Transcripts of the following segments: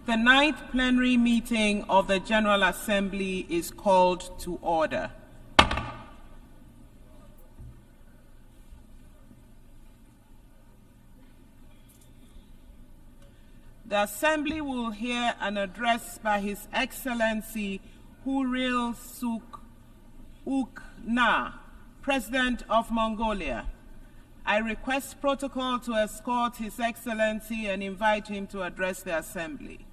The 9th plenary meeting of the General Assembly is called to order. The Assembly will hear an address by His Excellency Khurelsukh Ukhnaa, President of Mongolia. I request protocol to escort His Excellency and invite him to address the Assembly.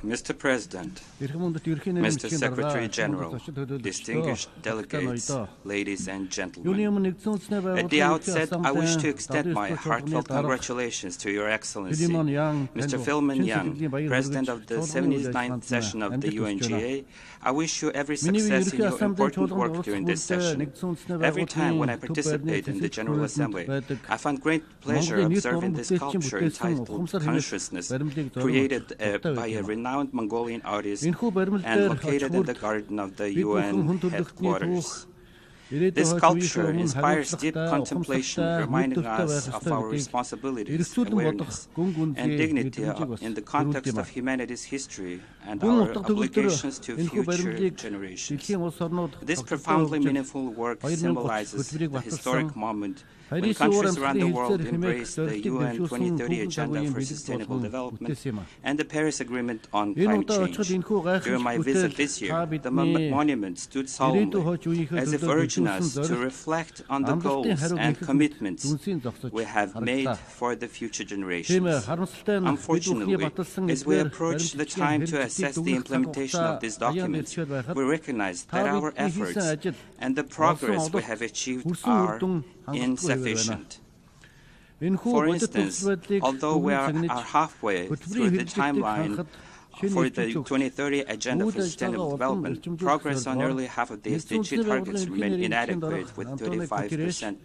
Mr. President, Mr. Secretary General, distinguished delegates, ladies and gentlemen, at the outset, I wish to extend my heartfelt congratulations to Your Excellency, Mr. Philemon Young, President of the 79th session of the UNGA. I wish you every success in your important work during this session. Every time when I participate in the General Assembly, I find great pleasure observing this sculpture entitled Consciousness, created by a renowned Mongolian artist and located in the garden of the UN headquarters. This sculpture inspires deep contemplation, reminding us of our responsibilities, awareness, and dignity in the context of humanity's history and our obligations to future generations. This profoundly meaningful work symbolizes the historic moment when countries around the world embraced the UN 2030 Agenda for Sustainable Development and the Paris Agreement on Climate Change. During my visit this year, the monument stood solemnly as if urging us to reflect on the goals and commitments we have made for the future generations. Unfortunately, as we approach the time to assess the implementation of these documents, we recognize that our efforts and the progress we have achieved are insufficient. For instance, although we are halfway through the timeline for the 2030 Agenda for Sustainable Development, progress on nearly half of the SDG targets remain inadequate, with 35%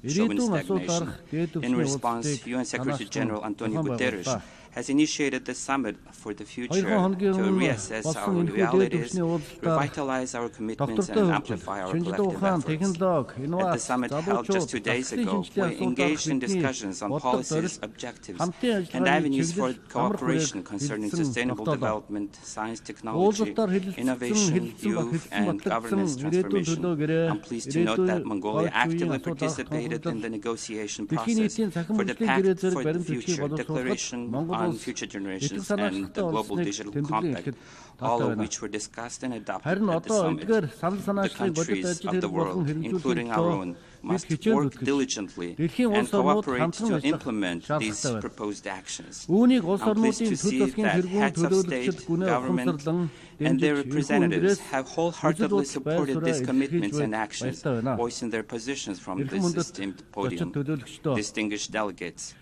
showing stagnation. In response, UN Secretary General Antonio Guterres has initiated the Summit for the Future to reassess our realities, revitalize our commitments, and amplify our collective efforts. At the summit held just 2 days ago, we engaged in discussions on policies, objectives, and avenues for cooperation concerning sustainable development, science, technology, innovation, youth, and governance transformation. I'm pleased to note that Mongolia actively participated in the negotiation process for the Pact for the Future Declaration on Future Generations and the Global Digital Compact, all of which were discussed and adopted at the summit. The countries of the world, including our own, must work diligently and cooperate to implement these proposed actions. I'm pleased to see that heads of state, government, and their representatives have wholeheartedly supported these commitments and actions, voicing their positions from this esteemed podium. Distinguished delegates,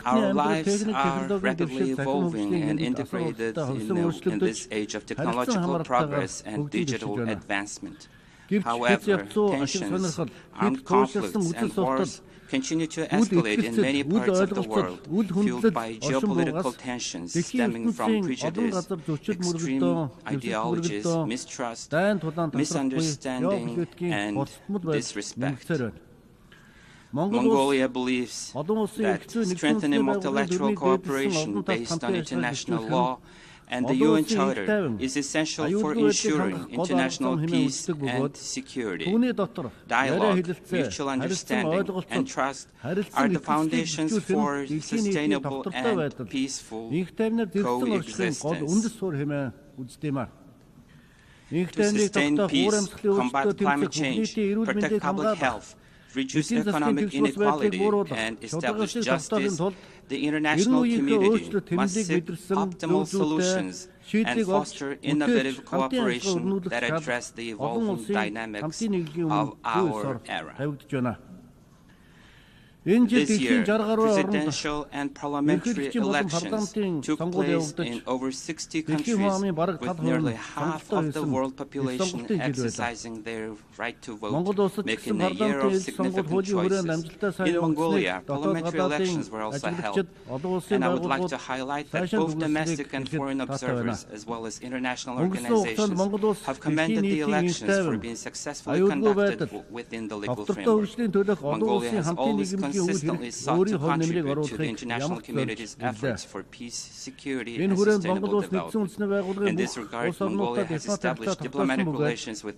our lives are rapidly evolving and integrated in this age of technological progress and digital advancement. However, tensions, armed conflicts, and wars continue to escalate in many parts of the world, fueled by geopolitical tensions stemming from prejudice, extreme ideologies, mistrust, misunderstanding, and disrespect. Mongolia believes that strengthening multilateral cooperation based on international law and the UN Charter is essential for ensuring international peace and security. Dialogue, mutual understanding, and trust are the foundations for sustainable and peaceful coexistence. To sustain peace, combat climate change, protect public health, reduce economic inequality, and establish justice, the international community must seek optimal solutions and foster innovative cooperation that address the evolving dynamics of our era. This year, presidential and parliamentary elections took place in over 60 countries, with nearly half of the world population exercising their right to vote, making a year of significant choices. In Mongolia, parliamentary elections were also held, and I would like to highlight that both domestic and foreign observers, as well as international organizations, have commended the elections for being successfully conducted within the legal framework. Mongolia has always consistently sought to contribute to the international community's efforts for peace, security, and sustainable development. In this regard, Mongolia has established diplomatic relations with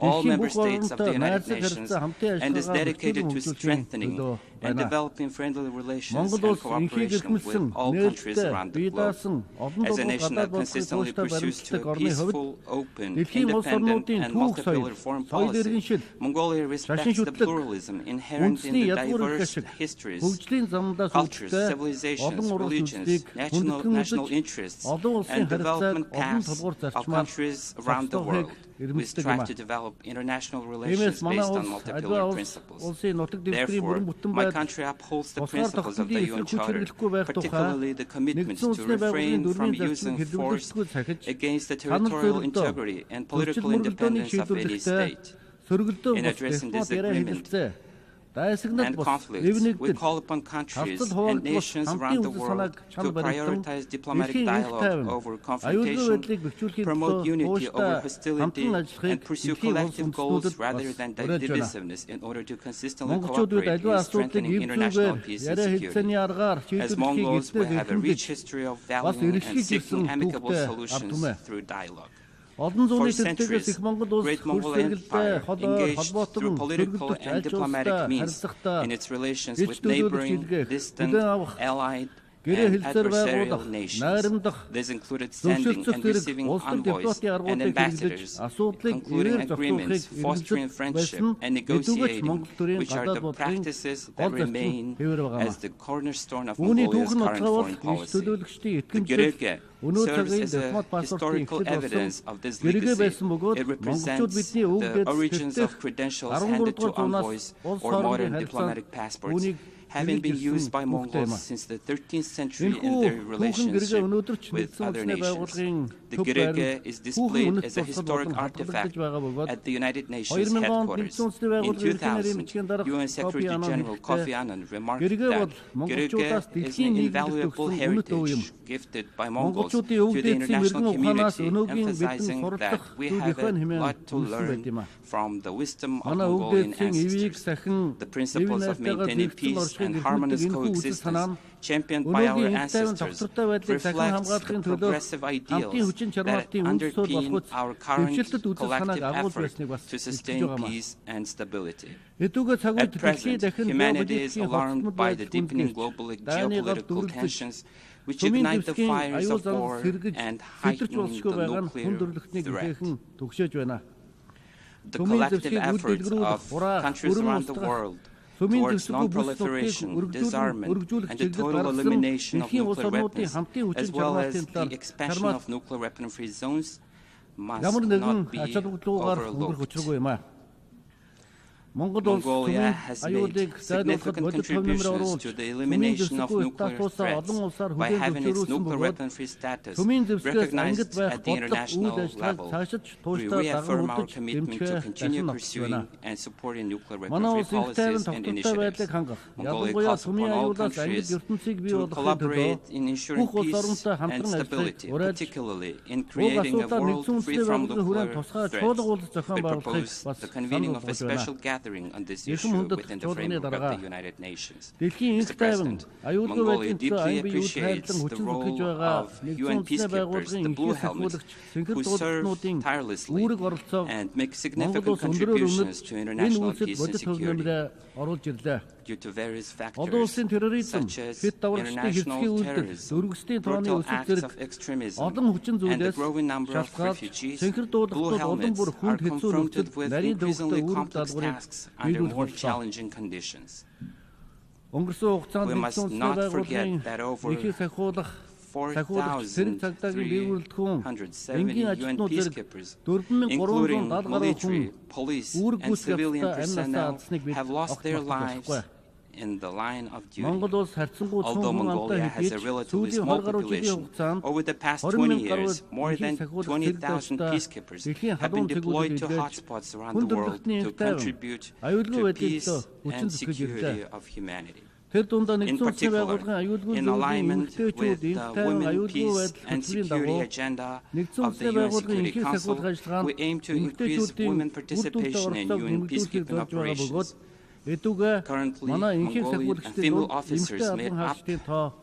all member states of the United Nations and is dedicated to strengthening and developing friendly relations and cooperation with all countries around the globe. As a nation that consistently pursues a peaceful, open, independent, and multipolar foreign policy, Mongolia respects the pluralism inherent in the diverse histories, cultures, civilizations, religions, national interests, and development paths of countries around the world. We strive to develop international relations based on multipolar principles. Therefore, my country upholds the principles of the UN Charter, particularly the commitment to refrain from using force against the territorial integrity and political independence of any state. In addressing this agreement and conflicts, we call upon countries and nations around the world to prioritize diplomatic dialogue over confrontation, promote unity over hostility, and pursue collective goals rather than divisiveness in order to consistently cooperate in strengthening international peace and security. As Mongols, we have a rich history of valuing and seeking amicable solutions through dialogue. For centuries, Great Mongol Empire engaged through political and diplomatic means in its relations with neighboring, distant, allied, and adversarial nations. This included sending and receiving envoys and ambassadors, concluding agreements, fostering friendship, and negotiating, which are the practices that remain as the cornerstone of Mongolia's current foreign policy. The Gerege serves as a historical evidence of this legacy. It represents the origins of credentials handed to envoys or modern diplomatic passports, having been used by Mongols since the 13th century in their relationship with other nations. The Gerege is displayed as a historic artifact at the United Nations headquarters. In 2000, UN Secretary General Kofi Annan remarked that Gerege is an invaluable heritage gifted by Mongols to the international community, emphasizing that we have a lot to learn from the wisdom of Mongolian ancestors. The principles of maintaining peace and harmonious coexistence championed by our ancestors reflects the progressive ideals that underpin our current collective effort to sustain peace and stability. At present, humanity is alarmed by the deepening global geopolitical tensions which ignite the fires of war and heighten the nuclear threat. The collective efforts of countries around the world towards non-proliferation, disarmament, and the total elimination of nuclear weapons, as well as the expansion of nuclear weapon-free zones, must not be overlooked. Mongolia has made significant contributions to the elimination of nuclear threats by having its nuclear weapon-free status recognized at the international level. We reaffirm our commitment to continue pursuing and supporting nuclear weapon-free policies and initiatives. Mongolia calls upon all countries to collaborate in ensuring peace and stability, particularly in creating a world free from nuclear threats. We propose the convening of a special gathering on this issue within the framework of the United Nations. Mr. President, Mongolia deeply appreciates the role of UN peacekeepers, the Blue Helmets, who serve tirelessly and make significant contributions to international peace and security. Due to various factors, such as international terrorism, brutal acts of extremism, and the growing number of refugees, Blue Helmets are confronted with increasingly complex tasks under more challenging conditions. We must not forget that over 4,370 UN peacekeepers, including military, police, and civilian personnel, have lost their lives in the line of duty. Although Mongolia has a relatively small population, over the past 20 years, more than 20,000 peacekeepers have been deployed to hotspots around the world to contribute to peace and security of humanity. In particular, in alignment with the Women, Peace and Security agenda of the UN Security Council, we aim to increase women participation in UN peacekeeping operations. Currently, Mongolian female officers make up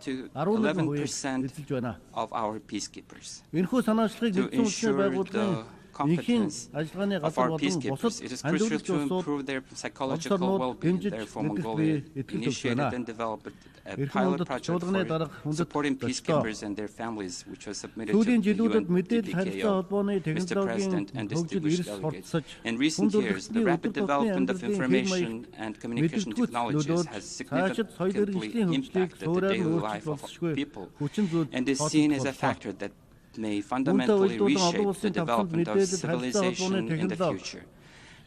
to 11% of our peacekeepers. To ensure the competence of our peacekeepers, it is crucial to improve their psychological well-being. Therefore, Mongolia initiated and developed a pilot project for supporting peacekeepers and their families, which was submitted to the UN DPKO, Mr. President, and distinguished delegates. In recent years, the rapid development of information and communication technologies has significantly impacted the daily life of people, and is seen as a factor that may fundamentally reshape the development of civilization in the future.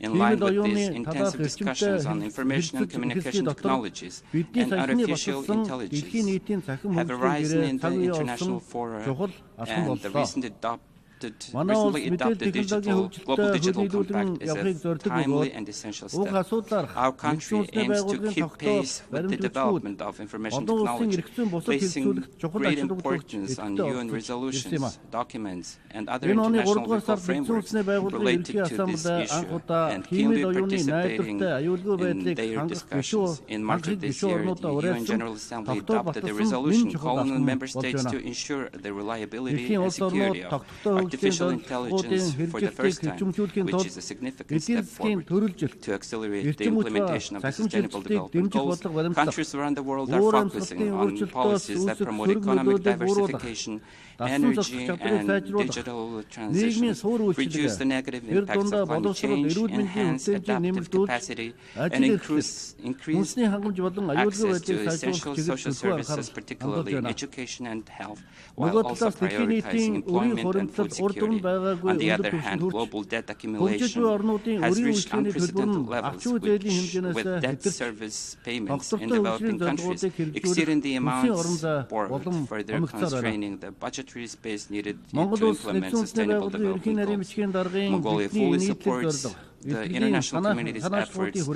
In line with these intensive discussions on information and communication technologies and artificial intelligence have arisen in the international fora, and the recently adopted Global Digital Compact is a timely and essential step. Our country aims to keep pace with the development of information technology, placing great importance on UN resolutions, documents, and other international legal frameworks related to this issue, and keenly participating in their discussions. In March of this year, the UN General Assembly adopted a resolution calling on member states to ensure the reliability and security of artificial intelligence for the first time, which is a significant step forward to accelerate the implementation of the Sustainable Development Goals. Countries around the world are focusing on policies that promote economic diversification, energy and digital transitions, reduce the negative impacts of climate change, enhance adaptive capacity, and increase access to essential social services, particularly education and health, while also prioritizing employment and food security. On the other hand, global debt accumulation has reached unprecedented levels, with debt service payments in developing countries exceeding the amounts borrowed, further constraining the budgetary space needed to implement sustainable development goals. Mongolia fully supports the international community's efforts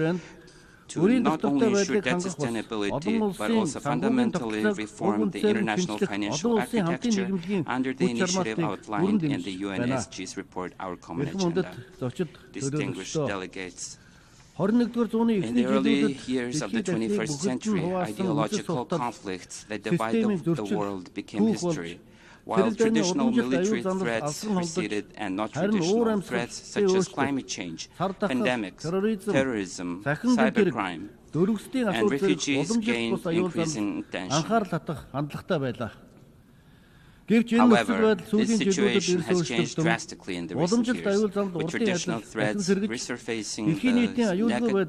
to not only ensure debt sustainability, but also fundamentally reform the international financial architecture under the initiative outlined in the UNSG's report, Our Common Agenda. Distinguished delegates, in the early years of the 21st century, ideological conflicts that divided the world became history. While traditional military threats receded and non-traditional threats such as climate change, pandemics, terrorism, cybercrime, and refugees gained increasing attention. However, this situation has changed drastically in the recent years, with traditional threats resurfacing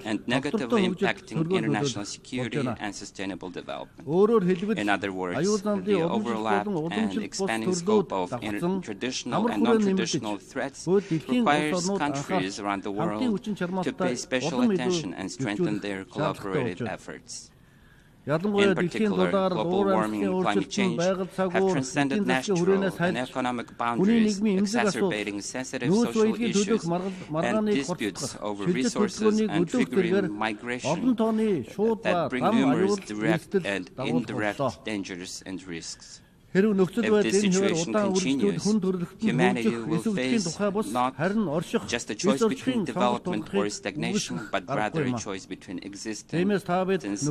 and negatively impacting international security and sustainable development. In other words, the overlap and expanding scope of traditional and non-traditional threats requires countries around the world to pay special attention and strengthen their collaborative efforts. In particular, global warming and climate change have transcended natural and economic boundaries, exacerbating sensitive social issues and disputes over resources and triggering migration that bring numerous direct and indirect dangers and risks. If this situation continues, humanity will face not just a choice between development or stagnation, but rather a choice between existence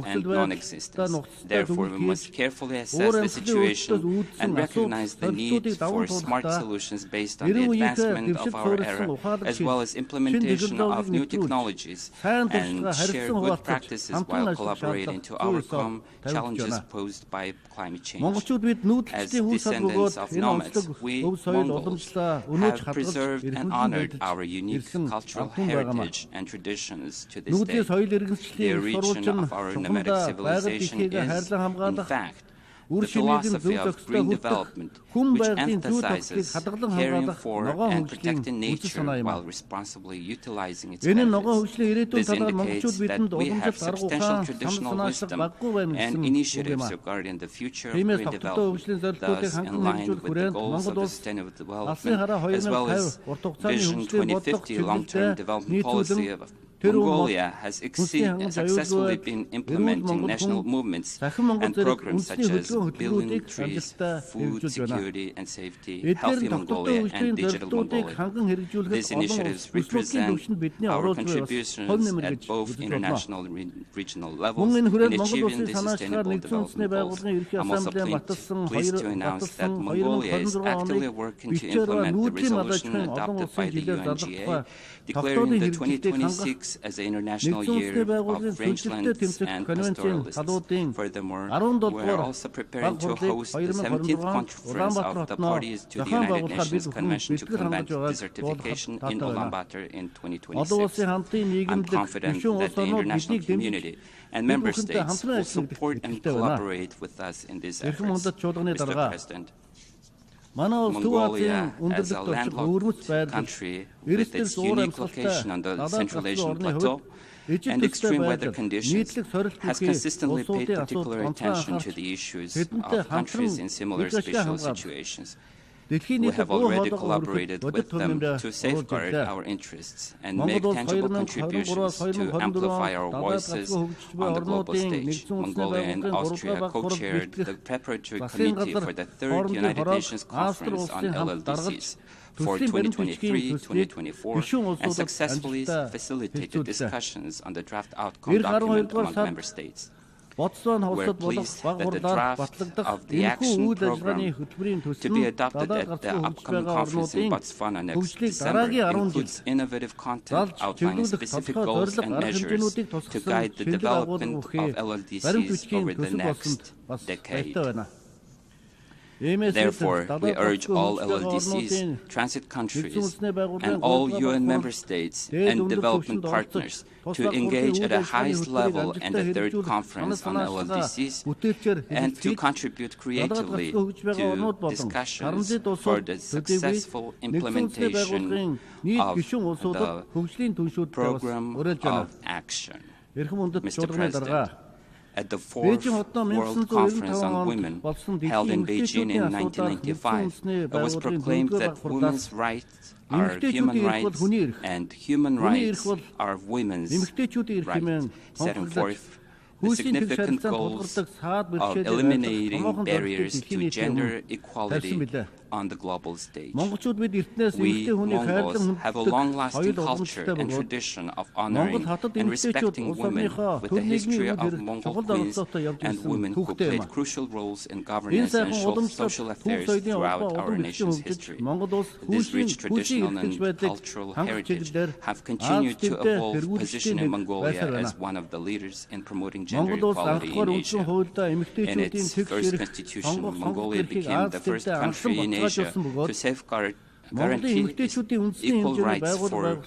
and non-existence. Therefore, we must carefully assess the situation and recognize the need for smart solutions based on the advancement of our era, as well as implementation of new technologies, and share good practices while collaborating to overcome challenges posed by climate change. As descendants of nomads, we Mongols have preserved and honored our unique cultural heritage and traditions to this day. The origin of our nomadic civilization is, in fact, the philosophy of green development, which emphasizes caring for and protecting nature while responsibly utilizing its benefits. This indicates that we have substantial traditional wisdom and initiatives regarding the future of green development, thus in line with the goals of sustainable development, as well as Vision 2050 long-term development policy of Mongolia has successfully been implementing national movements and programs such as building trees, food security and safety, healthy Mongolia, and digital Mongolia. These initiatives represent our contributions at both international and regional levels in achieving the sustainable development goals. I'm also pleased to announce that Mongolia is actively working to implement the resolution adopted by the UNGA, declaring the 2026 as the International Year of Rangelands and Pastoralists. Furthermore, we are also preparing to host the 17th conference of the parties to the United Nations Convention to Combat Desertification in Ulaanbaatar in 2026. I'm confident that the international community and member states will support and collaborate with us in these efforts. Mr. President, Mongolia, as a landlocked country with its unique location on the Central Asian Plateau and extreme weather conditions, has consistently paid particular attention to the issues of countries in similar special situations. We have already collaborated with them to safeguard our interests and make tangible contributions to amplify our voices on the global stage. Mongolia and Austria co-chaired the preparatory committee for the 3rd United Nations Conference on LLDCs for 2023-2024 and successfully facilitated discussions on the draft outcome document among member states. We're pleased that the draft of the action program to be adopted at the upcoming conference in Botswana next December includes innovative content outlining specific goals and measures to guide the development of LLDCs over the next decade. Therefore, we urge all LLDCs, transit countries, and all UN member states and development partners to engage at the highest level in the 3rd conference on LLDCs and to contribute creatively to discussions for the successful implementation of the program of action. Mr. President, at the 4th World Conference on Women, held in Beijing in 1995, it was proclaimed that women's rights are human rights and human rights are women's rights, setting forth the significant goals of eliminating barriers to gender equality on the global stage. We Mongols have a long-lasting culture and tradition of honoring and respecting women with a history of Mongol queens and women who played crucial roles in governance and social affairs throughout our nation's history. This rich traditional and cultural heritage have continued to evolve, positioning Mongolia as one of the leaders in promoting gender equality in Asia. In its first constitution, Mongolia became the first country in Asia to safeguard guarantee equal rights for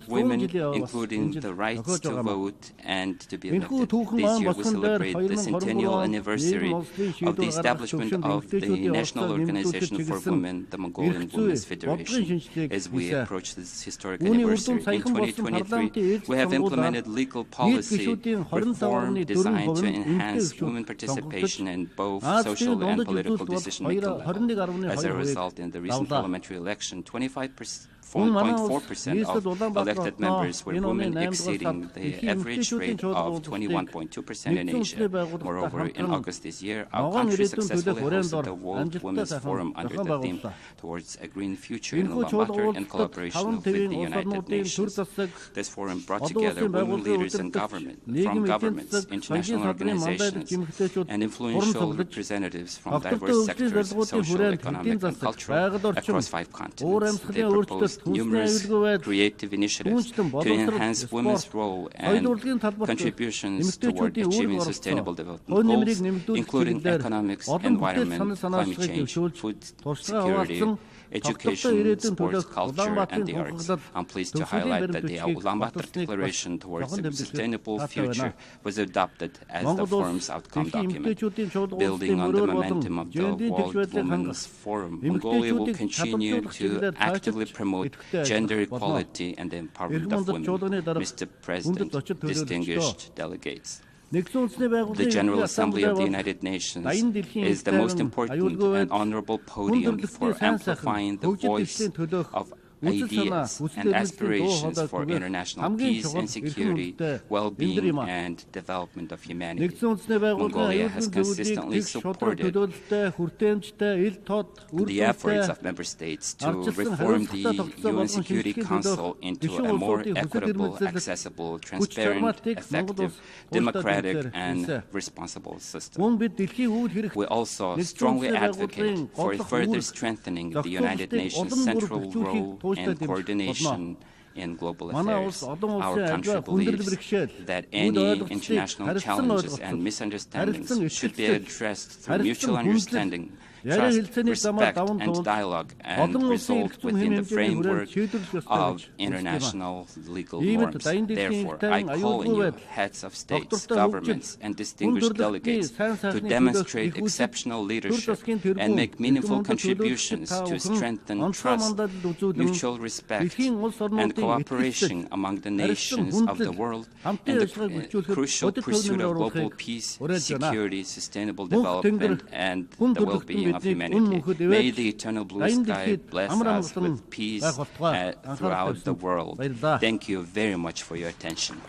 women, including the rights to vote and to be elected. This year we celebrate the centennial anniversary of the establishment of the National Organization for Women, the Mongolian Women's Federation. As we approach this historic anniversary in 2023, we have implemented legal policy reform designed to enhance women participation in both social and political decision-making level. As a result, in the recent parliamentary election, 25.4% of elected members were women, exceeding the average rate of 21.2% in Asia. Moreover, in August this year, our country successfully hosted the World Women's Forum under the theme Towards a Green Future in Ulaanbaatar in collaboration with the United Nations. This forum brought together women leaders in government, from governments, international organizations, and influential representatives from diverse sectors, social, economic, and cultural, across 5 continents. They proposed numerous creative initiatives to enhance women's role and contributions toward achieving sustainable development goals, including economics, environment, climate change, food security, education, sports, culture, and the arts. I'm pleased to highlight that the Ulaanbaatar Declaration towards a Sustainable Future was adopted as the forum's outcome document. Building on the momentum of the World Women's Forum, Mongolia will continue to actively promote gender equality and the empowerment of women. Mr. President, distinguished delegates, the General Assembly of the United Nations is the most important and honorable podium for amplifying the voice of ideas and aspirations for international peace and security, well-being, and development of humanity. Mongolia has consistently supported the efforts of member states to reform the UN Security Council into a more equitable, accessible, transparent, effective, democratic, and responsible system. We also strongly advocate for further strengthening the United Nations' central role and coordination in global affairs. Our country believes that any international challenges and misunderstandings should be addressed through mutual understanding, trust, respect, and dialogue, and resolved within the framework of international legal norms. Therefore, I call on you, heads of states, governments, and distinguished delegates, to demonstrate exceptional leadership and make meaningful contributions to strengthen trust, mutual respect, and cooperation among the nations of the world in the crucial pursuit of global peace, security, sustainable development, and the well-being of humanity. May the eternal blue sky bless us with peace throughout the world. Thank you very much for your attention.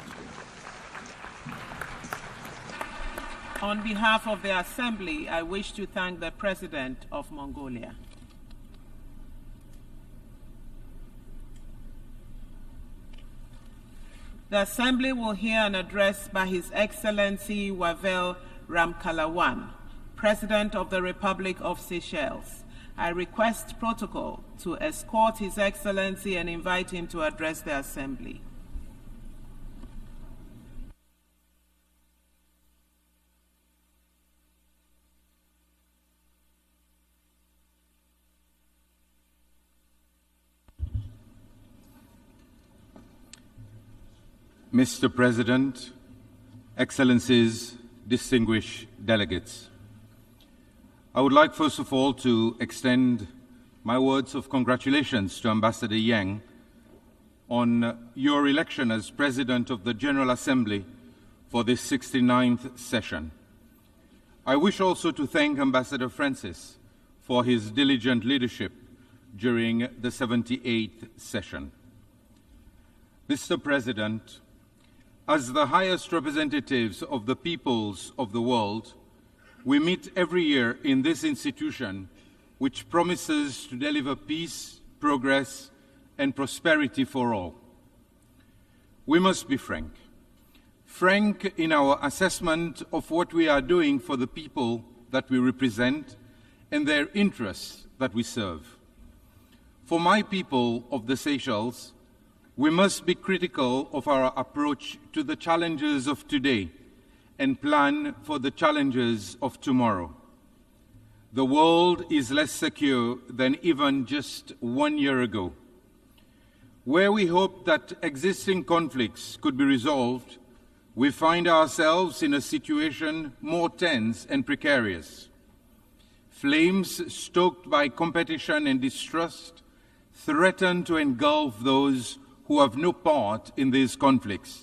On behalf of the Assembly, I wish to thank the President of Mongolia. The Assembly will hear an address by His Excellency Wavel Ramkalawan, President of the Republic of Seychelles. I request protocol to escort His Excellency and invite him to address the Assembly. Mr. President, Excellencies, distinguished delegates, I would like first of all to extend my words of congratulations to Ambassador Yang on your election as President of the General Assembly for this 69th session. I wish also to thank Ambassador Francis for his diligent leadership during the 78th session. Mr. President, as the highest representatives of the peoples of the world, we meet every year in this institution which promises to deliver peace, progress, and prosperity for all. We must be frank in our assessment of what we are doing for the people that we represent and their interests that we serve. For my people of the Seychelles, we must be critical of our approach to the challenges of today and plan for the challenges of tomorrow. The world is less secure than even just 1 year ago. Where we hoped that existing conflicts could be resolved, we find ourselves in a situation more tense and precarious. Flames stoked by competition and distrust threaten to engulf those who have no part in these conflicts,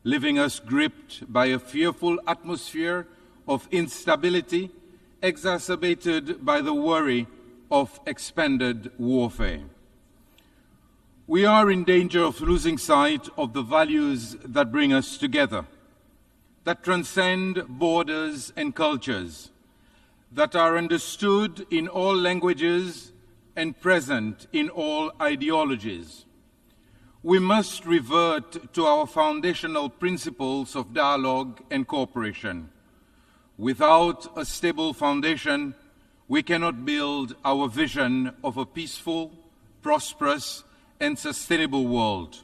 leaving us gripped by a fearful atmosphere of instability exacerbated by the worry of expanded warfare. We are in danger of losing sight of the values that bring us together, that transcend borders and cultures, that are understood in all languages and present in all ideologies. We must revert to our foundational principles of dialogue and cooperation. Without a stable foundation, we cannot build our vision of a peaceful, prosperous, and sustainable world.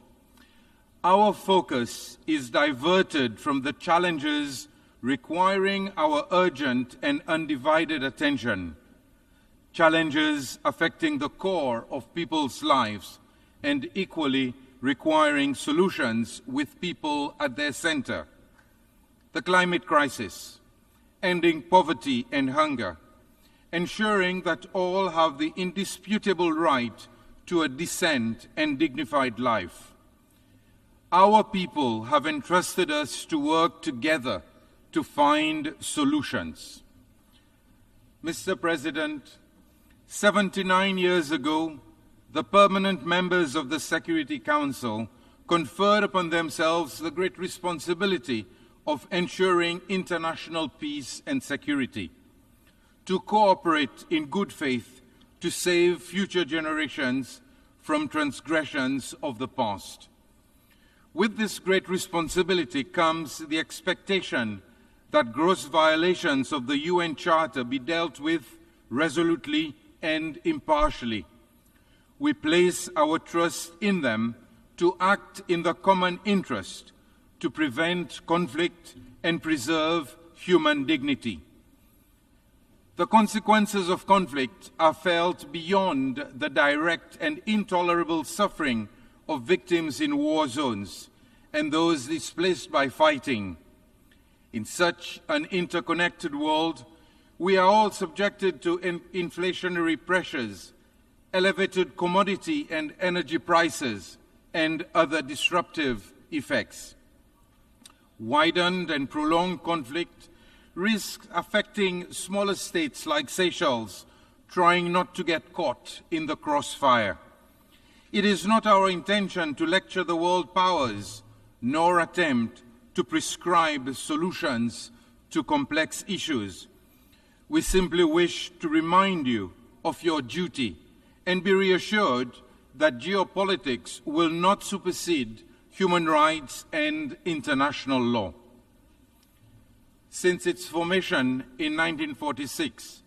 Our focus is diverted from the challenges requiring our urgent and undivided attention, challenges affecting the core of people's lives and equally requiring solutions with people at their center. The climate crisis, ending poverty and hunger, ensuring that all have the indisputable right to a decent and dignified life. Our people have entrusted us to work together to find solutions. Mr. President, 79 years ago, the permanent members of the Security Council conferred upon themselves the great responsibility of ensuring international peace and security, to cooperate in good faith to save future generations from transgressions of the past. With this great responsibility comes the expectation that gross violations of the UN Charter be dealt with resolutely and impartially. We place our trust in them to act in the common interest, to prevent conflict and preserve human dignity. The consequences of conflict are felt beyond the direct and intolerable suffering of victims in war zones and those displaced by fighting. In such an interconnected world, we are all subjected to inflationary pressures, elevated commodity and energy prices, and other disruptive effects. Widened and prolonged conflict risks affecting smaller states like Seychelles, trying not to get caught in the crossfire. It is not our intention to lecture the world powers, nor attempt to prescribe solutions to complex issues. We simply wish to remind you of your duty and be reassured that geopolitics will not supersede human rights and international law. Since its formation in 1946,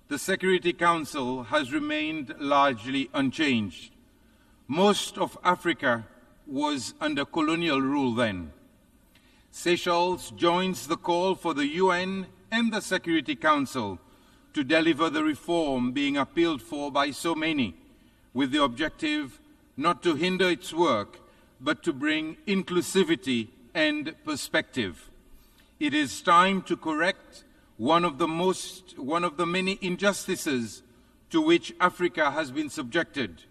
the Security Council has remained largely unchanged. Most of Africa was under colonial rule then. Seychelles joins the call for the UN and the Security Council to deliver the reform being appealed for by so many, with the objective not to hinder its work, but to bring inclusivity and perspective. It is time to correct one of the many injustices to which Africa has been subjected.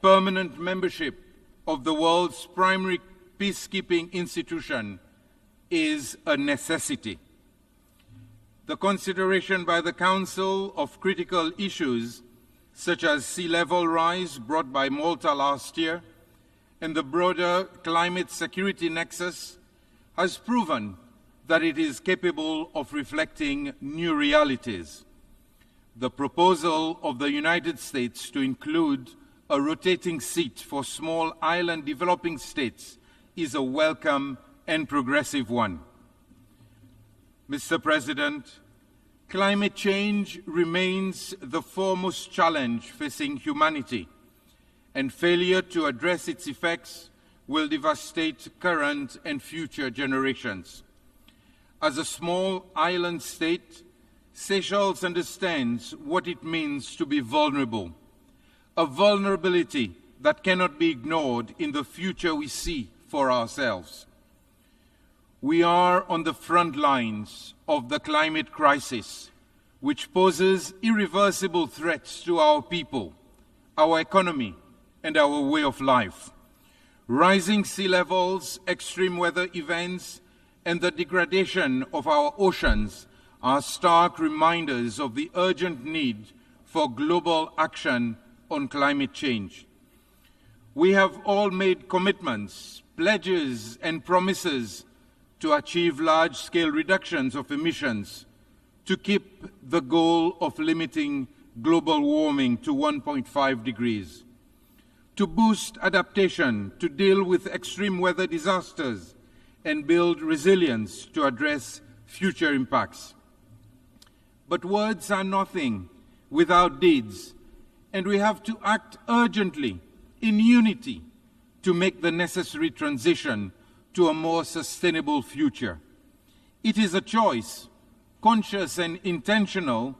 Permanent membership of the world's primary peacekeeping institution is a necessity. The consideration by the Council of critical issues, such as sea level rise brought by Malta last year, and the broader climate security nexus, has proven that it is capable of reflecting new realities. The proposal of the United States to include a rotating seat for small island developing states is a welcome and progressive one. Mr. President, climate change remains the foremost challenge facing humanity, and failure to address its effects will devastate current and future generations. As a small island state, Seychelles understands what it means to be vulnerable, a vulnerability that cannot be ignored in the future we see for ourselves. We are on the front lines of the climate crisis, which poses irreversible threats to our people, our economy, and our way of life. Rising sea levels, extreme weather events, and the degradation of our oceans are stark reminders of the urgent need for global action on climate change. We have all made commitments, pledges, and promises to achieve large-scale reductions of emissions, to keep the goal of limiting global warming to 1.5 degrees, to boost adaptation, to deal with extreme weather disasters, and build resilience to address future impacts. But words are nothing without deeds, and we have to act urgently in unity to make the necessary transition to a more sustainable future. It is a choice, conscious and intentional,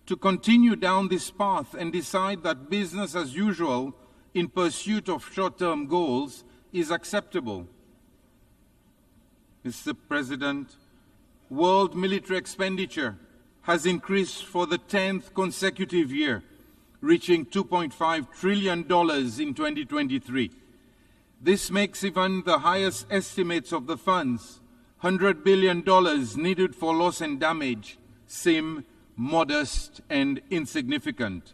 to continue down this path and decide that business as usual in pursuit of short-term goals is acceptable. Mr. President, world military expenditure has increased for the 10th consecutive year, reaching $2.5 trillion in 2023. This makes even the highest estimates of the funds, $100 billion needed for loss and damage, seem modest and insignificant.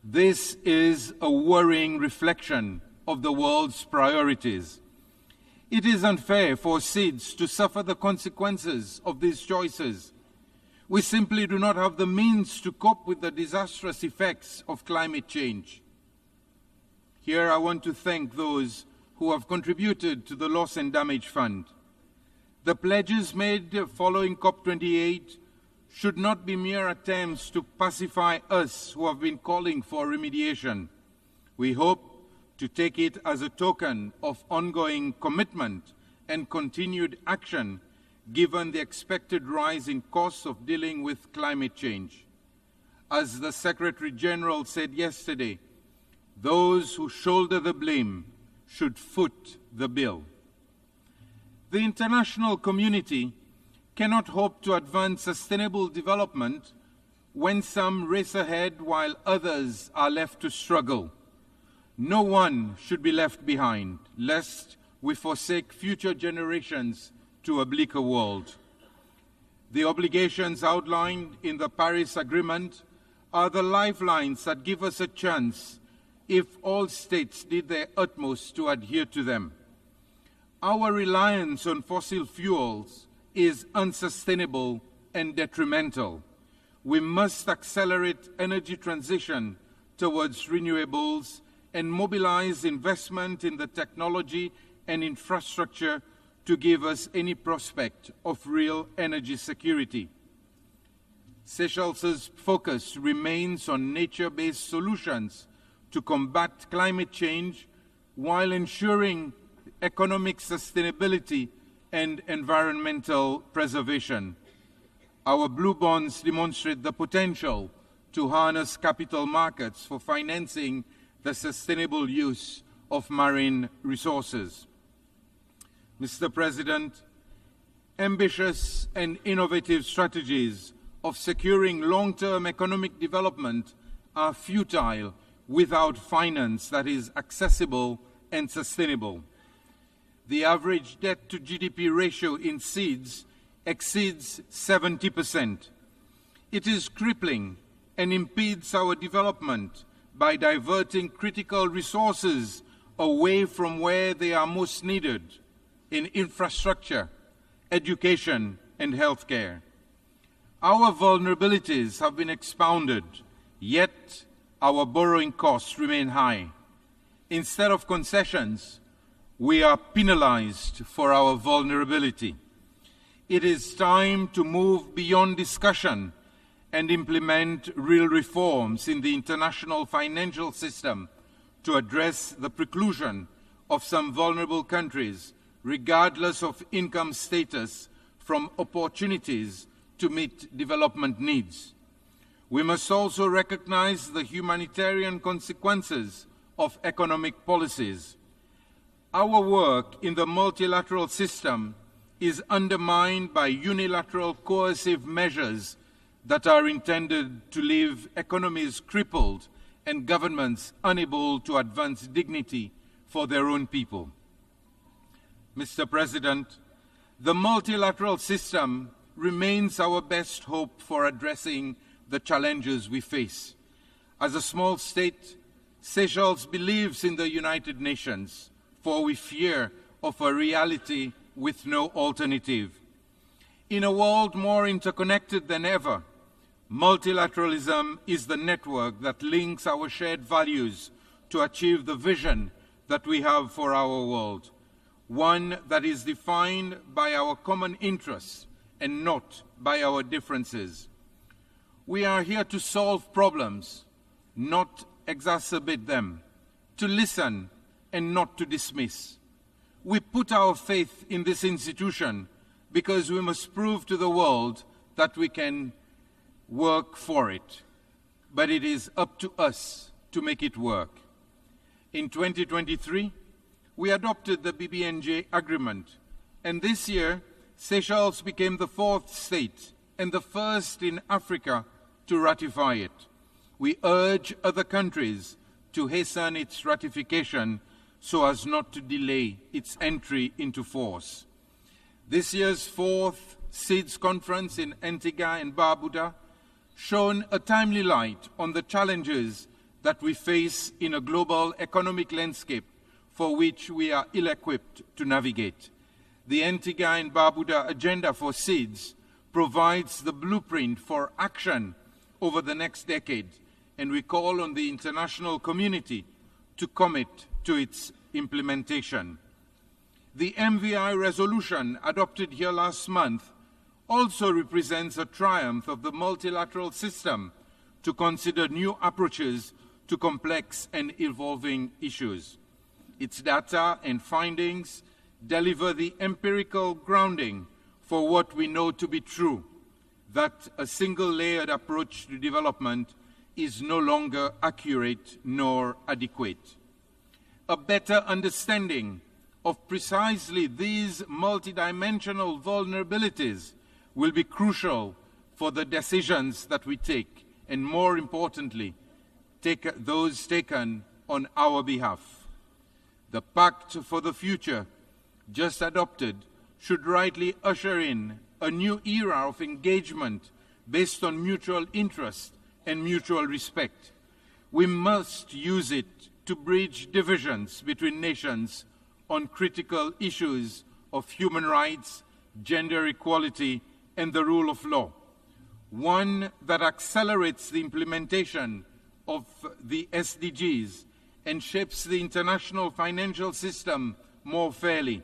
This is a worrying reflection of the world's priorities. It is unfair for SIDS to suffer the consequences of these choices. We simply do not have the means to cope with the disastrous effects of climate change. Here I want to thank those who have contributed to the Loss and Damage Fund. The pledges made following COP28 should not be mere attempts to pacify us who have been calling for remediation. We hope to take it as a token of ongoing commitment and continued action given the expected rise in costs of dealing with climate change. As the Secretary General said yesterday, those who shoulder the blame should foot the bill. The international community cannot hope to advance sustainable development when some race ahead while others are left to struggle. No one should be left behind, lest we forsake future generations to a bleaker world. The obligations outlined in the Paris Agreement are the lifelines that give us a chance if all states did their utmost to adhere to them. Our reliance on fossil fuels is unsustainable and detrimental. We must accelerate energy transition towards renewables and mobilize investment in the technology and infrastructure to give us any prospect of real energy security. Seychelles' focus remains on nature-based solutions to combat climate change while ensuring economic sustainability and environmental preservation. Our blue bonds demonstrate the potential to harness capital markets for financing the sustainable use of marine resources. Mr. President, ambitious and innovative strategies of securing long-term economic development are futile without finance that is accessible and sustainable. The average debt to GDP ratio in SIDS exceeds 70%. It is crippling and impedes our development by diverting critical resources away from where they are most needed, in infrastructure, education, and healthcare. Our vulnerabilities have been expounded, yet our borrowing costs remain high. Instead of concessions, we are penalized for our vulnerability. It is time to move beyond discussion and implement real reforms in the international financial system to address the preclusion of some vulnerable countries, regardless of income status, from opportunities to meet development needs. We must also recognize the humanitarian consequences of economic policies. Our work in the multilateral system is undermined by unilateral coercive measures that are intended to leave economies crippled and governments unable to advance dignity for their own people. Mr. President, the multilateral system remains our best hope for addressing the challenges we face. As a small state, Seychelles believes in the United Nations, for we fear of a reality with no alternative. In a world more interconnected than ever, multilateralism is the network that links our shared values to achieve the vision that we have for our world, one that is defined by our common interests and not by our differences. We are here to solve problems, not exacerbate them, to listen and not to dismiss. We put our faith in this institution because we must prove to the world that we can work for it. But it is up to us to make it work. In 2023, we adopted the BBNJ agreement, and this year, Seychelles became the 4th state and the first in Africa to ratify it. We urge other countries to hasten its ratification so as not to delay its entry into force. This year's 4th SIDS conference in Antigua and Barbuda shone a timely light on the challenges that we face in a global economic landscape for which we are ill-equipped to navigate. The Antigua and Barbuda agenda for SIDS provides the blueprint for action over the next decade, and we call on the international community to commit to its implementation. The MVI resolution adopted here last month also represents a triumph of the multilateral system to consider new approaches to complex and evolving issues. Its data and findings deliver the empirical grounding for what we know to be true, that a single-layered approach to development is no longer accurate nor adequate. A better understanding of precisely these multidimensional vulnerabilities will be crucial for the decisions that we take, and more importantly, those taken on our behalf. The Pact for the Future, just adopted, should rightly usher in a new era of engagement based on mutual interest and mutual respect. We must use it to bridge divisions between nations on critical issues of human rights, gender equality, and the rule of law. One that accelerates the implementation of the SDGs and shapes the international financial system more fairly.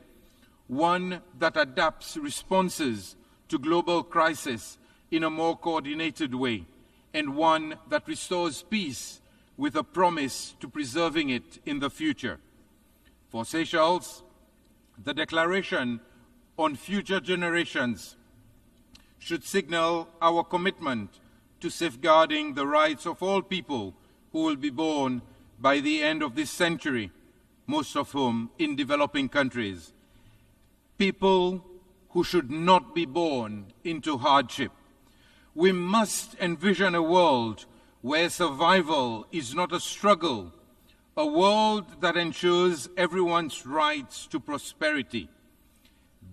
One that adapts responses to global crisis in a more coordinated way, and one that restores peace with a promise to preserving it in the future. For Seychelles, the Declaration on Future Generations should signal our commitment to safeguarding the rights of all people who will be born by the end of this century, most of whom in developing countries. People who should not be born into hardship. We must envision a world where survival is not a struggle, a world that ensures everyone's rights to prosperity.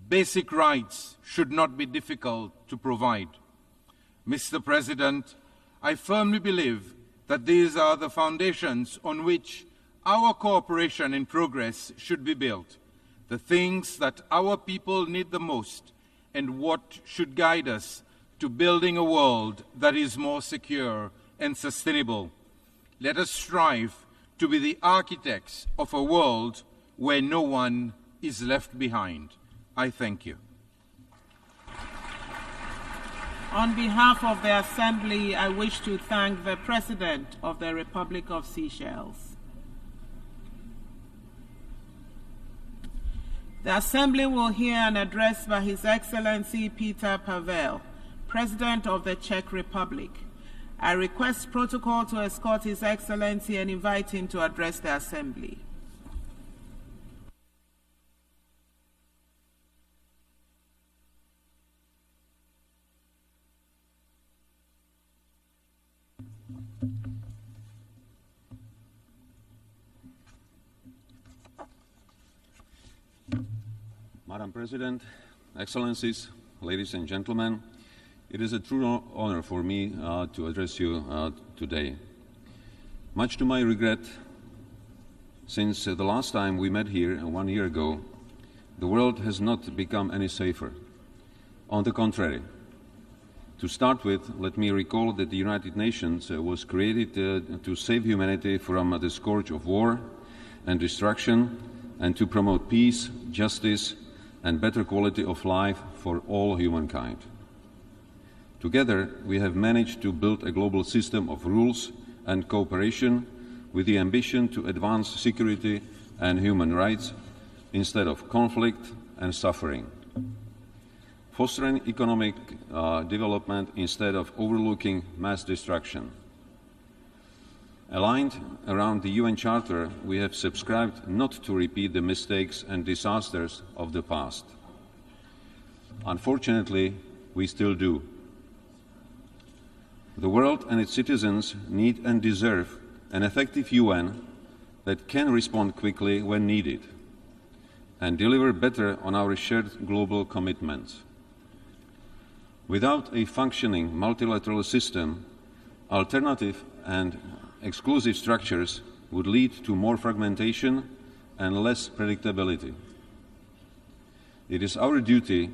Basic rights should not be difficult to provide. Mr. President, I firmly believe that these are the foundations on which our cooperation and progress should be built, the things that our people need the most, and what should guide us to building a world that is more secure and sustainable. Let us strive to be the architects of a world where no one is left behind. I thank you. On behalf of the Assembly, I wish to thank the President of the Republic of Seychelles. The Assembly will hear an address by His Excellency Peter Pavel, President of the Czech Republic. I request protocol to escort His Excellency and invite him to address the Assembly. Madam President, Excellencies, ladies and gentlemen, it is a true honor for me to address you today. Much to my regret, since the last time we met here 1 year ago, the world has not become any safer. On the contrary. To start with, let me recall that the United Nations was created to save humanity from the scourge of war and destruction, and to promote peace, justice, and better quality of life for all humankind. Together, we have managed to build a global system of rules and cooperation with the ambition to advance security and human rights instead of conflict and suffering, fostering economic development instead of overlooking mass destruction. Aligned around the UN Charter, we have subscribed not to repeat the mistakes and disasters of the past. Unfortunately, we still do. The world and its citizens need and deserve an effective UN that can respond quickly when needed and deliver better on our shared global commitments. Without a functioning multilateral system, alternative and exclusive structures would lead to more fragmentation and less predictability. It is our duty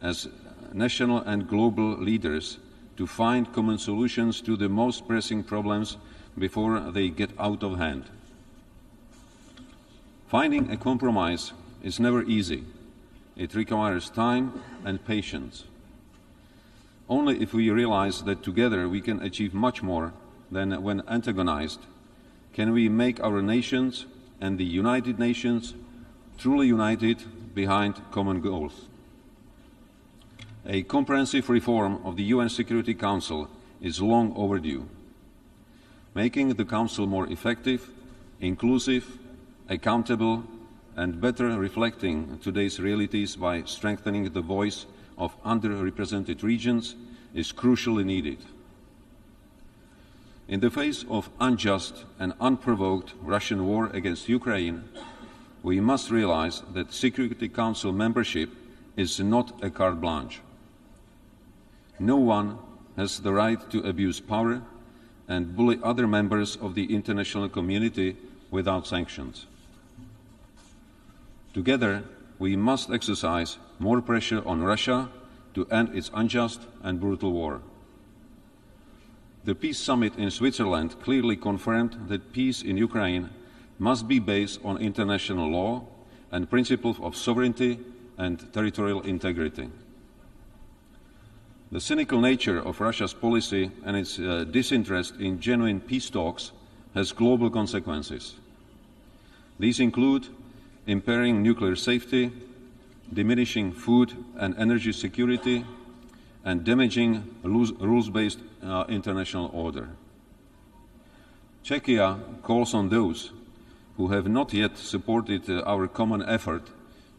as national and global leaders to find common solutions to the most pressing problems before they get out of hand. Finding a compromise is never easy. It requires time and patience. Only if we realize that together we can achieve much more than when antagonized can we make our nations and the United Nations truly united behind common goals. A comprehensive reform of the UN Security Council is long overdue. Making the Council more effective, inclusive, accountable, and better reflecting today's realities by strengthening the voice of underrepresented regions is crucially needed. In the face of unjust and unprovoked Russian war against Ukraine, we must realize that Security Council membership is not a carte blanche. No one has the right to abuse power and bully other members of the international community without sanctions. Together, we must exercise more pressure on Russia to end its unjust and brutal war. The Peace Summit in Switzerland clearly confirmed that peace in Ukraine must be based on international law and principles of sovereignty and territorial integrity. The cynical nature of Russia's policy and its disinterest in genuine peace talks has global consequences. These include impairing nuclear safety, diminishing food and energy security, and damaging rules-based international order. Czechia calls on those who have not yet supported our common effort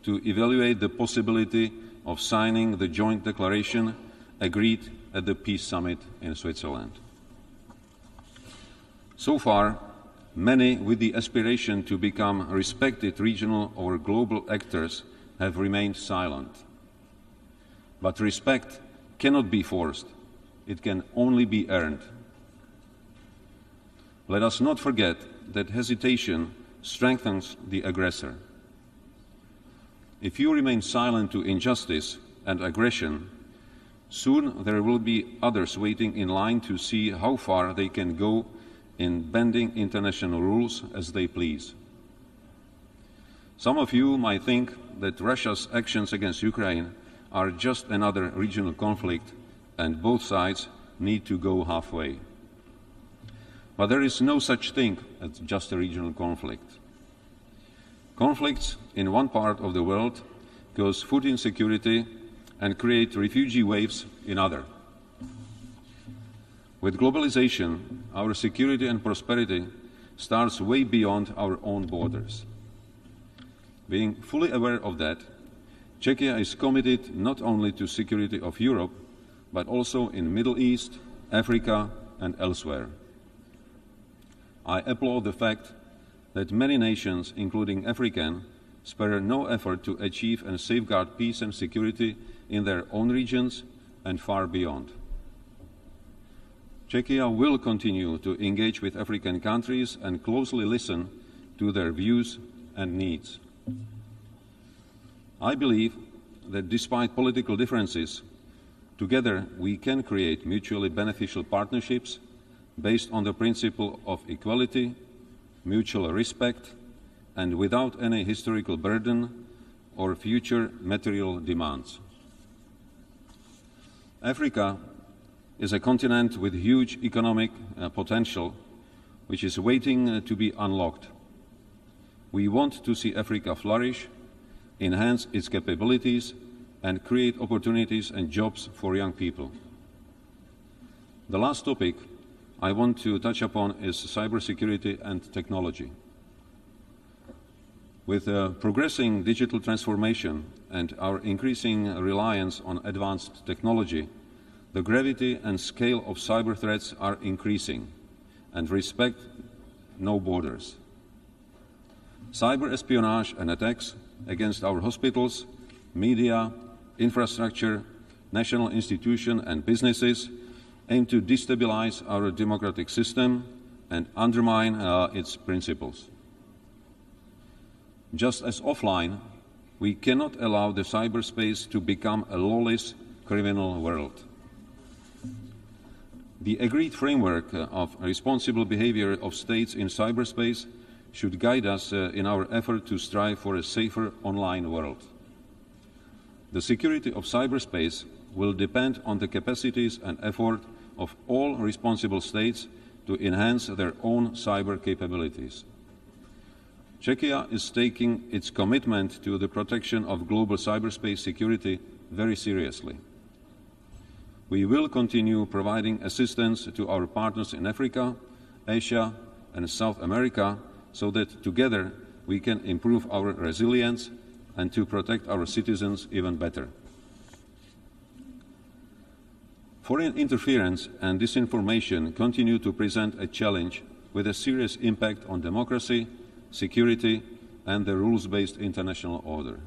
to evaluate the possibility of signing the joint declaration agreed at the Peace Summit in Switzerland. So far, many with the aspiration to become respected regional or global actors have remained silent. But respect cannot be forced. It can only be earned. Let us not forget that hesitation strengthens the aggressor. If you remain silent to injustice and aggression, soon there will be others waiting in line to see how far they can go in bending international rules as they please. Some of you might think that Russia's actions against Ukraine are just another regional conflict and both sides need to go halfway. But there is no such thing as just a regional conflict. Conflicts in one part of the world cause food insecurity and create refugee waves in other. With globalization, our security and prosperity starts way beyond our own borders. Being fully aware of that, Czechia is committed not only to security of Europe, but also in Middle East, Africa, and elsewhere. I applaud the fact that many nations, including African, spare no effort to achieve and safeguard peace and security in their own regions and far beyond. Czechia will continue to engage with African countries and closely listen to their views and needs. I believe that despite political differences, together we can create mutually beneficial partnerships based on the principle of equality, mutual respect, and without any historical burden or future material demands. Africa is a continent with huge economic potential, which is waiting to be unlocked. We want to see Africa flourish, enhance its capabilities, and create opportunities and jobs for young people. The last topic I want to touch upon is cybersecurity and technology. With progressing digital transformation and our increasing reliance on advanced technology, the gravity and scale of cyber threats are increasing and respect no borders. Cyber espionage and attacks against our hospitals, media, infrastructure, national institutions and businesses aim to destabilize our democratic system and undermine its principles. Just as offline, we cannot allow the cyberspace to become a lawless criminal world. The agreed framework of responsible behavior of states in cyberspace should guide us in our effort to strive for a safer online world. The security of cyberspace will depend on the capacities and effort of all responsible states to enhance their own cyber capabilities. Czechia is taking its commitment to the protection of global cyberspace security very seriously. We will continue providing assistance to our partners in Africa, Asia, and South America so that together we can improve our resilience and to protect our citizens even better. Foreign interference and disinformation continue to present a challenge with a serious impact on democracy, security, and the rules-based international order.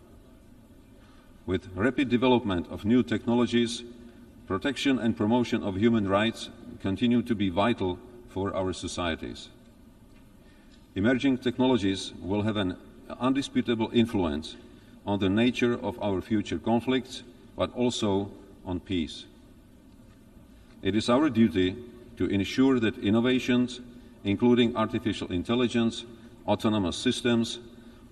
With rapid development of new technologies, protection and promotion of human rights continue to be vital for our societies. Emerging technologies will have an undisputable influence on the nature of our future conflicts, but also on peace. It is our duty to ensure that innovations, including artificial intelligence, autonomous systems,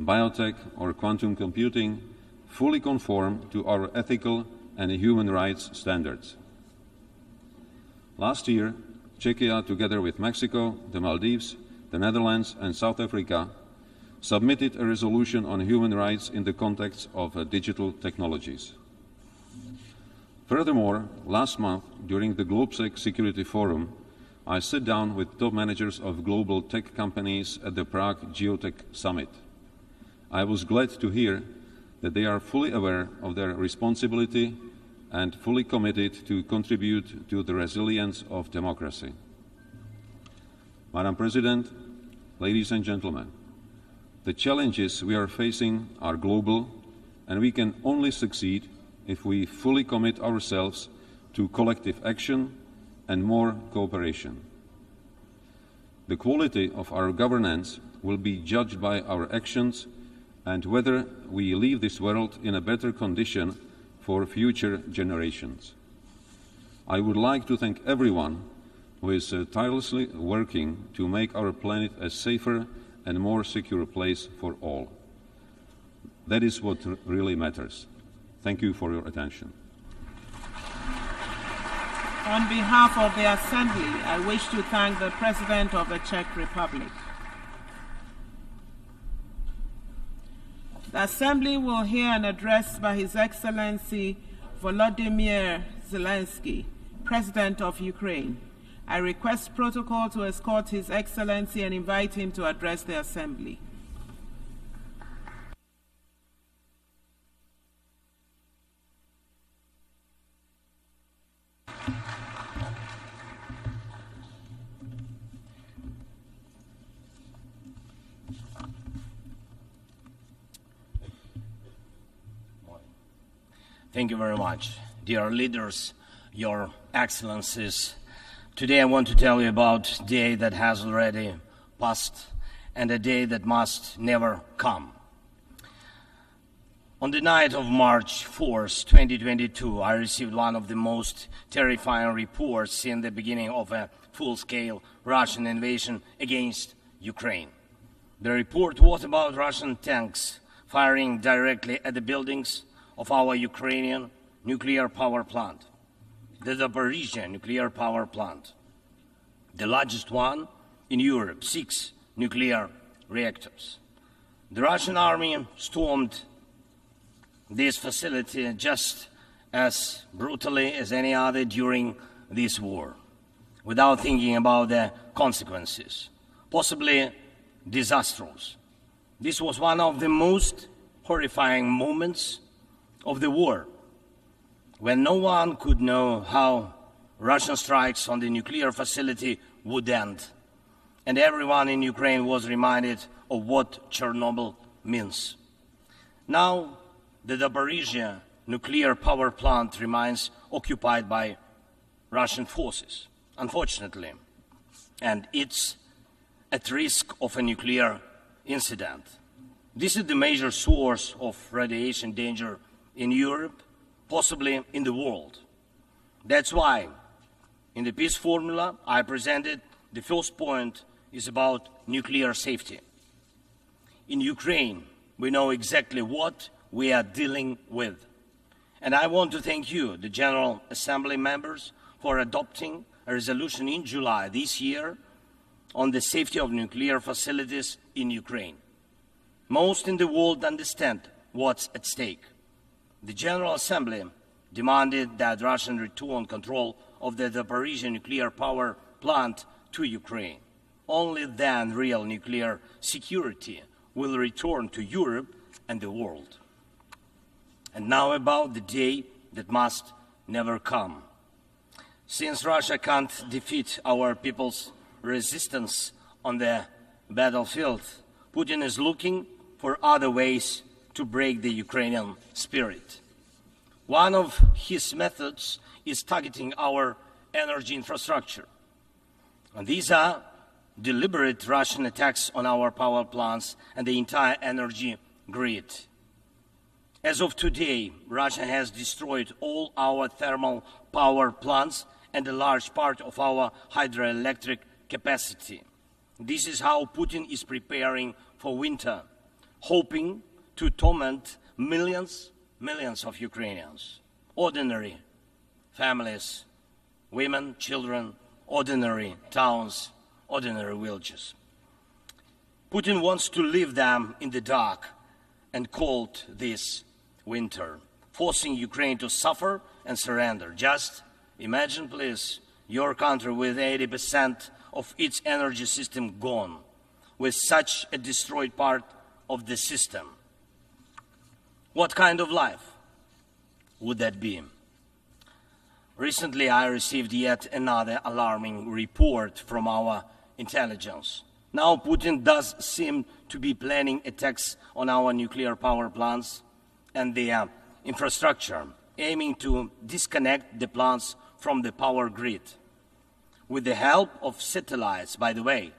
biotech, or quantum computing, fully conform to our ethical and human rights standards. Last year, Czechia, together with Mexico, the Maldives, the Netherlands, and South Africa, submitted a resolution on human rights in the context of digital technologies. Furthermore, last month, during the GlobeSec Security Forum, I sat down with top managers of global tech companies at the Prague Geotech Summit. I was glad to hear that they are fully aware of their responsibility and fully committed to contribute to the resilience of democracy. Madam President, ladies and gentlemen, the challenges we are facing are global, and we can only succeed if we fully commit ourselves to collective action and more cooperation. The quality of our governance will be judged by our actions and whether we leave this world in a better condition for future generations. I would like to thank everyone who is tirelessly working to make our planet a safer and more secure place for all. That is what really matters. Thank you for your attention. On behalf of the Assembly, I wish to thank the President of the Czech Republic. The Assembly will hear an address by His Excellency Volodymyr Zelenskyy, President of Ukraine. I request protocol to escort His Excellency and invite him to address the Assembly. Thank you very much, dear leaders, your excellencies. Today I want to tell you about a day that has already passed and a day that must never come. On the night of March 4th, 2022, I received one of the most terrifying reports since the beginning of a full-scale Russian invasion against Ukraine. The report was about Russian tanks firing directly at the buildings of our Ukrainian nuclear power plant, the Zaporizhzhia nuclear power plant, the largest one in Europe, 6 nuclear reactors. The Russian army stormed this facility just as brutally as any other during this war, without thinking about the consequences, possibly disastrous. This was one of the most horrifying moments of the war, when no one could know how Russian strikes on the nuclear facility would end, and everyone in Ukraine was reminded of what Chernobyl means. Now, the Zaporizhzhia nuclear power plant remains occupied by Russian forces, unfortunately, and it's at risk of a nuclear incident. This is the major source of radiation danger in Europe, possibly in the world. That's why, in the peace formula I presented, the first point is about nuclear safety. In Ukraine, we know exactly what we are dealing with. And I want to thank you, the General Assembly members, for adopting a resolution in July this year on the safety of nuclear facilities in Ukraine. Most in the world understand what's at stake. The General Assembly demanded that Russian return control of the Zaporizhzhia nuclear power plant to Ukraine. Only then real nuclear security will return to Europe and the world. And now about the day that must never come. Since Russia can't defeat our people's resistance on the battlefield, Putin is looking for other ways to break the Ukrainian spirit. One of his methods is targeting our energy infrastructure. And these are deliberate Russian attacks on our power plants and the entire energy grid. As of today, Russia has destroyed all our thermal power plants and a large part of our hydroelectric capacity. This is how Putin is preparing for winter, hoping to torment millions of Ukrainians, ordinary families, women, children, ordinary towns, ordinary villages. Putin wants to leave them in the dark and cold this winter, forcing Ukraine to suffer and surrender. Just imagine, please, your country with 80% of its energy system gone, with such a destroyed part of the system. What kind of life would that be? Recently, I received yet another alarming report from our intelligence. Now Putin does seem to be planning attacks on our nuclear power plants and the infrastructure, aiming to disconnect the plants from the power grid. With the help of satellites, by the way,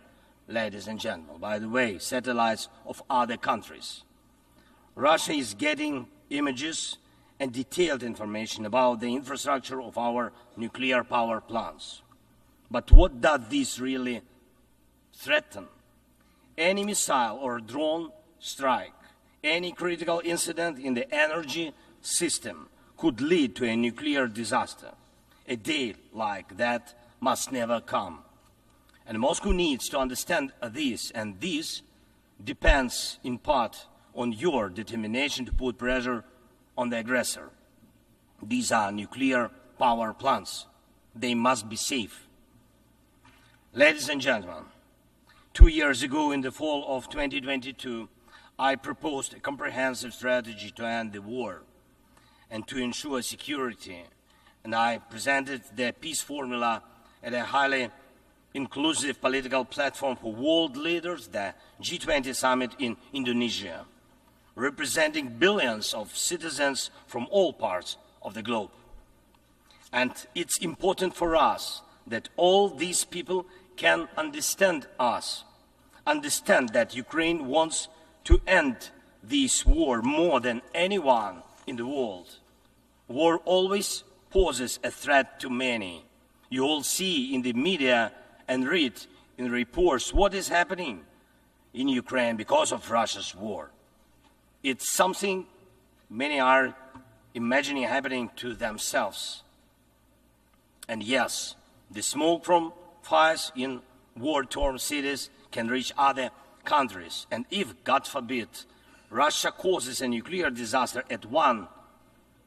ladies and gentlemen, satellites of other countries. Russia is getting images and detailed information about the infrastructure of our nuclear power plants. But what does this really threaten? Any missile or drone strike, any critical incident in the energy system could lead to a nuclear disaster. A day like that must never come. And Moscow needs to understand this, and this depends in part on your determination to put pressure on the aggressor. These are nuclear power plants. They must be safe. Ladies and gentlemen, 2 years ago, in the fall of 2022, I proposed a comprehensive strategy to end the war and to ensure security, and I presented the peace formula at a highly inclusive political platform for world leaders, the G20 summit in Indonesia, representing billions of citizens from all parts of the globe. And it's important for us that all these people can understand us, understand that Ukraine wants to end this war more than anyone in the world. War always poses a threat to many. You all see in the media and read in reports what is happening in Ukraine because of Russia's war. It's something many are imagining happening to themselves. And yes, the smoke from fires in war-torn cities can reach other countries. And if, God forbid, Russia causes a nuclear disaster at one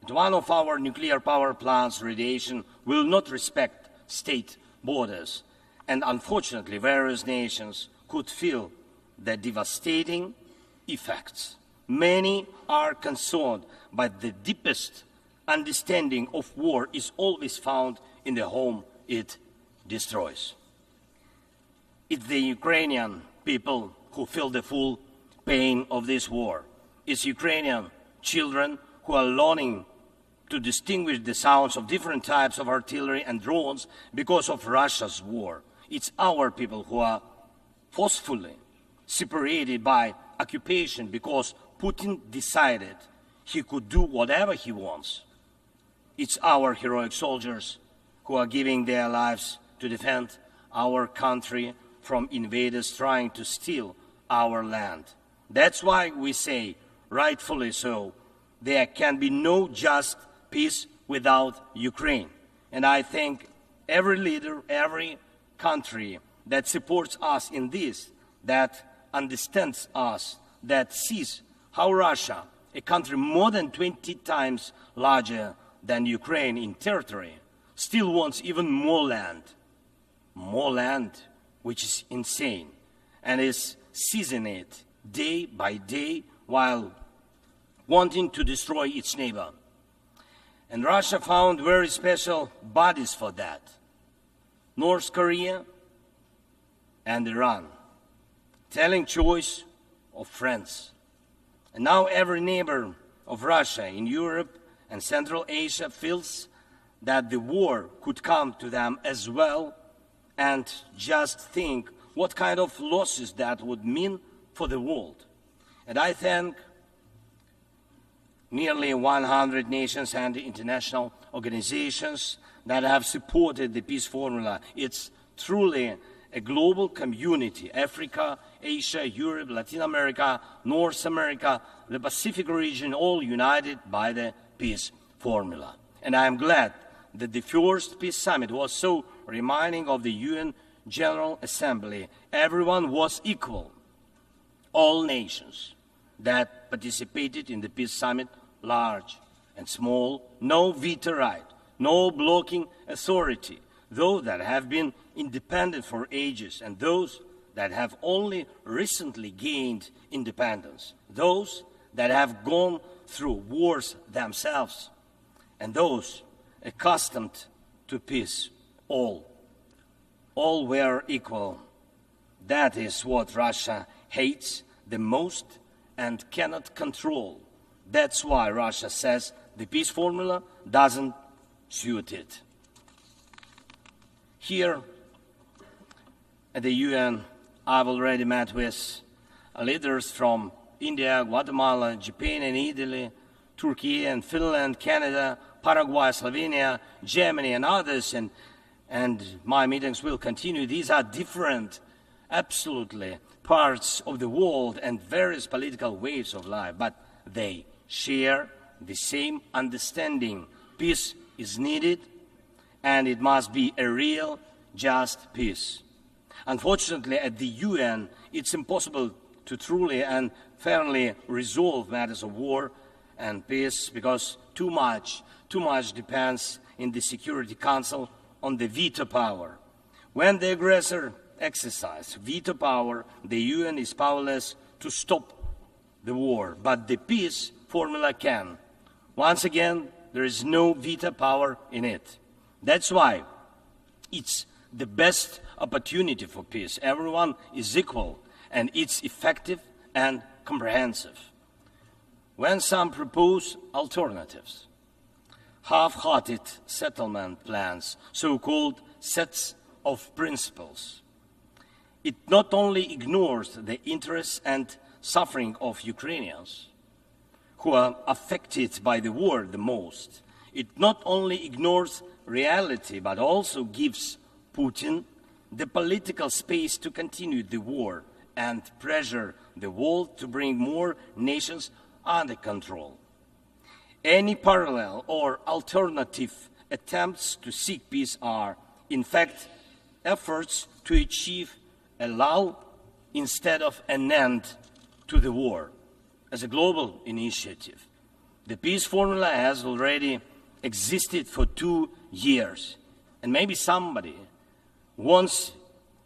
of our nuclear power plants, radiation will not respect state borders. And unfortunately, various nations could feel the devastating effects. Many are concerned, but the deepest understanding of war is always found in the home it destroys. It's the Ukrainian people who feel the full pain of this war. It's Ukrainian children who are learning to distinguish the sounds of different types of artillery and drones because of Russia's war. It's our people who are forcefully separated by occupation because Putin decided he could do whatever he wants. It's our heroic soldiers who are giving their lives to defend our country from invaders trying to steal our land. That's why we say, rightfully so, there can be no just peace without Ukraine. And I thank every leader, every country that supports us in this, that understands us, that sees how Russia, a country more than 20 times larger than Ukraine in territory, still wants even more land, which is insane, and is seizing it day by day while wanting to destroy its neighbor. And Russia found very special bodies for that: North Korea and Iran, telling choice of friends. And now every neighbor of Russia in Europe and Central Asia feels that the war could come to them as well, and just think what kind of losses that would mean for the world. And I thank nearly 100 nations and international organizations that have supported the peace formula. It's truly a global community: Africa, Asia, Europe, Latin America, North America, the Pacific region, all united by the peace formula. And I am glad that the first peace summit was so reminding of the UN General Assembly. Everyone was equal. All nations that participated in the peace summit, large and small, no veto right, no blocking authority, those that have been independent for ages and those that have only recently gained independence, those that have gone through wars themselves, and those accustomed to peace. All were equal. That is what Russia hates the most and cannot control. That's why Russia says the peace formula doesn't suit it. Here at the UN, I've already met with leaders from India, Guatemala, Japan and Italy, Turkey and Finland, Canada, Paraguay, Slovenia, Germany and others, and my meetings will continue. These are different, absolutely, parts of the world and various political waves of life, but they share the same understanding. Peace is needed, and it must be a real, just peace. Unfortunately, at the UN, it's impossible to truly and fairly resolve matters of war and peace because too much depends in the Security Council on the veto power. When the aggressor exercises veto power, the UN is powerless to stop the war, but the peace formula can. Once again, there is no veto power in it. That's why it's the best opportunity for peace. Everyone is equal, and it's effective and comprehensive. When some propose alternatives, half-hearted settlement plans, so-called sets of principles, it not only ignores the interests and suffering of Ukrainians, who are affected by the war the most. It not only ignores reality, but also gives Putin the political space to continue the war and pressure the world to bring more nations under control. Any parallel or alternative attempts to seek peace are, in fact, efforts to achieve a lull instead of an end to the war. As a global initiative, the peace formula has already existed for 2 years, and maybe somebody wants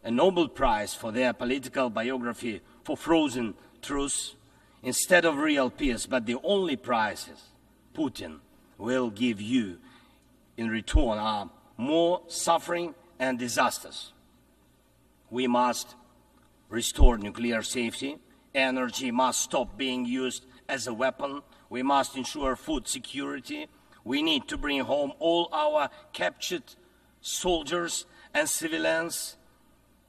a Nobel Prize for their political biography for frozen truth instead of real peace, but the only prizes Putin will give you in return are more suffering and disasters. We must restore nuclear safety. Energy must stop being used as a weapon. We must ensure food security. We need to bring home all our captured soldiers and civilians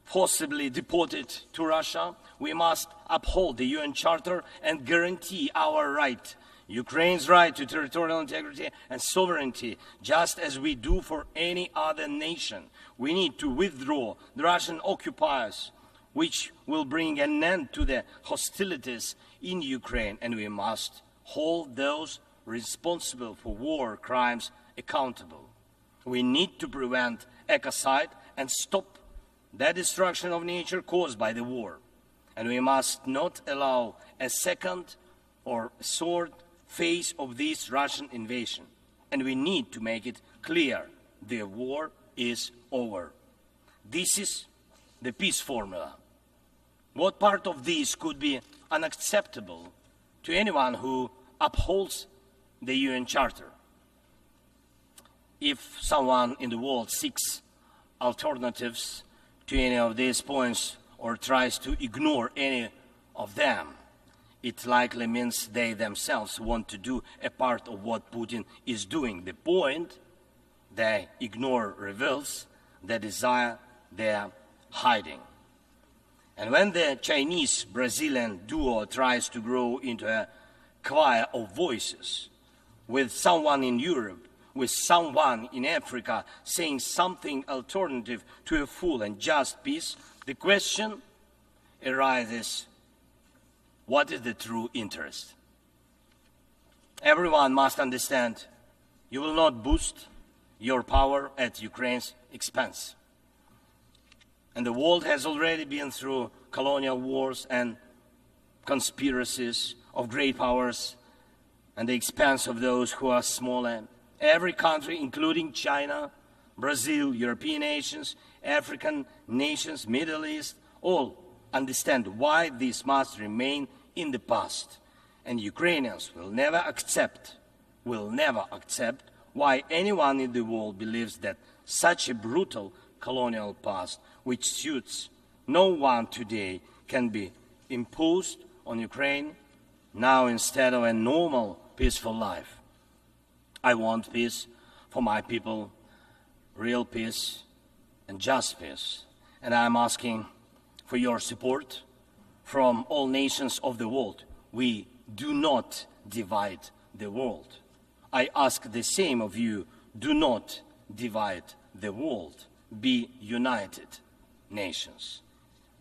forcibly deported to Russia. We must uphold the UN Charter and guarantee our right, Ukraine's right to territorial integrity and sovereignty, just as we do for any other nation. We need to withdraw the Russian occupiers, which will bring an end to the hostilities in Ukraine, and we must hold those responsible for war crimes accountable. We need to prevent ecocide and stop the destruction of nature caused by the war. And we must not allow a second or third phase of this Russian invasion. And we need to make it clear the war is over. This is the peace formula. What part of this could be unacceptable to anyone who upholds the UN Charter? If someone in the world seeks alternatives to any of these points or tries to ignore any of them, it likely means they themselves want to do a part of what Putin is doing. The point they ignore reveals the desire they're hiding. And when the Chinese-Brazilian duo tries to grow into a choir of voices, with someone in Europe, with someone in Africa saying something alternative to a full and just peace, the question arises, what is the true interest? Everyone must understand you will not boost your power at Ukraine's expense. And the world has already been through colonial wars and conspiracies of great powers at the expense of those who are smaller. Every country, including China, Brazil, European nations, African nations, Middle East, all understand why this must remain in the past. And Ukrainians will never accept why anyone in the world believes that such a brutal colonial past, which suits no one today, can be imposed on Ukraine now instead of a normal, peaceful life. I want peace for my people, real peace and just peace. And I'm asking for your support from all nations of the world. We do not divide the world. I ask the same of you, do not divide the world. Be united nations.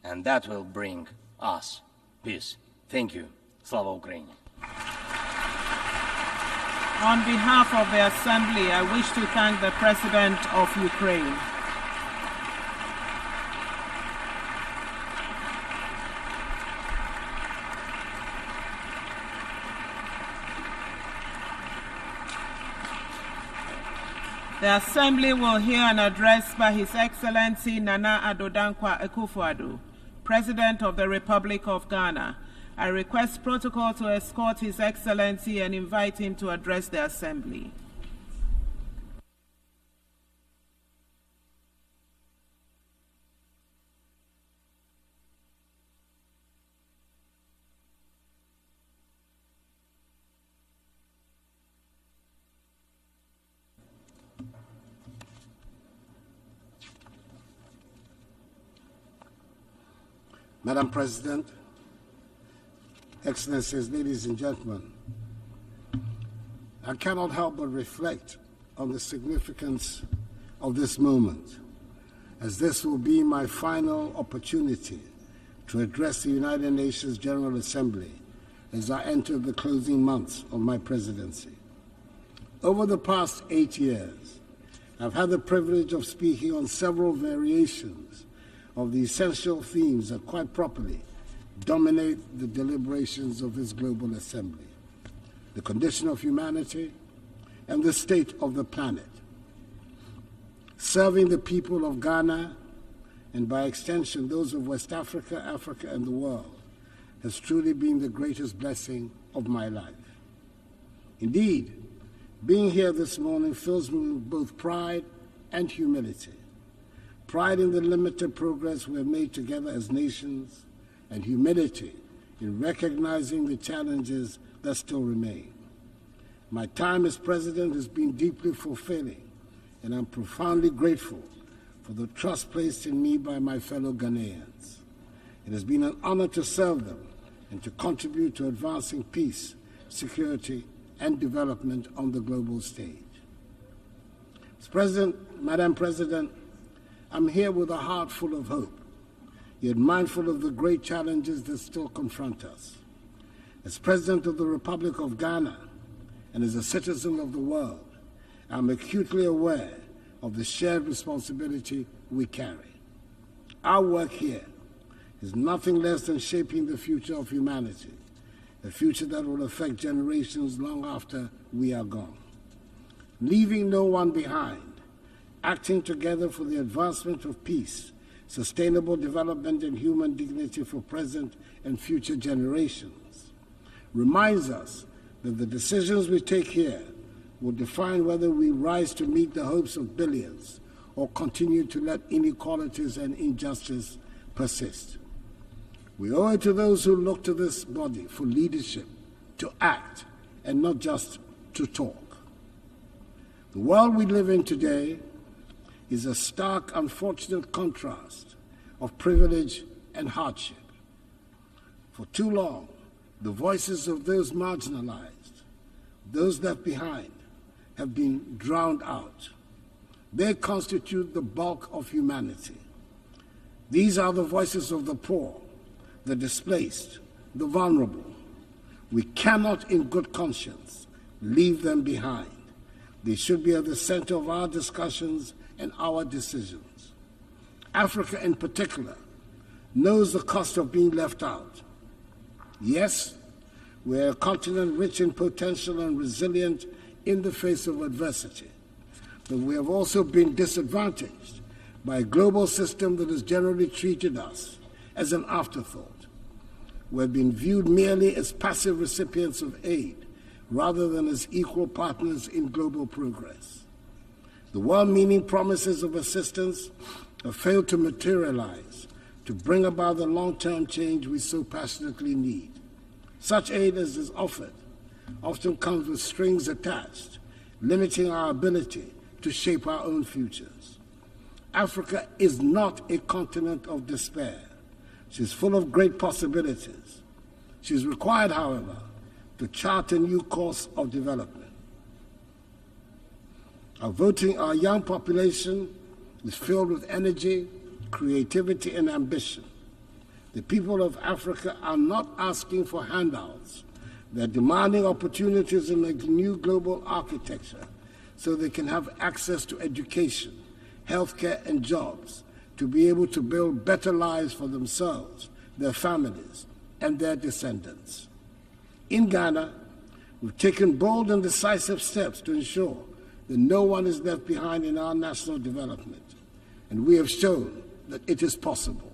And that will bring us peace. Thank you. Slava Ukraini. On behalf of the Assembly, I wish to thank the President of Ukraine. The Assembly will hear an address by His Excellency Nana Addo Dankwa Akufo-Addo, President of the Republic of Ghana. I request protocol to escort His Excellency and invite him to address the Assembly. Madam President, Excellencies, ladies and gentlemen, I cannot help but reflect on the significance of this moment, as this will be my final opportunity to address the United Nations General Assembly as I enter the closing months of my presidency. Over the past 8 years, I've had the privilege of speaking on several variations of the essential themes that quite properly dominate the deliberations of this global assembly: the condition of humanity and the state of the planet. Serving the people of Ghana, and by extension those of West Africa, Africa, and the world, has truly been the greatest blessing of my life. Indeed, being here this morning fills me with both pride and humility. Pride in the limited progress we have made together as nations, and humility in recognizing the challenges that still remain. My time as president has been deeply fulfilling, and I'm profoundly grateful for the trust placed in me by my fellow Ghanaians. It has been an honor to serve them and to contribute to advancing peace, security, and development on the global stage. Madam President, I'm here with a heart full of hope, yet mindful of the great challenges that still confront us. As President of the Republic of Ghana and as a citizen of the world, I'm acutely aware of the shared responsibility we carry. Our work here is nothing less than shaping the future of humanity, a future that will affect generations long after we are gone. Leaving no one behind, acting together for the advancement of peace, sustainable development, and human dignity for present and future generations, reminds us that the decisions we take here will define whether we rise to meet the hopes of billions or continue to let inequalities and injustice persist. We owe it to those who look to this body for leadership, to act, and not just to talk. The world we live in today is a stark, unfortunate contrast of privilege and hardship. For too long, the voices of those marginalized, those left behind, have been drowned out. They constitute the bulk of humanity. These are the voices of the poor, the displaced, the vulnerable. We cannot in good conscience leave them behind. They should be at the center of our discussions and our decisions. Africa in particular knows the cost of being left out. Yes, we're a continent rich in potential and resilient in the face of adversity, but we have also been disadvantaged by a global system that has generally treated us as an afterthought. We've been viewed merely as passive recipients of aid rather than as equal partners in global progress. The well-meaning promises of assistance have failed to materialize to bring about the long-term change we so passionately need. Such aid as is offered often comes with strings attached, limiting our ability to shape our own futures. Africa is not a continent of despair. She's full of great possibilities. She's required, however, to chart a new course of development. Our young population is filled with energy, creativity, and ambition. The people of Africa are not asking for handouts. They're demanding opportunities in a new global architecture so they can have access to education, healthcare, and jobs to be able to build better lives for themselves, their families, and their descendants. In Ghana, we've taken bold and decisive steps to ensure that no one is left behind in our national development, and we have shown that it is possible.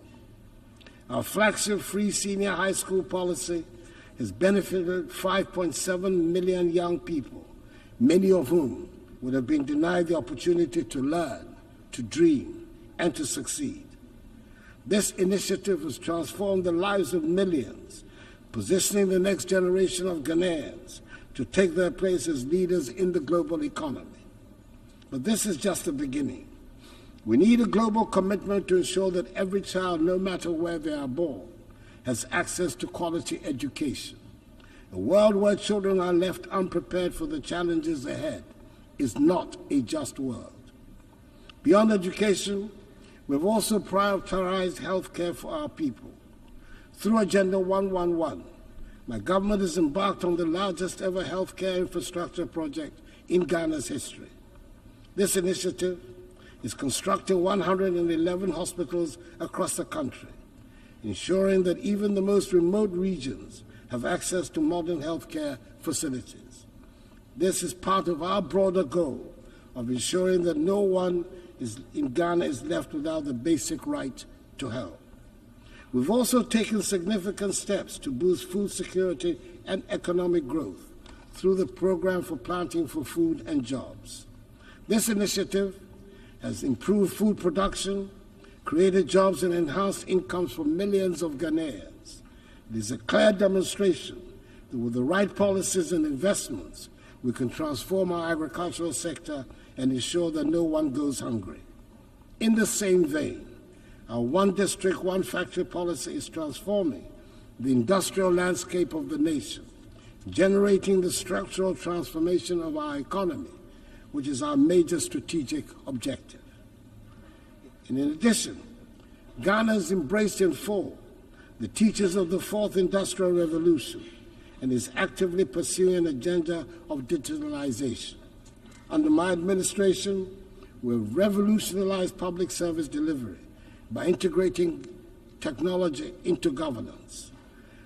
Our flagship free senior high school policy has benefited 5.7 million young people, many of whom would have been denied the opportunity to learn, to dream, and to succeed. This initiative has transformed the lives of millions, positioning the next generation of Ghanaians to take their place as leaders in the global economy. But this is just the beginning. We need a global commitment to ensure that every child, no matter where they are born, has access to quality education. A world where children are left unprepared for the challenges ahead is not a just world. Beyond education, we've also prioritized health care for our people. Through Agenda 111, my government has embarked on the largest ever healthcare infrastructure project in Ghana's history. This initiative is constructing 111 hospitals across the country, ensuring that even the most remote regions have access to modern healthcare facilities. This is part of our broader goal of ensuring that no one in Ghana is left without the basic right to health. We've also taken significant steps to boost food security and economic growth through the Program for Planting for Food and Jobs. This initiative has improved food production, created jobs, and enhanced incomes for millions of Ghanaians. It is a clear demonstration that with the right policies and investments, we can transform our agricultural sector and ensure that no one goes hungry. In the same vein, our one district, one factory policy is transforming the industrial landscape of the nation, generating the structural transformation of our economy, which is our major strategic objective. And in addition, Ghana has embraced in full the teachings of the Fourth Industrial Revolution and is actively pursuing an agenda of digitalization. Under my administration, we've revolutionized public service delivery by integrating technology into governance.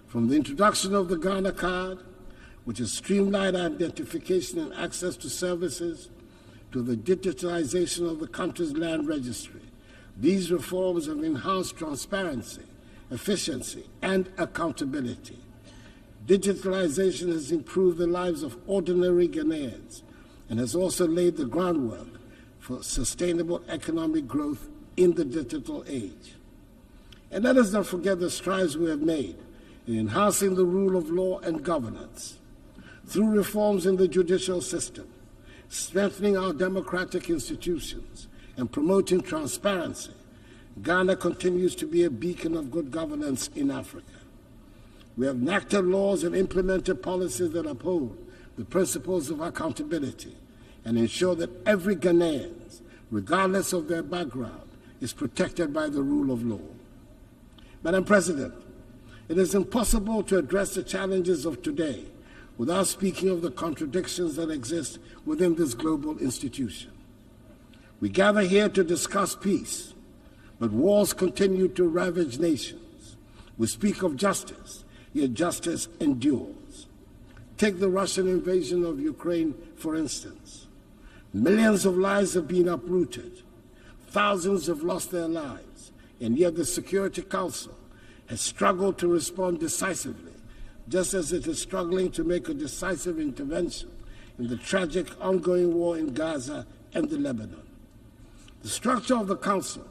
From the introduction of the Ghana card, which has streamlined identification and access to services, to the digitalization of the country's land registry, these reforms have enhanced transparency, efficiency, and accountability. Digitalization has improved the lives of ordinary Ghanaians and has also laid the groundwork for sustainable economic growth in the digital age. And let us not forget the strides we have made in enhancing the rule of law and governance through reforms in the judicial system, strengthening our democratic institutions, and promoting transparency. Ghana continues to be a beacon of good governance in Africa. We have enacted laws and implemented policies that uphold the principles of accountability and ensure that every Ghanaian, regardless of their background, is protected by the rule of law. Madam President, it is impossible to address the challenges of today without speaking of the contradictions that exist within this global institution. We gather here to discuss peace, but wars continue to ravage nations. We speak of justice, yet justice endures. Take the Russian invasion of Ukraine, for instance. Millions of lives have been uprooted. Thousands have lost their lives, and yet the Security Council has struggled to respond decisively, just as it is struggling to make a decisive intervention in the tragic ongoing war in Gaza and the Lebanon. The structure of the Council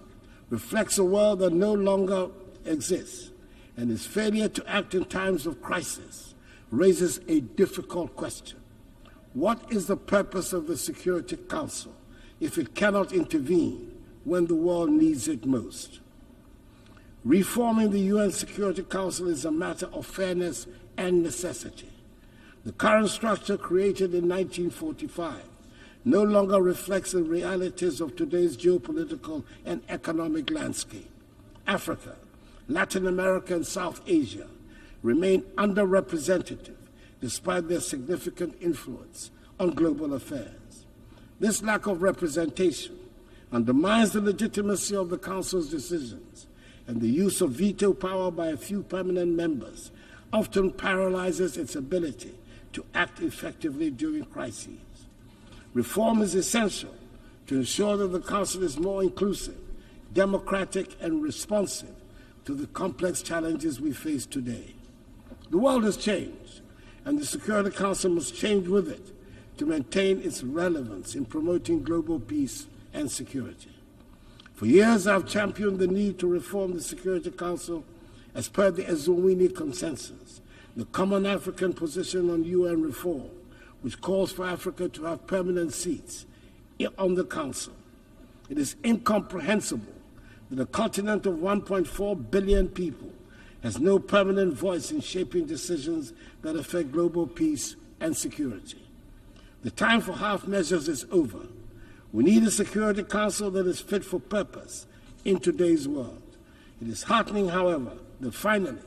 reflects a world that no longer exists, and its failure to act in times of crisis raises a difficult question. What is the purpose of the Security Council if it cannot intervene when the world needs it most? Reforming the UN Security Council is a matter of fairness and necessity. The current structure, created in 1945, no longer reflects the realities of today's geopolitical and economic landscape. Africa, Latin America, and South Asia remain underrepresented despite their significant influence on global affairs. This lack of representation undermines the legitimacy of the Council's decisions, and the use of veto power by a few permanent members often paralyzes its ability to act effectively during crises. Reform is essential to ensure that the Council is more inclusive, democratic, and responsive to the complex challenges we face today. The world has changed, and the Security Council must change with it to maintain its relevance in promoting global peace and security. For years, I've championed the need to reform the Security Council as per the Eswatini Consensus, the common African position on UN reform, which calls for Africa to have permanent seats on the Council. It is incomprehensible that a continent of 1.4 billion people has no permanent voice in shaping decisions that affect global peace and security. The time for half measures is over. We need a Security Council that is fit for purpose in today's world. It is heartening, however, that finally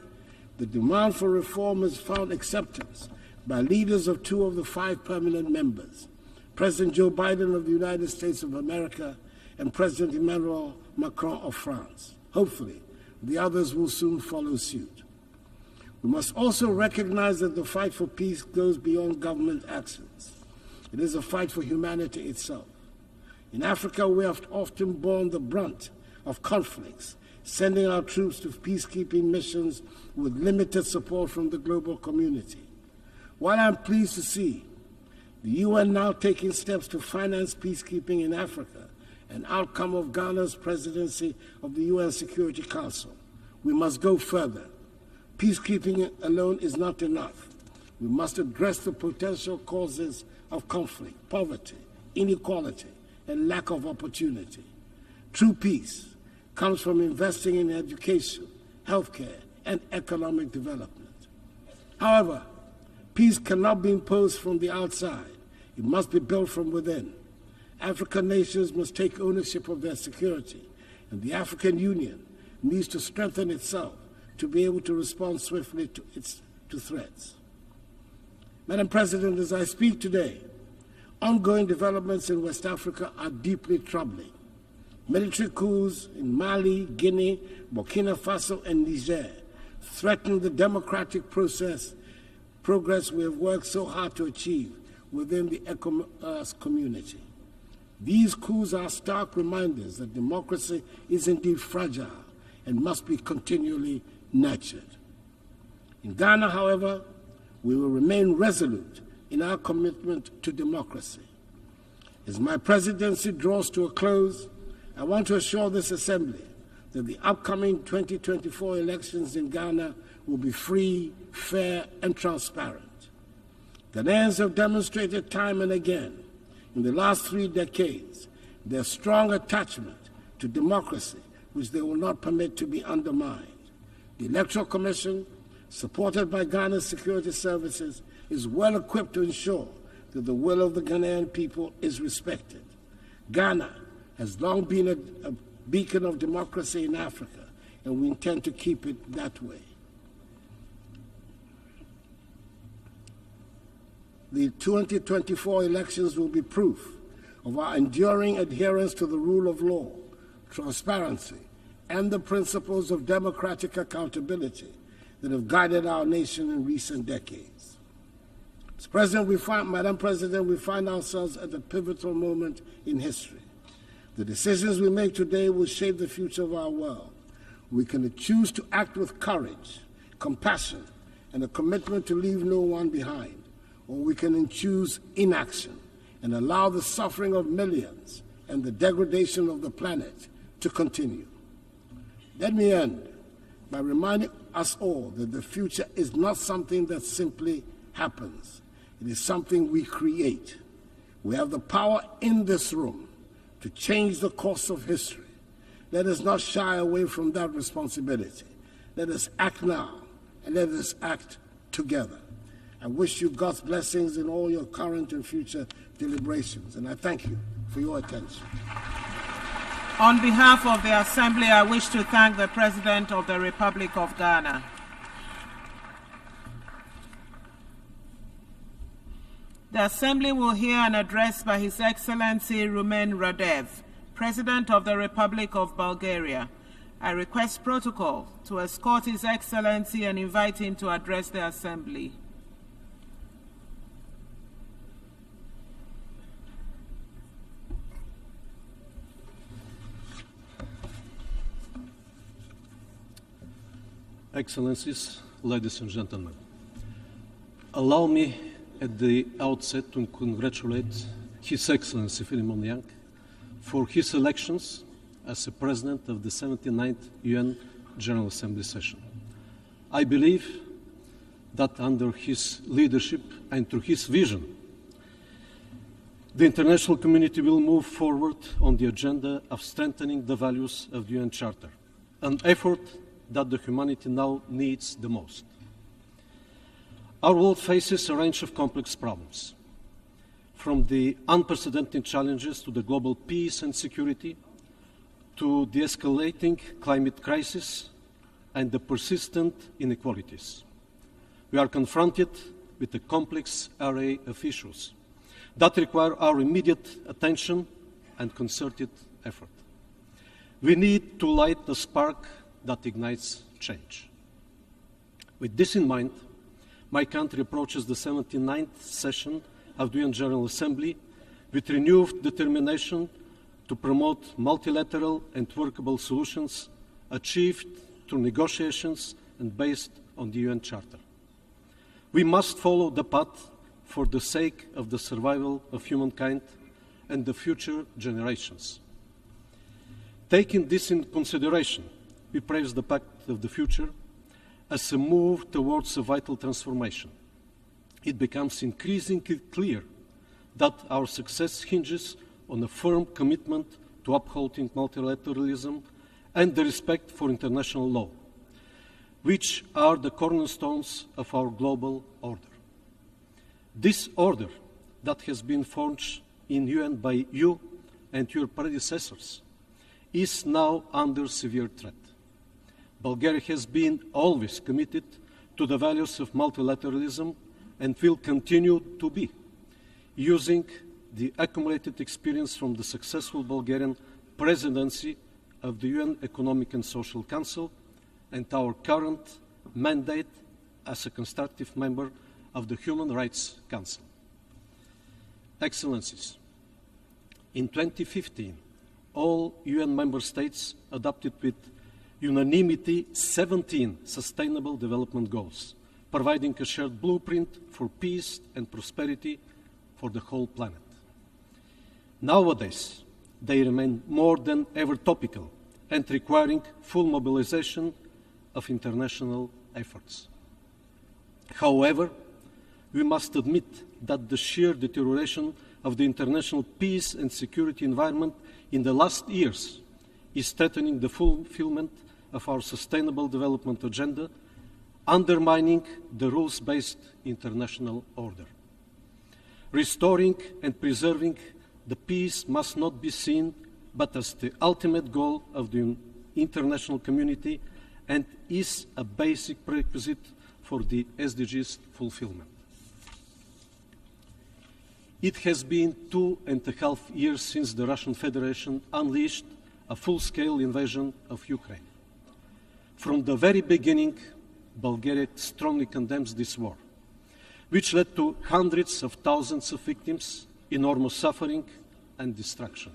the demand for reform has found acceptance by leaders of 2 of the 5 permanent members, President Joe Biden of the United States of America and President Emmanuel Macron of France. Hopefully, the others will soon follow suit. We must also recognize that the fight for peace goes beyond government actions. It is a fight for humanity itself. In Africa, we have often borne the brunt of conflicts, sending our troops to peacekeeping missions with limited support from the global community. While I'm pleased to see the UN now taking steps to finance peacekeeping in Africa, an outcome of Ghana's presidency of the UN Security Council, we must go further. Peacekeeping alone is not enough. We must address the potential causes of conflict, poverty, inequality, and lack of opportunity. True peace comes from investing in education, healthcare, and economic development. However, peace cannot be imposed from the outside. It must be built from within. African nations must take ownership of their security, and the African Union needs to strengthen itself to be able to respond swiftly to threats. Madam President, as I speak today, ongoing developments in West Africa are deeply troubling. Military coups in Mali, Guinea, Burkina Faso, and Niger threaten the democratic progress we have worked so hard to achieve within the ECOWAS community. These coups are stark reminders that democracy is indeed fragile and must be continually nurtured. In Ghana, however, we will remain resolute in our commitment to democracy. As my presidency draws to a close, I want to assure this Assembly that the upcoming 2024 elections in Ghana will be free, fair, and transparent. Ghanaians have demonstrated time and again in the last 3 decades their strong attachment to democracy, which they will not permit to be undermined. The Electoral Commission, supported by Ghana's security services, is well equipped to ensure that the will of the Ghanaian people is respected. Ghana has long been a beacon of democracy in Africa, and we intend to keep it that way. The 2024 elections will be proof of our enduring adherence to the rule of law, transparency, and the principles of democratic accountability that have guided our nation in recent decades. Madam President, we find ourselves at a pivotal moment in history. The decisions we make today will shape the future of our world. We can choose to act with courage, compassion, and a commitment to leave no one behind, or we can choose inaction and allow the suffering of millions and the degradation of the planet to continue. Let me end by reminding us all that the future is not something that simply happens. It is something we create. We have the power in this room to change the course of history. Let us not shy away from that responsibility. Let us act now, and let us act together. I wish you God's blessings in all your current and future deliberations, and I thank you for your attention. On behalf of the Assembly, I wish to thank the President of the Republic of Ghana. The Assembly will hear an address by His Excellency Rumen Radev, President of the Republic of Bulgaria. I request protocol to escort His Excellency and invite him to address the Assembly. Excellencies, ladies and gentlemen, allow me at the outset to congratulate His Excellency Philemon Yang for his elections as the President of the 79th UN General Assembly session. I believe that under his leadership and through his vision, the international community will move forward on the agenda of strengthening the values of the UN Charter, an effort that the humanity now needs the most. Our world faces a range of complex problems, from the unprecedented challenges to the global peace and security, to the escalating climate crisis and the persistent inequalities. We are confronted with a complex array of issues that require our immediate attention and concerted effort. We need to light the spark that ignites change. With this in mind, my country approaches the 79th session of the UN General Assembly with renewed determination to promote multilateral and workable solutions achieved through negotiations and based on the UN Charter. We must follow the path for the sake of the survival of humankind and the future generations. Taking this into consideration, we praise the Pact of the Future as a move towards a vital transformation. It becomes increasingly clear that our success hinges on a firm commitment to upholding multilateralism and the respect for international law, which are the cornerstones of our global order. This order that has been forged in UN by you and your predecessors is now under severe threat. Bulgaria has been always committed to the values of multilateralism and will continue to be, using the accumulated experience from the successful Bulgarian presidency of the UN Economic and Social Council and our current mandate as a constructive member of the Human Rights Council. Excellencies, in 2015, all UN member states adopted with unanimity 17 Sustainable Development Goals, providing a shared blueprint for peace and prosperity for the whole planet. Nowadays, they remain more than ever topical and requiring full mobilization of international efforts. However, we must admit that the sheer deterioration of the international peace and security environment in the last years is threatening the fulfillment of our Sustainable Development Agenda, undermining the rules-based international order. Restoring and preserving the peace must not be seen but as the ultimate goal of the international community and is a basic prerequisite for the SDGs fulfillment. It has been 2.5 years since the Russian Federation unleashed a full-scale invasion of Ukraine. From the very beginning, Bulgaria strongly condemns this war, which led to hundreds of thousands of victims, enormous suffering and destruction.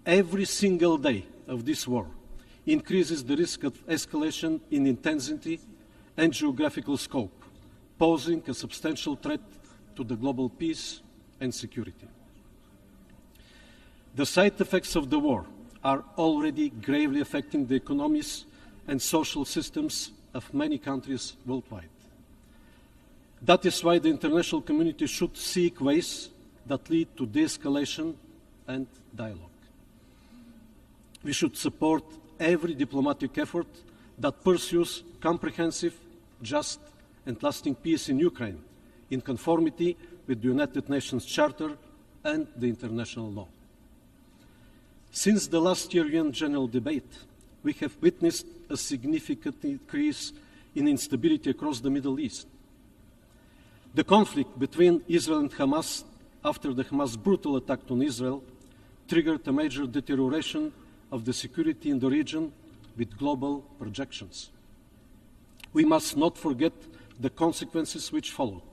Every single day of this war increases the risk of escalation in intensity and geographical scope, posing a substantial threat to the global peace and security. The side effects of the war are already gravely affecting the economies and social systems of many countries worldwide. That is why the international community should seek ways that lead to de-escalation and dialogue. We should support every diplomatic effort that pursues comprehensive, just and lasting peace in Ukraine, in conformity with the United Nations Charter and the international law. Since the last year UN General Debate, we have witnessed a significant increase in instability across the Middle East. The conflict between Israel and Hamas after the Hamas brutal attack on Israel triggered a major deterioration of the security in the region with global projections. We must not forget the consequences which followed: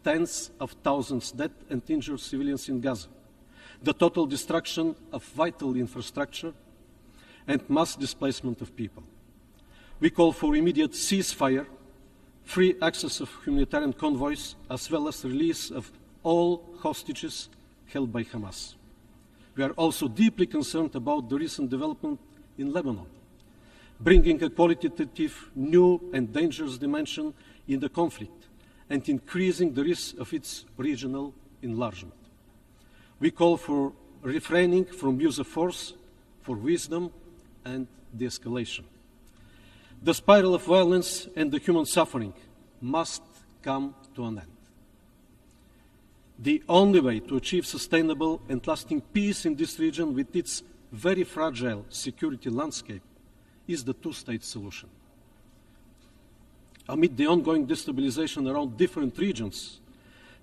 tens of thousands dead and injured civilians in Gaza, the total destruction of vital infrastructure, and mass displacement of people. We call for immediate ceasefire, free access of humanitarian convoys, as well as release of all hostages held by Hamas. We are also deeply concerned about the recent development in Lebanon, bringing a qualitative, new and dangerous dimension in the conflict and increasing the risk of its regional enlargement. We call for refraining from use of force, for wisdom and de-escalation. The spiral of violence and the human suffering must come to an end. The only way to achieve sustainable and lasting peace in this region with its very fragile security landscape is the two-state solution. Amid the ongoing destabilization around different regions,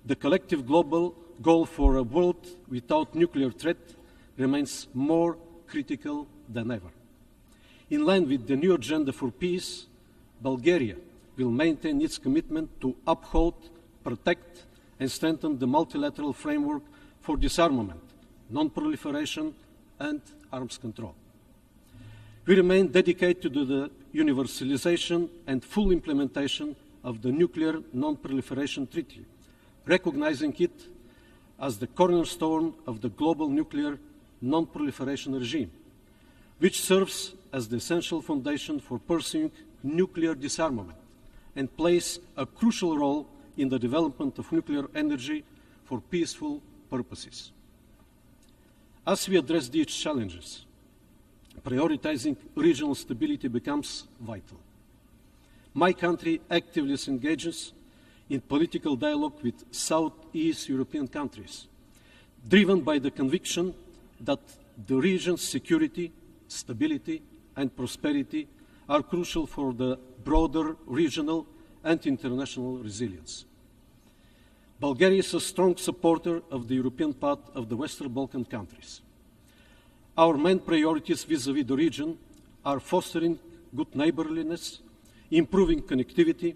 the collective global goal for a world without nuclear threat remains more critical than ever. In line with the new agenda for peace, Bulgaria will maintain its commitment to uphold, protect, and strengthen the multilateral framework for disarmament, non-proliferation, and arms control. We remain dedicated to the universalization and full implementation of the Nuclear Non-Proliferation Treaty, recognizing it as the cornerstone of the global nuclear non-proliferation regime, which serves as the essential foundation for pursuing nuclear disarmament and plays a crucial role in the development of nuclear energy for peaceful purposes. As we address these challenges, prioritizing regional stability becomes vital. My country actively engages in political dialogue with Southeast European countries, driven by the conviction that the region's security, stability, and prosperity are crucial for the broader regional and international resilience. Bulgaria is a strong supporter of the European path of the Western Balkan countries. Our main priorities vis-à-vis the region are fostering good neighborliness, improving connectivity,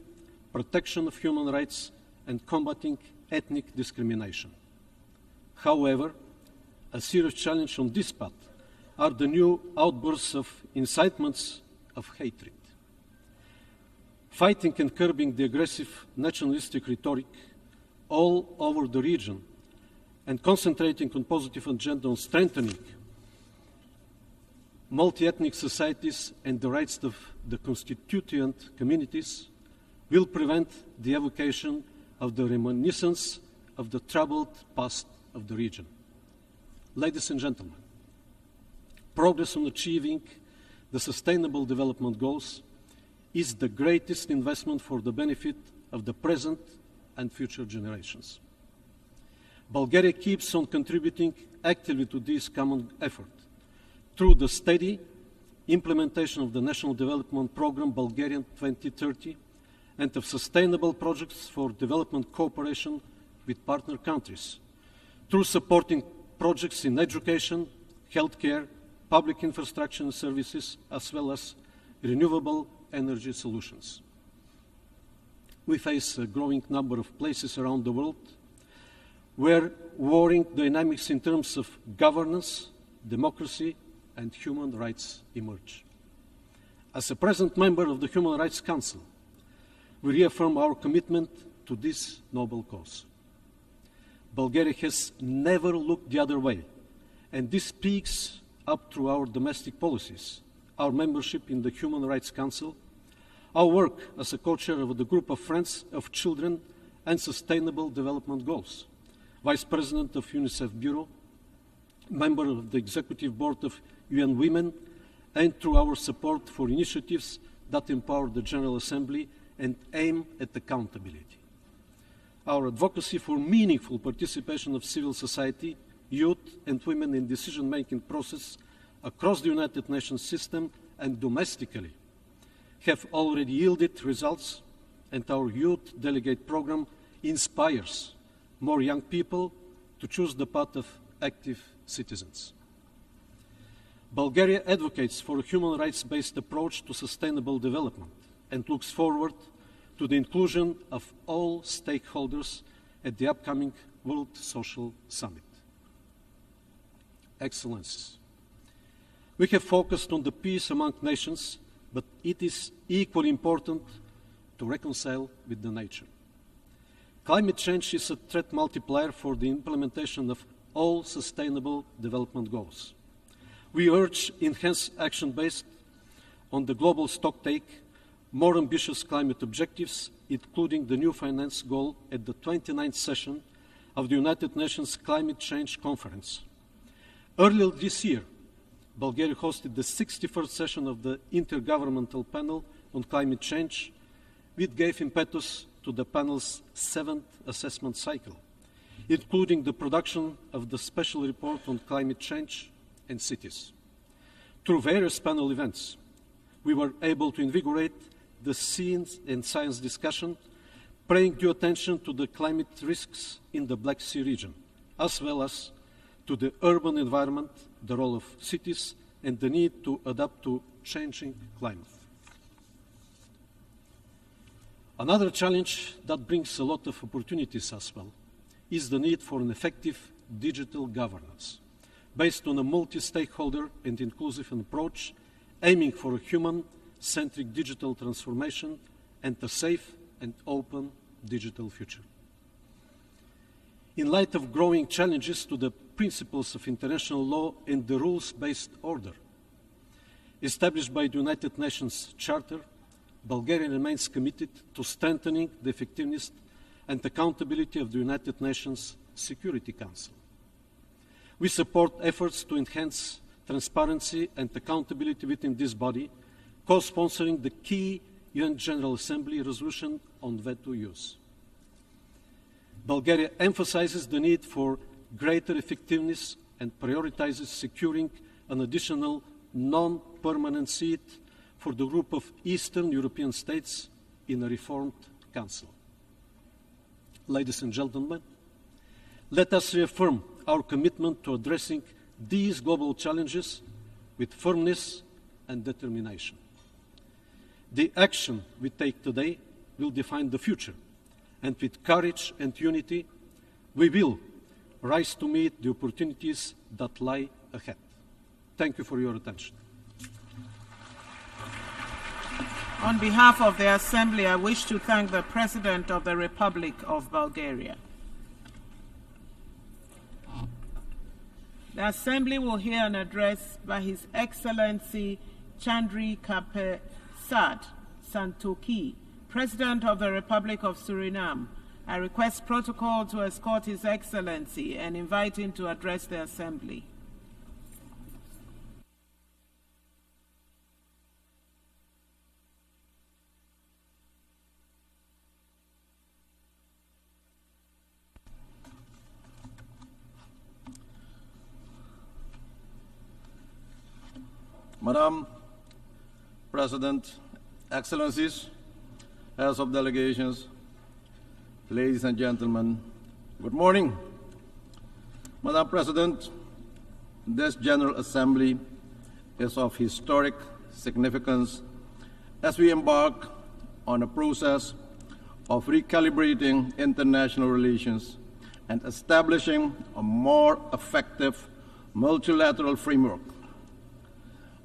protection of human rights, and combating ethnic discrimination. However, a serious challenge on this path are the new outbursts of incitements of hatred. Fighting and curbing the aggressive nationalistic rhetoric all over the region and concentrating on positive agenda on strengthening multi-ethnic societies and the rights of the constituent communities will prevent the evocation of the reminiscence of the troubled past of the region. Ladies and gentlemen, progress on achieving the Sustainable Development Goals is the greatest investment for the benefit of the present and future generations. Bulgaria keeps on contributing actively to this common effort through the steady implementation of the National Development Programme Bulgarian 2030 and of sustainable projects for development cooperation with partner countries, through supporting projects in education, healthcare, public infrastructure and services, as well as renewable energy solutions. We face a growing number of places around the world where warring dynamics in terms of governance, democracy, and human rights emerge. As a present member of the Human Rights Council, we reaffirm our commitment to this noble cause. Bulgaria has never looked the other way, and this speaks up through our domestic policies, our membership in the Human Rights Council, our work as a co-chair of the Group of Friends of Children and Sustainable Development Goals, Vice President of UNICEF Bureau, member of the Executive Board of UN Women, and through our support for initiatives that empower the General Assembly and aim at accountability. Our advocacy for meaningful participation of civil society, youth and women in decision-making process across the United Nations system and domestically have already yielded results, and our youth delegate program inspires more young people to choose the path of active citizens. Bulgaria advocates for a human rights-based approach to sustainable development and looks forward to the inclusion of all stakeholders at the upcoming World Social Summit. Excellencies, we have focused on the peace among nations, but it is equally important to reconcile with the nature. Climate change is a threat multiplier for the implementation of all Sustainable Development Goals. We urge enhanced action based on the global stocktake, more ambitious climate objectives, including the new finance goal at the 29th session of the United Nations Climate Change Conference. Earlier this year, Bulgaria hosted the 61st session of the Intergovernmental Panel on Climate Change, which gave impetus to the panel's 7th assessment cycle, including the production of the special report on climate change and cities. Through various panel events, we were able to invigorate the science and science discussion, paying due attention to the climate risks in the Black Sea region, as well as to the urban environment, the role of cities, and the need to adapt to changing climate. Another challenge that brings a lot of opportunities as well is the need for an effective digital governance based on a multi-stakeholder and inclusive approach, aiming for a human-centric digital transformation and a safe and open digital future. In light of growing challenges to the principles of international law and the rules-based order established by the United Nations Charter, Bulgaria remains committed to strengthening the effectiveness and accountability of the United Nations Security Council. We support efforts to enhance transparency and accountability within this body, co-sponsoring the key UN General Assembly resolution on veto use. Bulgaria emphasizes the need for greater effectiveness and prioritizes securing an additional non-permanent seat for the group of Eastern European states in a reformed Council. Ladies and gentlemen, let us reaffirm our commitment to addressing these global challenges with firmness and determination. The action we take today will define the future, and with courage and unity, we will rise to meet the opportunities that lie ahead. Thank you for your attention. On behalf of the Assembly, I wish to thank the President of the Republic of Bulgaria. The Assembly will hear an address by His Excellency Chandri Kapesad Santoki, President of the Republic of Suriname. I request protocol to escort His Excellency and invite him to address the Assembly. Madam President, Excellencies, Heads of Delegations, ladies and gentlemen, good morning. Madam President, this General Assembly is of historic significance as we embark on a process of recalibrating international relations and establishing a more effective multilateral framework.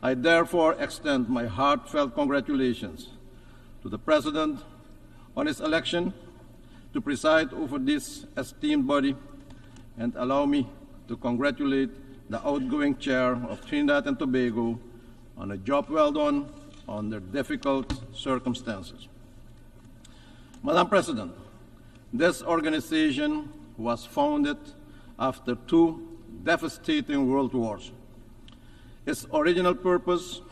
I therefore extend my heartfelt congratulations to the President on his election to preside over this esteemed body, and allow me to congratulate the outgoing Chair of Trinidad and Tobago on a job well done under difficult circumstances. Madam President, this organization was founded after two devastating world wars. Its original purpose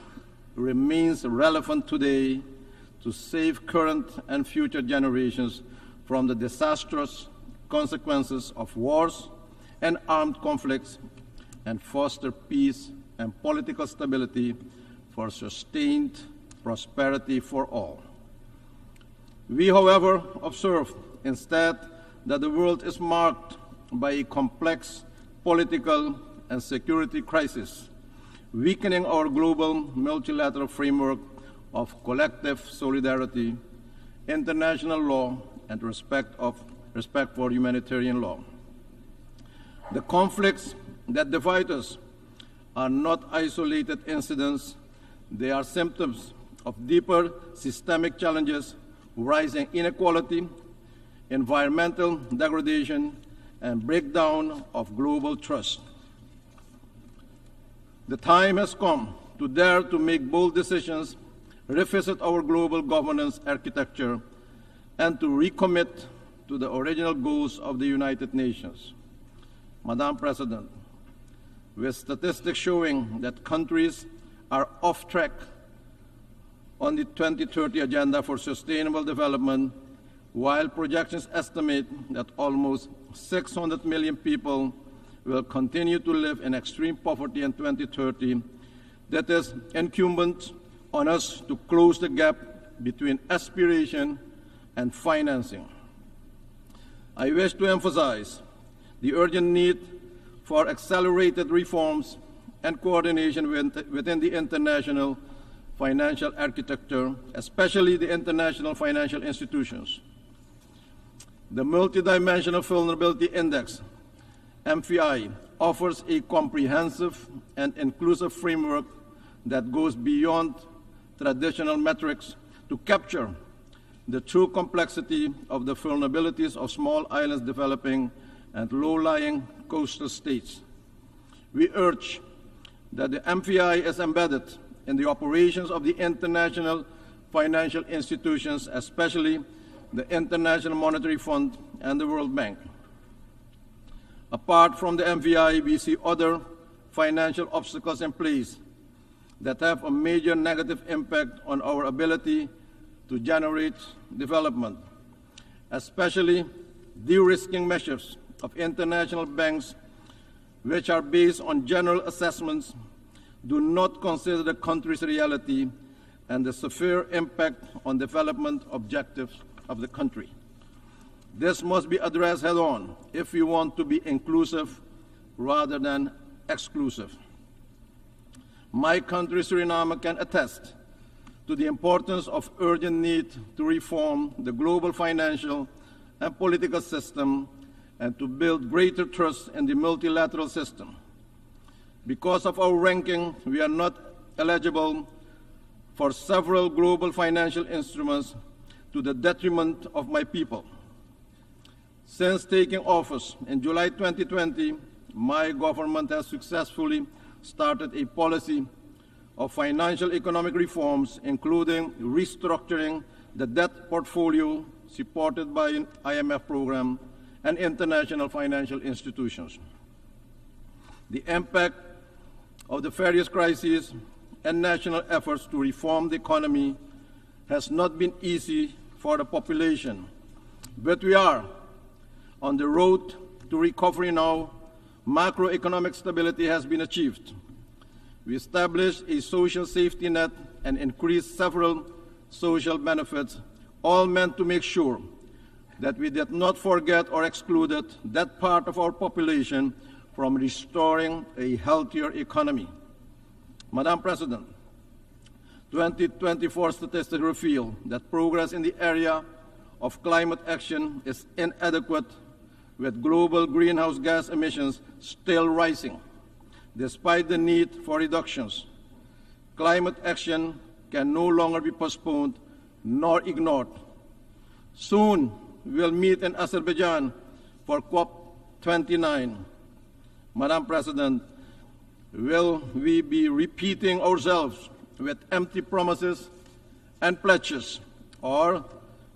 remains relevant today to save current and future generations from the disastrous consequences of wars and armed conflicts and foster peace and political stability for sustained prosperity for all. We, however, observe instead that the world is marked by a complex political and security crisis, weakening our global multilateral framework of collective solidarity, international law, and respect for humanitarian law. The conflicts that divide us are not isolated incidents. They are symptoms of deeper systemic challenges, rising inequality, environmental degradation, and breakdown of global trust. The time has come to dare to make bold decisions, revisit our global governance architecture, and to recommit to the original goals of the United Nations. Madam President, with statistics showing that countries are off track on the 2030 Agenda for Sustainable Development, while projections estimate that almost 600 million people will continue to live in extreme poverty in 2030, that is incumbent on us to close the gap between aspiration and financing. I wish to emphasize the urgent need for accelerated reforms and coordination within the international financial architecture, especially the international financial institutions. The Multidimensional Vulnerability Index, MVI, offers a comprehensive and inclusive framework that goes beyond traditional metrics to capture the true complexity of the vulnerabilities of small islands developing and low-lying coastal states. We urge that the MVI is embedded in the operations of the international financial institutions, especially the International Monetary Fund and the World Bank. Apart from the MVI, we see other financial obstacles in place that have a major negative impact on our ability to generate development, especially de-risking measures of international banks, which are based on general assessments, do not consider the country's reality and the severe impact on development objectives of the country. This must be addressed head-on if we want to be inclusive rather than exclusive. My country, Suriname, can attest to the importance of urgent need to reform the global financial and political system and to build greater trust in the multilateral system. Because of our ranking, we are not eligible for several global financial instruments to the detriment of my people. Since taking office in July 2020, my government has successfully started a policy of financial economic reforms, including restructuring the debt portfolio supported by an IMF program and international financial institutions. The impact of the various crises and national efforts to reform the economy has not been easy for the population, but we are on the road to recovery now. Macroeconomic stability has been achieved. We established a social safety net and increased several social benefits, all meant to make sure that we did not forget or excluded that part of our population from restoring a healthier economy. Madam President, 2024 statistics reveal that progress in the area of climate action is inadequate, with global greenhouse gas emissions still rising. Despite the need for reductions, climate action can no longer be postponed nor ignored. Soon, we'll meet in Azerbaijan for COP29. Madam President, will we be repeating ourselves with empty promises and pledges, or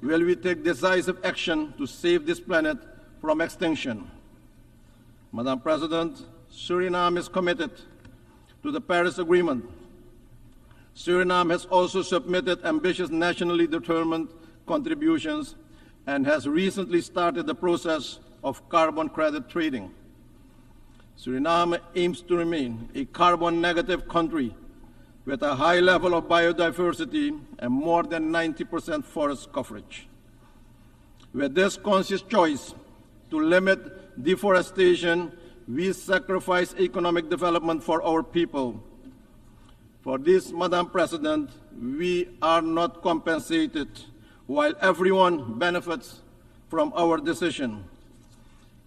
will we take decisive action to save this planet from extinction? Madam President, Suriname is committed to the Paris Agreement. Suriname has also submitted ambitious nationally determined contributions and has recently started the process of carbon credit trading. Suriname aims to remain a carbon-negative country with a high level of biodiversity and more than 90% forest coverage. With this conscious choice to limit deforestation, we sacrifice economic development for our people. For this, Madam President, we are not compensated, while everyone benefits from our decision.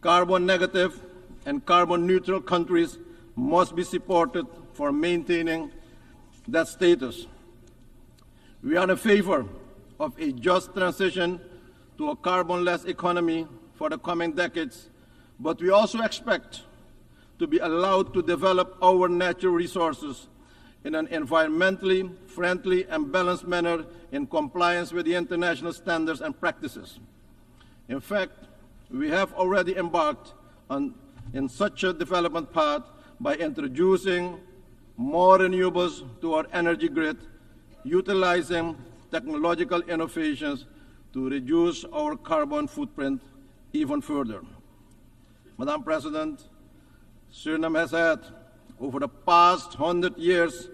Carbon-negative and carbon-neutral countries must be supported for maintaining that status. We are in favor of a just transition to a carbon-less economy for the coming decades, but we also expect to be allowed to develop our natural resources in an environmentally friendly and balanced manner in compliance with the international standards and practices. In fact, we have already embarked in such a development path by introducing more renewables to our energy grid, utilizing technological innovations to reduce our carbon footprint even further. Madam President, Suriname has had, over the past 100 years,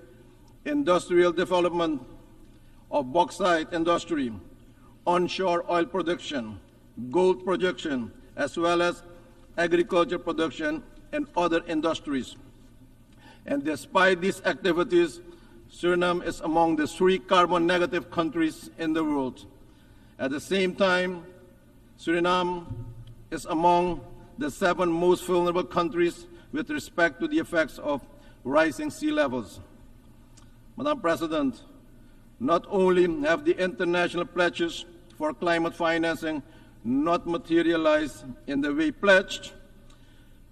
industrial development of bauxite industry, onshore oil production, gold production, as well as agriculture production and other industries. And despite these activities, Suriname is among the 3 carbon negative countries in the world. At the same time, Suriname is among the 7 most vulnerable countries with respect to the effects of rising sea levels. Madam President, not only have the international pledges for climate financing not materialized in the way pledged,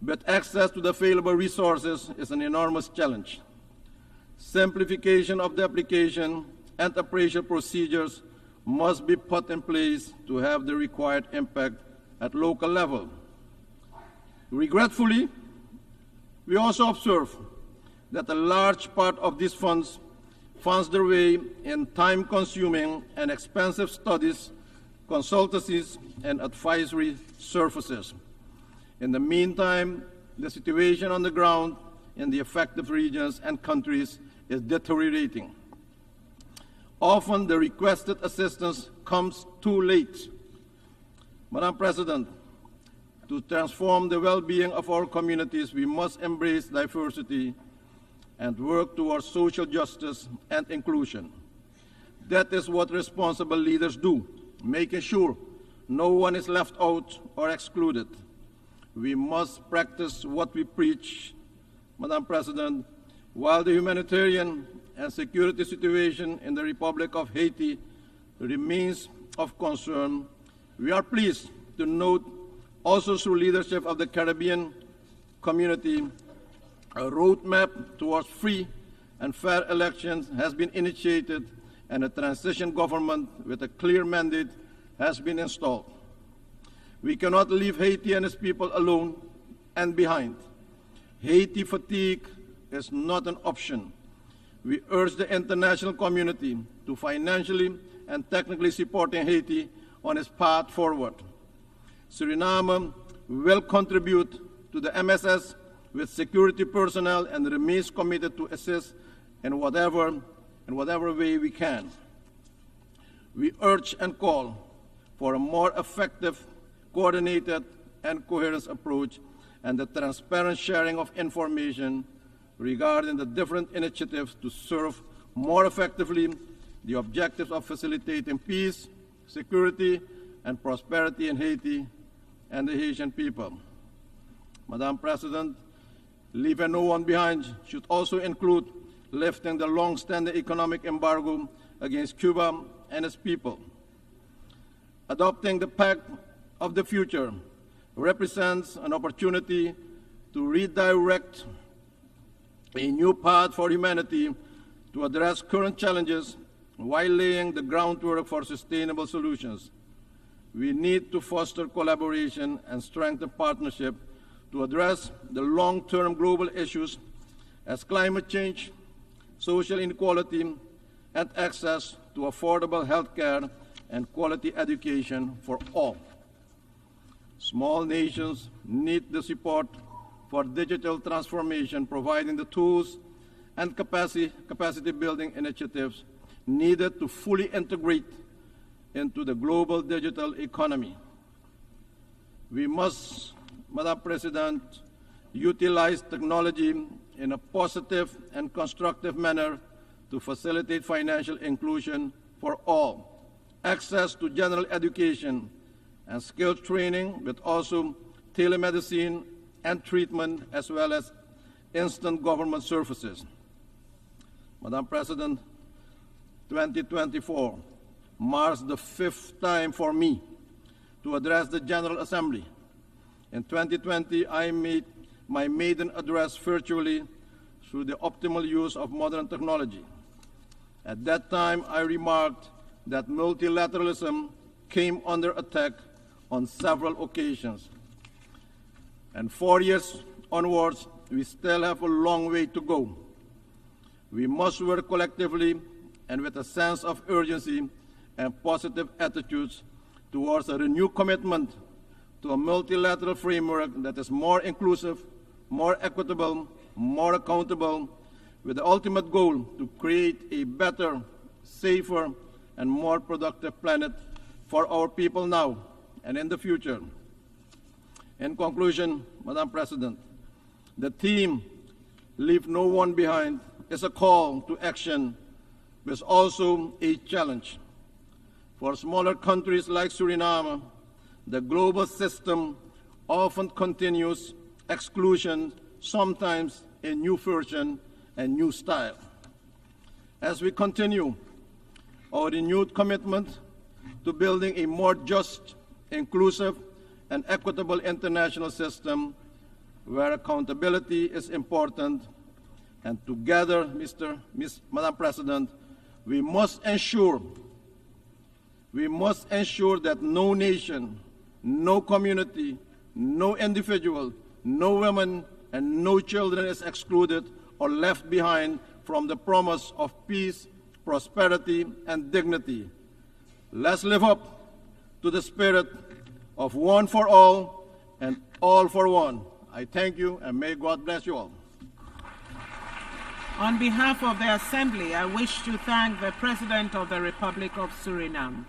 but access to the available resources is an enormous challenge. Simplification of the application and appraisal procedures must be put in place to have the required impact at local level. Regretfully, we also observe that a large part of these funds finds their way in time-consuming and expensive studies, consultancies, and advisory services. In the meantime, the situation on the ground in the affected regions and countries is deteriorating. Often the requested assistance comes too late. Madam President, to transform the well-being of our communities, we must embrace diversity and work towards social justice and inclusion. That is what responsible leaders do, making sure no one is left out or excluded. We must practice what we preach. Madam President, while the humanitarian and security situation in the Republic of Haiti remains of concern, we are pleased to note also through leadership of the Caribbean community, a roadmap towards free and fair elections has been initiated and a transition government with a clear mandate has been installed. We cannot leave Haiti and its people alone and behind. Haiti fatigue is not an option. We urge the international community to financially and technically support Haiti on its path forward. Suriname will contribute to the MSS with security personnel and remains committed to assist in whatever way we can. We urge and call for a more effective, coordinated, and coherent approach and the transparent sharing of information regarding the different initiatives to serve more effectively the objectives of facilitating peace, security, and prosperity in Haiti and the Haitian people. Madam President, leaving no one behind should also include lifting the long-standing economic embargo against Cuba and its people. Adopting the Pact of the Future represents an opportunity to redirect a new path for humanity to address current challenges while laying the groundwork for sustainable solutions. We need to foster collaboration and strengthen partnership to address the long-term global issues as climate change, social inequality, and access to affordable health care and quality education for all. Small nations need the support for digital transformation, providing the tools and capacity building initiatives needed to fully integrate into the global digital economy. We must, Madam President, utilize technology in a positive and constructive manner to facilitate financial inclusion for all, access to general education and skills training, but also telemedicine and treatment, as well as instant government services. Madam President, 2024 marks the 5th time for me to address the General Assembly. In 2020, I made my maiden address virtually through the optimal use of modern technology. At that time, I remarked that multilateralism came under attack on several occasions. And 4 years onwards, we still have a long way to go. We must work collectively and with a sense of urgency and positive attitudes towards a renewed commitment to a multilateral framework that is more inclusive, more equitable, more accountable, with the ultimate goal to create a better, safer, and more productive planet for our people now and in the future. In conclusion, Madam President, The theme, Leave No One Behind, is a call to action, but is also a challenge. For smaller countries like Suriname, the global system often continues exclusion, sometimes a new version and new style. As we continue our renewed commitment to building a more just, inclusive, and equitable international system where accountability is important, and together, Madam President, we must ensure that no nation, no community, no individual, no woman, and no children is excluded or left behind from the promise of peace, prosperity, and dignity. Let's live up to the spirit of one for all and all for one. I thank you, and may God bless you all. On behalf of the Assembly, I wish to thank the President of the Republic of Suriname.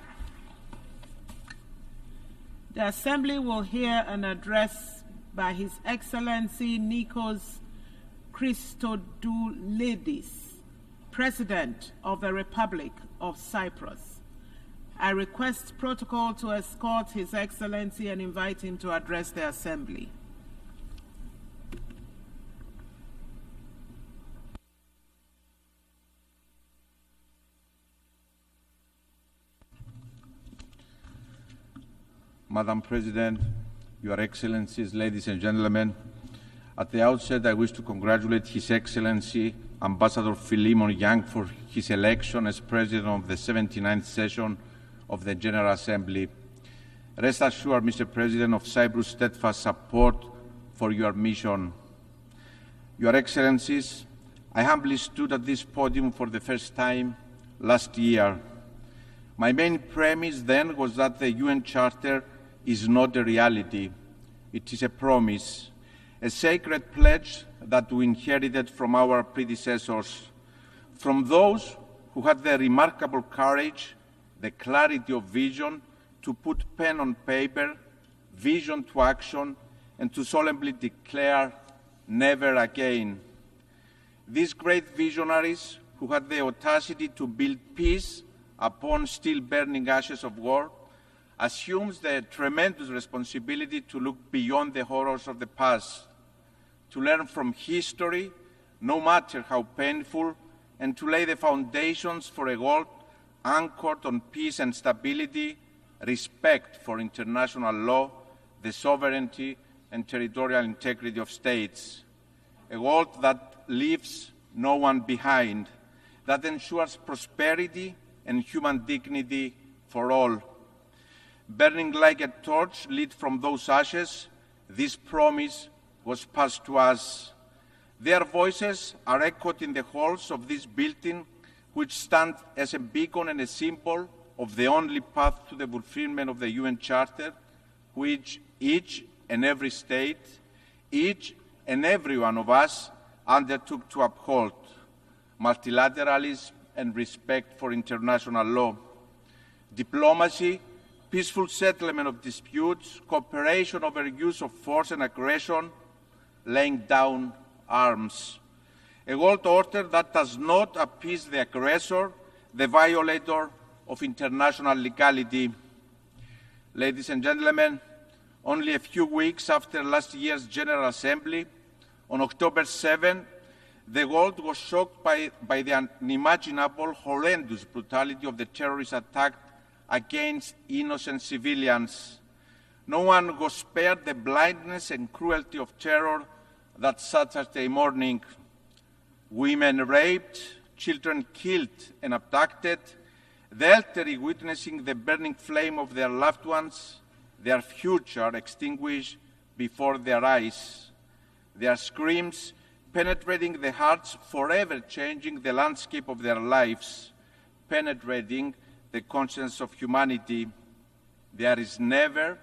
The Assembly will hear an address by His Excellency Nikos Christodoulidis, President of the Republic of Cyprus. I request protocol to escort His Excellency and invite him to address the Assembly. Madam President, Your Excellencies, ladies and gentlemen, at the outset I wish to congratulate His Excellency Ambassador Philemon Yang for his election as President of the 79th session of the General Assembly. Rest assured, Mr. President, of Cyprus' steadfast support for your mission. Your Excellencies, I humbly stood at this podium for the first time last year. My main premise then was that the UN Charter is not a reality. It is a promise, a sacred pledge that we inherited from our predecessors, from those who had the remarkable courage, the clarity of vision to put pen on paper, vision to action, and to solemnly declare, never again. These great visionaries who had the audacity to build peace upon still burning ashes of war assumes the tremendous responsibility to look beyond the horrors of the past, to learn from history, no matter how painful, and to lay the foundations for a world anchored on peace and stability, respect for international law, the sovereignty and territorial integrity of states. A world that leaves no one behind, that ensures prosperity and human dignity for all. Burning like a torch lit from those ashes, this promise was passed to us. Their voices are echoed in the halls of this building, which stand as a beacon and a symbol of the only path to the fulfillment of the UN Charter, which each and every state, each and every one of us undertook to uphold: multilateralism and respect for international law, diplomacy, peaceful settlement of disputes, cooperation over use of force and aggression, laying down arms. A world order that does not appease the aggressor, the violator of international legality. Ladies and gentlemen, only a few weeks after last year's General Assembly, on October 7, the world was shocked by the unimaginable, horrendous brutality of the terrorist attack against innocent civilians. No one was spared the blindness and cruelty of terror that Saturday morning. Women raped, children killed and abducted, the elderly witnessing the burning flame of their loved ones, their future extinguished before their eyes. Their screams penetrating the hearts, forever changing the landscape of their lives, penetrating the conscience of humanity. There is never,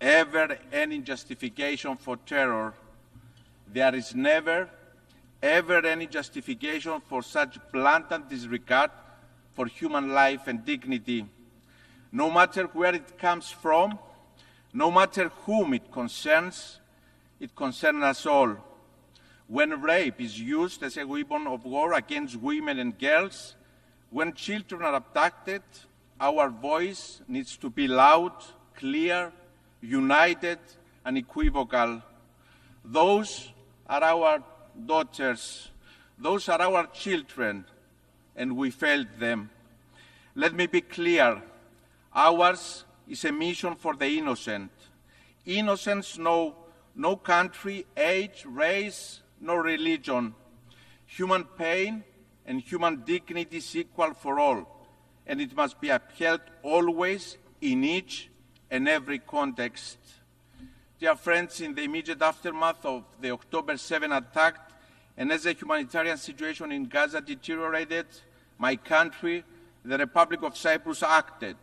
ever any justification for terror. There is never, ever any justification for such blatant disregard for human life and dignity. No matter where it comes from, no matter whom it concerns us all. when rape is used as a weapon of war against women and girls, when children are abducted, our voice needs to be loud, clear, united, and unequivocal. Those are our daughters, those are our children, and we failed them. Let me be clear, ours is a mission for the innocent. Innocents know no country, age, race, nor religion. Human pain and human dignity is equal for all, and it must be upheld always in each and every context. Dear friends, in the immediate aftermath of the October 7 attack, and as the humanitarian situation in Gaza deteriorated, my country, the Republic of Cyprus, acted.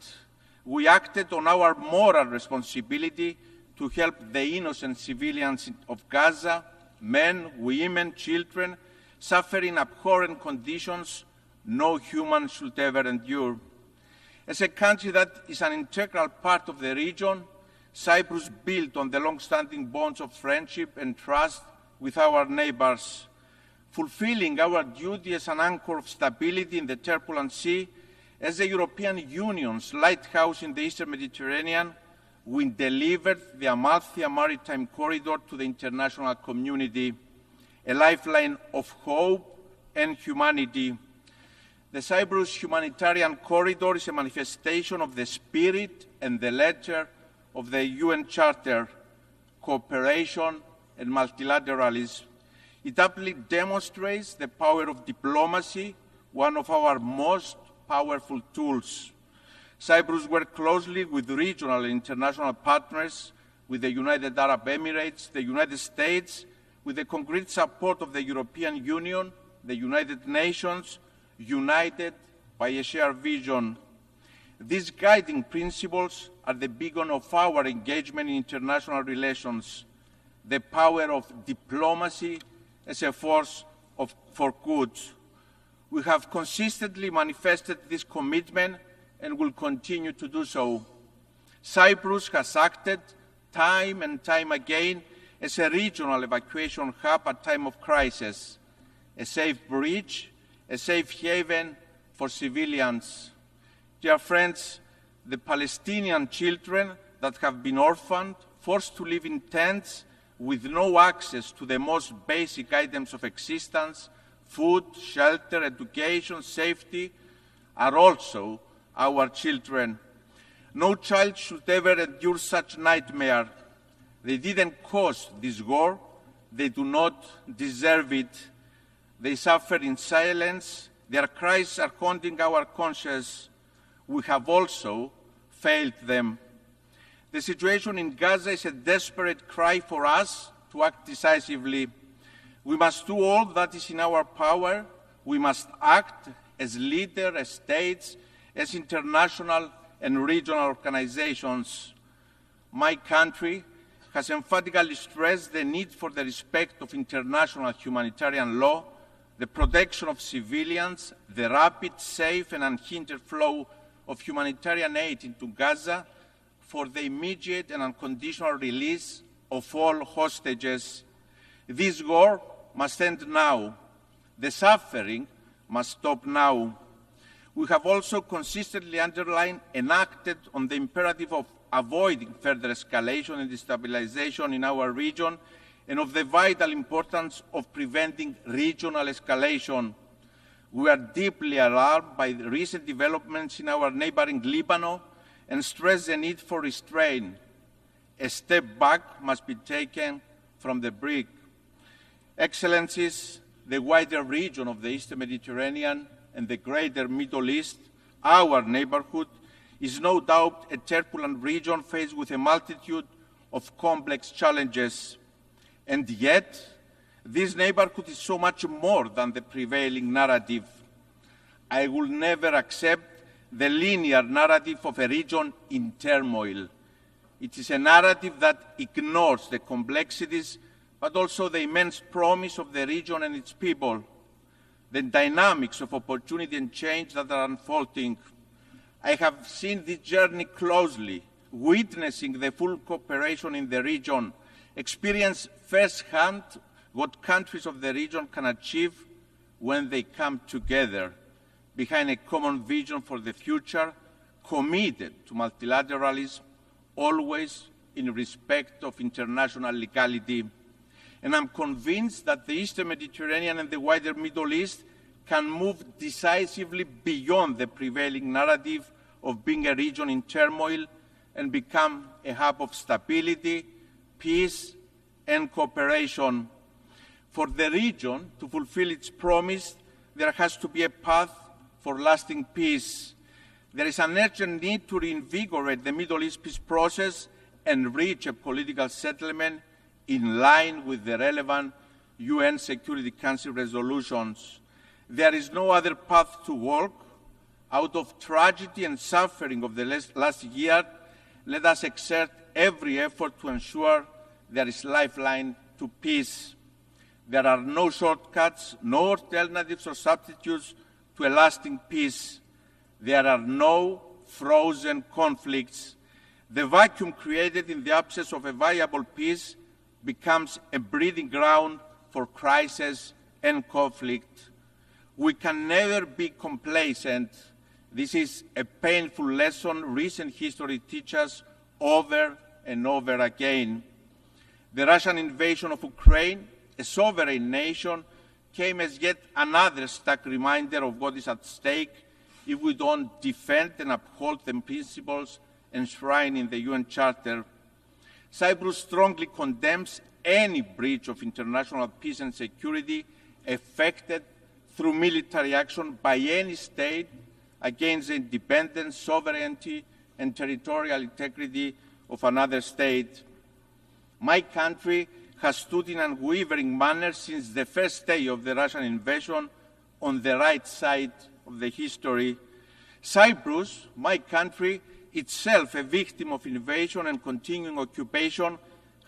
We acted on our moral responsibility to help the innocent civilians of Gaza, men, women, children, suffering abhorrent conditions no human should ever endure. As a country that is an integral part of the region, Cyprus built on the long-standing bonds of friendship and trust with our neighbors. Fulfilling our duty as an anchor of stability in the turbulent sea, as the European Union's lighthouse in the Eastern Mediterranean, we delivered the Amalthea Maritime Corridor to the international community, a lifeline of hope and humanity. The Cyprus Humanitarian Corridor is a manifestation of the spirit and the letter of the UN Charter, cooperation and multilateralism. It aptly demonstrates the power of diplomacy, one of our most powerful tools. Cyprus worked closely with regional and international partners, with the United Arab Emirates, the United States, with the concrete support of the European Union, the United Nations, united by a shared vision. These guiding principles are the beacon of our engagement in international relations, the power of diplomacy as a force for good. We have consistently manifested this commitment and will continue to do so. Cyprus has acted time and time again as a regional evacuation hub at time of crisis, a safe bridge, a safe haven for civilians. Dear friends, the Palestinian children that have been orphaned, forced to live in tents with no access to the most basic items of existence, food, shelter, education, safety, are also our children. No child should ever endure such nightmare. They didn't cause this war. They do not deserve it. They suffer in silence. Their cries are haunting our conscience. We have also failed them. The situation in Gaza is a desperate cry for us to act decisively. We must do all that is in our power. We must act as leaders, as states, as international and regional organizations. My country has emphatically stressed the need for the respect of international humanitarian law, the protection of civilians, the rapid, safe, and unhindered flow of humanitarian aid into Gaza, for the immediate and unconditional release of all hostages. This war must end now. The suffering must stop now. We have also consistently underlined and acted on the imperative of avoiding further escalation and destabilization in our region, and of the vital importance of preventing regional escalation. We are deeply alarmed by the recent developments in our neighboring Lebanon and stress the need for restraint. A step back must be taken from the brink. Excellencies, the wider region of the Eastern Mediterranean and the greater Middle East, our neighborhood, is no doubt a turbulent region faced with a multitude of complex challenges. And yet, this neighborhood is so much more than the prevailing narrative. I will never accept the linear narrative of a region in turmoil. It is a narrative that ignores the complexities, but also the immense promise of the region and its people, the dynamics of opportunity and change that are unfolding. I have seen this journey closely, witnessing the full cooperation in the region, experience firsthand what countries of the region can achieve when they come together behind a common vision for the future, committed to multilateralism, always in respect of international legality. And I'm convinced that the Eastern Mediterranean and the wider Middle East can move decisively beyond the prevailing narrative of being a region in turmoil and become a hub of stability, peace, and cooperation. For the region to fulfill its promise, there has to be a path for lasting peace. There is an urgent need to reinvigorate the Middle East peace process and reach a political settlement in line with the relevant UN Security Council resolutions. There is no other path to walk. Out of tragedy and suffering of the last year, let us exert every effort to ensure there is lifeline to peace. There are no shortcuts, no alternatives or substitutes to a lasting peace. There are no frozen conflicts. The vacuum created in the absence of a viable peace becomes a breeding ground for crisis and conflict. We can never be complacent. This is a painful lesson recent history teaches over and over again. The Russian invasion of Ukraine, a sovereign nation, came as yet another stark reminder of what is at stake if we don't defend and uphold the principles enshrined in the UN Charter. Cyprus strongly condemns any breach of international peace and security effected through military action by any state against the independence, sovereignty, and territorial integrity of another state. My country has stood in an unwavering manner since the first day of the Russian invasion on the right side of the history. Cyprus, my country, itself a victim of invasion and continuing occupation,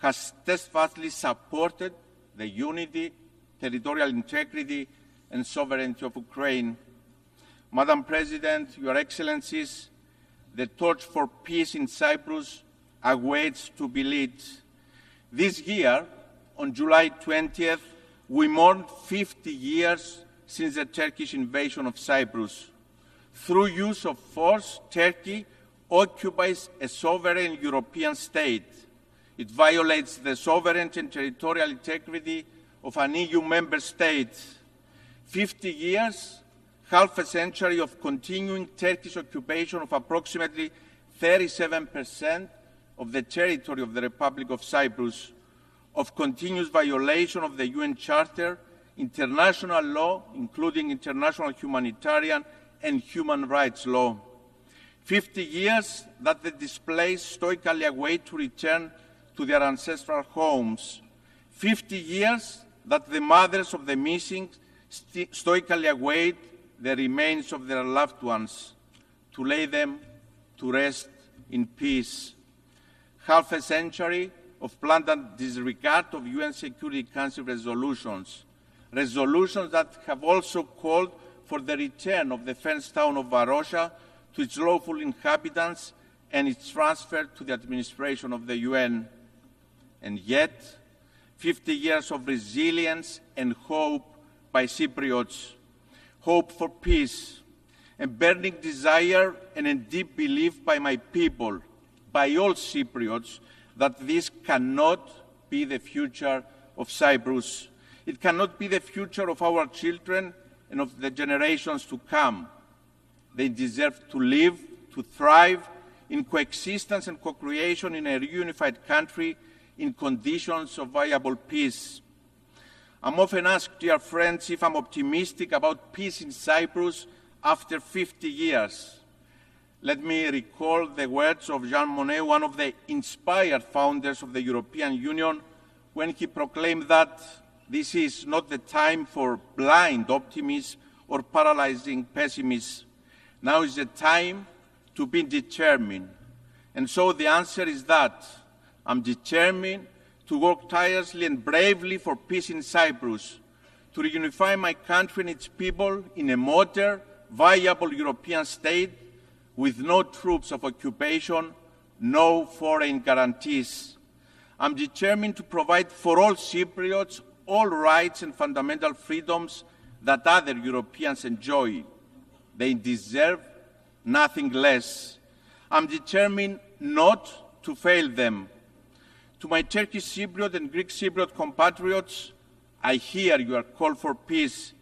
has steadfastly supported the unity, territorial integrity, and sovereignty of Ukraine. Madam President, Your Excellencies, the torch for peace in Cyprus awaits to be lit. This year, on July 20th, we mourned 50 years since the Turkish invasion of Cyprus. Through use of force, Turkey occupies a sovereign European state. It violates the sovereignty and territorial integrity of an EU member state. 50 years, half a century of continuing Turkish occupation of approximately 37% of the territory of the Republic of Cyprus, of continuous violation of the UN Charter, international law, including international humanitarian and human rights law. 50 years that the displaced stoically await to return to their ancestral homes. 50 years that the mothers of the missing stoically await the remains of their loved ones to lay them to rest in peace. Half a century of blatant disregard of UN Security Council resolutions, resolutions that have also called for the return of the fenced town of Varosha to its lawful inhabitants and its transfer to the administration of the UN. And yet, 50 years of resilience and hope by Cypriots, hope for peace, a burning desire and a deep belief by my people, by all Cypriots, that this cannot be the future of Cyprus. It cannot be the future of our children and of the generations to come. They deserve to live, to thrive in coexistence and co-creation in a reunified country in conditions of viable peace. I'm often asked, dear friends, if I'm optimistic about peace in Cyprus after 50 years. Let me recall the words of Jean Monnet, one of the inspired founders of the European Union, when he proclaimed that this is not the time for blind optimism or paralyzing pessimism. Now is the time to be determined. And so the answer is that I'm determined to work tirelessly and bravely for peace in Cyprus, to reunify my country and its people in a modern, viable European state with no troops of occupation, no foreign guarantees. I'm determined to provide for all Cypriots all rights and fundamental freedoms that other Europeans enjoy. They deserve nothing less. I'm determined not to fail them. To my Turkish Cypriot and Greek Cypriot compatriots, I hear your call for peace.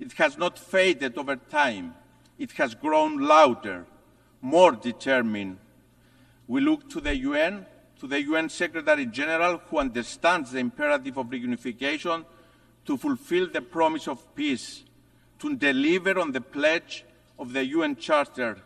It has not faded over time. It has grown louder, more determined. We look to the UN Secretary General, who understands the imperative of reunification, to fulfill the promise of peace, to deliver on the pledge of the UN Charter.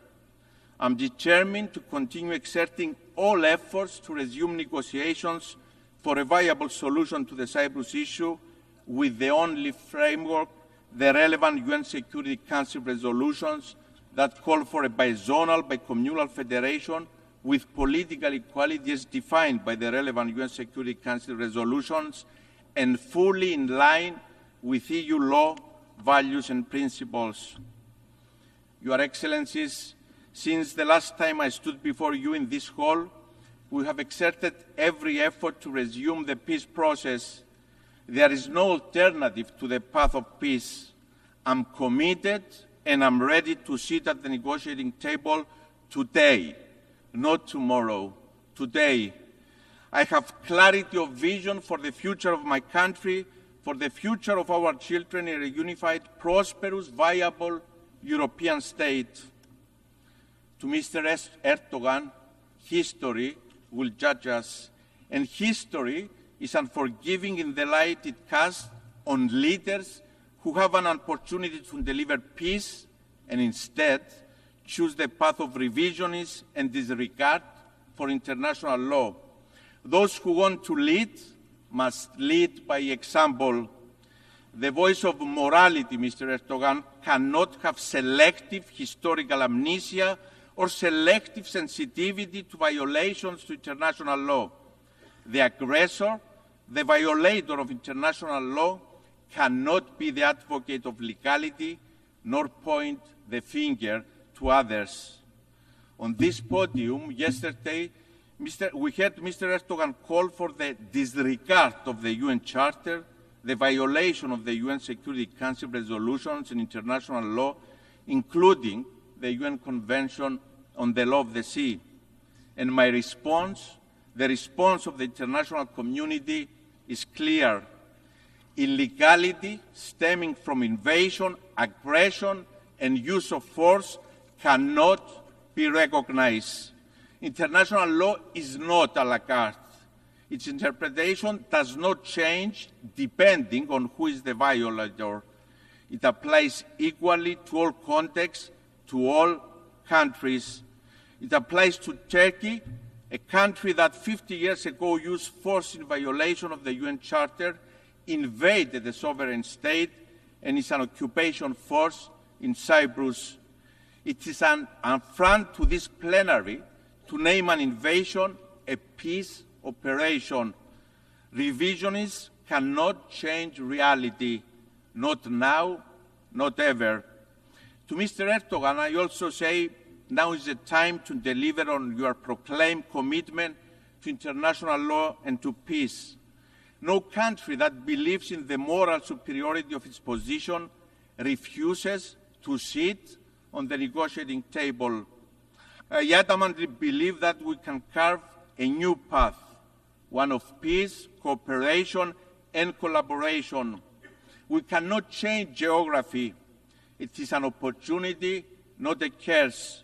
I'm determined to continue exerting all efforts to resume negotiations for a viable solution to the Cyprus issue with the only framework, the relevant UN Security Council resolutions that call for a bizonal, bicommunal federation with political equality as defined by the relevant UN Security Council resolutions and fully in line with EU law, values and principles. Your Excellencies, since the last time I stood before you in this hall, we have exerted every effort to resume the peace process. There is no alternative to the path of peace. I'm committed and I'm ready to sit at the negotiating table today, not tomorrow, today. I have clarity of vision for the future of my country, for the future of our children in a unified, prosperous, viable European state. To Mr. Erdogan, history will judge us, and history is unforgiving in the light it casts on leaders who have an opportunity to deliver peace and instead choose the path of revisionism and disregard for international law. Those who want to lead must lead by example. The voice of morality, Mr. Erdogan, cannot have selective historical amnesia or selective sensitivity to violations to international law. The aggressor, the violator of international law, cannot be the advocate of legality nor point the finger to others. On this podium yesterday, we heard Mr. Erdogan call for the disregard of the UN Charter, the violation of the UN Security Council resolutions and international law, including the UN Convention on the Law of the Sea. And my response, the response of the international community, is clear. Illegality stemming from invasion, aggression, and use of force cannot be recognized. International law is not a la carte. Its interpretation does not change depending on who is the violator. It applies equally to all contexts, to all countries. It applies to Turkey, a country that 50 years ago used force in violation of the UN Charter, invaded the sovereign state, and is an occupation force in Cyprus. It is an affront to this plenary to name an invasion a peace operation. Revisionists cannot change reality, not now, not ever. To Mr. Erdogan, I also say now is the time to deliver on your proclaimed commitment to international law and to peace. No country that believes in the moral superiority of its position refuses to sit on the negotiating table. I adamantly believe that we can carve a new path, one of peace, cooperation, and collaboration. We cannot change geography. It is an opportunity, not a curse.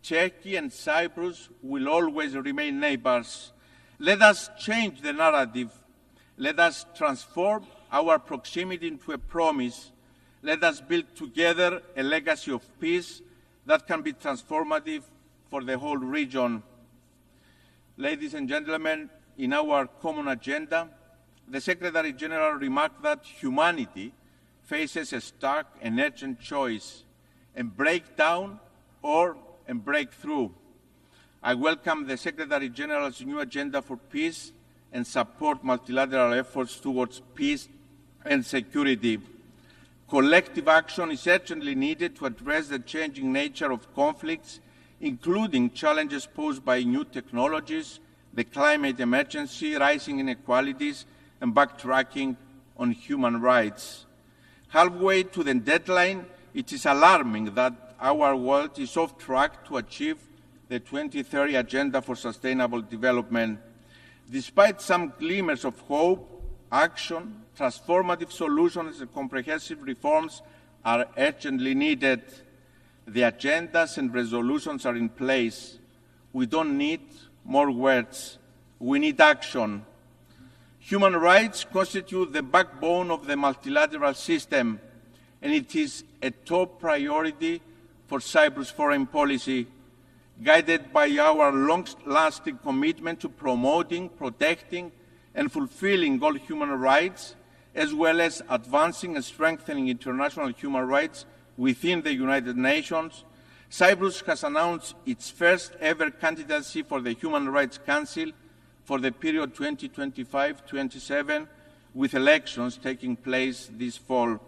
Turkey and Cyprus will always remain neighbors. Let us change the narrative. Let us transform our proximity into a promise. Let us build together a legacy of peace that can be transformative for the whole region. Ladies and gentlemen, in our common agenda, the Secretary General remarked that humanity faces a stark and urgent choice, and break down or break through. I welcome the Secretary General's new agenda for peace and support multilateral efforts towards peace and security. Collective action is urgently needed to address the changing nature of conflicts, including challenges posed by new technologies, the climate emergency, rising inequalities, and backtracking on human rights. Halfway to the deadline, it is alarming that our world is off track to achieve the 2030 Agenda for Sustainable Development. Despite some glimmers of hope, action, transformative solutions and comprehensive reforms are urgently needed. The agendas and resolutions are in place. We don't need more words. We need action. Human rights constitute the backbone of the multilateral system, and it is a top priority for Cyprus' foreign policy, guided by our long-lasting commitment to promoting, protecting, and fulfilling all human rights, as well as advancing and strengthening international human rights within the United Nations. Cyprus has announced its first-ever candidacy for the Human Rights Council for the period 2025-27, with elections taking place this fall.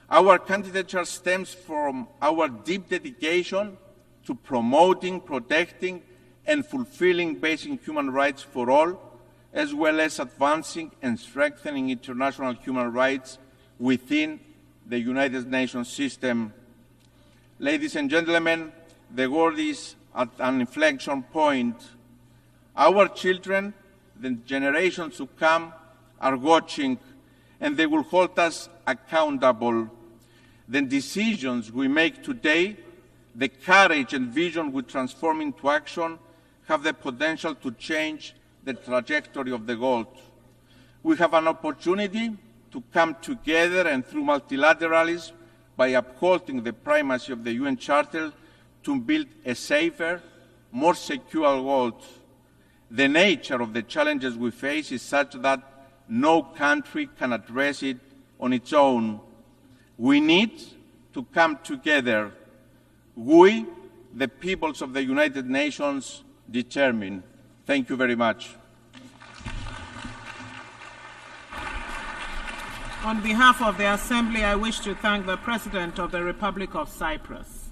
Our candidature stems from our deep dedication to promoting, protecting, and fulfilling basic human rights for all, as well as advancing and strengthening international human rights within the United Nations system. Ladies and gentlemen, the world is at an inflection point. Our children, the generations to come, are watching, and they will hold us accountable. The decisions we make today, the courage and vision we transform into action, have the potential to change the trajectory of the world. We have an opportunity to come together and through multilateralism, by upholding the primacy of the UN Charter, to build a safer, more secure world. The nature of the challenges we face is such that no country can address it on its own. We need to come together. We, the peoples of the United Nations, determine. Thank you very much. On behalf of the Assembly, I wish to thank the President of the Republic of Cyprus.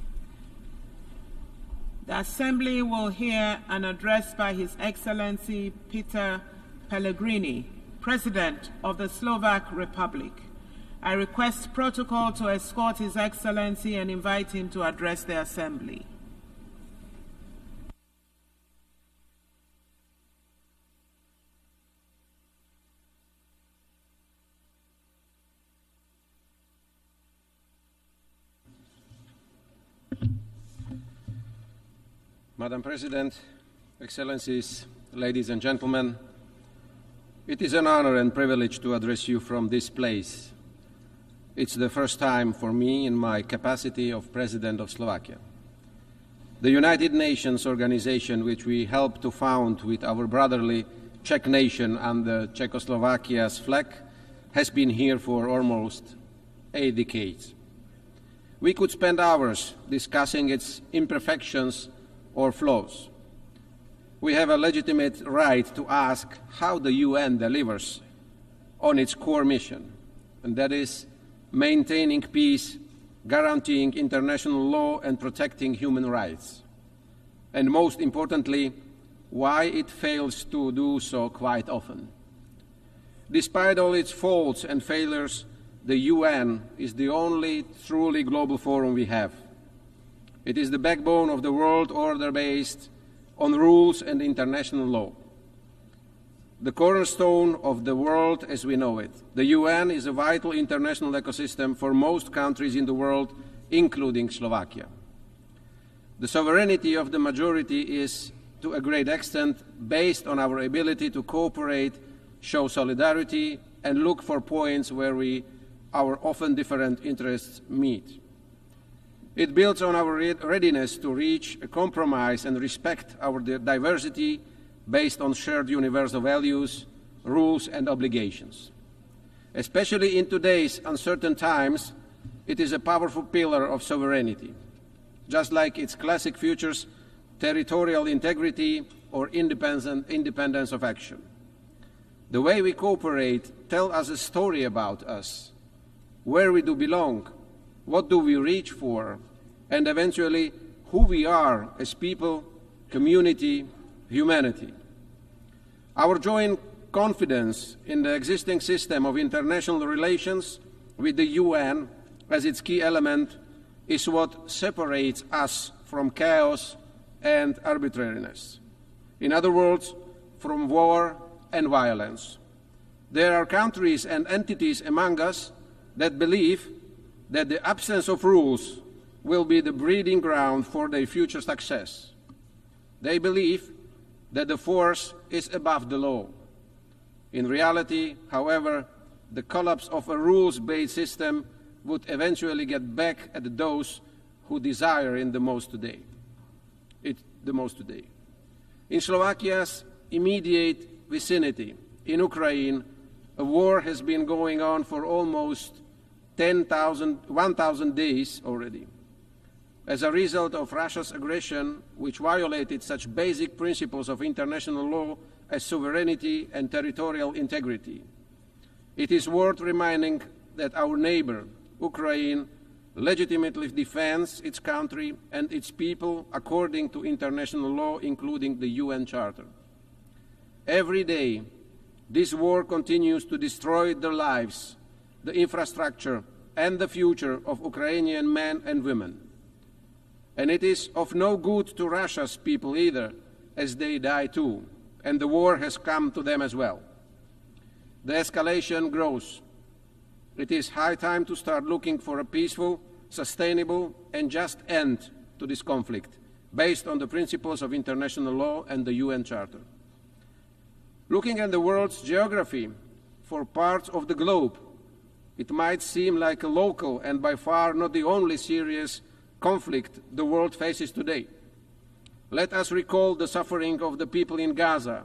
The Assembly will hear an address by His Excellency Peter Pellegrini, President of the Slovak Republic. I request protocol to escort His Excellency and invite him to address the Assembly. Madam President, Excellencies, ladies and gentlemen, it is an honor and privilege to address you from this place. It's the first time for me in my capacity of President of Slovakia. The United Nations organization, which we helped to found with our brotherly Czech nation under Czechoslovakia's flag, has been here for almost 8 decades. We could spend hours discussing its imperfections or flaws. We have a legitimate right to ask how the UN delivers on its core mission, and that is maintaining peace, guaranteeing international law, and protecting human rights. And most importantly, why it fails to do so quite often. Despite all its faults and failures, the UN is the only truly global forum we have. It is the backbone of the world order based on rules and international law. The cornerstone of the world as we know it. The UN is a vital international ecosystem for most countries in the world, including Slovakia. The sovereignty of the majority is, to a great extent, based on our ability to cooperate, show solidarity, and look for points where our often different interests meet. It builds on our readiness to reach a compromise and respect our diversity based on shared universal values, rules, and obligations. Especially in today's uncertain times, it is a powerful pillar of sovereignty, just like its classic features, territorial integrity or independence of action. The way we cooperate tells us a story about us, where we do belong, what do we reach for, and eventually who we are as people, community, humanity. Our joint confidence in the existing system of international relations with the UN as its key element is what separates us from chaos and arbitrariness. In other words, from war and violence. There are countries and entities among us that believe that the absence of rules will be the breeding ground for their future success. They believe that the force is above the law. In reality, however, the collapse of a rules-based system would eventually get back at those who desire it the most today. In Slovakia's immediate vicinity, in Ukraine, a war has been going on for almost 1,000 days already. As a result of Russia's aggression, which violated such basic principles of international law as sovereignty and territorial integrity. It is worth reminding that our neighbor, Ukraine, legitimately defends its country and its people according to international law, including the UN Charter. Every day, this war continues to destroy the lives, the infrastructure, and the future of Ukrainian men and women. And it is of no good to Russia's people either, as they die too, and the war has come to them as well. The escalation grows. It is high time to start looking for a peaceful, sustainable, and just end to this conflict, based on the principles of international law and the UN Charter. Looking at the world's geography for parts of the globe, it might seem like a local and by far not the only serious conflict the world faces today. Let us recall the suffering of the people in Gaza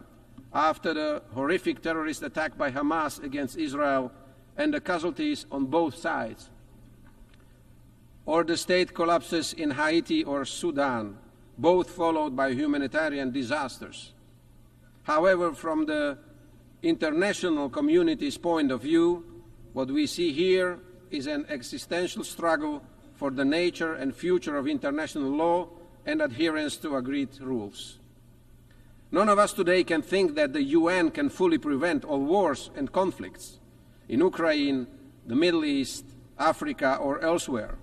after the horrific terrorist attack by Hamas against Israel and the casualties on both sides, or the state collapses in Haiti or Sudan, both followed by humanitarian disasters. However, from the international community's point of view, what we see here is an existential struggle for the nature and future of international law and adherence to agreed rules. None of us today can think that the UN can fully prevent all wars and conflicts in Ukraine, the Middle East, Africa, or elsewhere.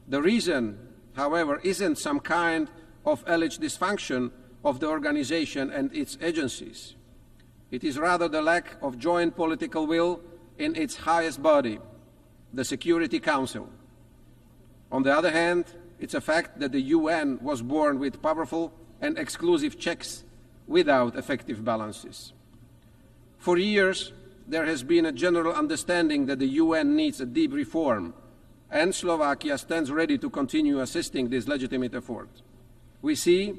The reason, however, isn't some kind of alleged dysfunction of the organization and its agencies. It is rather the lack of joint political will in its highest body, the Security Council. On the other hand, it's a fact that the UN was born with powerful and exclusive checks without effective balances. For years, there has been a general understanding that the UN needs a deep reform, and Slovakia stands ready to continue assisting this legitimate effort. We see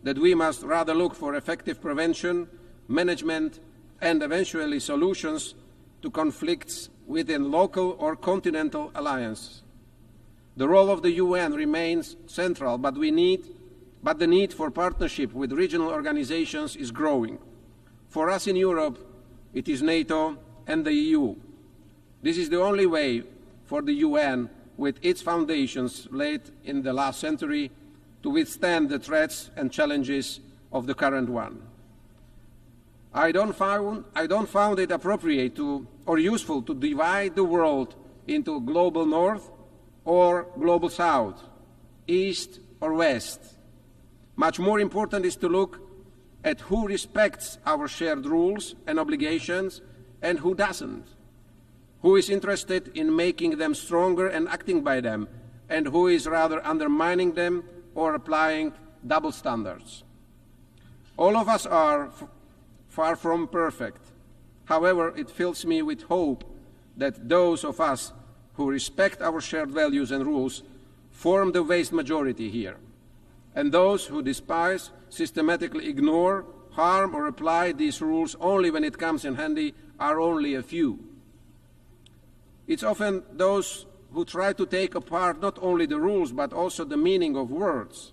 that we must rather look for effective prevention, management, and eventually solutions to conflicts within local or continental alliances. The role of the UN remains central, but the need for partnership with regional organizations is growing. For us in Europe, it is NATO and the EU. This is the only way for the UN, with its foundations laid in the last century, to withstand the threats and challenges of the current one. I don't find it appropriate or useful to divide the world into global north or global south, east or west. Much more important is to look at who respects our shared rules and obligations and who doesn't, who is interested in making them stronger and acting by them, and who is rather undermining them or applying double standards. All of us are far from perfect. However, it fills me with hope that those of us who respect our shared values and rules form the vast majority here, and those who despise, systematically ignore, harm, or apply these rules only when it comes in handy are only a few. It's often those who try to take apart not only the rules but also the meaning of words.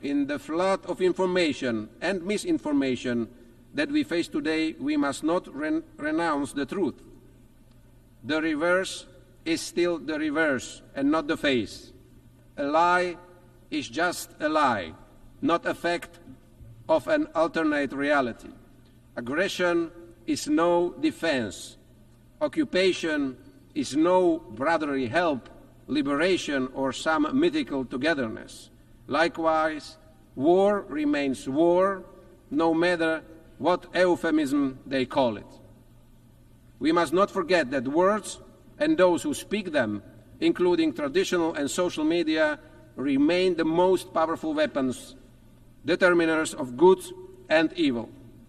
In the flood of information and misinformation that we face today, we must not renounce the truth. The reverse is still the reverse and not the face. A lie is just a lie, not a fact of an alternate reality. Aggression is no defense. Occupation is no brotherly help, liberation, or some mythical togetherness. Likewise, war remains war, no matter what euphemism they call it. We must not forget that words and those who speak them, including traditional and social media, remain the most powerful weapons, determiners of good and evil.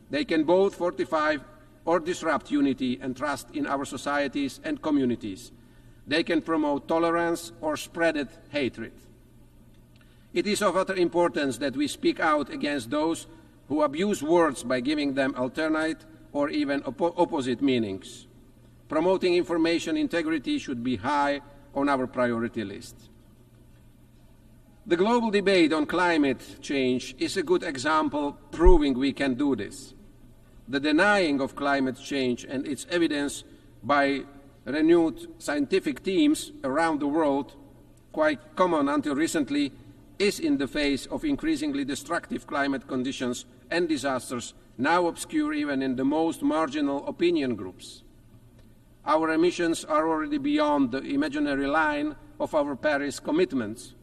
They can both fortify or disrupt unity and trust in our societies and communities. They can promote tolerance or spread hatred. It is of utter importance that we speak out against those who abuse words by giving them alternate or even opposite meanings. Promoting information integrity should be high on our priority list. The global debate on climate change is a good example proving we can do this. The denying of climate change and its evidence by renewed scientific teams around the world, quite common until recently, is in the face of increasingly destructive climate conditions and disasters, now obscure even in the most marginal opinion groups. Our emissions are already beyond the imaginary line of our Paris commitments,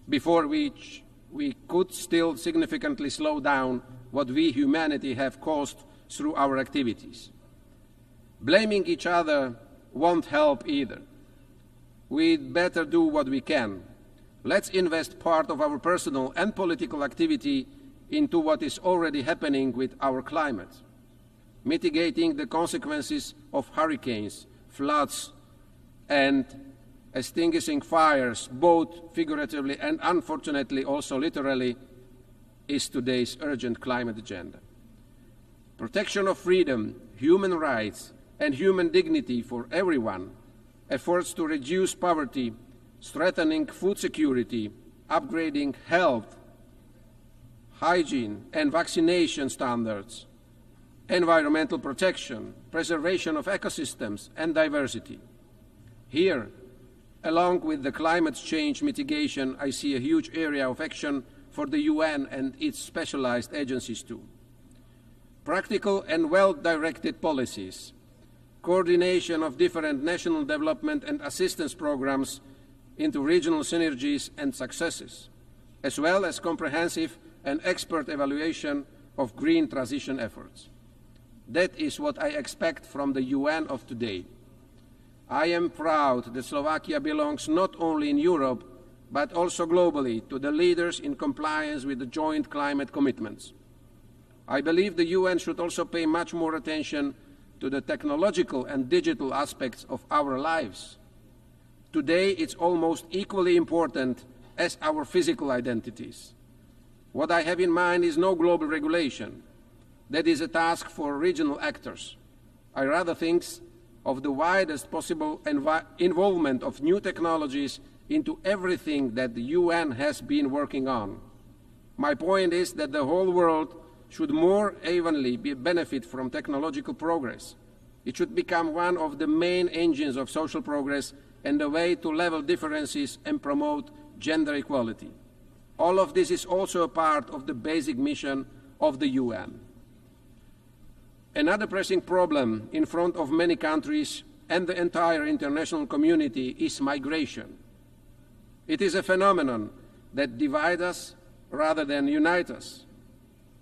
before which we could still significantly slow down what we, humanity, have caused through our activities. Blaming each other won't help either. We'd better do what we can. Let's invest part of our personal and political activity into what is already happening with our climate, mitigating the consequences of hurricanes, floods, and extinguishing fires, both figuratively and unfortunately also literally, is today's urgent climate agenda. Protection of freedom, human rights, and human dignity for everyone, efforts to reduce poverty, strengthening food security, upgrading health, hygiene and vaccination standards, environmental protection, preservation of ecosystems and diversity. Here, along with the climate change mitigation, I see a huge area of action for the UN and its specialized agencies too. Practical and well-directed policies, coordination of different national development and assistance programs into regional synergies and successes, as well as comprehensive and expert evaluation of green transition efforts. That is what I expect from the UN of today. I am proud that Slovakia belongs not only in Europe, but also globally to the leaders in compliance with the joint climate commitments. I believe the UN should also pay much more attention to the technological and digital aspects of our lives. Today, it's almost equally important as our physical identities. What I have in mind is no global regulation. That is a task for regional actors. I rather think of the widest possible involvement of new technologies into everything that the UN has been working on. My point is that the whole world should more evenly benefit from technological progress. It should become one of the main engines of social progress and a way to level differences and promote gender equality. All of this is also a part of the basic mission of the UN. Another pressing problem in front of many countries and the entire international community is migration. It is a phenomenon that divides us rather than unites us.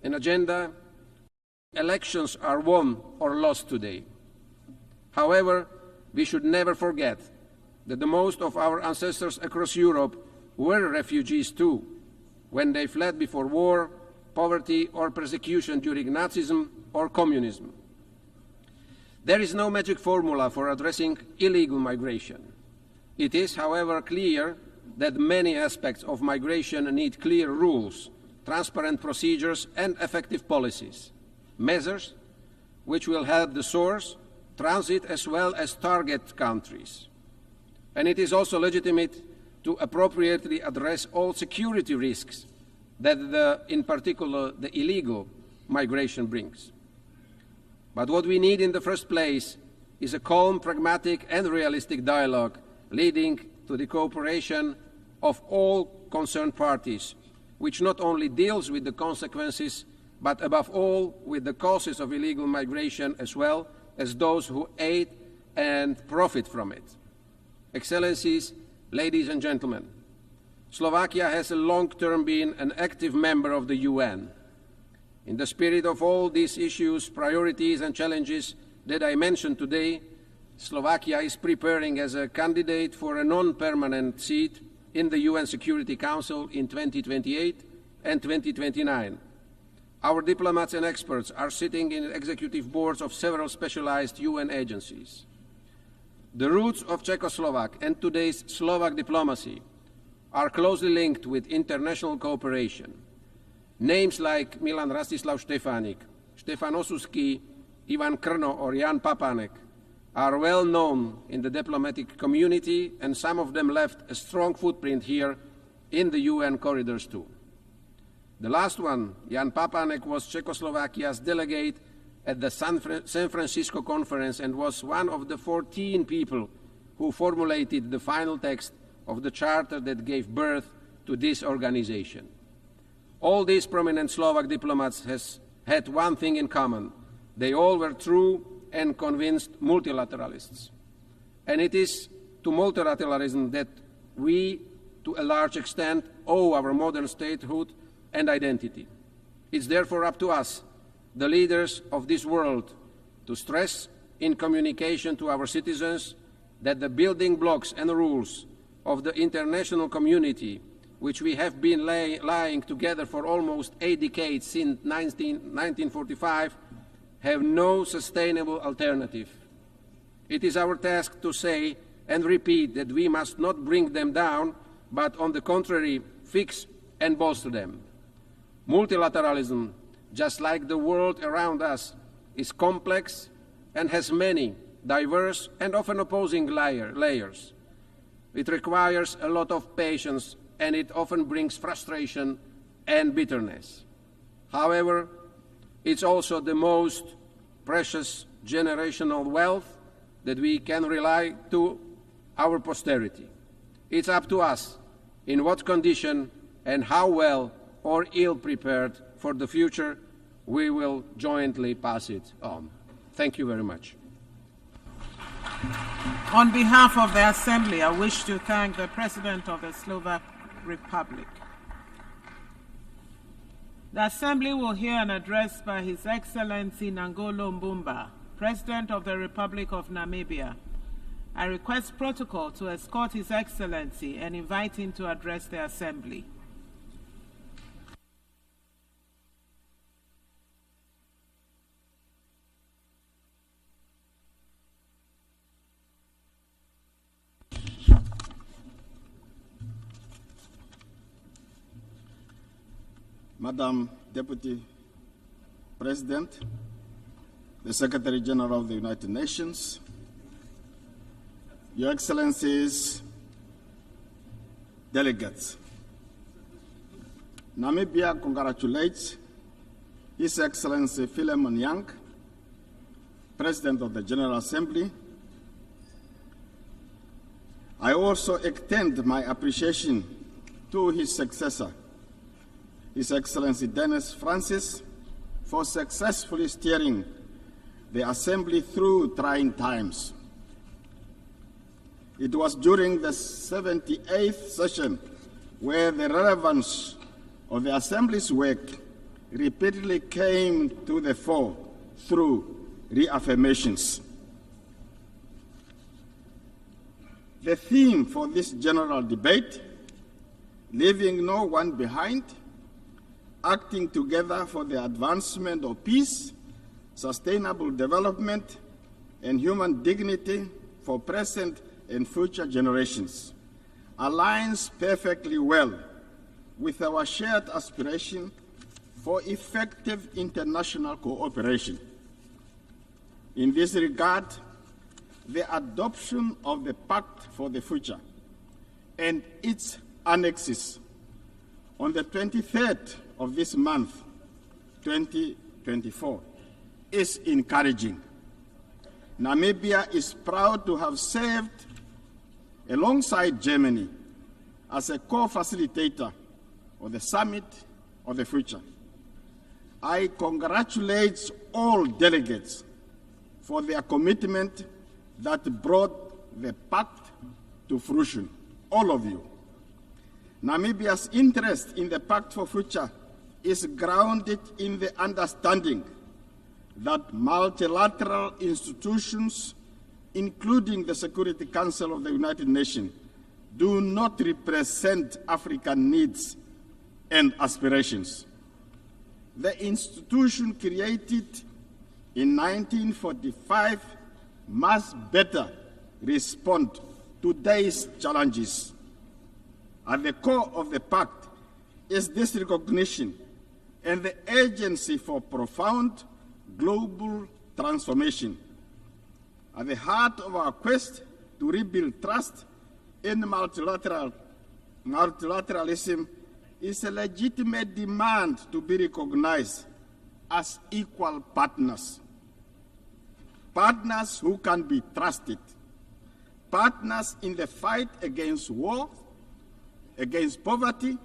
An agenda, elections are won or lost today. However, we should never forget that the most of our ancestors across Europe were refugees too, when they fled before war, poverty or persecution during Nazism or communism. There is no magic formula for addressing illegal migration. It is, however, clear that many aspects of migration need clear rules, transparent procedures and effective policies, measures which will help the source, transit as well as target countries. And it is also legitimate to appropriately address all security risks that in particular the illegal migration brings. But what we need in the first place is a calm, pragmatic and realistic dialogue leading to the cooperation of all concerned parties, which not only deals with the consequences but above all with the causes of illegal migration as well as those who aid and profit from it. Excellencies, ladies and gentlemen, Slovakia has a long-term been an active member of the UN. In the spirit of all these issues, priorities and challenges that I mentioned today, Slovakia is preparing as a candidate for a non-permanent seat in the UN Security Council in 2028 and 2029. Our diplomats and experts are sitting in executive boards of several specialized UN agencies. The roots of Czechoslovak and today's Slovak diplomacy are closely linked with international cooperation. Names like Milan Rastislav Štefanik, Štefan Osusky, Ivan Krno or Jan Papanek are well known in the diplomatic community, and some of them left a strong footprint here in the UN corridors too. The last one, Jan Papanek, was Czechoslovakia's delegate at the San Francisco conference and was one of the 14 people who formulated the final text of the charter that gave birth to this organization. All these prominent Slovak diplomats had one thing in common. They all were true and convinced multilateralists. And it is to multilateralism that we, to a large extent, owe our modern statehood and identity. It's therefore up to us, the leaders of this world, to stress in communication to our citizens that the building blocks and rules of the international community, which we have been lying together for almost 8 decades since 1945, have no sustainable alternative. It is our task to say and repeat that we must not bring them down, but on the contrary, fix and bolster them. Multilateralism, just like the world around us, is complex and has many diverse and often opposing layers. It requires a lot of patience, and it often brings frustration and bitterness. However, it's also the most precious generational wealth that we can rely to our posterity. It's up to us in what condition and how well or ill prepared for the future we will jointly pass it on. Thank you very much. On behalf of the Assembly, I wish to thank the President of the Slovak Republic. The Assembly will hear an address by His Excellency Nangolo Mbumba, President of the Republic of Namibia. I request protocol to escort His Excellency and invite him to address the Assembly. Madam Deputy President, the Secretary General of the United Nations, Your Excellencies, delegates, Namibia congratulates His Excellency Philemon Yang, President of the General Assembly. I also extend my appreciation to his successor, His Excellency Dennis Francis, for successfully steering the Assembly through trying times. It was during the 78th session where the relevance of the Assembly's work repeatedly came to the fore through reaffirmations. The theme for this general debate, leaving no one behind, acting together for the advancement of peace, sustainable development, and human dignity for present and future generations, aligns perfectly well with our shared aspiration for effective international cooperation. In this regard, the adoption of the Pact for the Future and its annexes on the 23rd of this month, 2024, is encouraging. Namibia is proud to have served alongside Germany as a co-facilitator of the Summit of the Future. I congratulate all delegates for their commitment that brought the pact to fruition, all of you. Namibia's interest in the Pact for Future is grounded in the understanding that multilateral institutions, including the Security Council of the United Nations, do not represent African needs and aspirations. The institution created in 1945 must better respond to today's challenges. At the core of the pact is this recognition and the urgency for profound global transformation. At the heart of our quest to rebuild trust in multilateralism is a legitimate demand to be recognized as equal partners. Partners who can be trusted. Partners in the fight against war, against poverty,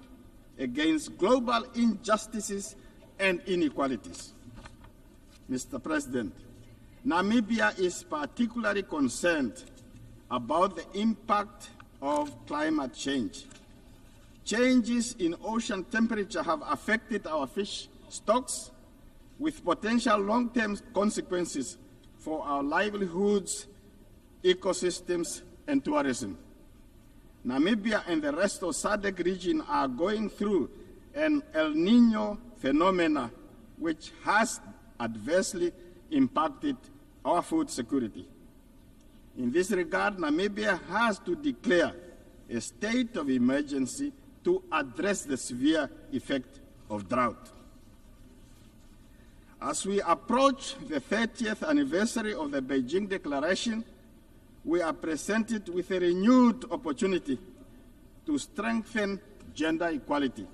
against global injustices and inequalities. Mr. President, Namibia is particularly concerned about the impact of climate change. Changes in ocean temperature have affected our fish stocks with potential long-term consequences for our livelihoods, ecosystems, and tourism. Namibia and the rest of SADC region are going through an El Niño phenomena which has adversely impacted our food security. In this regard, Namibia has to declare a state of emergency to address the severe effect of drought. As we approach the 30th anniversary of the Beijing Declaration, we are presented with a renewed opportunity to strengthen gender equality.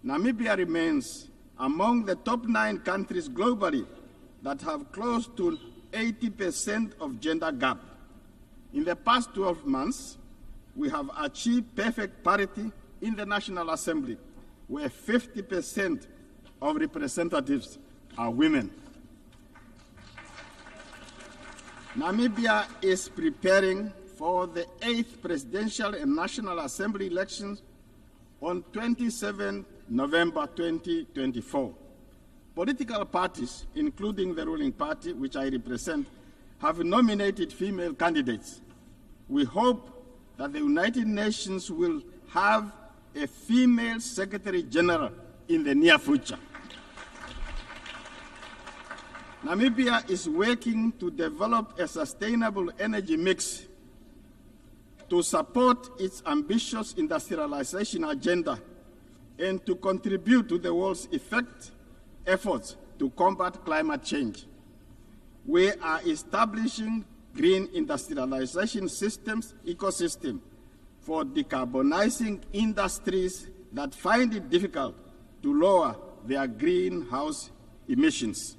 Namibia remains among the top 9 countries globally that have close to 80% of gender gap. In the past 12 months, we have achieved perfect parity in the National Assembly, where 50% of representatives are women. Namibia is preparing for the 8th Presidential and National Assembly elections on 27 November 2024. Political parties, including the ruling party, which I represent, have nominated female candidates. We hope that the United Nations will have a female Secretary General in the near future. Namibia is working to develop a sustainable energy mix to support its ambitious industrialization agenda and to contribute to the world's efforts to combat climate change. We are establishing green industrialization ecosystem for decarbonizing industries that find it difficult to lower their greenhouse emissions.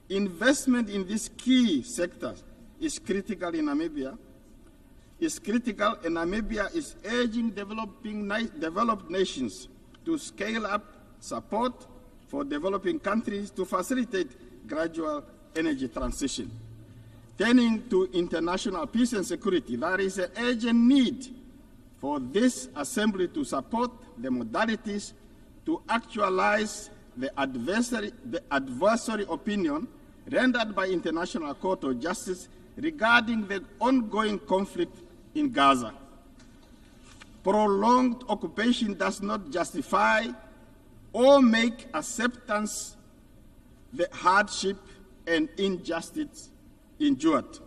Investment in these key sectors is critical in Namibia. And Namibia is urging developed nations to scale up support for developing countries to facilitate gradual energy transition. Turning to international peace and security, there is an urgent need for this Assembly to support the modalities to actualize the adversary opinion rendered by International Court of Justice regarding the ongoing conflict in Gaza. Prolonged occupation does not justify or make acceptance the hardship and injustice endured.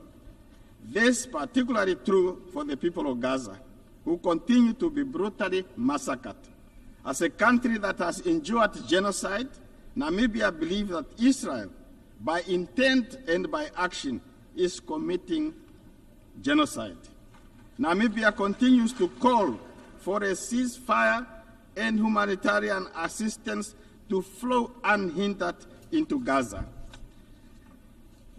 This is particularly true for the people of Gaza, who continue to be brutally massacred. As a country that has endured genocide, Namibia believes that Israel, by intent and by action, is committing genocide. Namibia continues to call for a ceasefire and humanitarian assistance to flow unhindered into Gaza.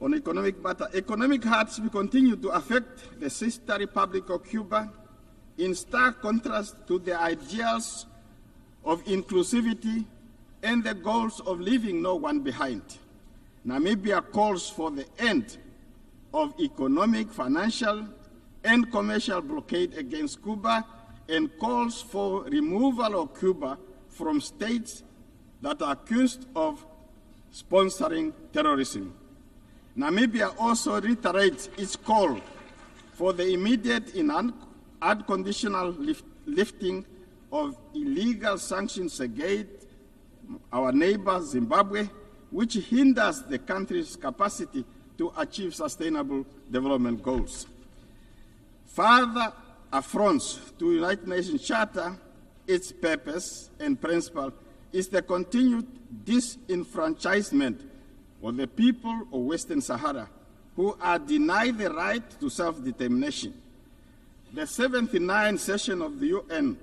On economic matter, economic hardship continue to affect the sister Republic of Cuba in stark contrast to the ideals of inclusivity, and the goals of leaving no one behind. Namibia calls for the end of economic, financial, and commercial blockade against Cuba and calls for removal of Cuba from states that are accused of sponsoring terrorism. Namibia also reiterates its call for the immediate and unconditional lifting of illegal sanctions against our neighbor Zimbabwe, which hinders the country's capacity to achieve sustainable development goals. Further affronts to United Nations Charter, its purpose and principle is the continued disenfranchisement of the people of Western Sahara who are denied the right to self-determination. The 79th session of the UN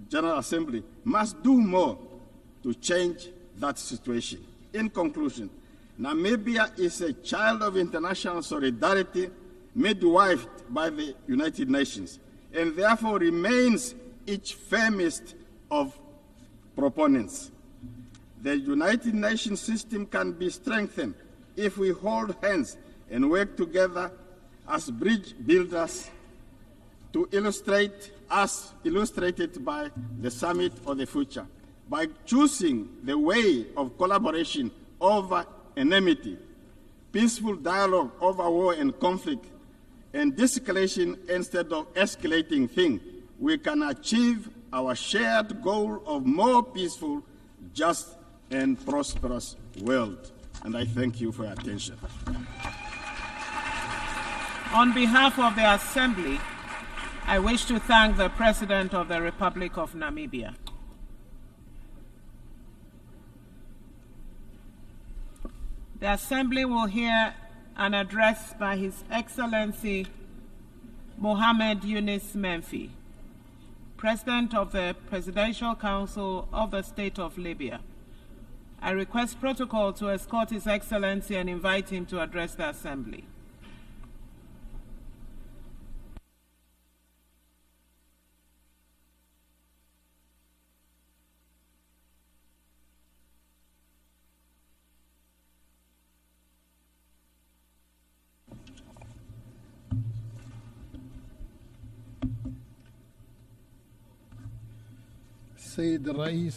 General Assembly must do more to change that situation. In conclusion, Namibia is a child of international solidarity midwifed by the United Nations and therefore remains its firmest of proponents. The United Nations system can be strengthened if we hold hands and work together as bridge builders to illustrate, as illustrated by the Summit of the Future, by choosing the way of collaboration over enmity, peaceful dialogue over war and conflict, and de-escalation instead of escalating things, we can achieve our shared goal of more peaceful, just, and prosperous world. And I thank you for your attention. On behalf of the Assembly, I wish to thank the President of the Republic of Namibia. The Assembly will hear an address by His Excellency Mohamed Yunus Menfi, President of the Presidential Council of the State of Libya. I request protocol to escort His Excellency and invite him to address the Assembly. السيد الرئيس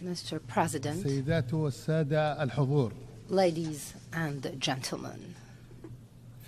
Mr. President, سيدات والسادة الحضور ladies and gentlemen,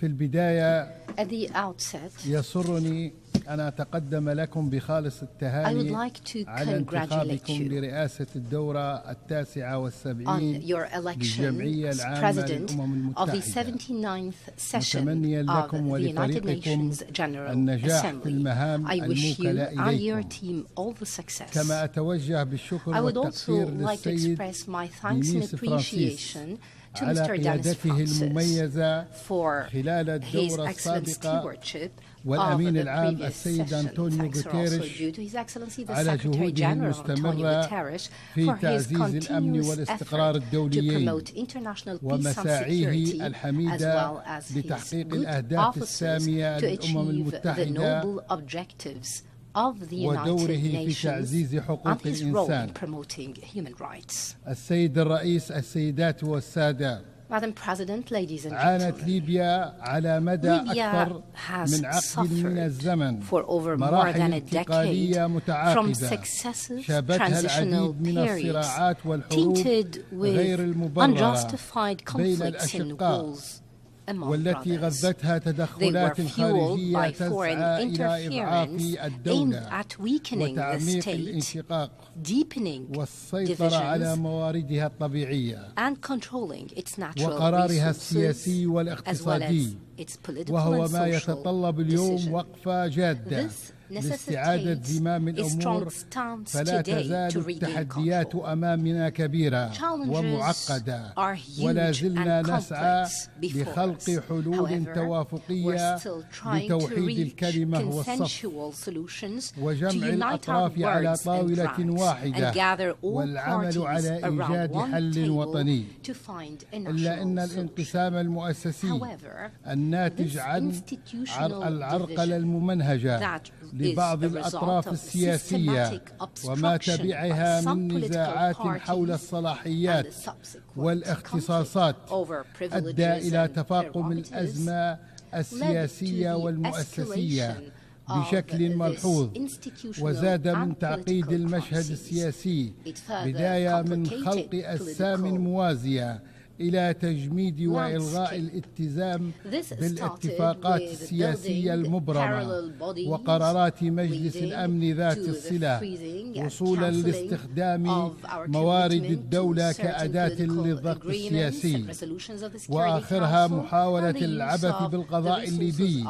في البداية at the outset, يسرني أن أتقدم لكم بخالص I would التهاني like to على congratulate انتخابكم you لرئاسة الدورة on ال79 your election للجمعية as العامة President للأمم of the المتحدة 79th session متمنيا of لكم the United ولفريقكم Nations General النجاح في Assembly. المهام I wish you الموكلة and your إليكم. team all the success. كما أتوجه بالشكر I would also والتقدير like to للسيد express my thanks and دينيس فرانسيس appreciation to على Mr. Dennis قيادته Francis المميزة for خلال his الدورة excellent السابقة stewardship of والأمين the العام previous السيد session. أنطونيو Thanks are also غوتيريش due to His Excellency the على Secretary جهوده General Antonio المستمرة Guterres في for his تعزيز الأمن continuous والاستقرار effort to الدوليين promote international peace and ومساعيه security, as الحميدة well as his لتحقيق good الأهداف offices السامية to للأمم achieve the المتحدة noble objectives of the ودوره United في Nations تعزيز and حقوق his role in الإنسان. promoting human rights. السيد الرئيس، السيدات والسادة، Madam President, ladies and عانت gentlemen, ليبيا على مدى أكثر has من عقد من الزمن for over more مراحل than a decade انتقالية from متعاقبة successive شابتها transitional العديد من periods الصراعات والحروب tainted غير with المبررة unjustified بين conflicts and الأشقاء wars among والتي brothers. غذتها They were تدخلات fueled خارجية by foreign تسعى إلى إضعاف interference aimed الدولة at weakening the وتعميق state, الانشقاق deepening والسيطرة على divisions, مواردها الطبيعية and controlling its natural وقرارها resources, السياسي as well as والاقتصادي، its political وهو and ما social يتطلب اليوم decisions. وقفة جادة This لاستعادة necessitates زمام a strong الأمور، stance فلا today تزال to regain التحديات control. أمامنا كبيرة Challenges ومعقدة، are huge ولا زلنا and نسعى complex before لخلق us. حلول However, توافقية we're still trying to لتوحيد reach الكلمة والصف consensual solutions to وجمع unite our الأطراف على words and طاولة drafts and واحدة gather all والعمل parties على around إيجاد one حل table وطني. to find a إلا أن national solution. الانقسام المؤسسي However, الناتج this عن institutional العرقلة division الممنهجة that لبعض الأطراف السياسية وما تبعها من نزاعات حول الصلاحيات والاختصاصات أدى إلى تفاقم الأزمة السياسية والمؤسسية بشكل ملحوظ، وزاد من تعقيد المشهد السياسي، بداية من خلق أجسام موازية إلى تجميد وإلغاء الالتزام بالاتفاقات السياسية المبرمة وقرارات مجلس الأمن ذات الصلة، وصولا لاستخدام موارد الدولة كأداة للضغط السياسي، وآخرها محاولة العبث بالقضاء الليبي،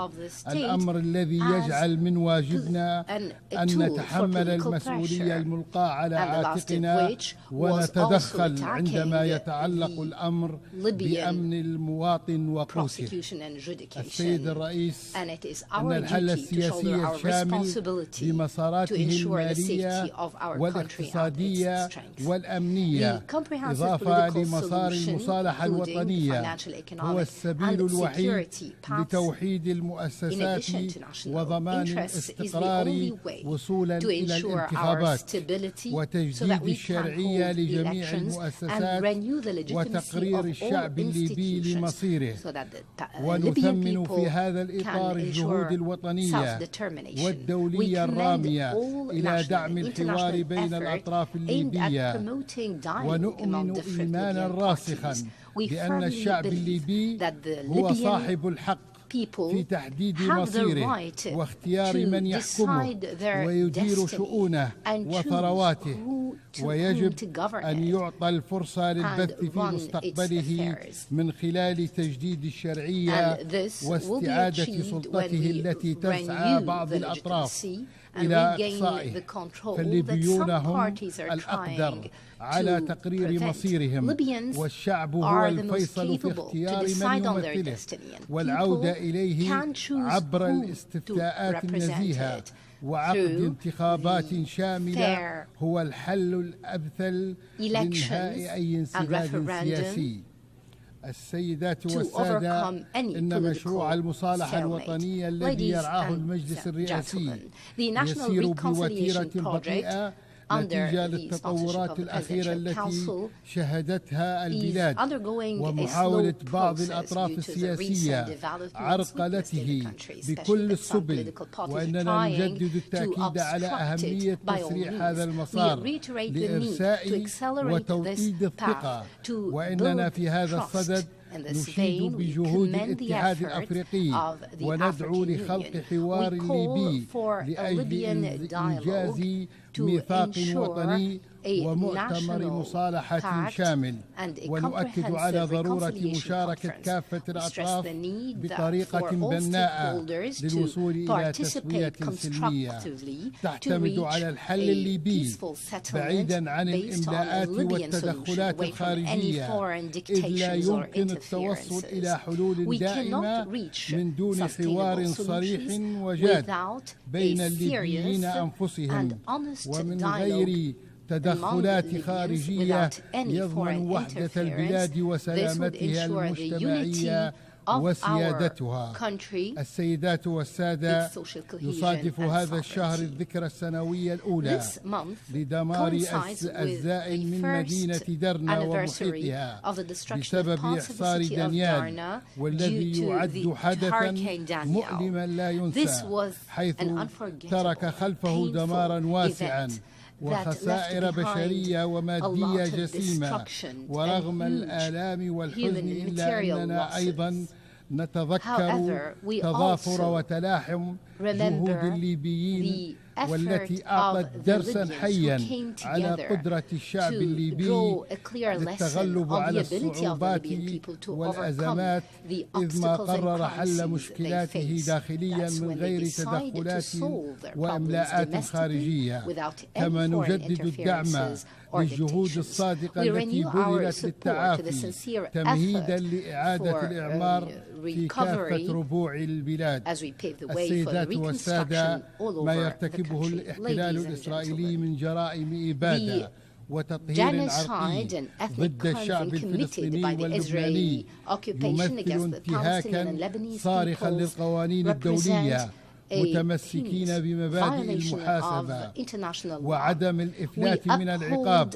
الأمر الذي يجعل من واجبنا أن نتحمل المسؤولية الملقاة على عاتقنا ونتدخل عندما يتعلق الأمر بأمن المواطن وقوته. السيد الرئيس، أن الحل السياسي الشامل بمساراته المالية والاقتصادية والأمنية إضافة لمسار المصالحة الوطنية هو السبيل الوحيد لتوحيد المؤسسات وضمان الاستقرار وصولا إلى الانتخابات وتجديد الشرعية لجميع المؤسسات وتقرير الشعب الليبي لمصيره. ونثمن في هذا الإطار الجهود الوطنية والدولية الرامية إلى دعم الحوار بين الأطراف الليبية، ونؤمن إيمانا راسخا بأن الشعب الليبي هو صاحب الحق في تحديد مصيره واختيار من يحكمه ويدير شؤونه وثرواته، ويجب أن يعطى الفرصة للبث في مستقبله من خلال تجديد الشرعية واستعادة سلطته التي تسعى بعض الأطراف إلى إقصائه، فالليبيون هم الأقدر على تقرير مصيرهم، والشعب هو الفيصل في اختيار من يمثله والعودة إليه عبر الاستفتاءات النزيهة، وعقد انتخابات شاملة هو الحل الأمثل لإنهاء أي انسداد سياسي. السيدات والسادة، إن مشروع المصالحة الوطنية الذي يرعاه المجلس الرئاسي يسير بوتيرة بطيئة نتيجة للتطورات الأخيرة التي شهدتها البلاد ومحاولة بعض الأطراف السياسية عرقلته بكل السبل، وإننا نجدد التأكيد على أهمية تسريع هذا المسار لإرساء وتوطيد الثقة، وإننا في هذا الصدد نشيد بجهود الاتحاد الأفريقي وندعو لخلق حوار ليبي لأجل إنجاز ميثاق وطني ومؤتمر مصالحة شامل، ونؤكد على ضرورة مشاركة كافة الأطراف بطريقة بناءة للوصول إلى تسوية سلمية تعتمد على الحل الليبي بعيدا عن الإملاءات والتدخلات الخارجية، إذ لا يمكن التوصل إلى حلول دائمة من دون حوار صريح وجاد بين الليبيين أنفسهم ومن غير تدخلات خارجية يضمن وحدة البلاد وسلامتها المجتمعية وسيادتها. السيدات والسادة، يصادف هذا الشهر الذكرى السنوية الأولى لدمار الزائل من مدينة درنا ومحيطها بسبب إحصار دانيال، والذي يعد حدثا مؤلما لا ينسى، حيث ترك خلفه دمارا واسعا وخسائر بشرية ومادية جسيمة. ورغم الآلام والحزن إلا أننا أيضا نتذكر تضافر وتلاحم جهود الليبيين والتي أعطت درسا حيا على قدرة الشعب الليبي للتغلب على الصعوبات والأزمات، إذ ما قرر حل مشكلاته داخليا من غير تدخلات وإملاءات خارجية. كما نجدد الدعم للجهود الصادقة التي بذلت للتعافي تمهيدا لإعادة الإعمار في كافة ربوع البلاد. السيدات والسادة، ما يرتكبه الاحتلال الإسرائيلي من جرائم إبادة وتطهير عرقي ضد الشعب الفلسطيني واللبناني يمثل انتهاكا صارخا للقوانين الدولية متمسكين بمبادئ المحاسبة وعدم الإفلات من العقاب،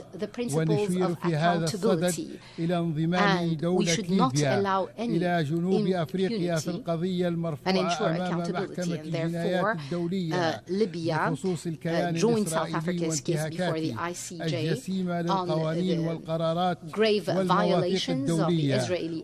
ونشير في هذا الصدد إلى انضمام دولة ليبيا إلى جنوب أفريقيا في القضية المرفوعة أمام محكمة الجنايات الدولية بخصوص الكيان الإسرائيلي وانتهاكاته الجسيمة للقوانين والقرارات والمواثيق الدولية،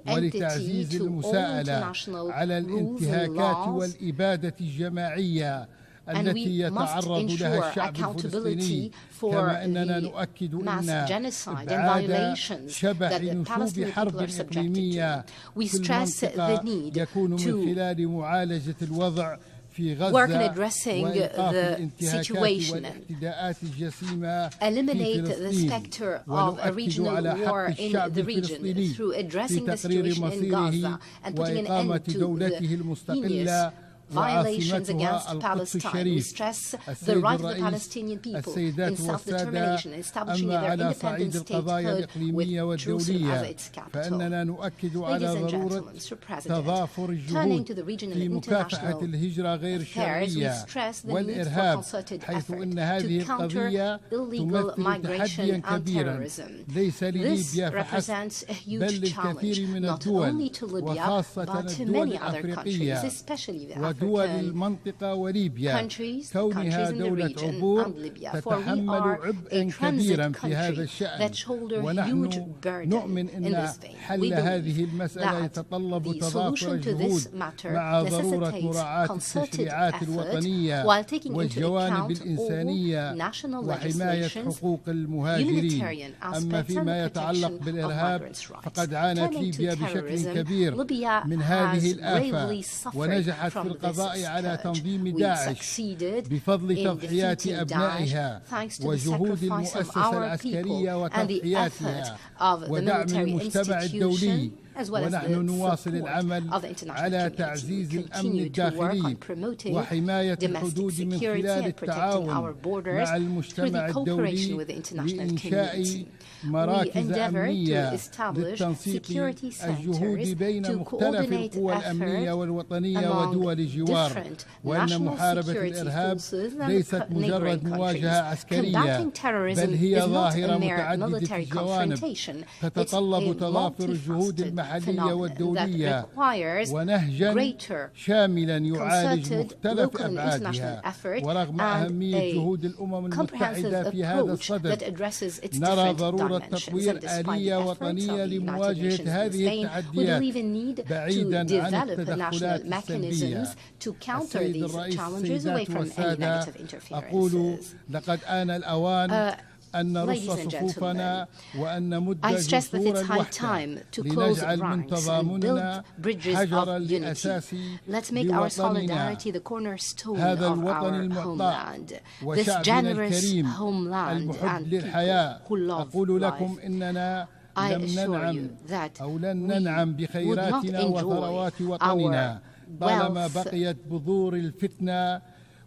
ولتعزيز المساءلة على الانتهاكات والإبادة الجماعية التي يتعرض لها الشعب الفلسطيني، كما أننا نؤكد أن إبعاد شبح نشوب حرب إقليمية في المنطقة يكون من خلال معالجة الوضع في غزة وإيقاف الانتهاكات والاعتداءات الجسيمة في فلسطين، ونؤكد على حق الشعب الفلسطيني في تقرير مصيره وإقامة دولته المستقلة violations against وعاصمتها القدس Palestine. We الشريف. stress the السيد right of the الرئيس، Palestinian people in السيدات والسادة، self-determination, establishing أما their على independent صعيد القضايا statehood الإقليمية with Jerusalem as والدولية، its capital. فإننا نؤكد على Ladies and ضرورة gentlemen, Mr. President, تضافر turning to الجهود the regional في and مكافحة international الهجرة غير affairs, we الشرعية stress the need for والإرهاب، concerted حيث effort أن هذه to counter القضية illegal تمثل migration تحديا and كبيرا terrorism. ليس This لليبيا فحسب، represents a بل huge challenge, للكثير من not only الدول to Libya, وخاصة but to الدول many other countries, الأفريقية especially the ودول African المنطقة وليبيا، countries كونها in the دولة region عبور and Libya, for we تتحمل are a عبئا كبيرا transit في هذا country الشأن، that shoulder huge ونحن burden نؤمن in أن this vein. حل We هذه believe المسألة that يتطلب the تضافر solution to الجهود this matter مع ضرورة necessitates مراعاة concerted التشريعات effort الوطنية while taking into والجوانب account الإنسانية all national وحماية legislations, حقوق المهاجرين. humanitarian أما aspects, and فيما the يتعلق protection of بالإرهاب migrants' rights. فقد عانت Turning to ليبيا بشكل terrorism, كبير Libya من has هذه الآفة، gravely suffered ونجحت from في القضاء this على scourge. تنظيم We داعش succeeded بفضل in تضحيات defeating أبنائها Daesh thanks to the وجهود sacrifice of المؤسسة our العسكرية people and the effort وتضحياتها of the ودعم military المجتمع الدولي، institution, as well as ونحن the نواصل support العمل of the international على community. تعزيز We الأمن continue to work الداخلي on promoting وحماية domestic الحدود من security خلال and protecting our التعاون borders مع through المجتمع the cooperation الدولي with the international لإنشاء community. We مراكز endeavor أمنية to establish للتنسيق security الجهود centers بين to مختلف coordinate القوى الأمنية effort والوطنية among ودول الجوار، different وأن national محاربة security الإرهاب forces and ليست مجرد neighboring مواجهة countries. عسكرية، Conducting terrorism بل هي is not ظاهرة a mere متعددة military الجوانب confrontation. It's تتطلب a تضافر الجهود multifaceted المحلية phenomenon والدولية that requires ونهجا greater شاملا يعالج concerted مختلف local and أبعادها. international effort ورغم and أهمية a جهود الأمم comprehensive المتحدة في هذا approach that الصدد، addresses its نرى different ضرورة dimensions. تطوير And despite the آلية efforts of وطنية the United لمواجهة Nations in هذه Spain, we التحديات believe in need to بعيدا عن develop التدخلات national السلبية. mechanisms to counter السيد these الرئيس، challenges away السيدات from any والسادة، negative أقول interferences. لقد آن الأوان أن نرص Ladies and صفوفنا وأن نمد I stress that جسور it's high الوحدة time to close لنجعل من ranks and تضامننا build bridges حجرا of unity. لأساسي Let's make our لوطننا، solidarity the cornerstone هذا of الوطن our المعطاء homeland. This وشعبنا generous الكريم homeland المحب and للحياة. people who love أقول لكم life. إننا I لم assure ننعم you that أو لن we ننعم would not بخيراتنا وثروات enjoy وطننا our طالما wealth بقيت بذور الفتنة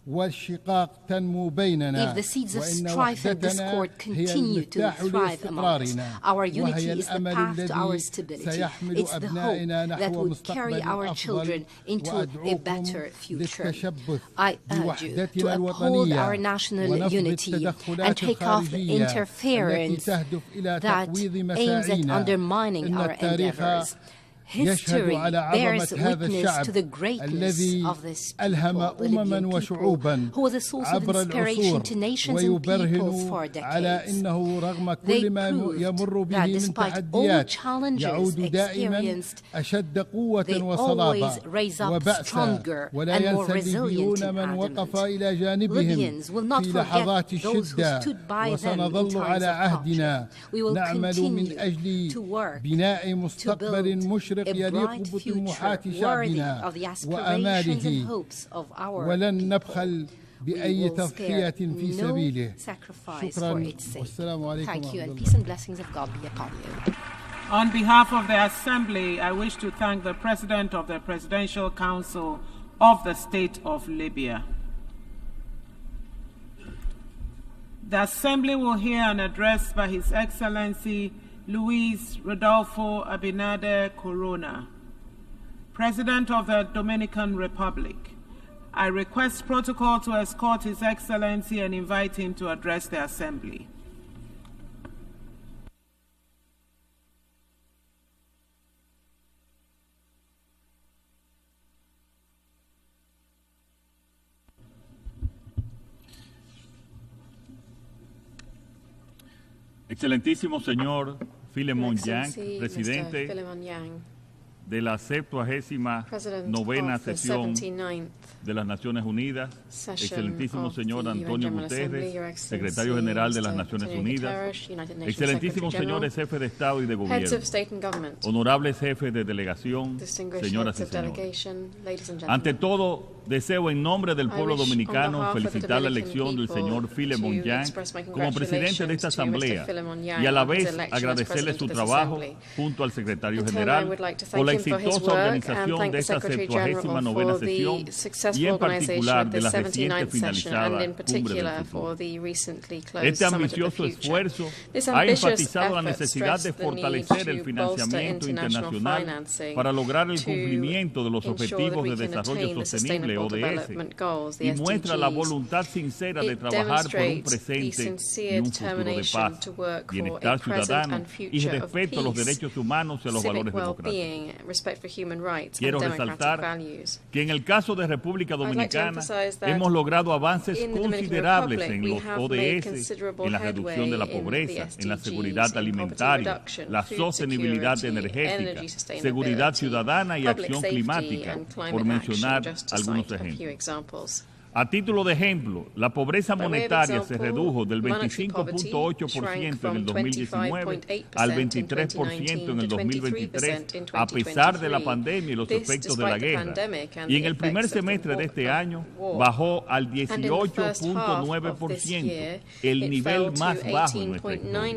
والشقاق تنمو بيننا، if the seeds of وإن strife and وحدتنا discord هي continue to المفتاح thrive among us. لاستقرارنا، Our unity وهي is the الأمل path to our الذي stability. سيحمل It's the hope أبنائنا that نحو would carry مستقبل our أفضل. children into a وأدعوكم better future. للتشبث I urge you to بوحدتنا uphold الوطنية our national ونفض unity and التدخلات take off الخارجية التي interference تهدف إلى that تقويض aims at مساعينا. undermining إن our التاريخ endeavors. يشهد History على bears عظمة هذا witness الشعب to the greatness الذي of this ألهم people, the أمما Libyan people, وشعوبا who was a source of عبر inspiration العصور to nations and peoples ويبرهن for على decades. أنه رغم They كل ما proved يمر به that من despite all تحديات challenges يعود دائما experienced, أشد قوة they وصلابة always raise up وبأسا، stronger ولا and more ينسى resilient الليبيون and من وقف adamant. إلى جانبهم Libyans will not في forget لحظات those who الشدة، stood by them in وسنظل times على of عهدنا hardship. We will نعمل من continue أجل to work بناء مستقبل build مشرق a يليق bright بطموحات future worthy شعبنا of the aspirations and وآماله، hopes of our ولن people. نبخل بأي We will تضحية spare في no سبيله. sacrifice شكرا for its sake. والسلام عليكم Thank you, ورحمة and الله. peace and blessings of God be upon you. On behalf of the Assembly, I wish to thank the President of the Presidential Council of the State of Libya. The Assembly will hear an address by His Excellency Luis Rodolfo Abinader Corona, President of the Dominican Republic, I request protocol to escort His Excellency and invite him to address the Assembly. Excelentísimo señor Philemon Yang, presidente de la 79ª sesión de las Naciones Unidas, excelentísimo señor Antonio Guterres, secretario general de las Naciones Unidas, excelentísimos señores jefes de Estado y de Gobierno, honorables jefes de delegación, señoras y señores. Ante todo, deseo en nombre del pueblo dominicano felicitar la elección del señor Philemon Yang como presidente de esta Asamblea y a la vez agradecerle su trabajo junto al secretario general por la exitosa organización de esta 79ª sesión y en particular de la reciente finalizada Cumbre del Futuro. Este ambicioso esfuerzo ha enfatizado la necesidad de fortalecer el financiamiento internacional para lograr el cumplimiento de los Objetivos de Desarrollo Sostenible ODS y muestra la voluntad sincera de trabajar por un presente y un futuro de paz, bienestar ciudadano y respeto a los derechos humanos y a los valores democráticos. Quiero resaltar que en el caso de República Dominicana hemos logrado avances considerables en los ODS, en la reducción de la pobreza, en la seguridad alimentaria, la sostenibilidad energética, seguridad ciudadana y acción climática, por mencionar algunos ejemplos. A título de ejemplo, la pobreza monetaria se redujo del 25.8% en el 2019 al 23% en el 2023, a pesar de la pandemia y los efectos de la guerra. Y en el primer semestre de este año bajó al 18.9%, el nivel más bajo en nuestra historia.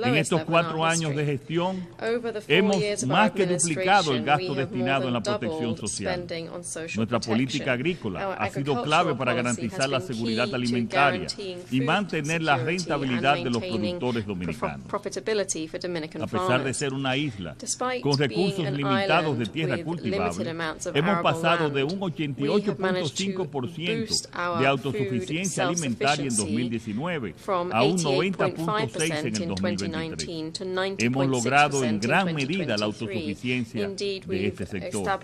En estos 4 años de gestión, hemos más que duplicado el gasto destinado en la protección social. Nuestra política agrícola ha sido clave para garantizar la seguridad alimentaria y mantener la rentabilidad de los productores dominicanos. A pesar de ser una isla con recursos limitados de tierra cultivable, hemos pasado de un 88.5% de autosuficiencia alimentaria en 2019 a un 90.6% en el 2023. Hemos logrado en gran medida la autosuficiencia de este sector.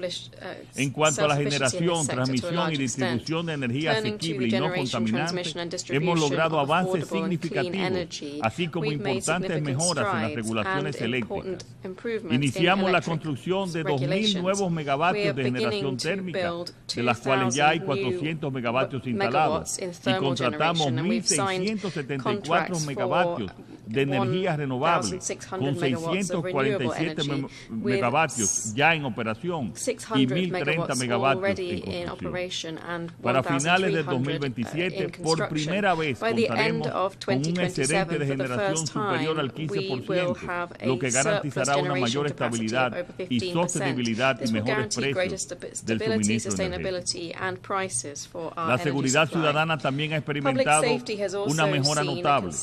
En cuanto a la generación, transmisión y distribución de energía asequible y no contaminante, hemos logrado avances significativos, así como importantes mejoras en las regulaciones eléctricas. Iniciamos la construcción de 2.000 nuevos megavatios de generación térmica, de las cuales ya hay 400 megavatios instalados, y contratamos 1.674 megavatios de energía renovable, con 647 megavatios ya en operación y 1.030 megavatios en construcción. Para finales del 2027, por primera vez contaremos con un excedente de generación superior al 15%, lo que garantizará una mayor estabilidad y sostenibilidad y mejores precios del suministro energético. La seguridad ciudadana también ha experimentado una mejora notable.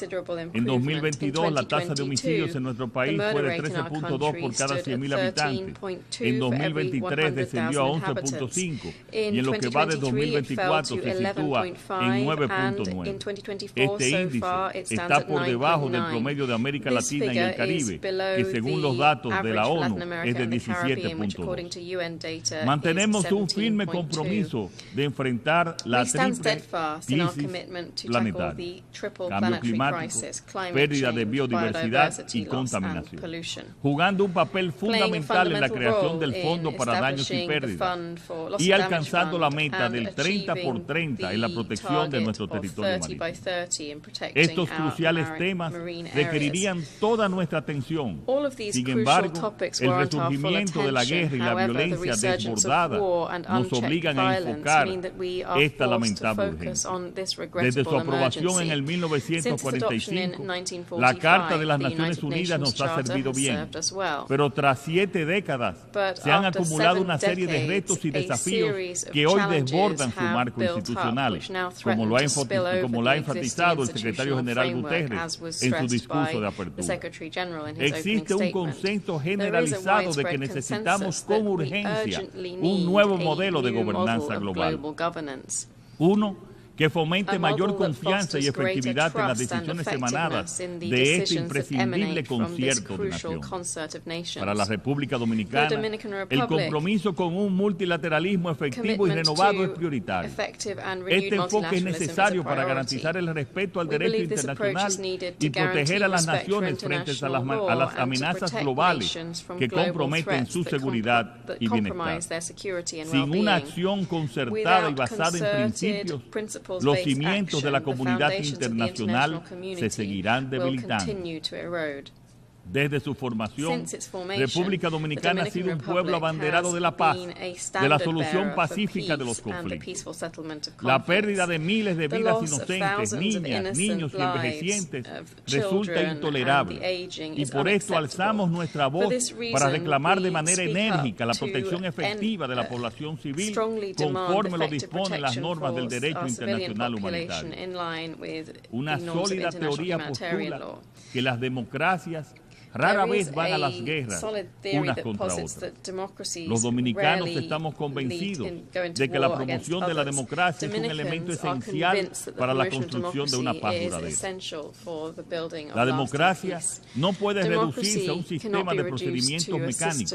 En 2022, la tasa de homicidios en nuestro país fue de 13.2 por cada 100.000 habitantes. En 2023 descendió a 11.5 y en lo que va de 2024 se sitúa en 9.9. Este índice está por debajo del promedio de América Latina y el Caribe, que según los datos de la ONU es de 17.2. Mantenemos un firme compromiso de enfrentar la triple crisis planetaria: cambio climático, pérdida de biodiversidad y contaminación, jugando un papel fundamental en la creación del Fondo para Daños y Pérdidas y alcanzando la meta del 30 por 30 en la protección de nuestro territorio marítimo. Estos cruciales temas requerirían toda nuestra atención. Sin embargo, el resurgimiento de la guerra y la violencia desbordada nos obligan a enfocar esta lamentable urgencia. Desde su aprobación en el 1945, La Carta de las Naciones Unidas nos ha servido bien, pero tras 7 décadas se han acumulado una serie de retos y desafíos que hoy desbordan su marco institucional, como lo ha enfatizado el secretario general Guterres en su discurso de apertura. Existe un consenso generalizado de que necesitamos con urgencia un nuevo modelo de gobernanza global. Uno que fomente mayor confianza y efectividad en las decisiones emanadas de este imprescindible concierto de naciones. Para la República Dominicana, el compromiso con un multilateralismo efectivo y renovado es prioritario. Este enfoque es necesario para garantizar el respeto al derecho internacional y proteger a las naciones frente a las amenazas globales que comprometen su seguridad y bienestar. Sin una acción concertada y basada en principios, los cimientos de la comunidad internacional se seguirán debilitando. Desde su formación, República Dominicana ha sido un pueblo abanderado de la paz, de la solución pacífica de los conflictos. La pérdida de miles de vidas inocentes, niñas, niños y envejecientes resulta intolerable. Y por esto alzamos nuestra voz para reclamar de manera enérgica la protección efectiva de la población civil conforme lo disponen las normas del derecho internacional humanitario. Una sólida teoría postula que las democracias rara vez van a las guerras unas contra otras. Los dominicanos estamos convencidos de que la promoción de la democracia es un elemento esencial para la construcción de una paz duradera. La democracia no puede reducirse a un sistema de procedimientos mecánicos.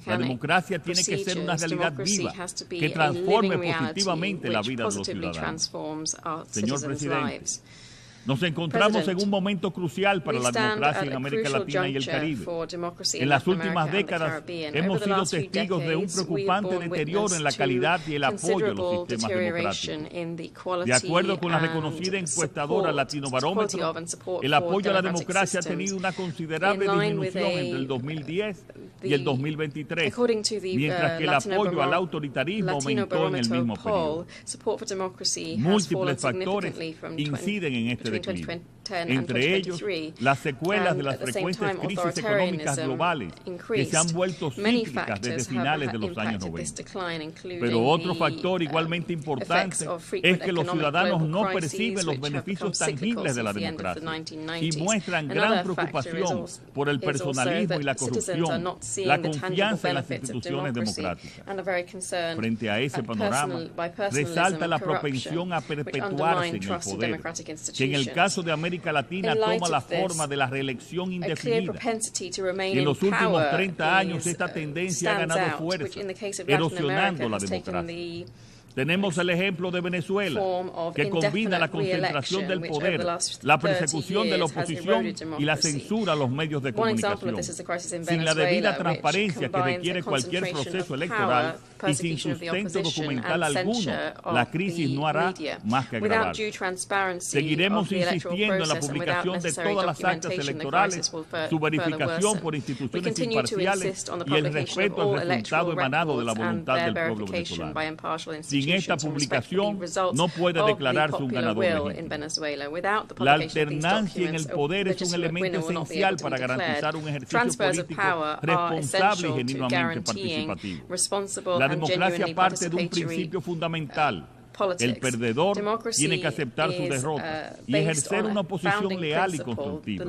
La democracia tiene que ser una realidad viva que transforme positivamente la vida de los ciudadanos. Señor presidente, nos encontramos en un momento crucial para la democracia en América Latina y el Caribe. En las últimas décadas hemos sido testigos de un preocupante deterioro en la calidad y el apoyo a los sistemas democráticos. De acuerdo con la reconocida encuestadora Latino Barómetro, el apoyo a la democracia ha tenido una considerable disminución entre el 2010 y el 2023, mientras que el apoyo al autoritarismo aumentó en el mismo periodo. Múltiples factores inciden en este declive. Entre ellos, las secuelas de las frecuentes crisis económicas globales que se han vuelto cíclicas desde finales de los años 90. Pero otro factor igualmente importante es que los ciudadanos no perciben los beneficios tangibles de la democracia y muestran gran preocupación por el personalismo y la corrupción, la confianza en las instituciones democráticas. Frente a ese panorama, resalta la propensión a perpetuarse en el poder, que en el caso de América Latina toma la forma de la reelección indefinida. En los últimos 30 años esta tendencia ha ganado fuerza, erosionando la democracia. Tenemos el ejemplo de Venezuela, que combina la concentración del poder, la persecución de la oposición y la censura a los medios de comunicación. Sin la debida transparencia que requiere cualquier proceso electoral y sin sustento documental alguno, la crisis no hará más que agravarse. Seguiremos insistiendo en la publicación de todas las actas electorales, su verificación por instituciones imparciales y el respeto al resultado emanado de la voluntad del pueblo venezolano. Sin esta publicación no puede declararse un ganador legítimo. La alternancia en el poder es un elemento esencial para garantizar un ejercicio político responsable y genuinamente participativo. La democracia parte de un principio fundamental. El perdedor tiene que aceptar su derrota y ejercer una oposición leal y constructiva.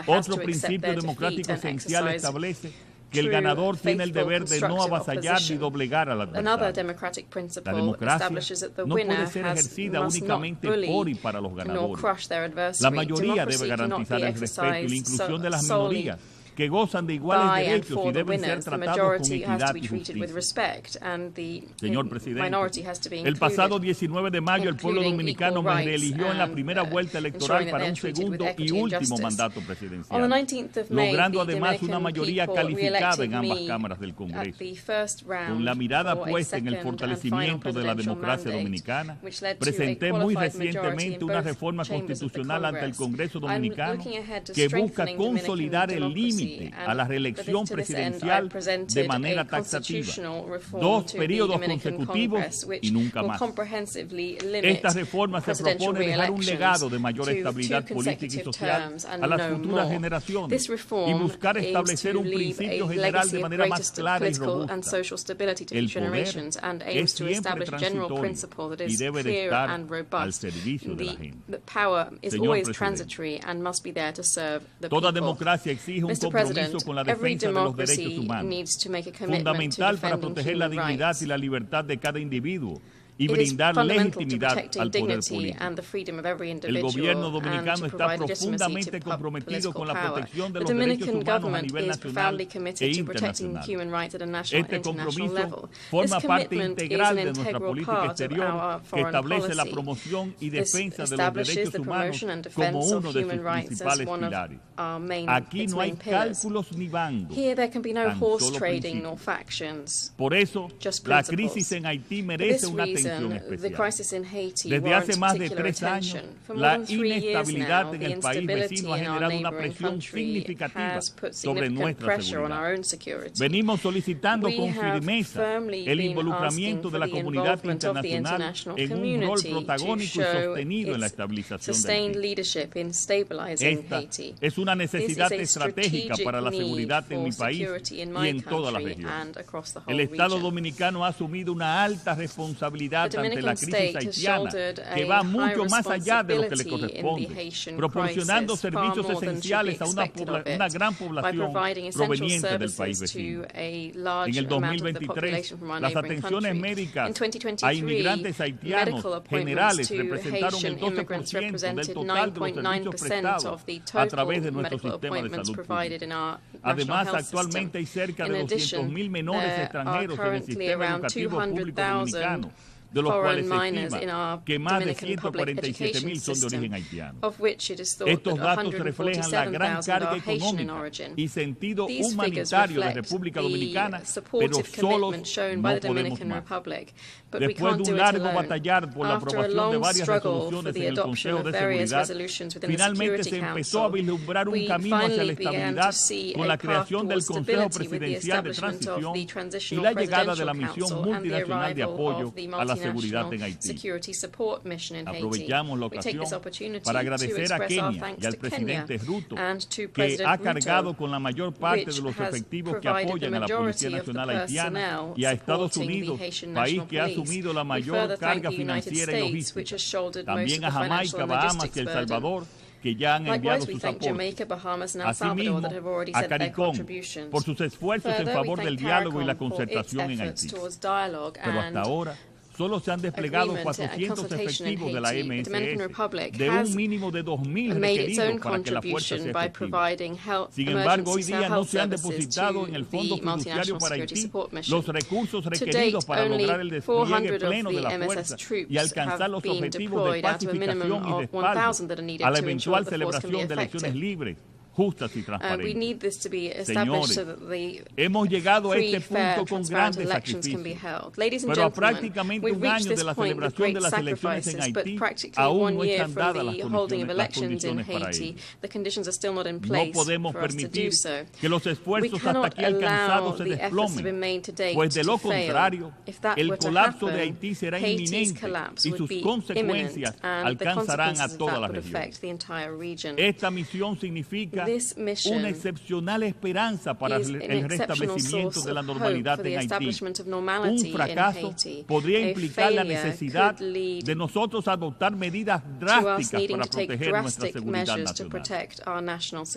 Otro principio democrático esencial establece que el ganador tiene el deber de no avasallar ni doblegar al adversario. La democracia no puede ser ejercida únicamente por y para los ganadores. La mayoría debe garantizar el respeto y la inclusión de las minorías, que gozan de iguales derechos y deben ser tratados con equidad y justicia. Señor presidente, el pasado 19 de mayo el pueblo dominicano me reeligió en la primera vuelta electoral para un segundo y último mandato presidencial, logrando además una mayoría calificada en ambas cámaras del Congreso. Con la mirada puesta en el fortalecimiento de la democracia dominicana, presenté muy recientemente una reforma constitucional ante el Congreso dominicano que busca consolidar el límite límite a la reelección presidencial de manera taxativa, 2 periodos consecutivos y nunca más. Esta reforma se propone dejar un legado de mayor estabilidad política y social a las futuras generaciones y buscar establecer un principio general de manera más clara y robusta. El poder es siempre transitorio y debe de estar al servicio de la gente. Señor Presidente, toda democracia exige un compromiso con la defensa de los derechos humanos, fundamental para proteger la dignidad y la libertad de cada individuo y brindar legitimidad al poder político. El gobierno dominicano está profundamente comprometido con la protección de los derechos humanos a nivel nacional e internacional. Este compromiso forma parte integral de nuestra política exterior, que establece la promoción y defensa de los derechos humanos como uno de sus principales pilares. Aquí no hay cálculos ni bandos, tan solo principios. Por eso, la crisis en Haití merece una atención especial. Desde hace más de 3 años, la inestabilidad en el país vecino ha generado una presión significativa sobre nuestra seguridad. Venimos solicitando con firmeza el involucramiento de la comunidad internacional en un rol protagónico y sostenido en la estabilización de Haití. Esta es una necesidad estratégica para la seguridad en mi país y en toda la región. El Estado dominicano ha asumido una alta responsabilidad ante la crisis haitiana, que va mucho más allá de lo que le corresponde, proporcionando servicios esenciales a una gran población proveniente del país vecino. En el 2023, las atenciones médicas a inmigrantes haitianos generales representaron el 12% del total de los servicios prestados a través de nuestro sistema de salud pública. Además, actualmente hay cerca de 200,000 menores extranjeros en el sistema educativo público dominicano, de los cuales se estima que más de 147,000 son de origen haitiano. Estos datos reflejan la gran carga económica y sentido humanitario de República Dominicana, pero solos no podemos más. Después de un largo batallar por la aprobación de varias resoluciones en el Consejo de Seguridad, finalmente se empezó a vislumbrar un camino hacia la estabilidad con la creación del Consejo Presidencial de Transición y la llegada de la Misión Multinacional de Apoyo a la Seguridad en Haití. Aprovechamos la ocasión para agradecer a Kenia y al presidente Ruto, que ha cargado con la mayor parte de los efectivos que apoyan a la Policía Nacional Haitiana, y a Estados Unidos, país que ha asumido la mayor carga financiera y logística. También a Jamaica, Bahamas y El Salvador, que ya han enviado sus aportes. Asimismo, a CARICOM, por sus esfuerzos en favor del diálogo y la concertación en Haití. Pero hasta ahora, solo se han desplegado 400 efectivos de la MSS, de un mínimo de 2,000 requeridos para que la fuerza sea efectiva. Sin embargo, hoy día no se han depositado en el Fondo Fiduciario para Haití los recursos requeridos para lograr el despliegue pleno de la fuerza y alcanzar los objetivos de pacificación y respaldo a la eventual celebración de elecciones libres, justas y transparentes. Señores, hemos llegado a este punto con grandes sacrificios, pero a prácamente un año de la celebración de las elecciones en Haití, aún no están dadas las condiciones para ello. No podemos permitir que los esfuerzos hasta aquí alcanzados se desplomen, pues de lo contrario, el colapso de Haití será inminente y sus consecuencias alcanzarán a toda la región. Esta misión significa una excepcional esperanza para el restablecimiento de la normalidad en Haití. Un fracaso podría implicar la necesidad de nosotros adoptar medidas drásticas para proteger nuestra seguridad nacional.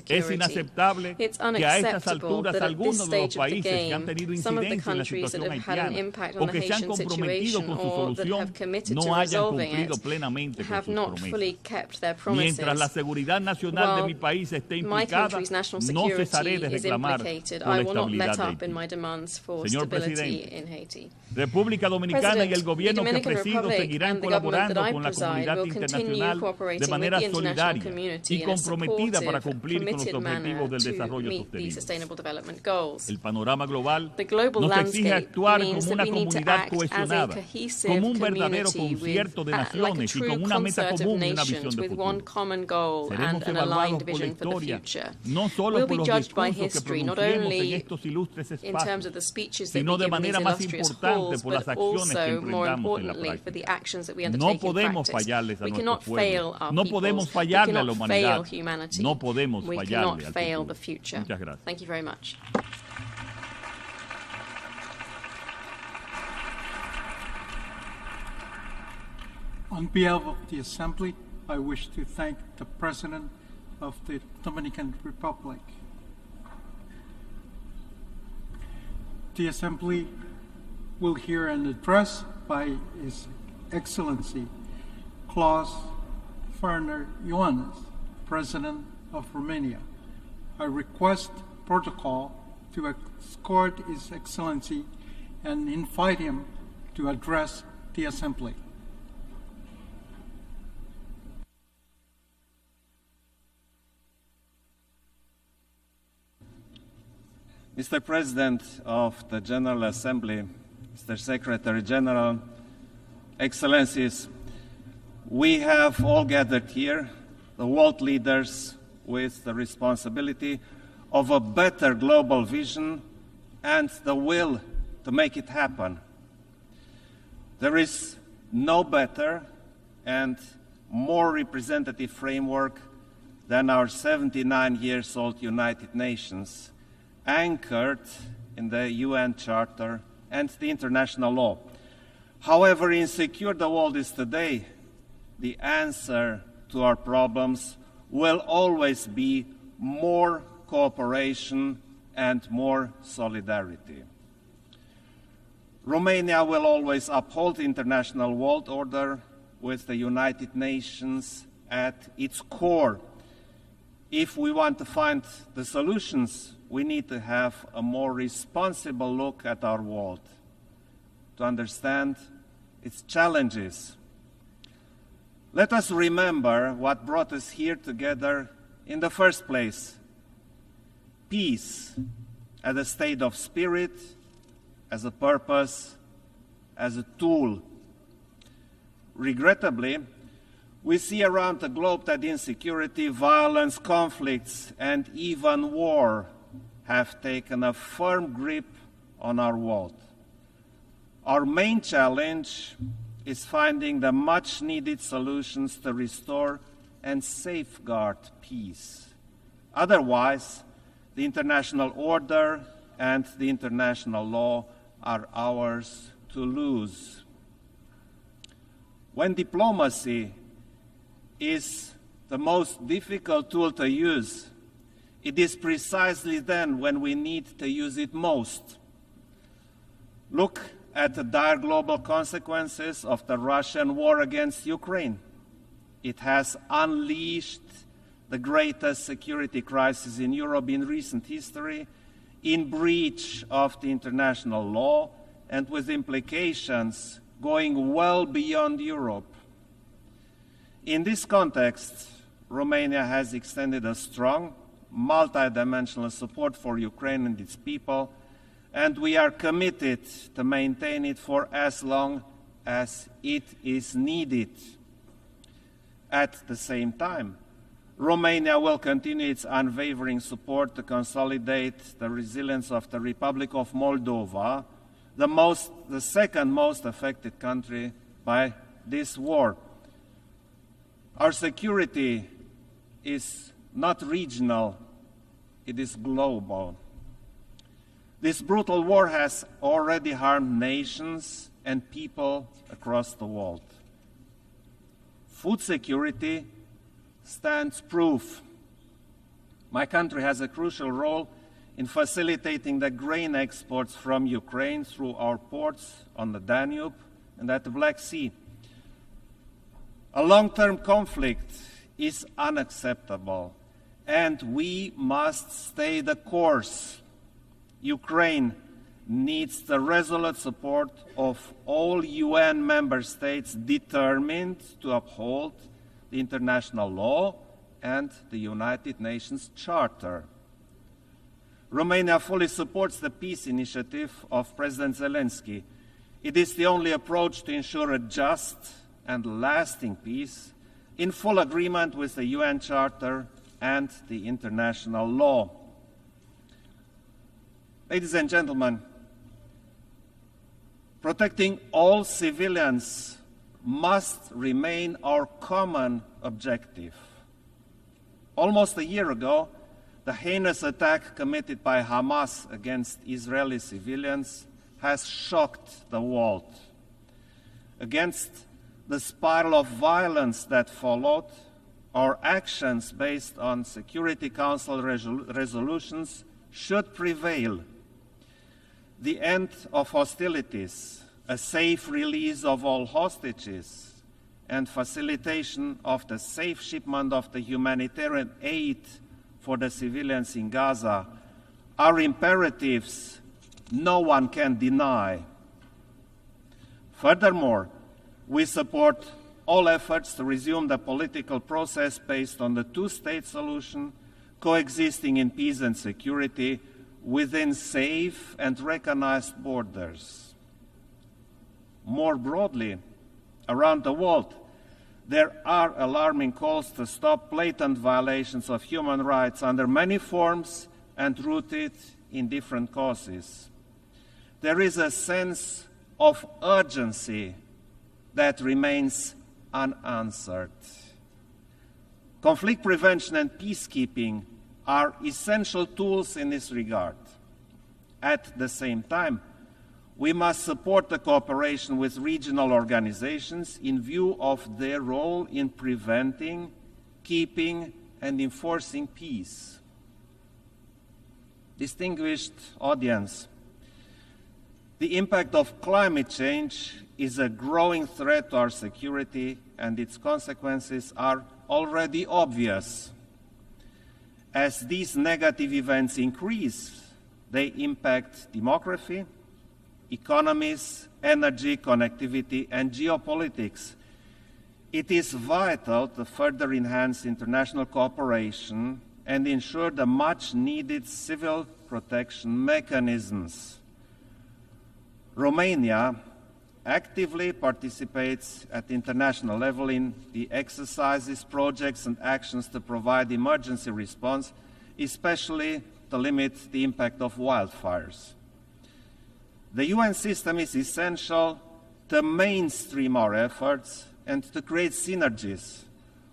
Es inaceptable que a estas alturas algunos de los países que han tenido incidencia en la situación haitiana o que se han comprometido con su solución no hayan cumplido plenamente con sus promesas. Mientras la seguridad nacional de mi país esté implicada, no cesaré de reclamar por la estabilidad de Haití. Señor Presidente, República Dominicana y el gobierno que presido seguirán colaborando con la comunidad internacional de manera solidaria y comprometida para cumplir con los objetivos del desarrollo sostenible. El panorama global nos exige actuar como una comunidad cohesionada, como un verdadero concierto de naciones y con una meta común y una visión de futuro. Seremos evaluados por la historia future. No solo We'll por be los judged by discursos que history, not pronunciemos en only estos ilustres in terms espacios, of the speeches that sino we de give in these manera más illustrious importante halls, por las but acciones que also, more emprendamos en la importantly, for the práctica. actions that we No undertake in podemos practice. fallarles a We nuestros cannot fail pueblos. our No peoples. podemos We fallarle a la cannot fail humanidad. humanity. No podemos We fallarle cannot al fail futuro. the future. Muchas gracias. Thank you very much. On behalf of the Assembly, I wish to thank the President of the Dominican Republic. The Assembly will hear an address by His Excellency Klaus Werner Iohannis, President of Romania. I request protocol to escort His Excellency and invite him to address the Assembly. Mr. President of the General Assembly, Mr. Secretary General, Excellencies, we have all gathered here, the world leaders with the responsibility of a better global vision and the will to make it happen. There is no better and more representative framework than our 79-year-old United Nations, anchored in the UN Charter and the international law. However insecure the world is today, the answer to our problems will always be more cooperation and more solidarity. Romania will always uphold the international world order with the United Nations at its core. If we want to find the solutions, we need to have a more responsible look at our world, to understand its challenges. Let us remember what brought us here together in the first place: peace as a state of spirit, as a purpose, as a tool. Regrettably, we see around the globe that insecurity, violence, conflicts, and even war have taken a firm grip on our world. Our main challenge is finding the much-needed solutions to restore and safeguard peace. Otherwise, the international order and the international law are ours to lose. When diplomacy is the most difficult tool to use, it is precisely then when we need to use it most. Look at the dire global consequences of the Russian war against Ukraine. It has unleashed the greatest security crisis in Europe in recent history, in breach of the international law and with implications going well beyond Europe. In this context, Romania has extended a strong, multidimensional support for Ukraine and its people, and we are committed to maintain it for as long as it is needed. At the same time, Romania will continue its unwavering support to consolidate the resilience of the Republic of Moldova, the second most affected country by this war. Our security is not regional, it is global. This brutal war has already harmed nations and people across the world. Food security stands proof. My country has a crucial role in facilitating the grain exports from Ukraine through our ports on the Danube and at the Black Sea. A long-term conflict is unacceptable, and we must stay the course. Ukraine needs the resolute support of all UN member states determined to uphold the international law and the United Nations Charter. Romania fully supports the peace initiative of President Zelenskyy. It is the only approach to ensure a just and lasting peace, in full agreement with the UN Charter and the international law. Ladies and gentlemen, protecting all civilians must remain our common objective. Almost a year ago, the heinous attack committed by Hamas against Israeli civilians has shocked the world. Against the spiral of violence that followed, our actions based on Security Council resolutions should prevail. The end of hostilities, a safe release of all hostages, and facilitation of the safe shipment of the humanitarian aid for the civilians in Gaza are imperatives no one can deny. Furthermore, we support all efforts to resume the political process based on the two-state solution, coexisting in peace and security within safe and recognized borders. More broadly, around the world, there are alarming calls to stop blatant violations of human rights under many forms and rooted in different causes. There is a sense of urgency that remains unanswered. Conflict prevention and peacekeeping are essential tools in this regard. At the same time, we must support the cooperation with regional organizations in view of their role in preventing, keeping, and enforcing peace. Distinguished audience, the impact of climate change is a growing threat to our security, and its consequences are already obvious. As these negative events increase, they impact demography, economies, energy, connectivity, and geopolitics. It is vital to further enhance international cooperation and ensure the much-needed civil protection mechanisms. Romania actively participates at the international level in the exercises, projects, and actions to provide emergency response, especially to limit the impact of wildfires. The UN system is essential to mainstream our efforts and to create synergies.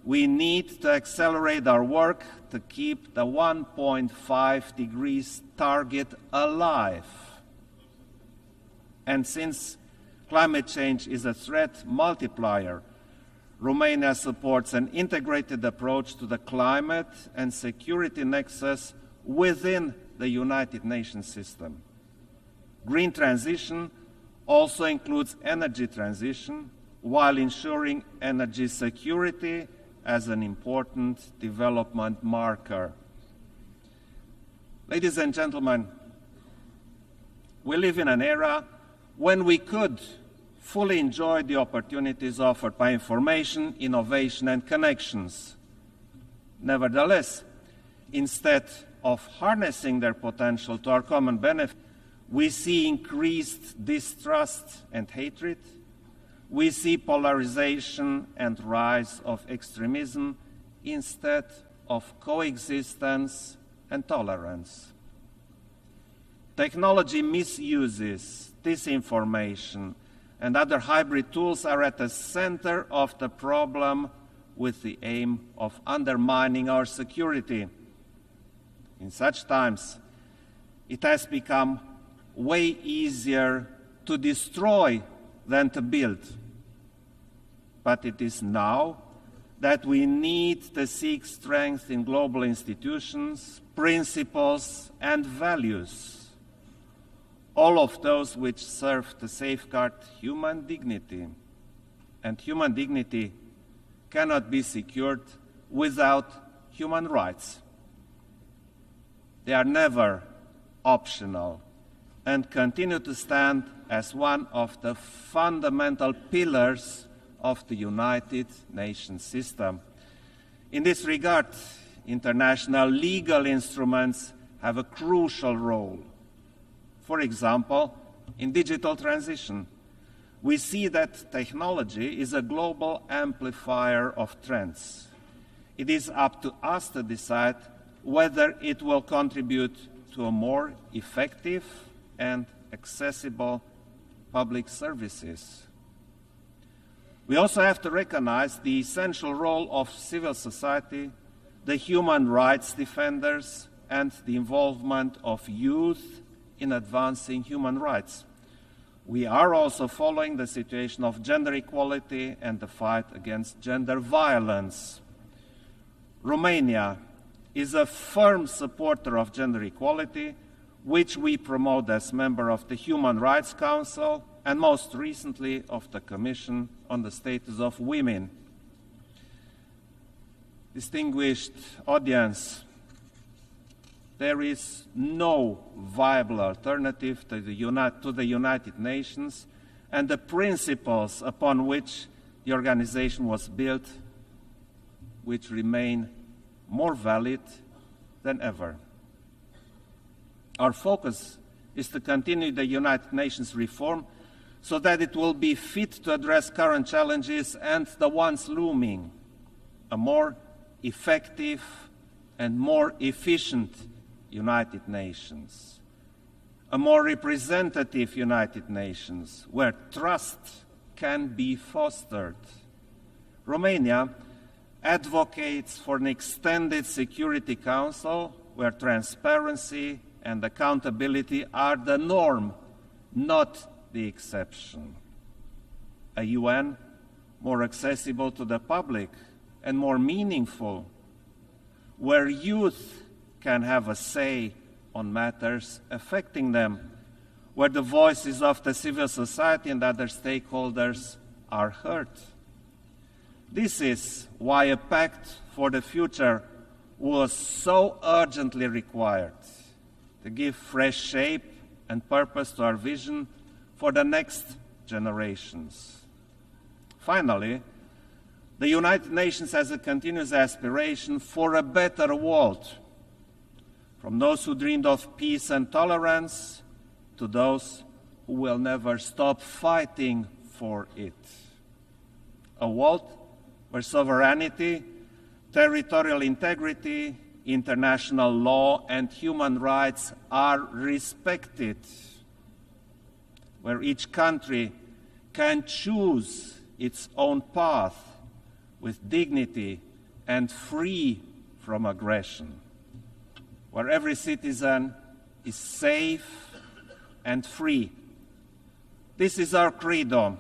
We need to accelerate our work to keep the 1.5 degrees target alive. And since climate change is a threat multiplier, Romania supports an integrated approach to the climate and security nexus within the United Nations system. Green transition also includes energy transition, while ensuring energy security as an important development marker. Ladies and gentlemen, we live in an era when we could fully enjoy the opportunities offered by information, innovation, and connections. Nevertheless, instead of harnessing their potential to our common benefit, we see increased distrust and hatred. We see polarization and rise of extremism instead of coexistence and tolerance. Technology misuses, disinformation, and other hybrid tools are at the center of the problem with the aim of undermining our security. In such times, it has become way easier to destroy than to build. But it is now that we need to seek strength in global institutions, principles, and values, all of those which serve to safeguard human dignity. And human dignity cannot be secured without human rights. They are never optional and continue to stand as one of the fundamental pillars of the United Nations system. In this regard, international legal instruments have a crucial role. For example, in digital transition, we see that technology is a global amplifier of trends. It is up to us to decide whether it will contribute to a more effective and accessible public services. We also have to recognize the essential role of civil society, the human rights defenders, and the involvement of youth in advancing human rights. We are also following the situation of gender equality and the fight against gender violence. Romania is a firm supporter of gender equality, which we promote as member of the Human Rights Council and most recently of the Commission on the Status of Women. Distinguished audience, there is no viable alternative to the United Nations and the principles upon which the organization was built, which remain more valid than ever. Our focus is to continue the United Nations reform so that it will be fit to address current challenges and the ones looming, a more effective and more efficient United Nations, a more representative United Nations where trust can be fostered. Romania advocates for an extended Security Council where transparency and accountability are the norm, not the exception. A UN more accessible to the public and more meaningful, where youth can have a say on matters affecting them, where the voices of the civil society and other stakeholders are heard. This is why a pact for the future was so urgently required, to give fresh shape and purpose to our vision for the next generations. Finally, the United Nations has a continuous aspiration for a better world, from those who dreamed of peace and tolerance to those who will never stop fighting for it. A world where sovereignty, territorial integrity, international law, and human rights are respected, where each country can choose its own path with dignity and free from aggression, where every citizen is safe and free. This is our credo,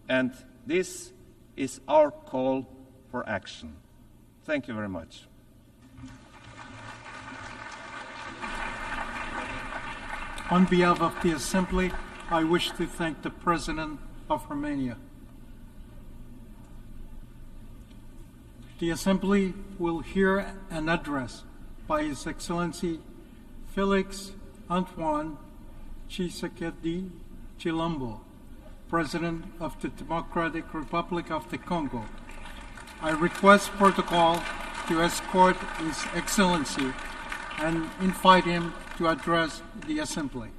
and this is our call for action. Thank you very much. On behalf of the Assembly, I wish to thank the President of Romania. The Assembly will hear an address by His Excellency Félix Antoine Tshisekedi Chilombo, President of the Democratic Republic of the Congo. I request protocol to escort His Excellency and invite him to address the Assembly.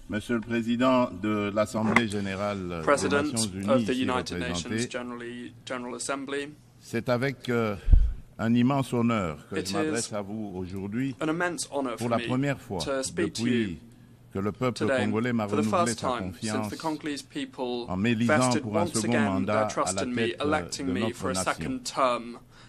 Monsieur le Président de l'Assemblée générale des Nations Unies General Assembly, c'est avec un immense honneur que je m'adresse à vous aujourd'hui pour la première fois depuis que le peuple congolais m'a renouvelé sa confiance en m'élisant pour un second mandat à la tête de notre nation.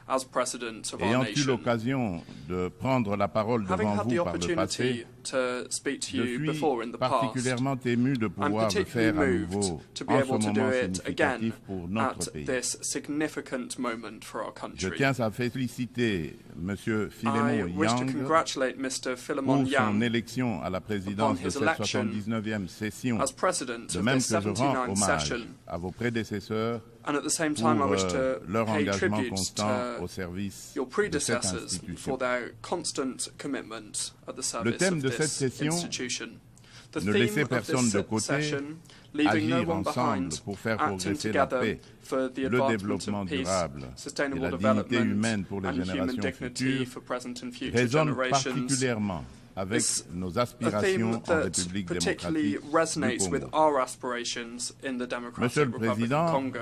as President of our Ayant eu nation. l'occasion de prendre la parole Having devant had the vous par le passé, opportunity to speak to je you suis before in the past, particulièrement ému de I'm pouvoir le faire particularly à moved nouveau to be en able ce to do moment it again significatif pour notre at pays. this significant moment for our Je country. tiens à féliciter M. I Philemon wish to Yang congratulate Mr. Philemon pour son Yang élection à la présidence de his cette election 79e session, as president de of même this que je rends 79th hommage session. à vos prédécesseurs And at the same time, I pour wish to leur pay engagement tribute constant to au service your de cette predecessors for institution. their constant commitment at the Le service thème of de cette this session, institution. The ne theme laisser of personne this de côté, session, leaving no agir one ensemble behind, pour faire acting progresser la together paix, for the le advancement développement of peace, durable et sustainable la dignité humaine development, pour les and human générations dignity futures for present and future résonne generations. particulièrement avec nos A aspirations theme en that République particularly démocratique resonates du with Congo. our aspirations in the Monsieur Democratic le Republic of Président, Congo.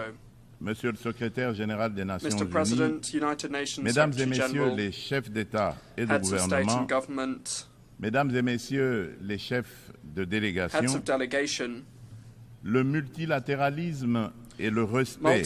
Monsieur le Secrétaire général des Nations Mr. Unies, President, United Nations Mesdames et Secretary Messieurs General, les chefs d'État et de heads of state gouvernement, and government, Mesdames et Messieurs les chefs de heads délégation, of delegation, le multilatéralisme et le respect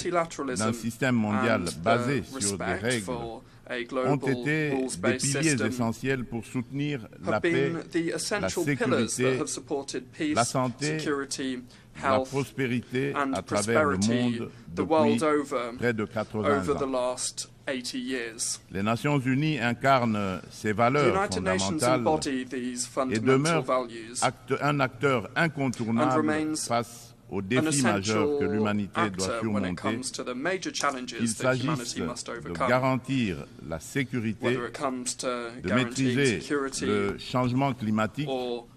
d'un système mondial and basé the sur des respect règles for a ont global été des rules-based piliers system essentiels pour soutenir la have paix, been the la essential pillars that sécurité, have supported peace, la santé, security, la health, prospérité and à travers le prosperity monde the world depuis over près de 80 over the ans. last 80 years. Les Nations Unies incarnent ces The valeurs United Nations fondamentales embody these et fundamental demeurent values un acteur and incontournable remains face aux an défis majeurs que essential l'humanité doit actor when it surmonter, comes to the major qu'il challenges that humanity s'agisse must de overcome, garantir la sécurité, whether it comes to de guaranteeing maîtriser security le changement climatique or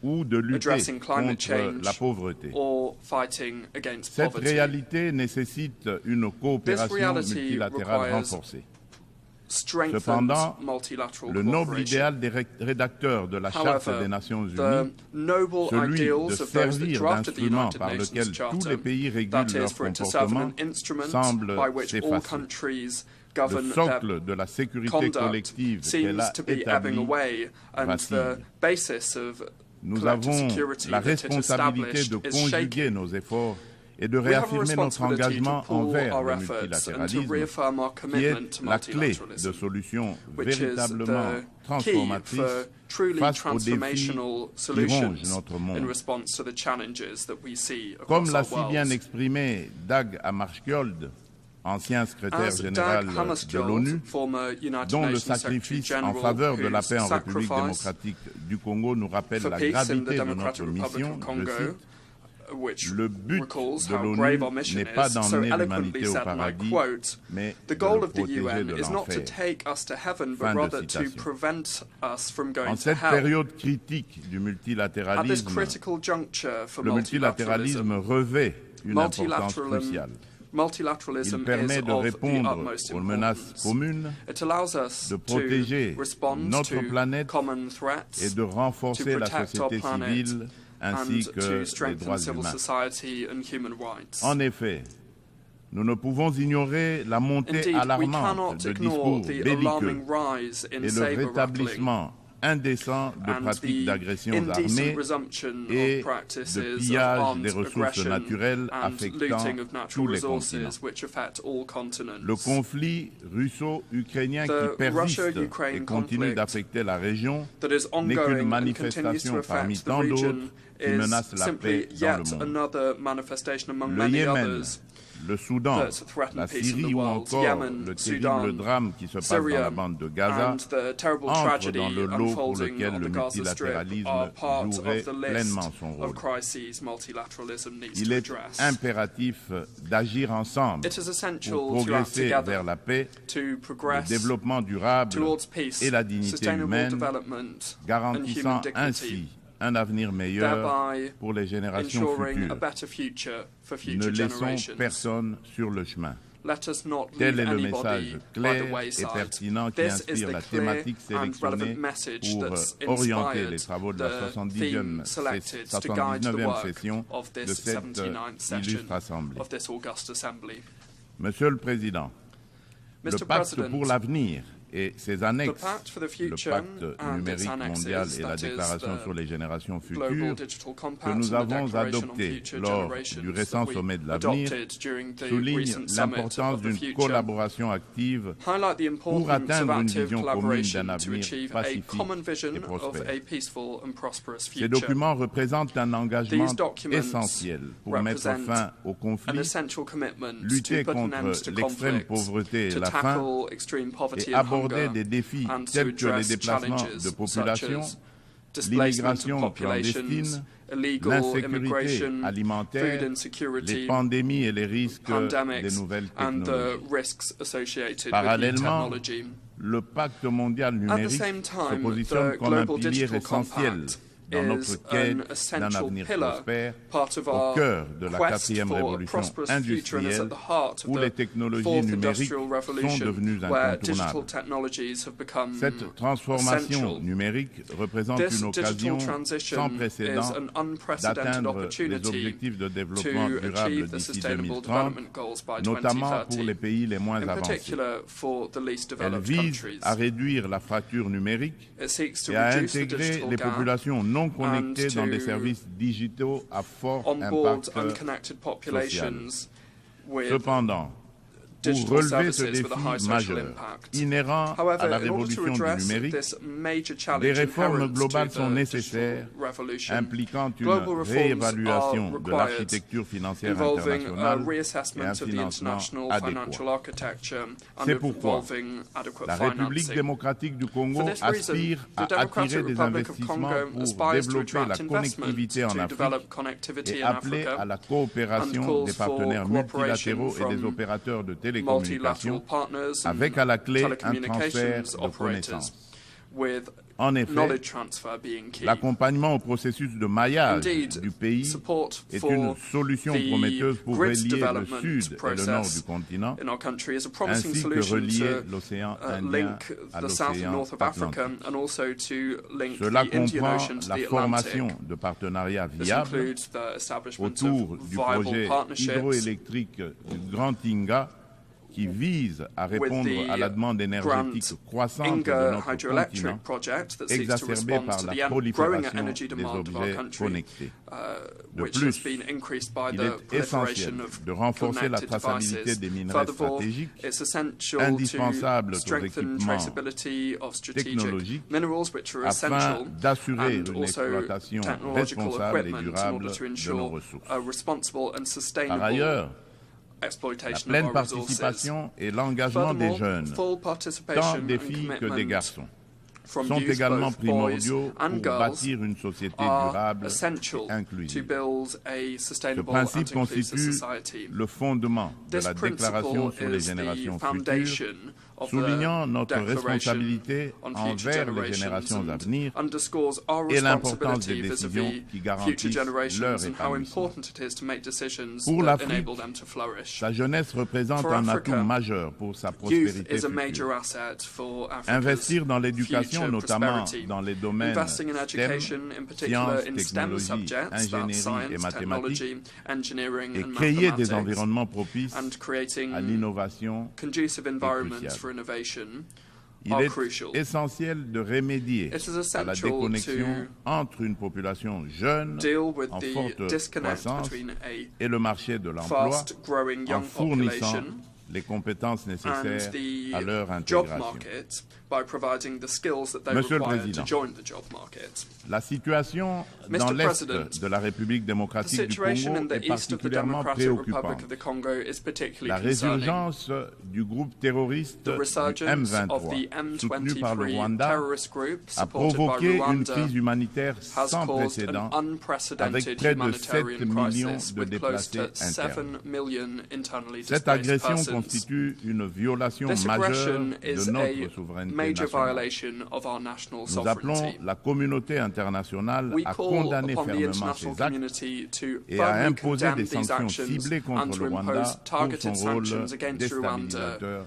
ou de lutter addressing climate contre change la pauvreté. or fighting against Cette poverty. réalité nécessite une coopération reality multilatérale requires renforcée. Strengthened Cependant, multilateral le noble cooperation. idéal des rédacteurs de la Charte However, des Nations the Unies, noble celui de ideals of those that servir drafted the d'instrument United par Nations lequel tous Charter, les pays that régulent is, leur for it to serve as comportement, an instrument semble by which all s'effacer. countries Le govern socle their de la sécurité conduct collective qu'elle seems a to be ebbing établi away, and the vacille. basis of Nous collective avons security la that it responsabilité established de is conjuguer shaking. nos efforts et de We have a réaffirmer notre responsibility to engagement pool envers our le efforts and to multilatéralisme, reaffirm our qui est commitment to la clé de multilateralism, solutions which is véritablement the key transformatrices for truly face aux défis transformational qui solutions rongent notre in monde. response to the challenges that we see Comme across l'a our si world. bien exprimé Dag Hammarskjöld, ancien secrétaire As général Dag de Hammarskjöld, l'ONU, former United dont le Nations Secretary sacrifice General, en faveur de la whose paix en République sacrifice démocratique du Congo nous rappelle for la peace in the gravité de Democratic notre Republic mission, of je Congo, cite, which le but recalls de how l'ONU brave our mission n'est pas is, so d'emmener eloquently l'humanité au said, and I paradis, quote, mais the de goal le of the protéger UN de is not to l'enfer. take us to heaven, but Fin de rather to citation. prevent us from going En to cette hell. période critique du At this multilatéralisme, critical juncture for le multilatéralisme revêt une importance cruciale. Multilateralism Il permet is de of the répondre utmost aux menaces importance. communes, It allows us de protéger to respond notre to planète common threats, et de renforcer to la protect our société planet, civile ainsi and que to les strengthen droits civil humains. society and human rights. En effet, nous ne pouvons ignorer la montée Indeed, we alarmante cannot de ignore discours the belliqueux alarming rise in et le saber-rattling rétablissement indécent de and pratiques the d'agressions indecent armées resumption et of practices de of pillage armed des ressources aggression naturelles and affectant looting of tous natural les continents. resources which affect all continents. Le conflit russo-ukrainien The qui persiste Russia-Ukraine et continue conflict d'affecter la région that is n'est ongoing qu'une and continues manifestation to parmi affect the tant d'autres region qui menacent is la simply paix dans yet le monde. another manifestation among Le many Yémen, others le Soudan, that threaten la peace in Syrie the ou world. encore Yemen, le Sudan, terrible drame qui se passe dans Syria, la bande de Gaza and the terrible entrent tragedy dans le lot pour unfolding lequel on le the Gaza Strip multilatéralisme are part jouerait of the list pleinement son of rôle. crises multilateralism needs Il to est address. impératif d'agir ensemble It is essential pour to act progresser together vers la paix, to le progress développement durable towards peace, et la dignité sustainable humaine, development, and garantissant human dignity, ainsi un avenir meilleur thereby pour les générations ensuring a futures. better future for Ne future laissons generations. personne sur le chemin. Let us not Tel leave est le anybody message by the clair et wayside. pertinent qui This is inspire the la clear thématique and relevant sélectionnée message pour that's orienter les inspired travaux de la the 79e theme selected to guide the work session of de this cette 79th session illustre Assemblée. of this august assembly. Monsieur le Président, le Mr. pacte President, pour l'avenir et ses annexes, le pacte numérique mondial et la déclaration sur les générations futures, que nous avons adoptés lors du récent sommet de l'avenir, soulignent l'importance d'une collaboration active pour atteindre une vision commune d'un avenir pacifique et prospère. Ces documents représentent un engagement essentiel pour mettre fin au conflit, lutter contre l'extrême pauvreté et la faim, et aborder des défis tels que les déplacements de population, l'immigration clandestine, l'insécurité alimentaire, les pandémies et les risques des nouvelles technologies. Parallèlement, le pacte mondial numérique se positionne comme un pilier essentiel dans notre quête d'un avenir prospère, au cœur de la quatrième révolution industrielle, où les technologies numériques sont devenues incontournables. Cette transformation numérique représente une occasion sans précédent d'atteindre les objectifs de développement durable d'ici 2030, notamment pour les pays les moins avancés. Elle vise à réduire la fracture numérique et à intégrer les populations non connectés dans des services digitaux à fort impact social. Cependant, pour relever ce défi majeur inhérent à la révolution du numérique, des réformes globales sont nécessaires, impliquant une réévaluation de l'architecture financière internationale et un financement adéquat. C'est pourquoi la République démocratique du Congo aspire à attirer des investissements pour développer la connectivité en Afrique et appeler à la coopération des partenaires multilatéraux et des opérateurs de télécommunications, avec à la clé un transfert de connaissances. En effet, l'accompagnement au processus de maillage du pays est une solution prometteuse pour relier le sud et le nord du continent, ainsi que relier l'océan Indien à l'océan Atlantique. Cela comprend la formation de partenariats viables autour du projet hydroélectrique du Grand UNGA, qui vise à répondre à la demande énergétique croissante de notre continent, exacerbée par la prolifération des objets connectés. De plus, il est essentiel de renforcer la traçabilité des minerais stratégiques, indispensables aux équipements technologiques, afin d'assurer une exploitation responsable et durable de nos ressources. Par ailleurs, la pleine participation et l'engagement des jeunes, tant des filles que des garçons, sont également primordiaux pour bâtir une société durable et inclusive. Ce principe constitue le fondement de la Déclaration sur les générations futures, soulignant notre responsabilité envers les générations à venir et l'importance des décisions qui garantissent leur épanouissement. Pour l'Afrique, sa jeunesse représente un atout majeur pour sa prospérité future. Investir dans l'éducation, notamment dans les domaines STEM, sciences, technologies, ingénierie et mathématiques, et créer des environnements propices à l'innovation est crucial. Il est essentiel de remédier à la déconnexion entre une population jeune en forte croissance et le marché de l'emploi en fournissant les compétences nécessaires à leur intégration. Monsieur le Président, la situation dans l'Est de la République démocratique du Congo est particulièrement préoccupante. La résurgence du groupe terroriste du M23, soutenu par le Rwanda, a provoqué une crise humanitaire sans précédent, avec près de 7 millions de déplacés internes. Cette agression constitue une violation majeure de notre souveraineté nationale. Nous appelons la communauté internationale à condamner fermement ces actes et à imposer des sanctions ciblées contre le Rwanda pour son rôle déstabilisateur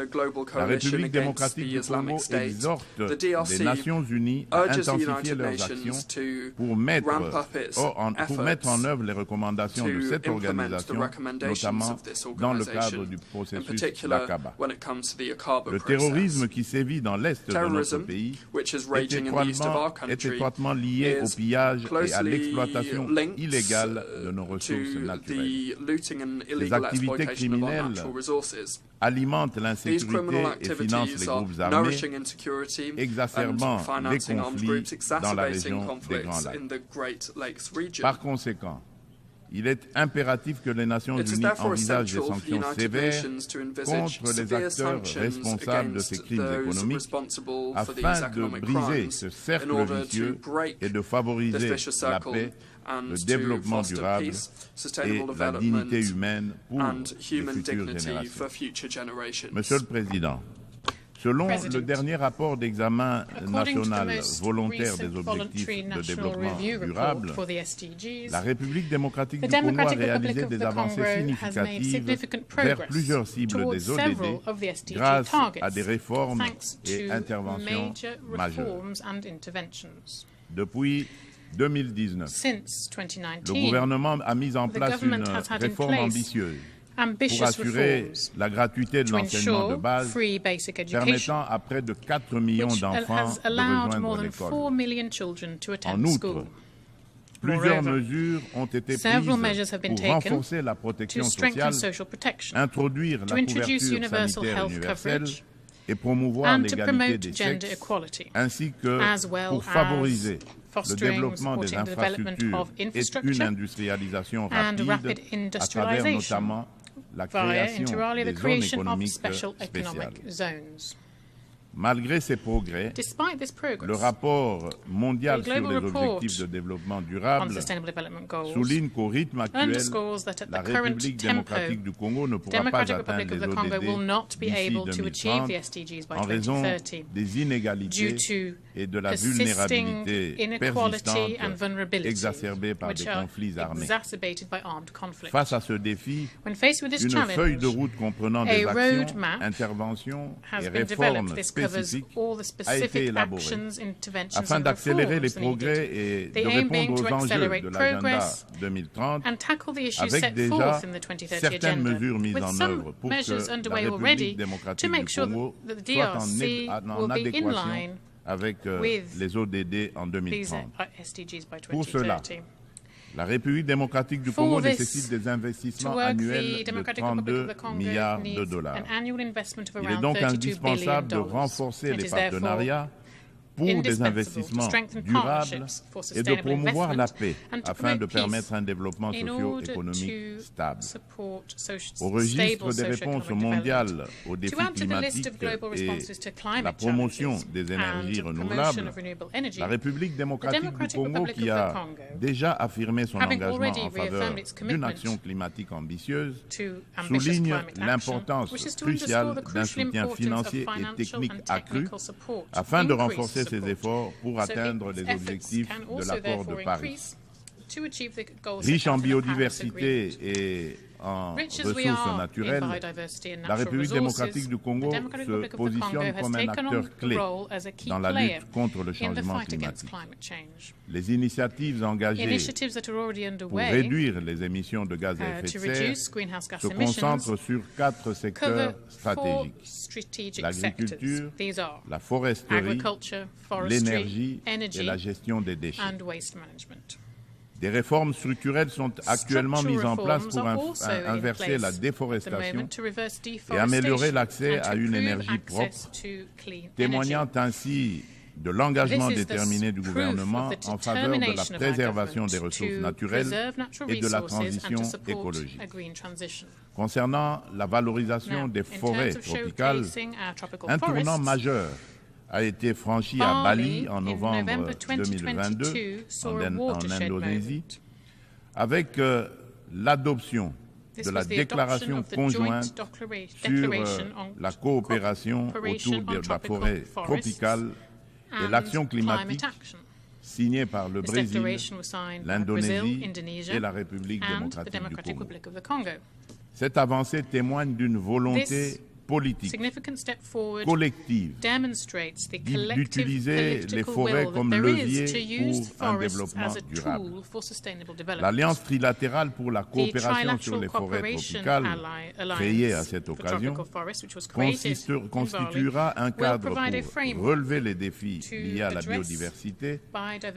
the global La coalition République against démocratique the du Congo Islamic State, exhorte the les DRC Nations Unies à urges the intensifier United leurs actions Nations to pour mettre efforts en œuvre les recommandations de cette to implement the organisation, recommendations notamment of this dans le cadre organization, du in processus particular d'Aqaba. when it comes to the Akaba Le process. terrorisme qui sévit dans l'est de notre Terrorism, pays which is est raging in the east of our étroitement country, lié au is pillage pillage et à l'exploitation illégale de nos ressources naturelles. Ces activités criminelles alimentent l'insécurité et financent les groupes armés, exacerbant les conflits dans la région des Grands Lacs. Par conséquent, il est impératif que les Nations Unies envisagent des sanctions sévères contre les acteurs responsables de ces crimes économiques afin de briser ce cercle vicieux et de favoriser la paix, le développement durable et la dignité humaine pour les futures générations. Monsieur le Président, selon le dernier rapport d'examen national volontaire des objectifs de développement durable, la République démocratique du Congo a réalisé des avancées significatives vers plusieurs cibles des ODD grâce à des réformes et interventions majeures. Depuis 2019, le gouvernement a mis en place une réforme ambitieuse pour assurer la gratuité de l'enseignement de base, permettant à près de 4 millions d'enfants de rejoindre l'école. En outre, plusieurs mesures ont été prises pour renforcer la protection sociale, introduire la couverture sanitaire universelle et promouvoir l'égalité des sexes, ainsi que pour favoriser le développement des infrastructures et une industrialisation rapide à travers notamment la création des zones économiques spéciales. Malgré ces progrès, le rapport mondial sur les objectifs de développement durable souligne qu'au rythme actuel, la République démocratique du Congo ne pourra pas atteindre les ODD d'ici 2030 en raison des inégalités et de la vulnérabilité persistante exacerbée par des conflits armés. Face à ce défi, une feuille de route comprenant des actions, interventions et réformes spécifiques a été élaborée afin d'accélérer les progrès et de répondre aux enjeux de l'agenda 2030 avec déjà certaines mesures mises en œuvre pour que la République démocratique du Congo soit en adéquation avec les ODD en 2030. Pour cela, la République démocratique du Congo nécessite des investissements annuels de 32 milliards de dollars. Il est donc indispensable de renforcer les partenariats pour des investissements durables et de promouvoir la paix afin de permettre un développement socio-économique stable. Au registre des réponses mondiales aux défis climatiques et la promotion des énergies renouvelables, la République démocratique du Congo, qui a déjà affirmé son engagement en faveur d'une action climatique ambitieuse, souligne l'importance cruciale d'un soutien financier et technique accru afin de renforcer ses efforts pour atteindre les objectifs de l'accord de Paris. Riche en biodiversité et en ressources naturelles, la République démocratique du Congo se positionne comme un acteur clé dans la lutte contre le changement climatique. Les initiatives engagées pour réduire les émissions de gaz à effet de serre se concentrent sur 4 secteurs stratégiques: l'agriculture, la foresterie, l'énergie et la gestion des déchets. Des réformes structurelles sont actuellement mises en place pour inverser la déforestation et améliorer l'accès à une énergie propre, témoignant ainsi de l'engagement déterminé du gouvernement en faveur de la préservation des ressources naturelles et de la transition écologique. Concernant la valorisation des forêts tropicales, un tournant majeur a été franchi à Bali en novembre 2022 en Indonésie avec l'adoption de la déclaration conjointe sur la coopération autour de la forêt tropicale et l'action climatique signée par le Brésil, l'Indonésie et la République démocratique du Congo. Cette avancée témoigne d'une volonté politique collective d'utiliser les forêts comme levier pour un développement durable. L'Alliance trilatérale pour la coopération sur les forêts tropicales, créée à cette occasion, constituera un cadre pour relever les défis liés à la biodiversité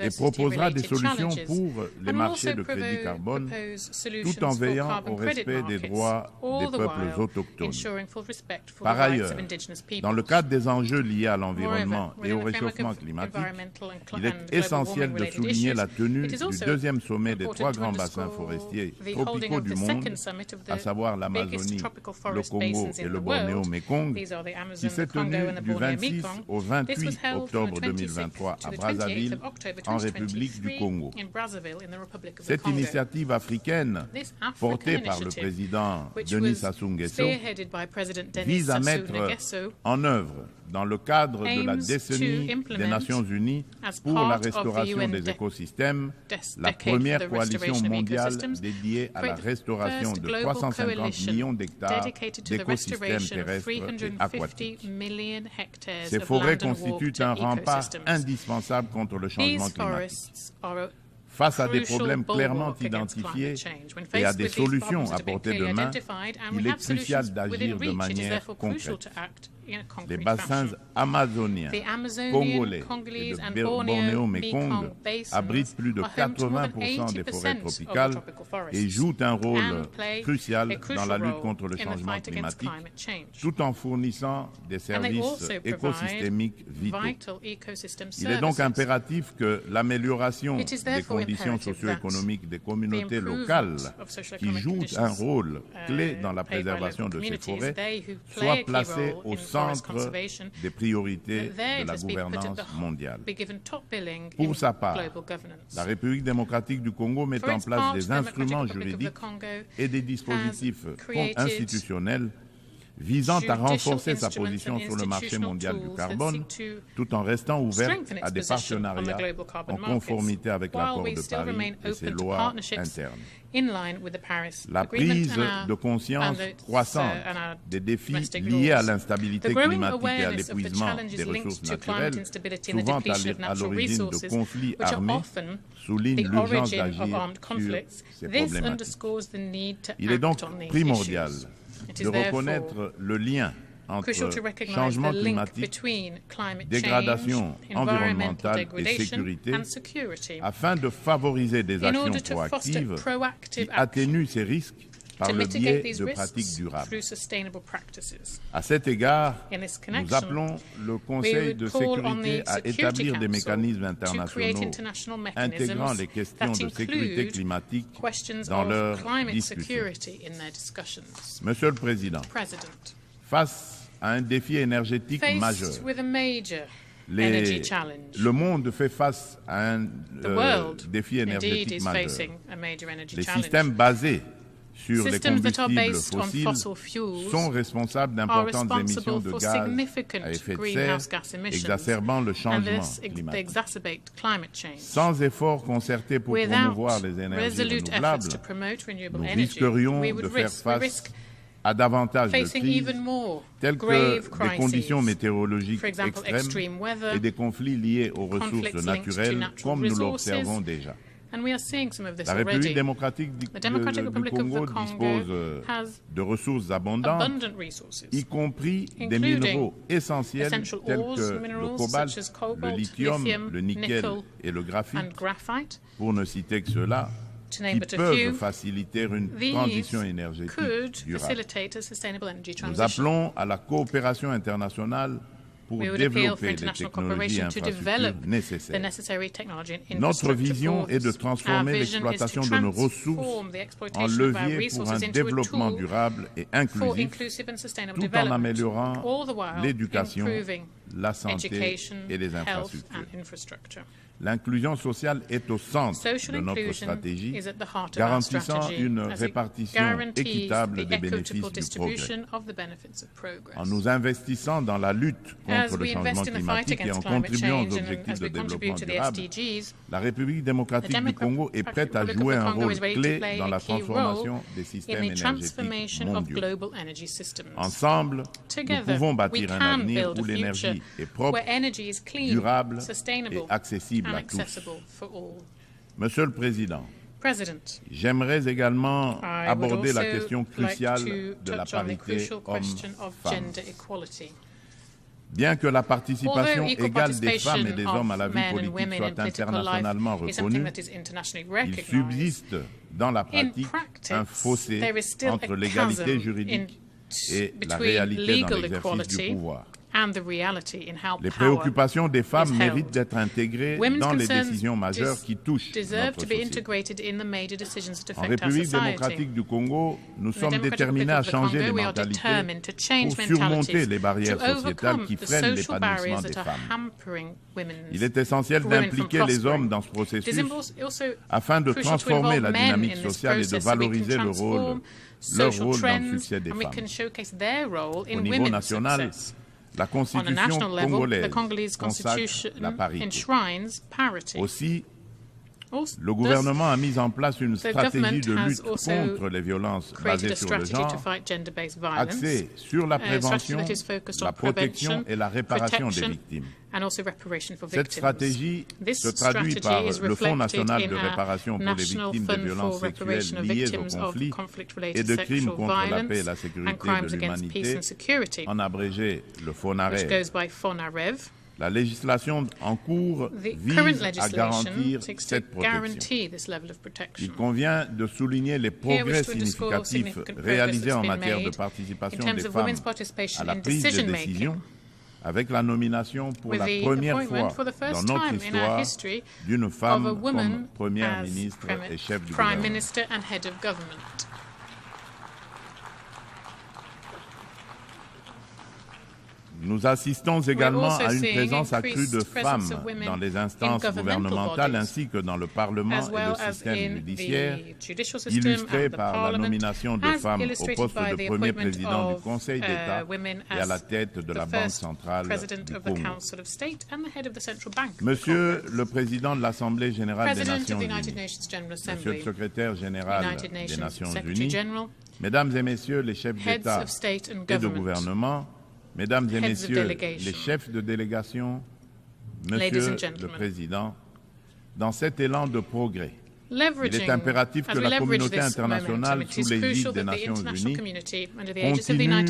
et proposera des solutions pour les marchés de crédit carbone, tout en veillant au respect des droits des peuples autochtones. Par ailleurs, dans le cadre des enjeux liés à l'environnement et au réchauffement climatique, il est essentiel de souligner la tenue du deuxième sommet des 3 grands bassins forestiers tropicaux du monde, à savoir l'Amazonie, le Congo et le Bornéo-Mékong, qui s'est tenu du 26 au 28 octobre 2023 à Brazzaville, en République du Congo. Cette initiative africaine, portée par le président Denis Sassou Nguesso, vise à mettre en œuvre, dans le cadre de la décennie des Nations Unies pour la restauration des écosystèmes, la première coalition mondiale dédiée à la restauration de 350 millions d'hectares d'écosystèmes terrestres et aquatiques. Ces forêts constituent un rempart indispensable contre le changement climatique. Face à des problèmes clairement identifiés et à des solutions à portée de main, il est crucial d'agir de manière concrète. Les bassins amazoniens, congolais et de Bornéo-Mékong abritent plus de 80% des forêts tropicales et jouent un rôle crucial dans la lutte contre le changement climatique, tout en fournissant des services écosystémiques vitaux. Il est donc impératif que l'amélioration des conditions socio-économiques des communautés locales qui jouent un rôle clé dans la préservation de ces forêts soit placée au centre des priorités de la gouvernance mondiale. Pour sa part, la République démocratique du Congo met en place des instruments juridiques et des dispositifs institutionnels visant à renforcer sa position sur le marché mondial du carbone, tout en restant ouverte à des partenariats en conformité avec l'accord de Paris et ses lois internes. La prise de conscience croissante des défis liés à l'instabilité climatique et à l'épuisement des ressources naturelles, souvent à l'origine de conflits armés, souligne l'urgence d'agir sur ces problématiques. Il est donc primordial de reconnaître le lien entre changement climatique, dégradation environnementale et sécurité, afin de favoriser des actions proactives qui atténuent ces risques par le biais de pratiques durables. À cet égard, nous appelons le Conseil de sécurité à établir des mécanismes internationaux intégrant les questions de sécurité climatique dans leurs discussions. Monsieur le Président, face à un défi énergétique majeur, le monde fait face à un défi énergétique majeur. Les systèmes basés sur les combustibles fossiles sont responsables d'importantes émissions de gaz à effet de serre, exacerbant le changement climatique. Sans efforts concertés pour promouvoir les énergies renouvelables, nous risquerions de faire face à davantage de crises, telles que des conditions météorologiques extrêmes et des conflits liés aux ressources naturelles, comme nous l'observons déjà. La République démocratique du Congo dispose de ressources abondantes, y compris des minéraux essentiels tels que le cobalt, le lithium, le nickel et le graphite, pour ne citer que ceux-là, qui peuvent faciliter une transition énergétique durable. Nous appelons à la coopération internationale pour développer les technologies et infrastructures nécessaires. Notre vision est de transformer l'exploitation de nos ressources en levier pour un développement durable et inclusif, tout en améliorant l'éducation, la santé education, et les health infrastructures. and infrastructure. L'inclusion sociale est au centre Social de notre inclusion stratégie, is at the heart of our garantissant strategy une as it répartition guarantees équitable the des equitable bénéfices du progrès. distribution of the benefits of progress. En nous investissant dans la lutte As contre le we changement invest in the fight climatique et en against climate contribuant aux change and objectifs as de we développement contribute to the durable, SDGs, la République démocratique du Congo est prête à jouer un rôle clé dans la transformation des systèmes énergétiques mondiaux. Ensemble, nous pouvons bâtir un avenir où l'énergie est propre, durable et accessible à tous. Monsieur le Président, j'aimerais également aborder la question cruciale de la parité homme-femme. Bien que la participation égale des femmes et des hommes à la vie politique soit internationalement reconnue, il subsiste dans la pratique un fossé entre l'égalité juridique et la réalité dans l'exercice du pouvoir. Les préoccupations des femmes méritent d'être intégrées dans les décisions majeures qui touchent notre société. En République démocratique du Congo, nous sommes déterminés à changer les mentalités pour surmonter les barrières sociétales qui freinent l'épanouissement des femmes. Il est essentiel d'impliquer les hommes dans ce processus afin de transformer la dynamique sociale et de valoriser leur rôle dans le succès des femmes. Au niveau national, la Constitution congolaise consacre la parité. Aussi, le gouvernement a mis en place une stratégie de lutte contre les violences basées sur le genre, axée sur la prévention, la protection et la réparation des victimes. Cette stratégie se traduit par le Fonds national de réparation pour les victimes de violences sexuelles liées au conflit et de crimes contre la paix et la sécurité de l'humanité, en abrégé le FONAREV. La législation en cours vise à garantir cette protection. Il convient de souligner les progrès significatifs réalisés en matière de participation des femmes à la prise de décision, avec la nomination pour la première fois dans notre histoire d'une femme comme première ministre et chef du gouvernement. Nous assistons également à une présence accrue de femmes dans les instances gouvernementales ainsi que dans le Parlement et le système judiciaire, illustré par la nomination de femmes au poste de premier président du Conseil d'État et à la tête de la Banque centrale du Congo. Monsieur le Président de l'Assemblée générale des Nations Unies, Monsieur le Secrétaire général des Nations Unies, Mesdames et Messieurs les chefs d'État et de gouvernement, Mesdames et Messieurs les chefs de délégation, Monsieur le Président, dans cet élan de progrès, il est impératif que la communauté internationale, sous l'égide des Nations Unies, continue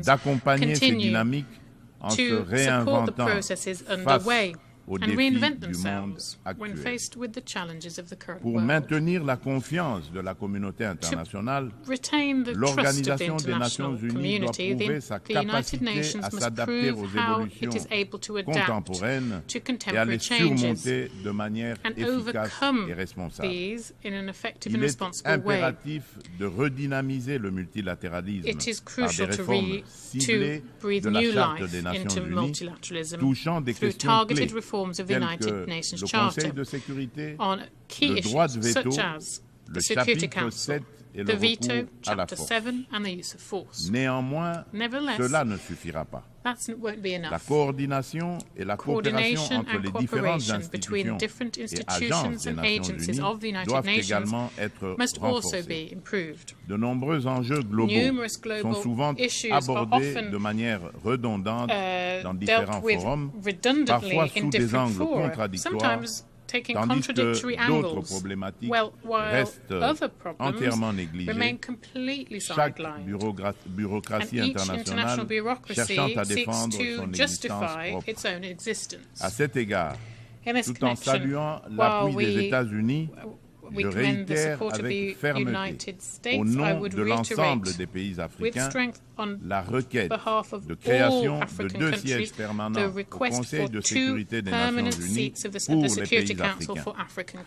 d'accompagner ces dynamiques en se réinventant face aux défis du monde actuel. Pour maintenir la confiance de la communauté internationale, l'Organisation des Nations Unies doit prouver sa capacité à s'adapter aux évolutions contemporaines et à les surmonter de manière efficace et responsable. Il est impératif de redynamiser le multilatéralisme par des réformes ciblées de la Charte des Nations Unies touchant des questions clés tels que le Conseil de sécurité, le droit de veto, le chapitre 7 et le recours à la force. Néanmoins, cela ne suffira pas. La coordination et la coopération entre les différentes institutions et agences des Nations Unies doivent également être renforcées. De nombreux enjeux globaux sont souvent abordés de manière redondante dans différents forums, parfois sous des angles contradictoires, tandis que d'autres problématiques restent entièrement négligées, chaque bureaucratie internationale cherchant à défendre son existence propre. À cet égard, tout en saluant l'appui des États-Unis, je réitère avec fermeté, au nom de l'ensemble des pays africains, la requête de création de 2 sièges permanents au Conseil de sécurité des Nations Unies pour les pays africains.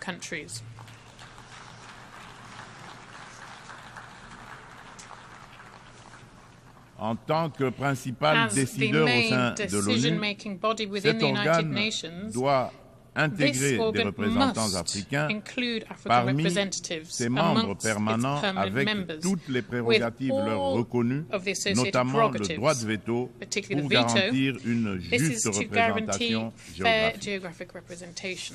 en tant que principal as the décideur au sein main de decision-making body l'ONU, within cet the United organe Nations, doit intégrer this des organ représentants must africains include African parmi representatives ses membres amongst its permanents permanent avec members, toutes les with prérogatives leur all reconnues, of the associated notamment le prerogatives, droit de veto, particularly pour the veto. garantir une This is juste to guarantee représentation fair géographique. geographic representation.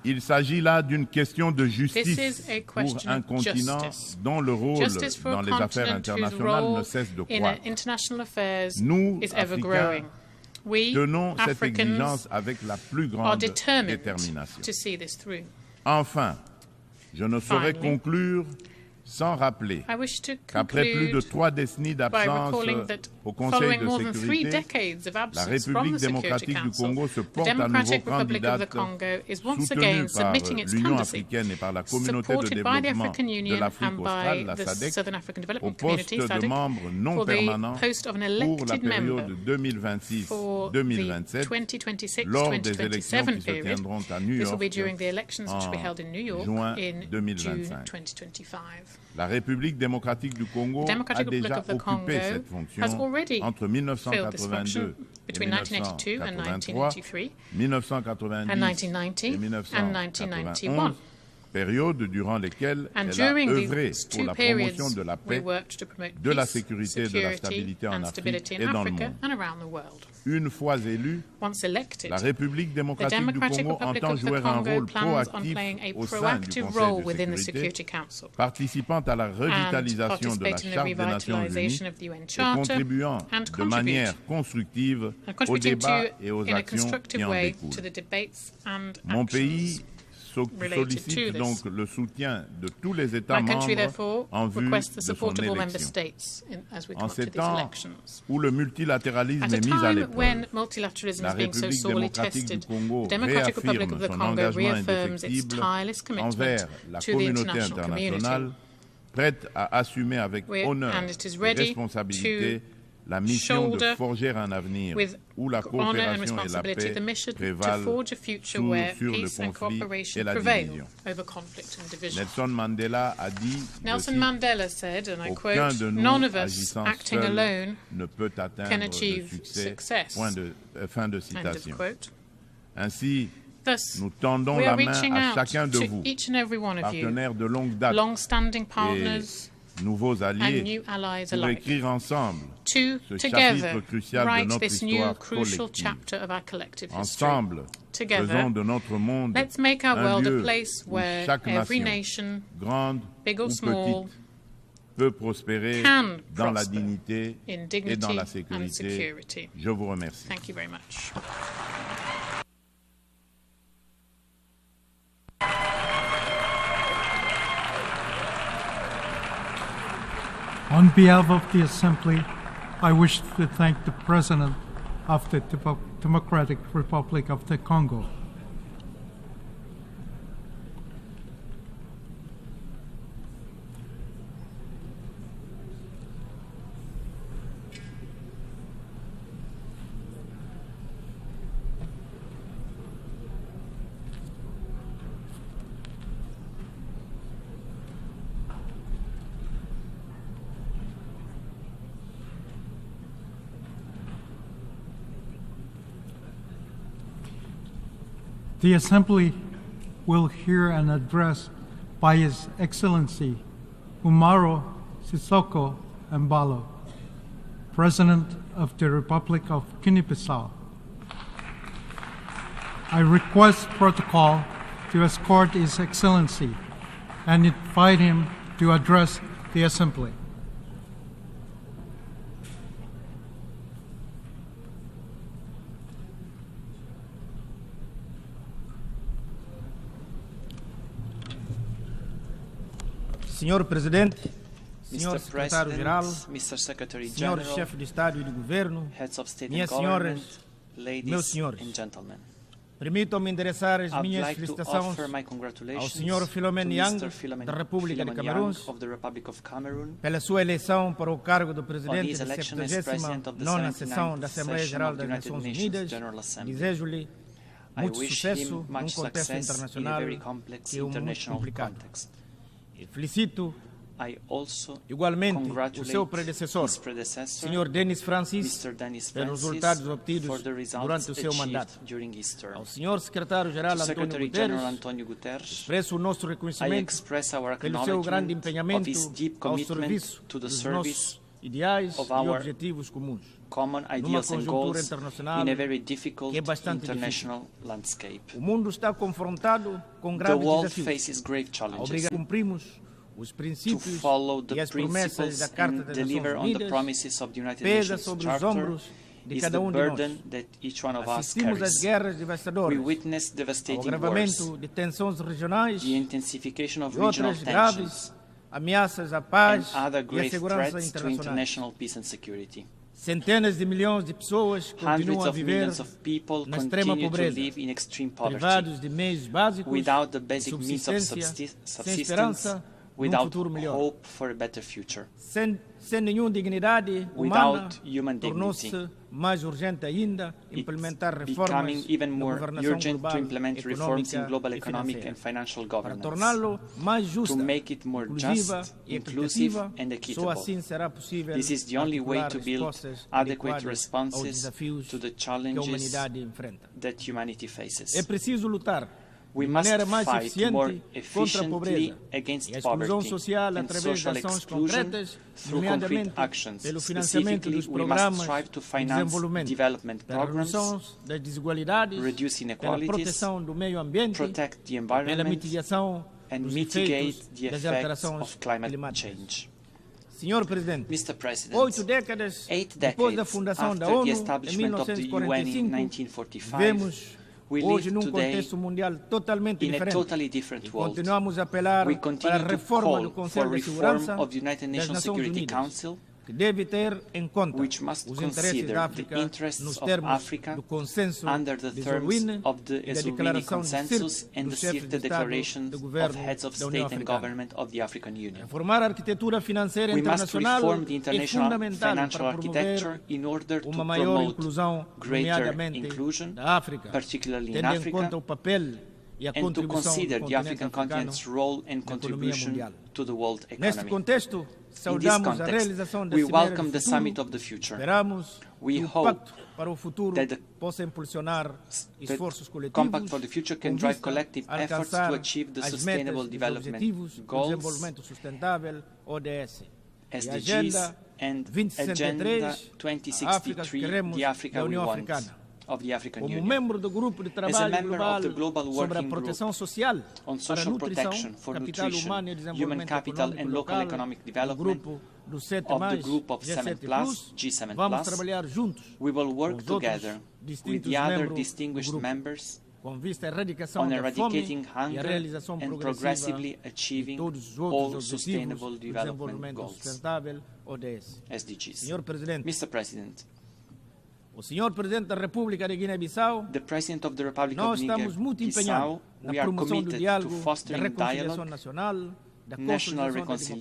Il s'agit là d'une question de This justice is a pour question un of continent justice. dont le rôle Justice for dans a les affaires continent whose internationales ne role cesse de in croître. international affairs Nous, is ever Africains, growing. We, tenons cette Africans, exigence avec la plus are grande determined détermination. to see this through. Enfin, je ne saurais Finally, conclure sans rappeler I wish to qu'après plus de conclude 3 décennies by d'absence recalling that au Conseil following de more than 3 sécurité, decades of la absence from République the Security démocratique du Council, Congo se the porte à nouveau Democratic Republic of candidate the Congo is once again soutenue par submitting its l'Union candidacy, africaine et par la communauté de supported by the développement African de Union l'Afrique and australe, by la the SADC, Southern African au Development poste Community, de SADC, membre non for the permanent post of an pour la elected member période for the 2026-2027 2026-2027 lors des élections qui se period. tiendront à New This will be York during the elections which will be en held in New York juin in 2025. June 2025. La République démocratique du Congo The Democratic a Republic déjà of the occupé Congo cette has fonction already entre filled this 1982 function et between 1982 and 1983, 1983, 1990 and 1990 et and 1991. 1991, période durant lesquelles And elle a during œuvré these pour two la periods, promotion de la we paix, worked to promote de la peace, sécurité et de la security stabilité en and Afrique stability et in dans le Africa monde. and around the world. Une fois élue, Once elected, la République the démocratique du Democratic Congo Republic entend of the jouer un Congo rôle plans on proactif playing a au sein du proactive Conseil role de within the sécurité, Security Council participant à la and revitalisation de la participating in the Charte des Nations Unies revitalization of the UN et Charter contribuant and de contribute manière constructive and aux contributing débats to, et aux in a actions qui constructive en way découlent. to the debates and Mon actions pays related to sollicite this. donc le soutien de tous les États My country, membres therefore, en vue requests the de son support of all member élection. states as we come En up to ces these temps elections. où le multilatéralisme At a est mis à time when l'épreuve, multilateralism la is being so République sorely démocratique du tested, Congo the Democratic Republic of réaffirme the son Congo engagement reaffirms its indéfectible tireless commitment envers la to the communauté international community. internationale, prête à assumer avec honneur and it is et ready responsabilité la mission de shoulder forger un avenir with où la honor and coopération et la responsibility paix the mission to prévalent forge a future sur where le peace and conflit et cooperation la prevail division. over conflict and division. Nelson Mandela a dit, Nelson je cite, Mandela said, and I aucun quote, de nous none of us agissant acting seul alone ne peut atteindre can le achieve succès. success. Fin de End of citation. quote. Ainsi, Thus, nous tendons we la are main reaching à out chacun de to vous, each and every one of you, partenaires de longue date long-standing et partners nouveaux and alliés, new allies pour alike, écrire ensemble to ce together chapitre crucial de write notre this new histoire crucial collective. chapter of our collective history. Ensemble, Together, faisons de notre monde let's make our un world a lieu place où where chaque every nation, nation, grande big ou or small, petite, peut prospérer can dans la prosper dignité in et dignity dans la and sécurité. security. Je vous remercie. Thank you very much. On behalf of the Assembly, I wish to thank the President of the Democratic Republic of the Congo. The Assembly will hear an address by His Excellency Umaro Sissoco Embalo, President of the Republic of Guinea-Bissau. I request protocol to escort His Excellency and invite him to address the Assembly. Senhor Presidente, Senhor Mr. Secretário-Geral, Mr. Secretary Senhor General, Chefe de Estado e de Governo, Heads of State minhas and senhoras, Government, ladies meus senhores, and gentlemen. permitam-me endereçar as I'd minhas like to felicitações offer my ao congratulations Sr. Philomene to Yang, Mr. Philemon- da República de Philemon Camarões, Yang of the Republic of Cameroon pela sua eleição para o cargo de on Presidente his da election as President of the 79ª Sessão 79th da Assembleia Session Geral of the das United Nações Nations Unidas. General Assembly. Desejo-lhe I muito wish sucesso him num much contexto success in a internacional very complex que é muito international complicado. context. Felicito igualmente o seu predecessor, Sr. Denis Francis, pelos resultados obtidos durante o seu mandato. Ao Sr. Secretário-Geral António Guterres, expresso o nosso reconhecimento pelo seu grande empenhamento ao serviço dos nossos ideais e objetivos comuns, numa conjuntura internacional que é bastante difícil. O mundo está confrontado com graves desafios. Obrigado a cumprirmos os princípios e as promessas da Carta das Nações Unidas, pesa sobre os ombros de cada um de nós. Assistimos às guerras devastadoras, ao agravamento de tensões regionais e outras graves ameaças à paz e à segurança internacional. Centenas de milhões de pessoas continuam a viver na extrema pobreza, privados de meios básicos, de subsistência, sem esperança num futuro melhor. Sem nenhuma dignidade humana, tornou-se mais urgente ainda implementar reformas na governação global, econômica e financeira, para torná-lo mais justo, inclusiva e equitativa. Só assim será possível articular respostas adequadas aos desafios que a humanidade enfrenta. É preciso lutar de maneira mais eficiente contra a pobreza e a exclusão social através de ações concretas, nomeadamente pelo financiamento dos programas de desenvolvimento, pela redução das desigualdades, pela proteção do meio ambiente, pela mitigação dos efeitos das alterações climáticas. Senhor Presidente, 8 décadas depois da fundação da ONU, em 1945, vemos hoje, num contexto mundial totalmente diferente, continuamos a apelar para a reforma do Conselho de Segurança das Nações Unidas, que deve ter em conta os interesses da África nos termos do consenso de Zuluíne e da declaração de Sirte dos chefes de Estado e do Governo da União Africana. Reformar a arquitetura financeira internacional é fundamental para promover uma maior inclusão, nomeadamente da África, tendo em conta o papel e a contribuição do continente africano na economia mundial. Neste contexto, saudamos a realização da Cimeira do Futuro. Esperamos que o Pacto para o Futuro possa impulsionar esforços coletivos com vista a alcançar as metas dos Objetivos de Desenvolvimento Sustentável, ODS, e a Agenda 2063, a África que queremos da União Africana. Como membro do Grupo de Trabalho Global sobre a Proteção Social para a Nutrição, Capital Humano e Desenvolvimento Econômico Local, do Grupo do 7+, G7+, vamos trabalhar juntos com os outros distinguished membros com vista à erradicação da fome e à realização progressiva de todos os outros objetivos do desenvolvimento sustentável, ODS. Senhor Presidente, o Senhor Presidente da República de Guiné-Bissau, nós estamos muito empenhados na promoção do diálogo, da reconciliação nacional, da consolidação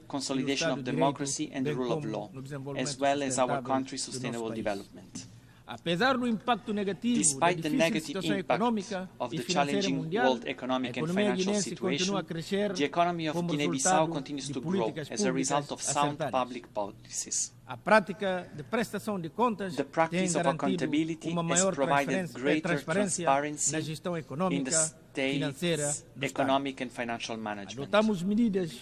consolidation of democracy and the rule of law, as well as our country's sustainable development. Apesar do impacto negativo da difícil situação econômica e financeira mundial, a economia guinense continua a crescer como resultado de políticas públicas acertadas. A prática de prestação de contas tem garantido uma maior transparência na gestão econômica, financeira do Estado. Adotamos medidas que,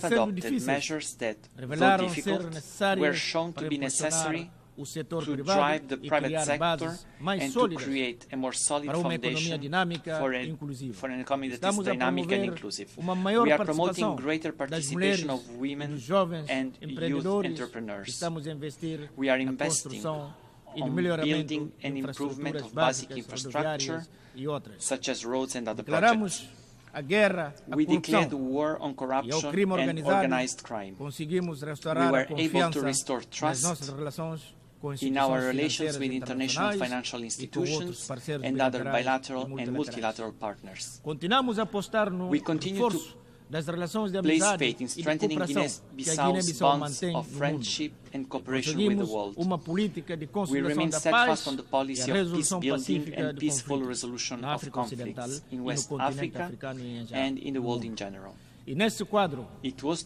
sendo difíceis, revelaram ser necessárias para impulsionar o setor privado e criar bases mais sólidas para uma economia dinâmica e inclusiva. Estamos a promover uma maior participação das mulheres e dos jovens empreendedores. Estamos a investir na construção e no melhoramento de infraestruturas básicas, rodoviárias e outras. Declaramos a guerra à corrupção e ao crime organizado. Conseguimos restaurar a confiança nas nossas relações in our relations with international financial institutions and other bilateral and multilateral partners. We continue to place faith in strengthening Guinea-Bissau's bonds of friendship and cooperation with the world. We remain steadfast on the policy of peace building and peaceful resolution of conflicts in West Africa and in the world in general. E nesse quadro,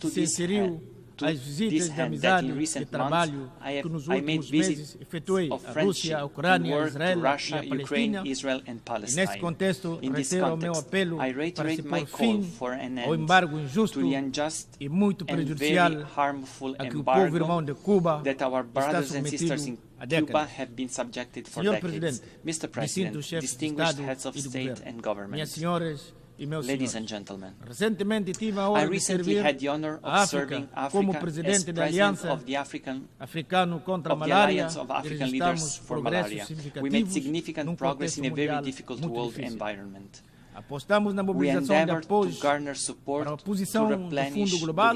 se inseriu as visitas de amizade e trabalho que nos últimos meses efetuei a Rússia, a Ucrânia, Israel e a Palestina. E nesse contexto, reitero o meu apelo para se pôr fim ao embargo injusto e muito prejudicial a que o povo irmão de Cuba está submetido há décadas. Senhor Presidente, distintos chefes de Estado e de Governo, minhas senhoras e meus Ladies senhores, and gentlemen, recentemente tive a honra de servir a África como presidente da Aliança Africano contra a Malária e registramos progressos significativos num contexto mundial muito difícil. Apostamos na mobilização de apoios para a oposição do Fundo Global,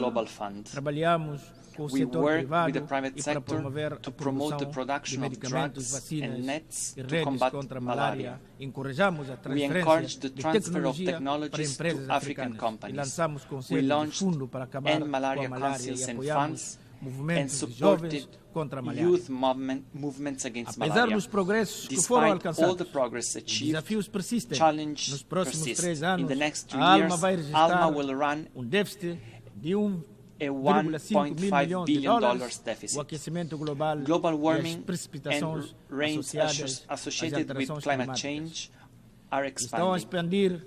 trabalhamos com o setor privado e para promover a produção de medicamentos, vacinas e redes contra a malária. Encorajamos a transferência de tecnologia para empresas africanas e lançamos conceitos de fundo para acabar com a malária e apoiamos movimentos de jovens contra a malária. Apesar dos progressos que foram alcançados, os desafios persistem. Nos próximos 3 anos, a ALMA vai registrar déficit de 1,5 mil milhões de dólares, o aquecimento global e as precipitações associadas às alterações climáticas estão a expandir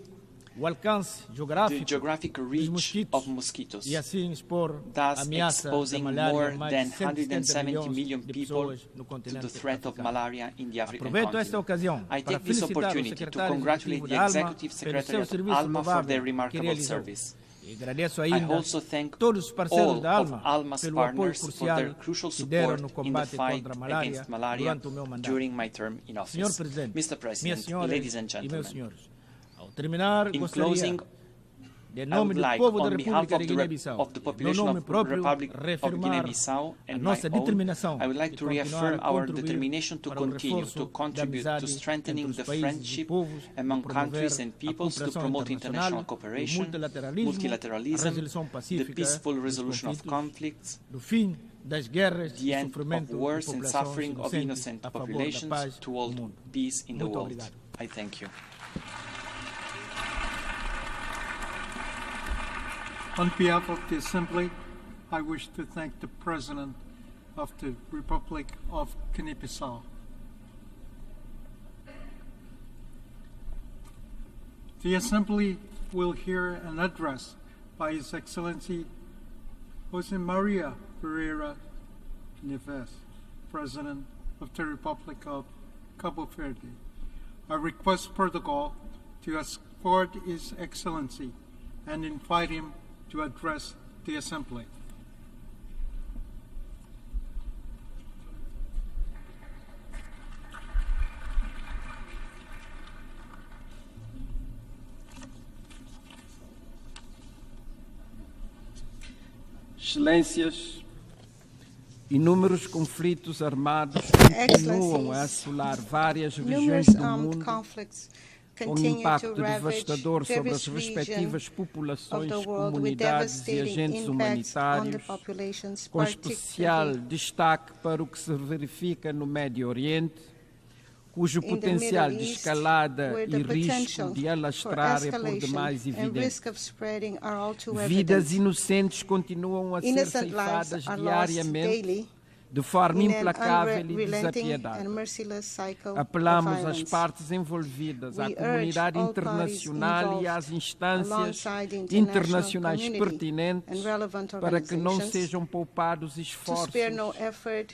o alcance geográfico dos mosquitos e assim expor a ameaça da malária a mais de 170 milhões de pessoas no continente africano. Aproveito esta ocasião para felicitar o secretário executivo da ALMA pelo seu serviço louvável que realizou. E agradeço ainda todos os parceiros da ALMA pelo apoio crucial que deram no combate contra a malária durante o meu mandato. Senhor Presidente, minhas senhoras e meus senhores, ao terminar, gostaria, em nome do povo da República de Guiné-Bissau, no nome próprio, reafirmar a nossa determinação de continuar a contribuir para o reforço da amizade entre os países e povos, promover a cooperação internacional, o multilateralismo, a resolução pacífica dos conflitos, do fim das guerras e sofrimento de populações inocentes a favor da paz no mundo. Muito obrigado. I thank you. On behalf of the Assembly, I wish to thank the President of the Republic of Guinea-Bissau. The Assembly will hear an address by His Excellency José Maria Pereira Neves, President of the Republic of Cabo Verde. I request protocol to escort His Excellency and invite him to address the Assembly. Excelências, inúmeros conflitos armados continuam a assolar várias regiões do mundo, com impacto devastador sobre as respectivas populações, comunidades e agentes humanitários, com especial destaque para o que se verifica no Médio Oriente, cujo potencial de escalada e risco de alastrar é por demais evidente. Vidas inocentes continuam a ser ceifadas diariamente de forma implacável e desapiedada. Apelamos às partes envolvidas, à comunidade internacional e às instâncias internacionais pertinentes para que não sejam poupados esforços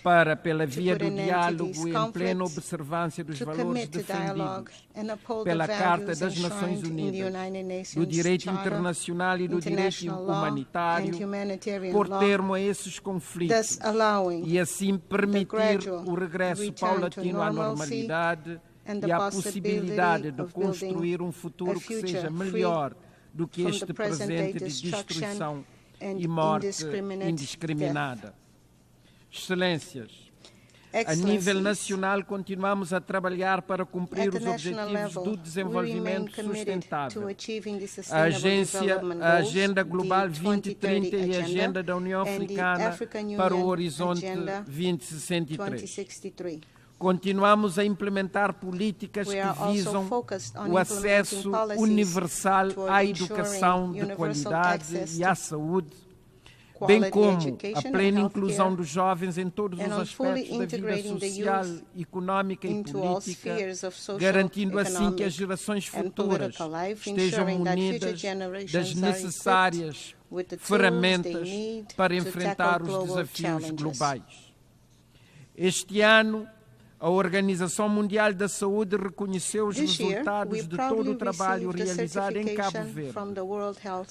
para, pela via do diálogo e em plena observância dos valores defendidos pela Carta das Nações Unidas, do direito internacional e do direito humanitário, por termo a esses conflitos e assim permitir o regresso paulatino à normalidade e a possibilidade de construir um futuro que seja melhor do que este presente de destruição e morte indiscriminada. Excelências, a nível nacional, continuamos a trabalhar para cumprir os objetivos do desenvolvimento sustentável. A Agenda Global 2030 e a Agenda da União Africana para o Horizonte 2063. Continuamos a implementar políticas que visam o acesso universal à educação de qualidade e à saúde, bem como a plena inclusão dos jovens em todos os aspectos da vida social, económica e política, garantindo assim que as gerações futuras estejam munidas das necessárias ferramentas para enfrentar os desafios globais. Este ano, a Organização Mundial da Saúde reconheceu os resultados de todo o trabalho realizado em Cabo Verde,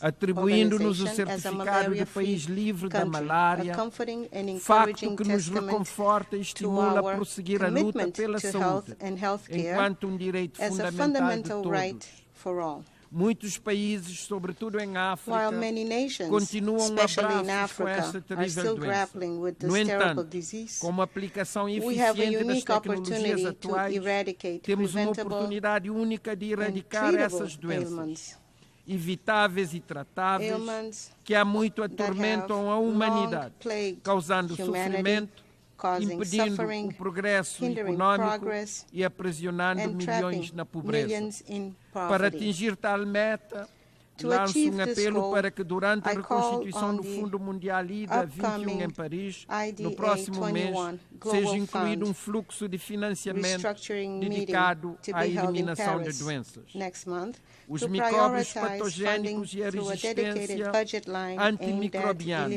atribuindo-nos o certificado de país livre da malária, facto que nos reconforta e estimula a prosseguir a luta pela saúde, enquanto um direito fundamental de todos. Muitos países, sobretudo em África, continuam abraçados com esta terrível doença. No entanto, com a aplicação eficiente das tecnologias atuais, temos uma oportunidade única de erradicar essas doenças evitáveis e tratáveis que há muito atormentam a humanidade, causando sofrimento, impedindo o progresso econômico e aprisionando milhões na pobreza. Para atingir tal meta, lanço um apelo para que durante a reconstituição do Fundo Mundial IDA 21 em Paris, no próximo mês, seja incluído um fluxo de financiamento dedicado à eliminação de doenças. Os micróbios patogênicos e a resistência antimicrobiana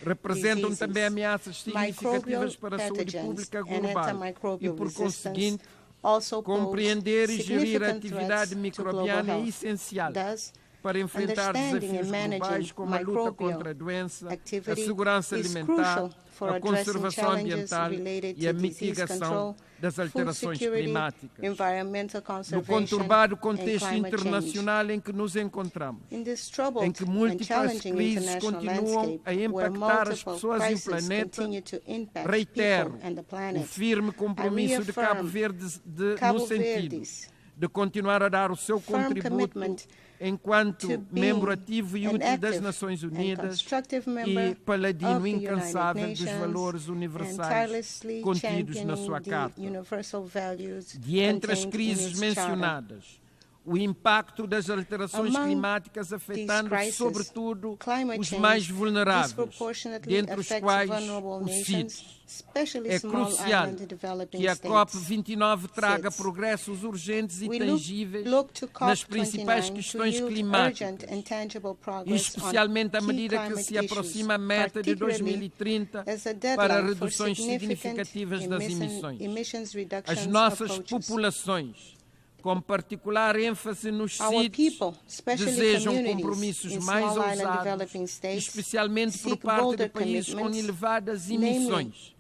representam também ameaças significativas para a saúde pública global e, por conseguinte, compreender e gerir a atividade microbiana é essencial para enfrentar desafios globais como a luta contra a doença, a segurança alimentar, a conservação ambiental e a mitigação das alterações climáticas. No conturbado contexto internacional em que nos encontramos, em que múltiplas crises continuam a impactar as pessoas e o planeta, reitero o firme compromisso de Cabo Verde no sentido de continuar a dar o seu contributo enquanto membro ativo e útil das Nações Unidas e paladino incansável dos valores universais contidos na sua Carta. De entre as crises mencionadas, o impacto das alterações climáticas afetando sobretudo os mais vulneráveis, dentre os quais os sítios. É crucial que a COP29 traga progressos urgentes e tangíveis nas principais questões climáticas, e especialmente à medida que se aproxima a meta de 2030 para reduções significativas das emissões. As nossas populações, com particular ênfase nos sítios, desejam compromissos mais ousados, especialmente por parte de países com elevadas emissões,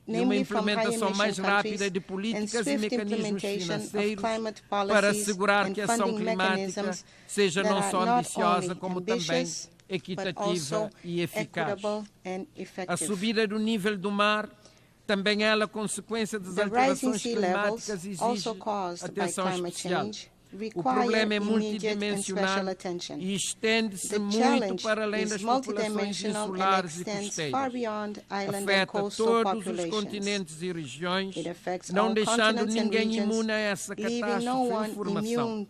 e uma implementação mais rápida de políticas e mecanismos financeiros para assegurar que a ação climática seja não só ambiciosa, como também equitativa e eficaz. A subida do nível do mar, também ela consequência das alterações climáticas, exige atenção especial. O problema é multidimensional e estende-se muito para além das populações insulares e costeiras. Afeta todos os continentes e regiões, não deixando ninguém imune a essa catástrofe em formação.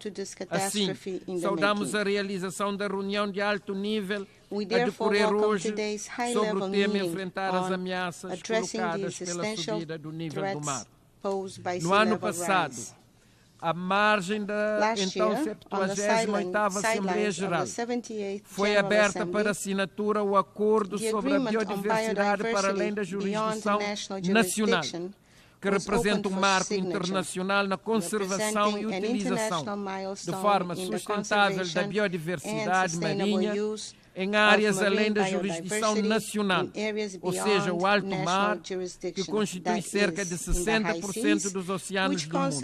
Assim, saudamos a realização da reunião de alto nível a decorrer hoje sobre o tema enfrentar as ameaças colocadas pela subida do nível do mar. No ano passado, à margem da então 78ª Assembleia Geral, foi aberta para assinatura o Acordo sobre a Biodiversidade para além da jurisdição nacional, que representa um marco internacional na conservação e utilização de forma sustentável da biodiversidade marinha em áreas além da jurisdição nacional, ou seja, o alto mar, que constitui cerca de 60% dos oceanos do mundo.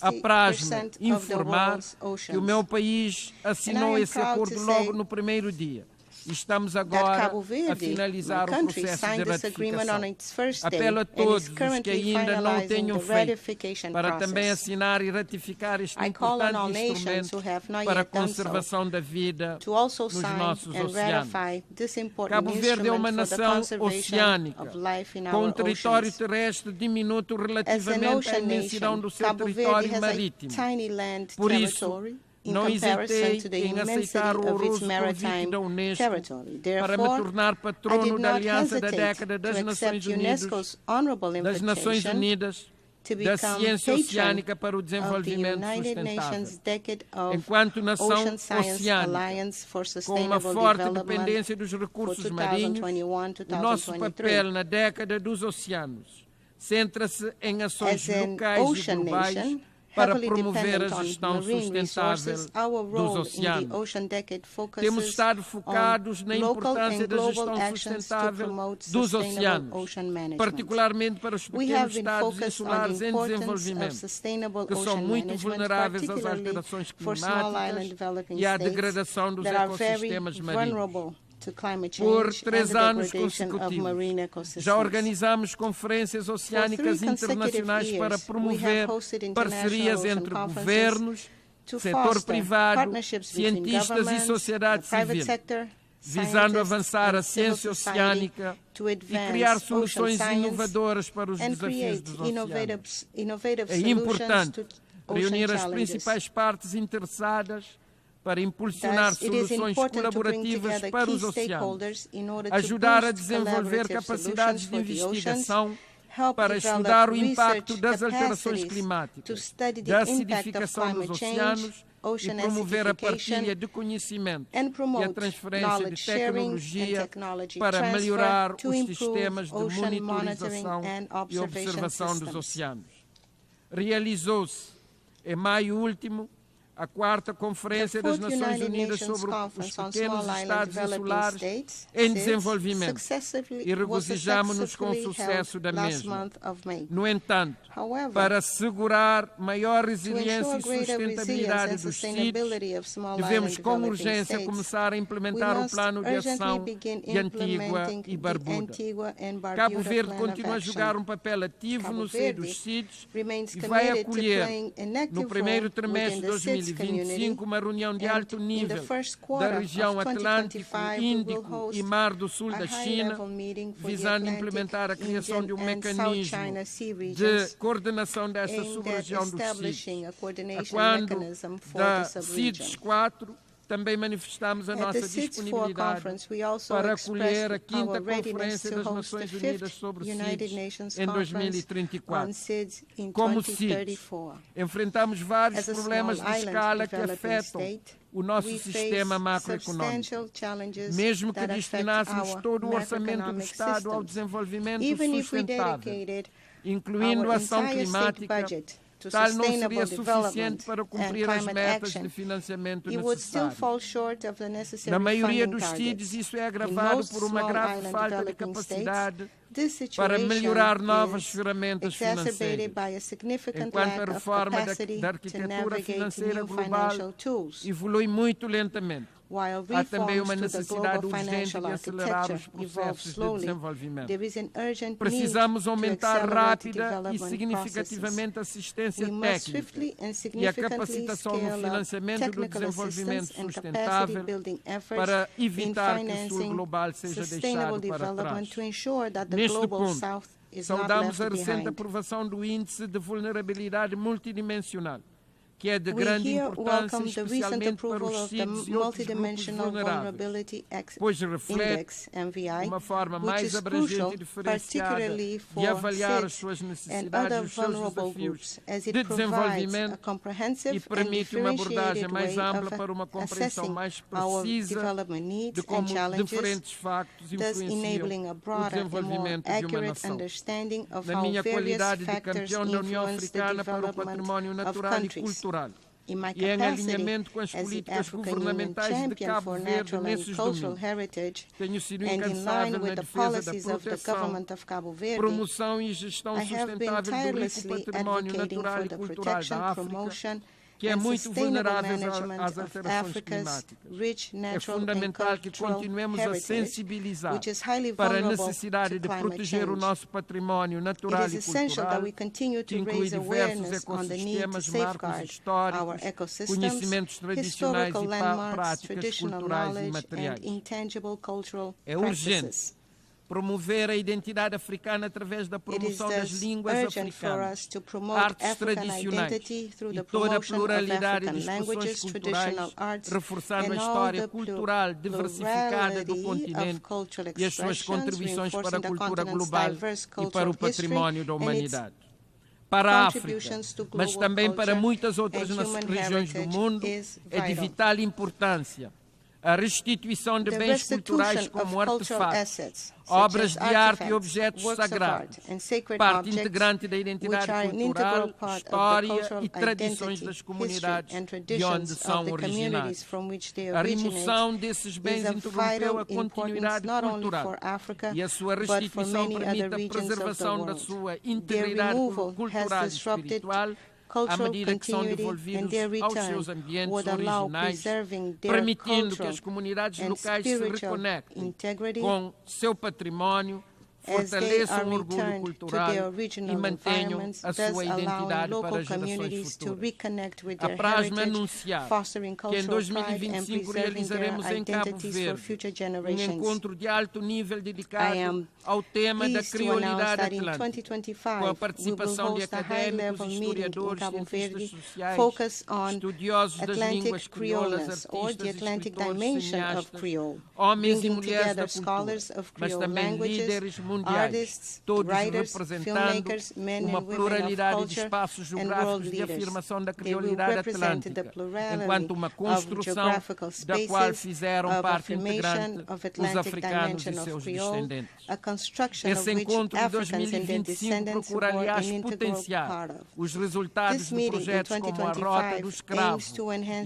Apraz-me informar que o meu país assinou esse acordo logo no primeiro dia, Estamos agora a finalizar o processo de ratificação. Apelo a todos os que ainda não o tenham feito para também assinar e ratificar este importante instrumento para a conservação da vida nos nossos oceanos. Cabo Verde é uma nação oceânica, com um território terrestre diminuto relativamente à imensidão do seu território marítimo. Por isso, não hesitei em aceitar o honroso convite da Unesco para me tornar patrono da Aliança da Década das Nações Unidas, da Ciência Oceânica para o Desenvolvimento Sustentável. Enquanto nação oceânica, com uma forte dependência dos recursos marinhos, o nosso papel na década dos oceanos centra-se em ações locais e globais para promover a gestão sustentável dos oceanos. Temos estado focados na importância da gestão sustentável dos oceanos, particularmente para os pequenos estados insulares em desenvolvimento, que são muito vulneráveis às alterações climáticas e à degradação dos ecossistemas marinhos. Por 3 anos consecutivos, já organizamos conferências oceânicas internacionais para promover parcerias entre governos, setor privado, cientistas e sociedade civil, visando avançar a ciência oceânica e criar soluções inovadoras para os desafios dos oceanos. É importante reunir as principais partes interessadas para impulsionar soluções colaborativas para os oceanos, ajudar a desenvolver capacidades de investigação para estudar o impacto das alterações climáticas, da acidificação dos oceanos e promover a partilha de conhecimento e a transferência de tecnologia para melhorar os sistemas de monitorização e observação dos oceanos. Realizou-se, em maio último, a 4ª Conferência das Nações Unidas sobre os Pequenos Estados Insulares em Desenvolvimento e regozijamo-nos com o sucesso da mesma. No entanto, para assegurar maior resiliência e sustentabilidade dos sítios, devemos com urgência começar a implementar o plano de ação de Antigua e Barbuda. Cabo Verde continua a jogar um papel ativo no seio dos sítios e vai acolher, no primeiro trimestre de 2025, uma reunião de alto nível da região Atlântico, Índico e Mar do Sul da China, visando implementar a criação de um mecanismo de coordenação desta sub-região dos sítios. A quando da CIDES 4, também manifestamos a nossa disponibilidade para acolher a 5ª Conferência das Nações Unidas sobre CIDES em 2034. Como CIDES, enfrentamos vários problemas de escala que afetam o nosso sistema macroeconômico. Mesmo que destinássemos todo o orçamento do Estado ao desenvolvimento sustentável, incluindo a ação climática, tal não seria suficiente para cumprir as metas de financiamento necessárias. Na maioria dos sítios, isso é agravado por uma grave falta de capacidade para melhorar novas ferramentas financeiras, enquanto a reforma da arquitetura financeira global evolui muito lentamente. Há também uma necessidade urgente de acelerar os processos de desenvolvimento. Precisamos aumentar rápida e significativamente a assistência técnica e a capacitação no financiamento do desenvolvimento sustentável para evitar que o Sul global seja deixado para trás. Neste ponto, saudamos a recente aprovação do Índice de Vulnerabilidade Multidimensional, que é de grande importância, especialmente para os sítios e outros grupos vulneráveis, pois reflete uma forma mais abrangente e diferenciada de avaliar as suas necessidades e os seus desafios de desenvolvimento e permite uma abordagem mais ampla para uma compreensão mais precisa de como diferentes factos influenciam o desenvolvimento de uma nação. Na minha qualidade de campeão da União Africana para o Património Natural e Cultural, e em alinhamento com as políticas governamentais de Cabo Verde nesses domínios, tenho sido incansável na defesa da proteção, promoção e gestão sustentável do rico património natural e cultural da África, que é muito vulnerável às alterações climáticas. É fundamental que continuemos a sensibilizar para a necessidade de proteger o nosso património natural e cultural, que inclui diversos ecossistemas, marcos históricos, conhecimentos tradicionais e práticas culturais e materiais. É urgente promover a identidade africana através da promoção das línguas africanas, artes tradicionais e toda a pluralidade de expressões culturais, reforçando a história cultural diversificada do continente e as suas contribuições para a cultura global e para o património da humanidade. Para a África, mas também para muitas outras regiões do mundo, é de vital importância a restituição de bens culturais como artefatos, obras de arte e objetos sagrados, parte integrante da identidade cultural, história e tradições das comunidades de onde são originários. A remoção desses bens interrompeu a continuidade cultural e a sua restituição permite a preservação da sua integridade cultural e espiritual à medida que são devolvidos aos seus ambientes originais, permitindo que as comunidades locais se reconectem com seu património, fortaleçam o orgulho cultural e mantenham a sua identidade para gerações futuras. Apraz-me anunciar que em 2025 realizaremos em Cabo Verde um encontro de alto nível dedicado ao tema da criolidade atlântica, com a participação de académicos, historiadores, cientistas sociais, estudiosos das línguas crioulas, artistas, escritores, cineastas, homens e mulheres da cultura, mas também líderes mundiais, todos representando uma pluralidade de espaços geográficos de afirmação da criolidade atlântica, enquanto uma construção da qual fizeram parte integrante os africanos e seus descendentes. Esse encontro de 2025 procura, aliás, potenciar os resultados de projetos como a Rota do Escravo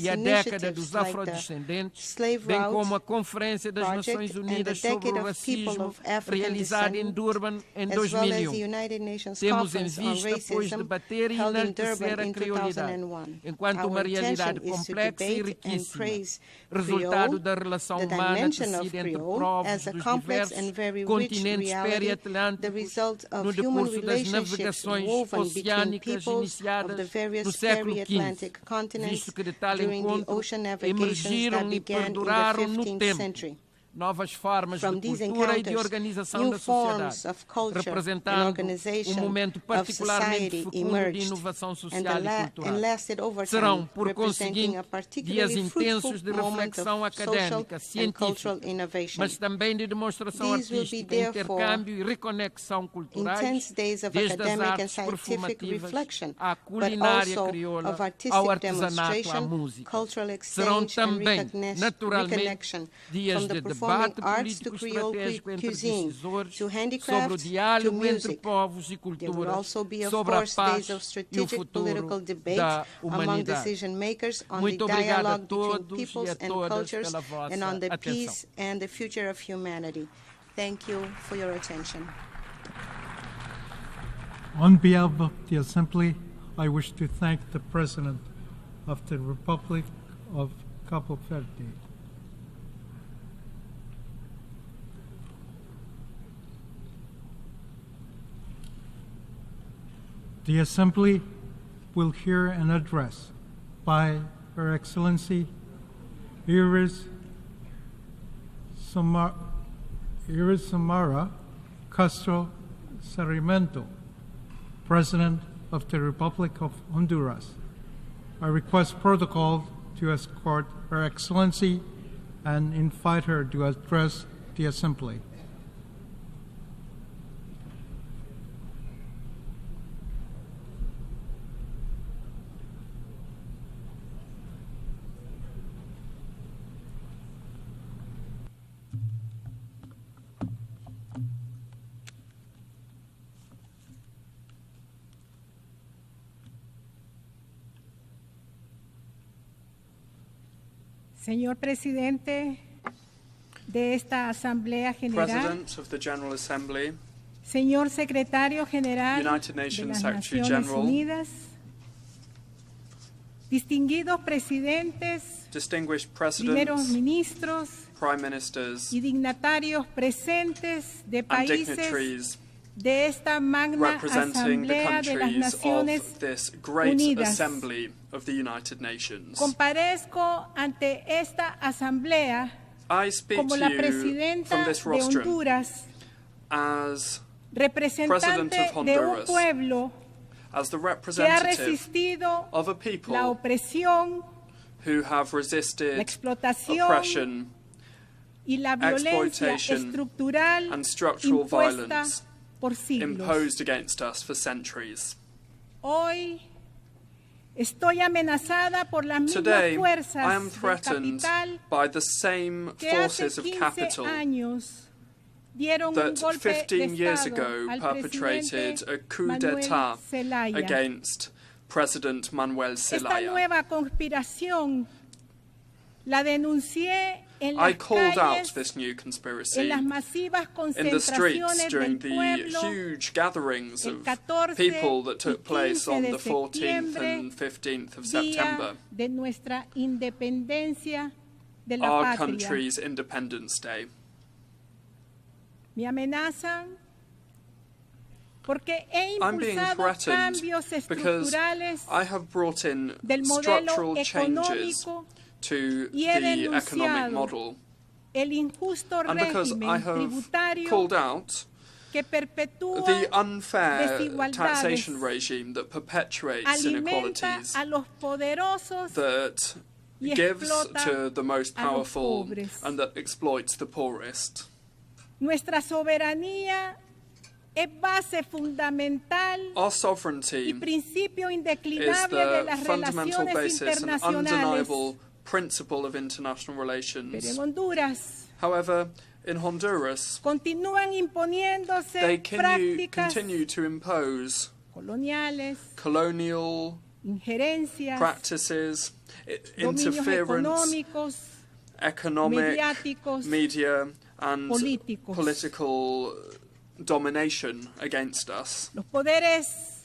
e a Década dos Afrodescendentes, bem como a Conferência das Nações Unidas sobre o Racismo, realizada em Durban em 2001. Temos em vista, pois, debater e enaltecer a criolidade, enquanto uma realidade complexa e riquíssima, resultado da relação humana tecida entre povos dos diversos continentes periatlânticos no decurso das navegações oceânicas iniciadas no século XV, visto que de tal encontro emergiram e perduraram no tempo novas formas de cultura e de organização da sociedade, representando um momento particularmente fecundo de inovação social e cultural. Serão, por conseguinte, dias intensos de reflexão académica, científica, mas também de demonstração artística, intercâmbio e reconexão culturais, desde as artes perfumativas à culinária crioula, ao artesanato, à música. Serão também, naturalmente, dias de debate político estratégico entre decisores sobre o diálogo entre povos e culturas, sobre a paz e o futuro da humanidade. Muito obrigado a todos e a todas pela vossa atenção. On behalf of the Assembly, I wish to thank the President of the Republic of Cabo Verde. The Assembly will hear an address by Her Excellency Iris Samara Castro Sarmiento, President of the Republic of Honduras. I request protocol to escort Her Excellency and invite her to address the Assembly. Señor Presidente de esta Asamblea General, President of the General Assembly, Señor Secretario General United de Nations las Secretary Naciones General, Unidas, distinguidos presidentes, distinguished primeros presidents, ministros prime ministers, y dignatarios presentes de and países dignitaries de esta magna representing the Asamblea de las countries Naciones of this great Unidas. assembly of the United Nations. Comparezco ante esta Asamblea I speak como to la you presidenta from this de rostrum Honduras, as representante President of de un Honduras, pueblo as the que ha representative resistido of a people la opresión, who have la resisted explotación oppression y la violencia exploitation, estructural and structural impuesta violence por siglos. imposed against us for centuries. Hoy estoy amenazada por las mismas Today, I fuerzas am del threatened capital by the same que hace forces of 15 capital años dieron un that golpe 15 de years Estado ago al perpetrated presidente a coup Manuel d'etat Zelaya. against President Manuel Esta Zelensky. nueva conspiración la denuncié en I las called out calles, this new conspiracy en las masivas in the streets concentraciones during del the pueblo huge gatherings el of 14 people that y took place 15 on de the 14th septiembre, and 15th of día September, de nuestra independencia de la our patria. country's Independence Day. Me amenazan porque he I'm being impulsado threatened cambios because estructurales I have brought in del modelo structural changes económico to y he the economic denunciado model, el injusto and because I régimen have tributario called out que perpetúa the unfair desigualdades, taxation regime that perpetuates alimenta inequalities, a los poderosos that y gives explota to the most a los powerful pobres. and that exploits the poorest. Nuestra soberanía es base fundamental Our y sovereignty principio is indeclinable de the las fundamental relaciones basis and internacionales. undeniable principle of international Pero en relations. Honduras However, in Honduras, continúan imponiéndose they prácticas continue to impose coloniales, colonial injerencias, practices, dominios interference, económicos, economic, mediáticos, media, and políticos. political domination against us. Los poderes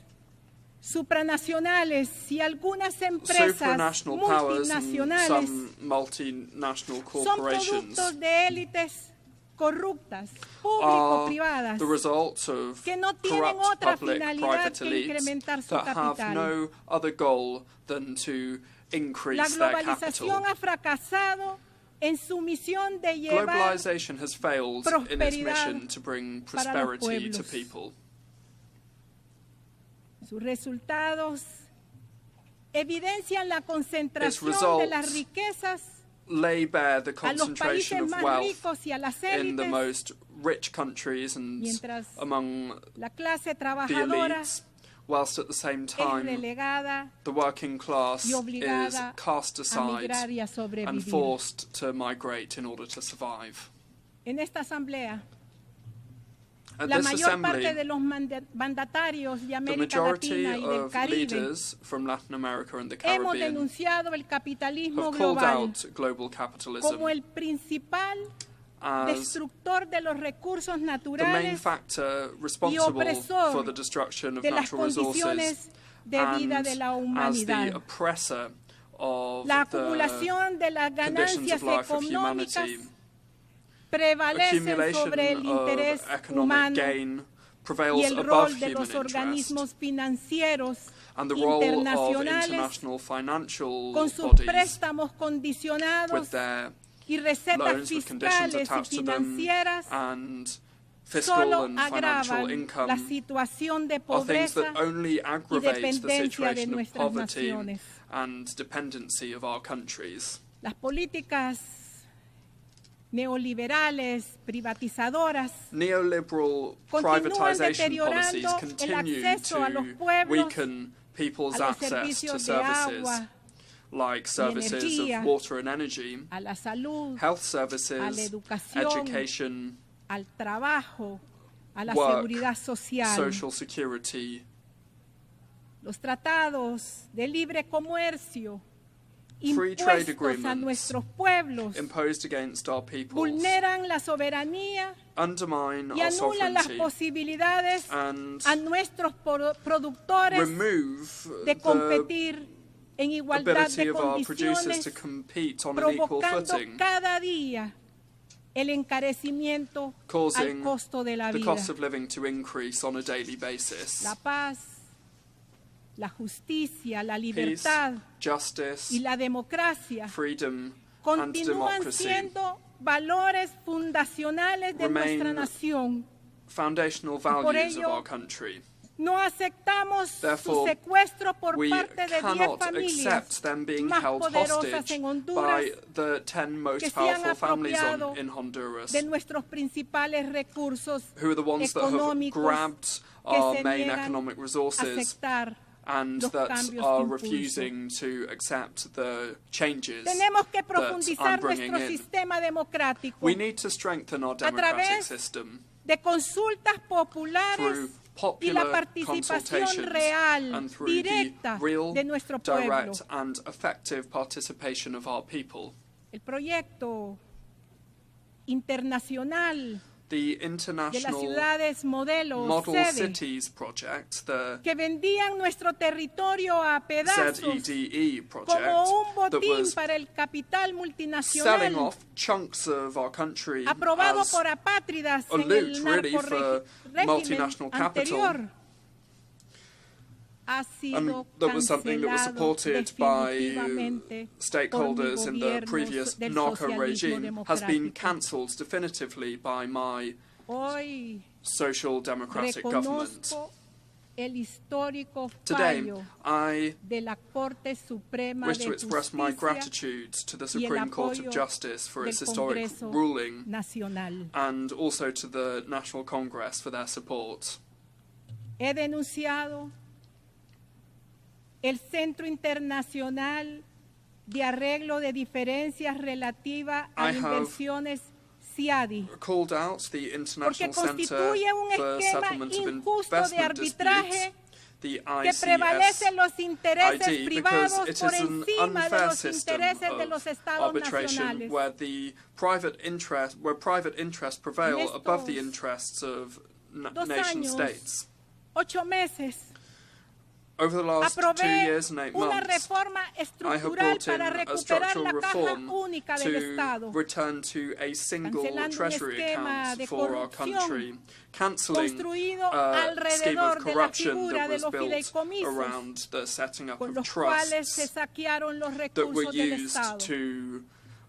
supranacionales y algunas empresas Supranational powers and multinacionales some multinational son corporations productos de élites corruptas, are público-privadas, the result of que no tienen corrupt otra public-private finalidad que elites incrementar su that have capital. no other goal than to La increase their globalización capital. ha fracasado en su misión de llevar Globalization has failed in its prosperidad mission to bring para los prosperity to pueblos. people. Sus resultados evidencian la concentración de las results riquezas Lay bare the a los concentration países of más wealth ricos y a las in the élites, most rich countries and mientras among la clase the trabajadora elites, whilst at the same es time relegada the working class y is obligada cast a aside migrar y a and sobrevivir. forced to migrate in order to survive. En esta asamblea, At la this mayor parte de assembly, los mandatarios de the América majority Latina y del of Caribe leaders from Latin America and the hemos Caribbean denunciado el capitalismo have called global out global capitalism como el principal as destructor de los recursos the main naturales factor y responsible opresor for the destruction of de las natural resources condiciones de vida and de la as the humanidad. oppressor of La the acumulación de las conditions ganancias of life of económicas humanity. prevalecen Accumulation sobre el of interés economic humano gain y prevails el above rol de human los interest, organismos financieros and the role of internacionales international financial con sus bodies préstamos condicionados with their y recetas loans with conditions fiscales y attached to them financieras and fiscal solo and financial agravan income la situación de are things pobreza that only y aggravate the dependencia de situation of nuestras poverty naciones. and dependency of our countries. Las políticas neoliberales, privatizadoras, Neoliberal continúan privatization policies deteriorando el continue acceso a los to pueblos weaken people's a los access to servicios de services agua, like services energía, of water and energy, a la salud, health a la services, educación, education, al trabajo, a la work, seguridad social. social security. Los tratados de libre comercio Free trade impuestos a agreements nuestros pueblos imposed against our peoples vulneran la soberanía undermine y our anulan las sovereignty posibilidades and a nuestros productores remove de the competir en igualdad ability de of our producers to condiciones, compete on an equal provocando footing, cada día el encarecimiento al causing costo de la the vida. cost of living to increase on a daily basis. La paz, la justicia, la Peace, libertad justice, y la democracia freedom, and continúan democracy siendo valores fundacionales de remain nuestra nación. foundational Por values of ello, our country. no aceptamos su Therefore, secuestro por we parte de 10 cannot familias accept them being más held poderosas hostage en Honduras by the 10 most que se han powerful families apropiado in Honduras, de nuestros principales recursos who are the ones that have económicos grabbed que our se main niegan economic a resources aceptar and los that cambios are que impulso. refusing to accept the changes Tenemos que that I'm profundizar bringing nuestro in. sistema democrático We need to strengthen our a democratic través system de consultas populares through y la popular participación consultations real, and through directa the real, de nuestro pueblo. direct and effective participation of our people. El proyecto internacional The de las international ciudades modelo Model sede Cities project, the que vendían nuestro territorio a pedazos ZEDE como project, un that botín was para el capital selling multinacional off chunks of our country aprobado as por apátridas a en loot, el really, for narcorrégimen multinational capital. anterior ha sido And that was something that was cancelado supported by definitivamente stakeholders por in mi the gobierno previous del narco socialismo regime, has been democrático. cancelled definitively by my Hoy social democratic government. reconozco el histórico Today, fallo I de la Corte Suprema wish de to express my Justicia gratitude to the y el Supreme Court of apoyo Justice for its del historic Congreso ruling, Nacional. and also to the National Congress for their support. He denunciado el Centro Internacional de Arreglo de Diferencias relativa a I have inversiones CIADI, Called out the porque International Center constituye un for esquema Settlement of injusto de Investment arbitraje Disputes, the que prevalecen los intereses ICSID, privados because it por is an encima de unfair los system intereses de of los estados arbitration nacionales. where private interests prevail En above the estos interests of 2 nation años, states. 8 meses, Over the last 2 aprobé years and 8 una months, reforma I have estructural brought in para a recuperar structural la caja reform única del to Estado, return to a single cancelando un treasury esquema account de for our corrupción country, cancelling construido a scheme alrededor of de la corruption figura that de was los built fideicomisos, around the setting up con of los cuales se trusts saquearon los that were recursos del used Estado. to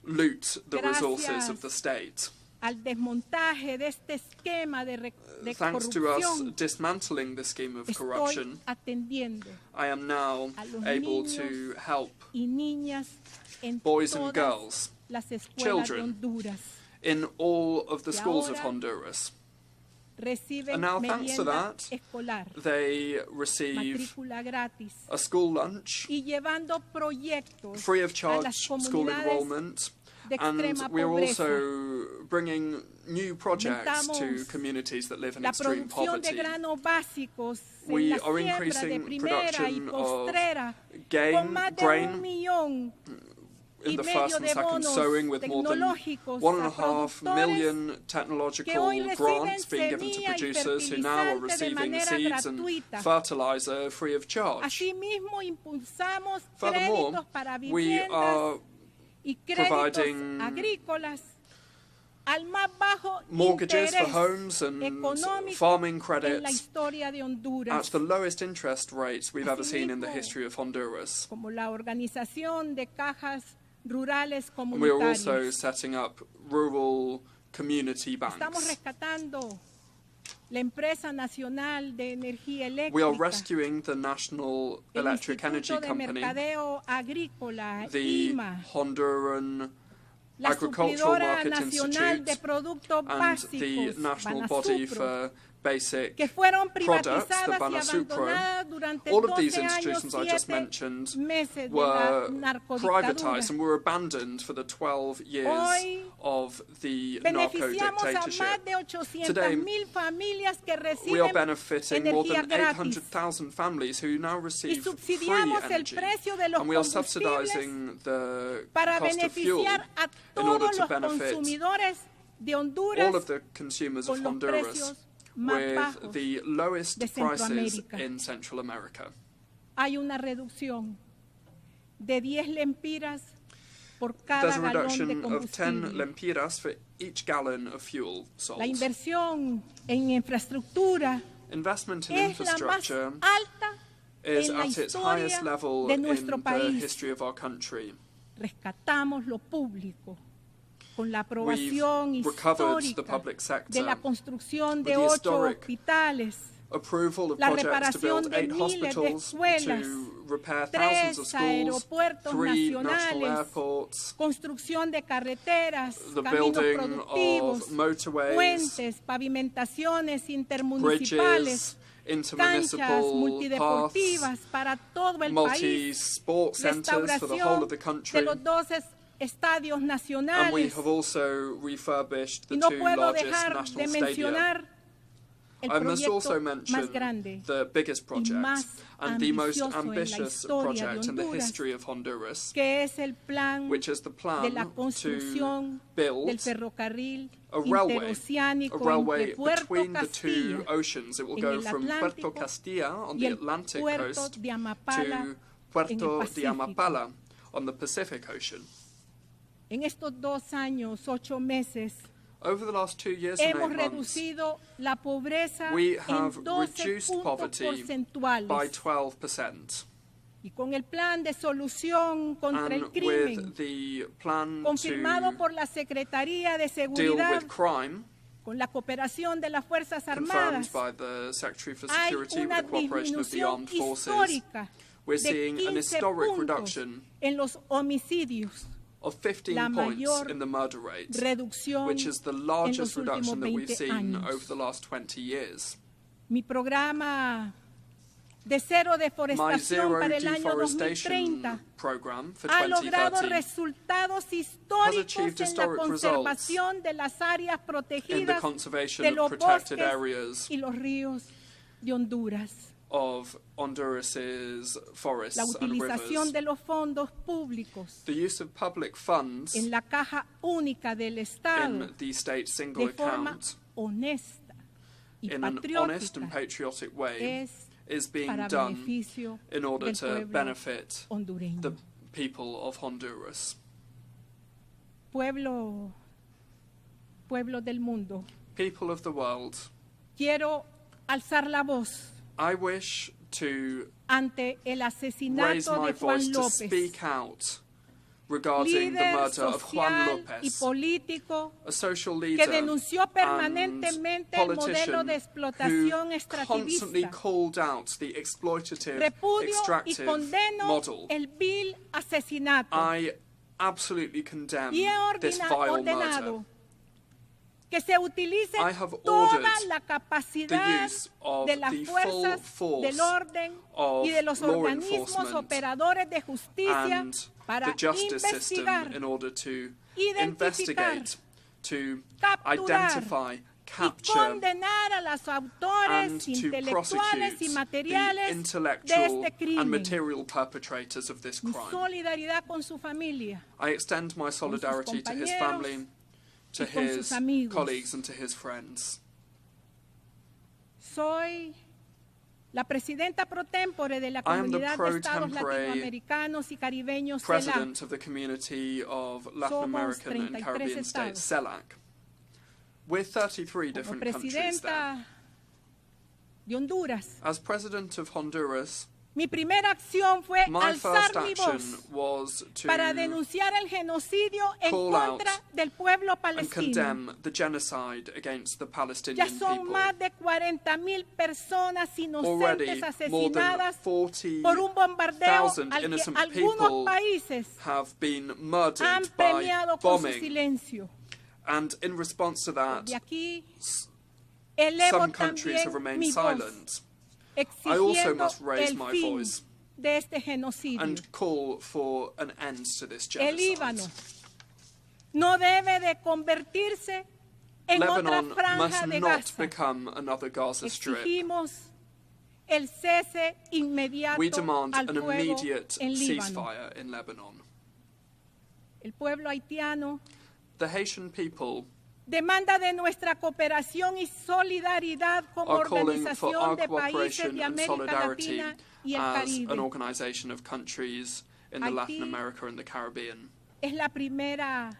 loot the resources Gracias of the state. Al desmontaje de este esquema de Thanks to us corrupción, dismantling the scheme of estoy corruption, atendiendo I am now a los able niños to help y niñas en boys and todas girls, las escuelas de children, Honduras. in all of the Y schools of ahora Honduras. Reciben And now, thanks to merienda that, escolar, they receive matrícula gratis a school lunch, y llevando proyectos free of a charge las school comunidades enrollment, de and extrema we're pobreza. also bringing new projects to Aumentamos communities that live in La extreme producción de poverty. granos básicos en We la are siembra de increasing primera y production of postrera grain, con más de 1,5 millones in the y first medio and de second bonos sowing, with more than tecnológicos 1.5 a million que technological hoy reciben grants being given to semilla y producers who now are fertilizante de receiving manera seeds and gratuita. fertilizer free of charge. Asimismo, impulsamos Furthermore, créditos para we viviendas are y créditos providing agrícolas al más bajo mortgages for interés homes and económico farming en la credits historia de at Honduras, the lowest interest rates we've ever seen in the Asimismo, history of Honduras. como la organización de cajas rurales And we are also comunitarias. setting up rural community Estamos banks. rescatando la empresa nacional de energía We are eléctrica, rescuing the National el Electric Energy Instituto de Company, Mercadeo Agrícola, the IMA, Honduran la Agricultural Suplidora Market Nacional de Institute, Productos and the Básicos, National Body Banasupro, for Basic que fueron Products, the privatizadas y Banasupro. abandonadas durante All of these 12 años, institutions I just 7 mentioned meses de la were narcodictadura. privatized and were abandoned for the 12 years Hoy of the beneficiamos a narco-dictatorship. más de 800,000 Today, familias que we are reciben benefiting more energía than gratis 800,000 families who now y receive free subsidiamos el energy. precio de los And we are combustibles subsidizing the para cost of fuel beneficiar a in order todos to los benefit consumidores de all Honduras of the consumers of con los Honduras precios más with bajos the lowest de prices Centroamérica. in Central America. Hay una reducción de 10 lempiras por There's cada a galón de reduction of 10 combustible. lempiras for each gallon of fuel sold. La inversión en infraestructura Investment in es la más infrastructure alta is en la at its historia highest level de in nuestro the país. history of our country. Rescatamos lo público con la aprobación We've recovered the histórica public sector de la construcción de with the 8 historic hospitales, approval of la projects to reparación build de 8 miles de hospitals, escuelas, to repair thousands of 3 schools, aeropuertos 3 national nacionales, airports, construcción de carreteras, the caminos building productivos, of motorways, puentes, pavimentaciones intermunicipales, bridges, canchas intermunicipal multideportivas paths, para todo el país, multi-sport centres for the whole of the restauración country. de los 12 estadios And we nacionales. have also refurbished the Y no 2 puedo largest dejar de national stadia. mencionar el I must also proyecto mention más grande the biggest y project más and the most ambicioso en la ambitious historia project de in the Honduras, history of Honduras, que es el plan which is the de la plan to construcción del build ferrocarril a railway interoceánico between entre Puerto the Castilla two oceans. It will en go el from Puerto Atlántico Castilla on y the el Atlantic puerto coast de Amapala to en Puerto el de Pacífico. Amapala on the Pacific Ocean. En estos 2 años, 8 meses, Over the last 2 years and 8 hemos months, reducido la pobreza we en have 12 reduced puntos poverty by porcentuales. 12%. Y con el plan de solución contra el And crimen, with the plan confirmado to por la Secretaría de deal Seguridad, with crime, con la cooperación de las Fuerzas confirmed Armadas, by the Secretary for hay Security with una the cooperation of the disminución armed forces, histórica we're de seeing an 15 historic puntos reduction en los homicidios, of 15 la points mayor in the murder rate, reducción which is the en largest los reduction últimos that we've 20 seen años. over the last 20 years. Mi programa de cero My deforestación zero para el año deforestation 2030 program for ha logrado 2030 resultados has históricos achieved en la historic conservación de las áreas in the protegidas conservation de of los protected bosques areas y los ríos de Honduras. of Honduras's forests La and utilización rivers. de los fondos públicos The use of public funds en la caja única del Estado in the state single de forma account honesta y in an honest and patriótica patriotic way es is being para done beneficio in order del to pueblo benefit hondureño. the people of Honduras. Pueblo del mundo, People of the world, quiero alzar la voz I wish to ante el raise asesinato my de Juan voice to López, speak out regarding the líder murder of Juan social y López, político a social que leader denunció and permanentemente el modelo politician de who explotación constantly extractivista. called out the exploitative, Repudio y extractive condeno model. el vil asesinato I absolutely condemn y he this vile murder. ordenado que se utilice I have toda ordered la the capacidad use of de las the fuerzas full del force orden of y de los law organismos enforcement operadores de justicia and para the justice investigar, system in order to identificar, investigate, to capturar identify, y capture, condenar a los autores and to intelectuales y prosecute the materiales de intellectual este and crimen. material perpetrators of this Mi crime. solidaridad con su familia, I extend my solidarity to his family, to y con sus his amigos. colleagues and to his friends. Soy la presidenta pro tempore de la I am the Comunidad de pro Estados tempore Latinoamericanos y Caribeños, President CELAC. of the Community of Latin Somos American and 33 Caribbean States, estados. CELAC. We're 33 Como different countries there. presidenta de Honduras, As President of Honduras, mi primera acción fue my first alzar mi action voz was to para denunciar el genocidio en call out contra del pueblo and palestino. condemn the genocide against the Ya Palestinian son people. más de 40,000 personas Already, inocentes more than asesinadas por un bombardeo 40,000 al que innocent algunos people países have been han murdered by premiado con su bombing. silencio. And in response to that, De aquí elevo some countries have también remained mi voz, silent. I also exigiendo must raise el my fin voice de este genocidio. and call for an end to this El genocide. Líbano no debe de convertirse en otra Lebanon franja must de not Gaza. become another Gaza Strip. Exigimos el cese inmediato We demand al an fuego immediate en Líbano. ceasefire in Lebanon. El pueblo haitiano The Haitian people demanda de nuestra cooperación y solidaridad como are calling for organización our de países cooperation de and América solidarity Latina y el as Caribe. an organization of countries in the Latin America and the Caribbean. Es la primera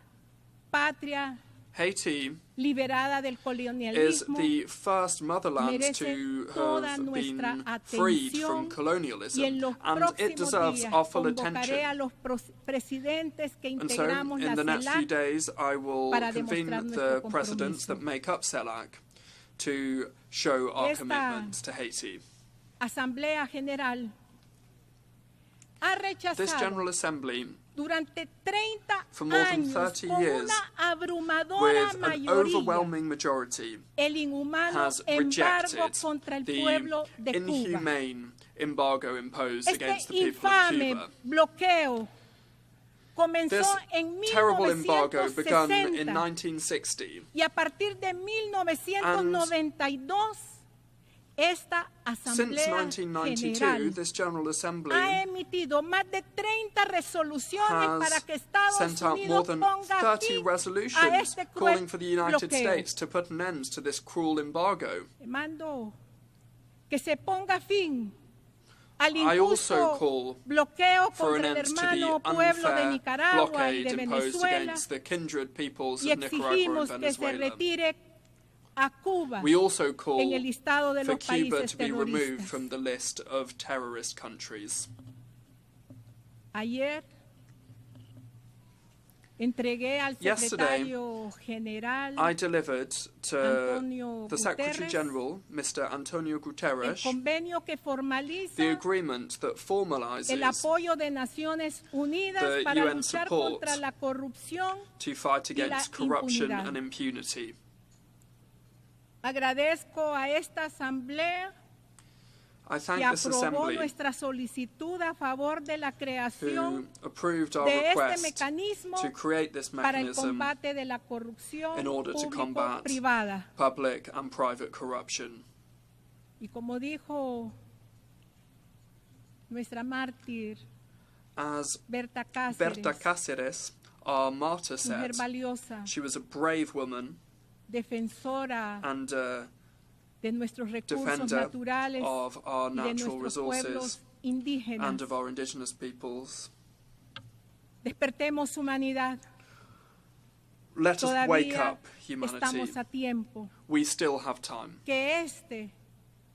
patria Haiti liberada del colonialismo, is the first motherland to have been freed from colonialism, and it deserves our full attention. And so, in the next few days, I will convene the presidents that make up CELAC to show our commitment to Haiti. Asamblea General ha rechazado this General Assembly durante 30 for more than 30 years, with an overwhelming majority, has rejected the inhumane embargo imposed against the people of Cuba. This terrible embargo began in 1960, y a partir de 1992 esta Since Asamblea 1992, General this General Assembly ha emitido más de 30 resoluciones para que Estados sent out more Unidos than ponga 30 fin a resolutions este calling cruel for the United bloqueo. States to put an end to this cruel embargo. Demando que se ponga fin al I also injusto call bloqueo for an contra el end to hermano the pueblo de unfair Nicaragua y blockade de imposed Venezuela against the kindred peoples y of Nicaragua and exigimos que se Venezuela. retire a Cuba We also call en el listado de for los Cuba países to be removed terroristas. from the list of terrorist countries. Ayer entregué al Yesterday, secretario general I delivered to Antonio the Secretary Guterres General, Mr. Antonio el Guterres, convenio que formaliza the agreement that el formalizes apoyo de Naciones Unidas the para UN luchar support contra la corrupción. to fight y la against corruption impunidad. and impunity. Agradezco a esta asamblea I que thank this aprobó Assembly nuestra solicitud a favor de la who creación approved our de este request mecanismo to create this para el mechanism combate de la corrupción in order to combat público-privada. public and private corruption. Y como dijo nuestra mártir As Berta Cáceres, Berta Cáceres, our martyr, mujer said, valiosa, she was a brave woman defensora and de nuestros recursos defender naturales of our y de natural nuestros pueblos resources indígenas. and of our indigenous peoples. Despertemos humanidad. Let us wake Todavía up, humanity. estamos a tiempo. We still have time. Que este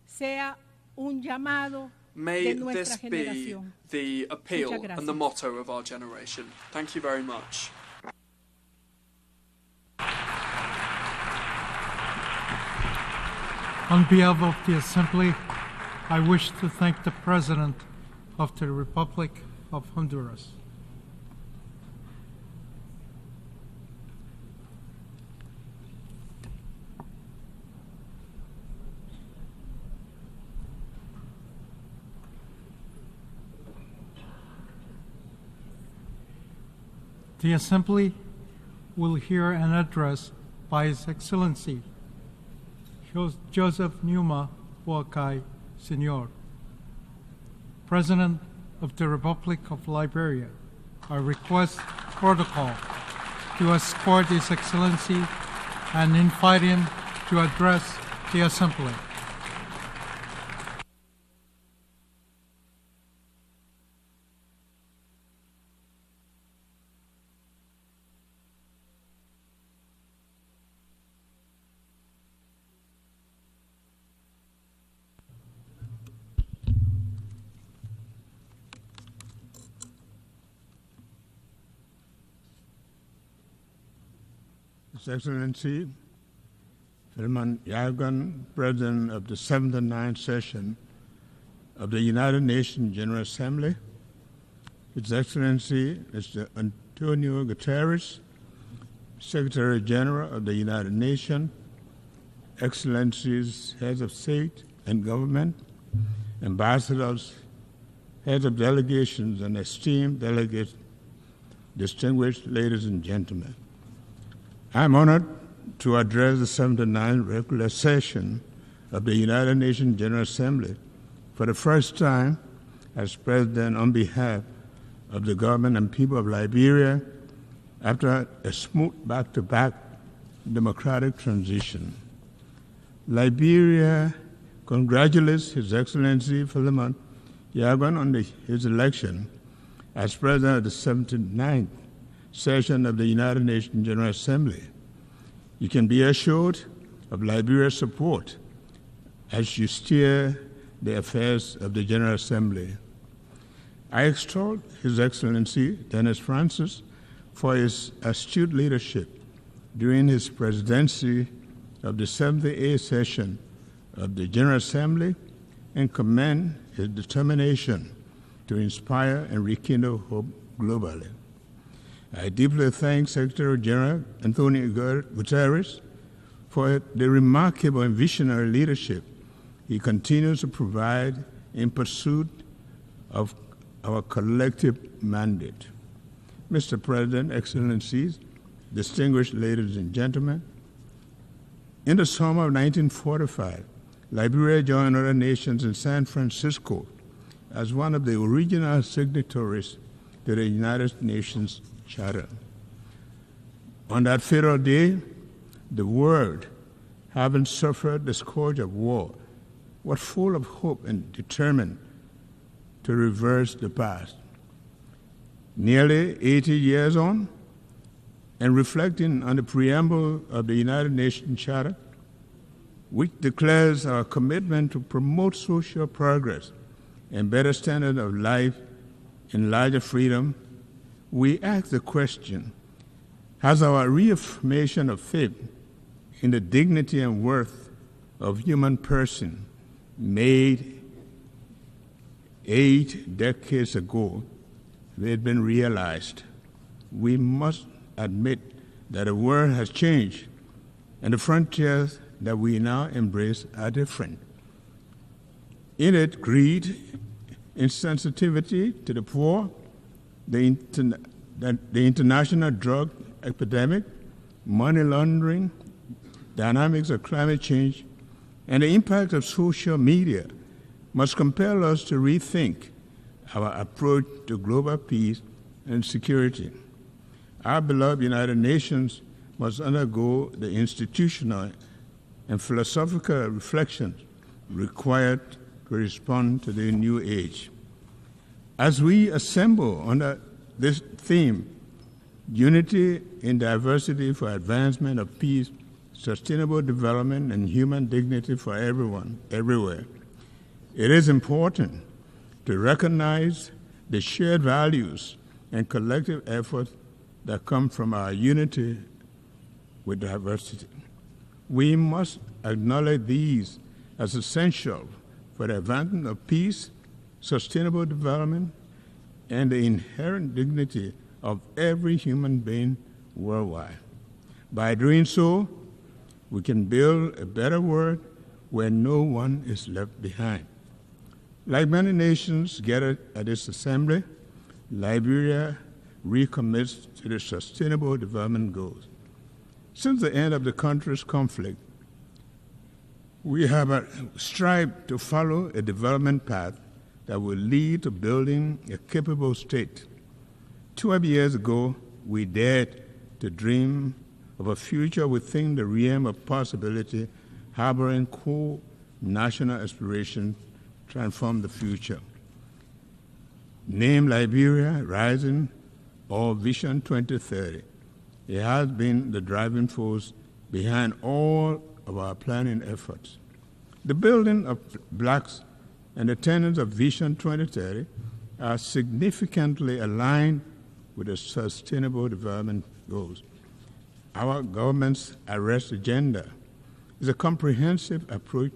sea un llamado May de nuestra this be generación. the appeal Muchas gracias. and the motto of our generation. Thank you very much. On behalf of the Assembly, I wish to thank the President of the Republic of Honduras. The Assembly will hear an address by His Excellency Joseph Numa Boakai, Sr., President of the Republic of Liberia. I request protocol to escort His Excellency and invite him to address the Assembly. His Excellency, Herman Yagan, President of the 7th and 9th session of the United Nations General Assembly, His Excellency Mr. Antonio Guterres, Secretary General of the United Nations, Excellencies, Heads of State and Government, Ambassadors, Heads of Delegations, and esteemed delegates, distinguished ladies and gentlemen. I am honored to address the 79th regular session of the United Nations General Assembly for the first time as President on behalf of the government and people of Liberia after a smooth back-to-back democratic transition. Liberia congratulates His Excellency Philemon Yagan on his election as President of the 79th session of the United Nations General Assembly, you can be assured of Liberia's support as you steer the affairs of the General Assembly. I extol His Excellency Dennis Francis for his astute leadership during his presidency of the 78th session of the General Assembly and commend his determination to inspire and rekindle hope globally. I deeply thank Secretary General Antonio Guterres for the remarkable and visionary leadership he continues to provide in pursuit of our collective mandate. Mr. President, Excellencies, distinguished ladies and gentlemen, in the summer of 1945, Liberia joined other nations in San Francisco as one of the original signatories to the United Nations Charter. On that fatal day, the world, having suffered the scourge of war, was full of hope and determined to reverse the past. Nearly 80 years on, and reflecting on the preamble of the United Nations Charter, which declares our commitment to promote social progress and better standard of life and larger freedom, we ask the question, has our reaffirmation of faith in the dignity and worth of human person made 8 decades ago, they had been realized? We must admit that the world has changed and the frontiers that we now embrace are different. In it, greed, insensitivity to the poor, the international drug epidemic, money laundering, dynamics of climate change, and the impact of social media must compel us to rethink our approach to global peace and security. Our beloved United Nations must undergo the institutional and philosophical reflections required to respond to the new age. As we assemble under this theme, unity in diversity for advancement of peace, sustainable development, and human dignity for everyone, everywhere, it is important to recognize the shared values and collective efforts that come from our unity with diversity. We must acknowledge these as essential for the advancement of peace, sustainable development, and the inherent dignity of every human being worldwide. By doing so, we can build a better world where no one is left behind. Like many nations gathered at this assembly, Liberia recommits to the Sustainable Development Goals. Since the end of the country's conflict, we have strived to follow a development path that will lead to building a capable state. 12 years ago, we dared to dream of a future within the realm of possibility, harboring core national aspirations to transform the future. Named Liberia Rising or Vision 2030, it has been the driving force behind all of our planning efforts. The building of blocks and the tenets of Vision 2030 are significantly aligned with the Sustainable Development Goals. Our government's Arrest Agenda is a comprehensive approach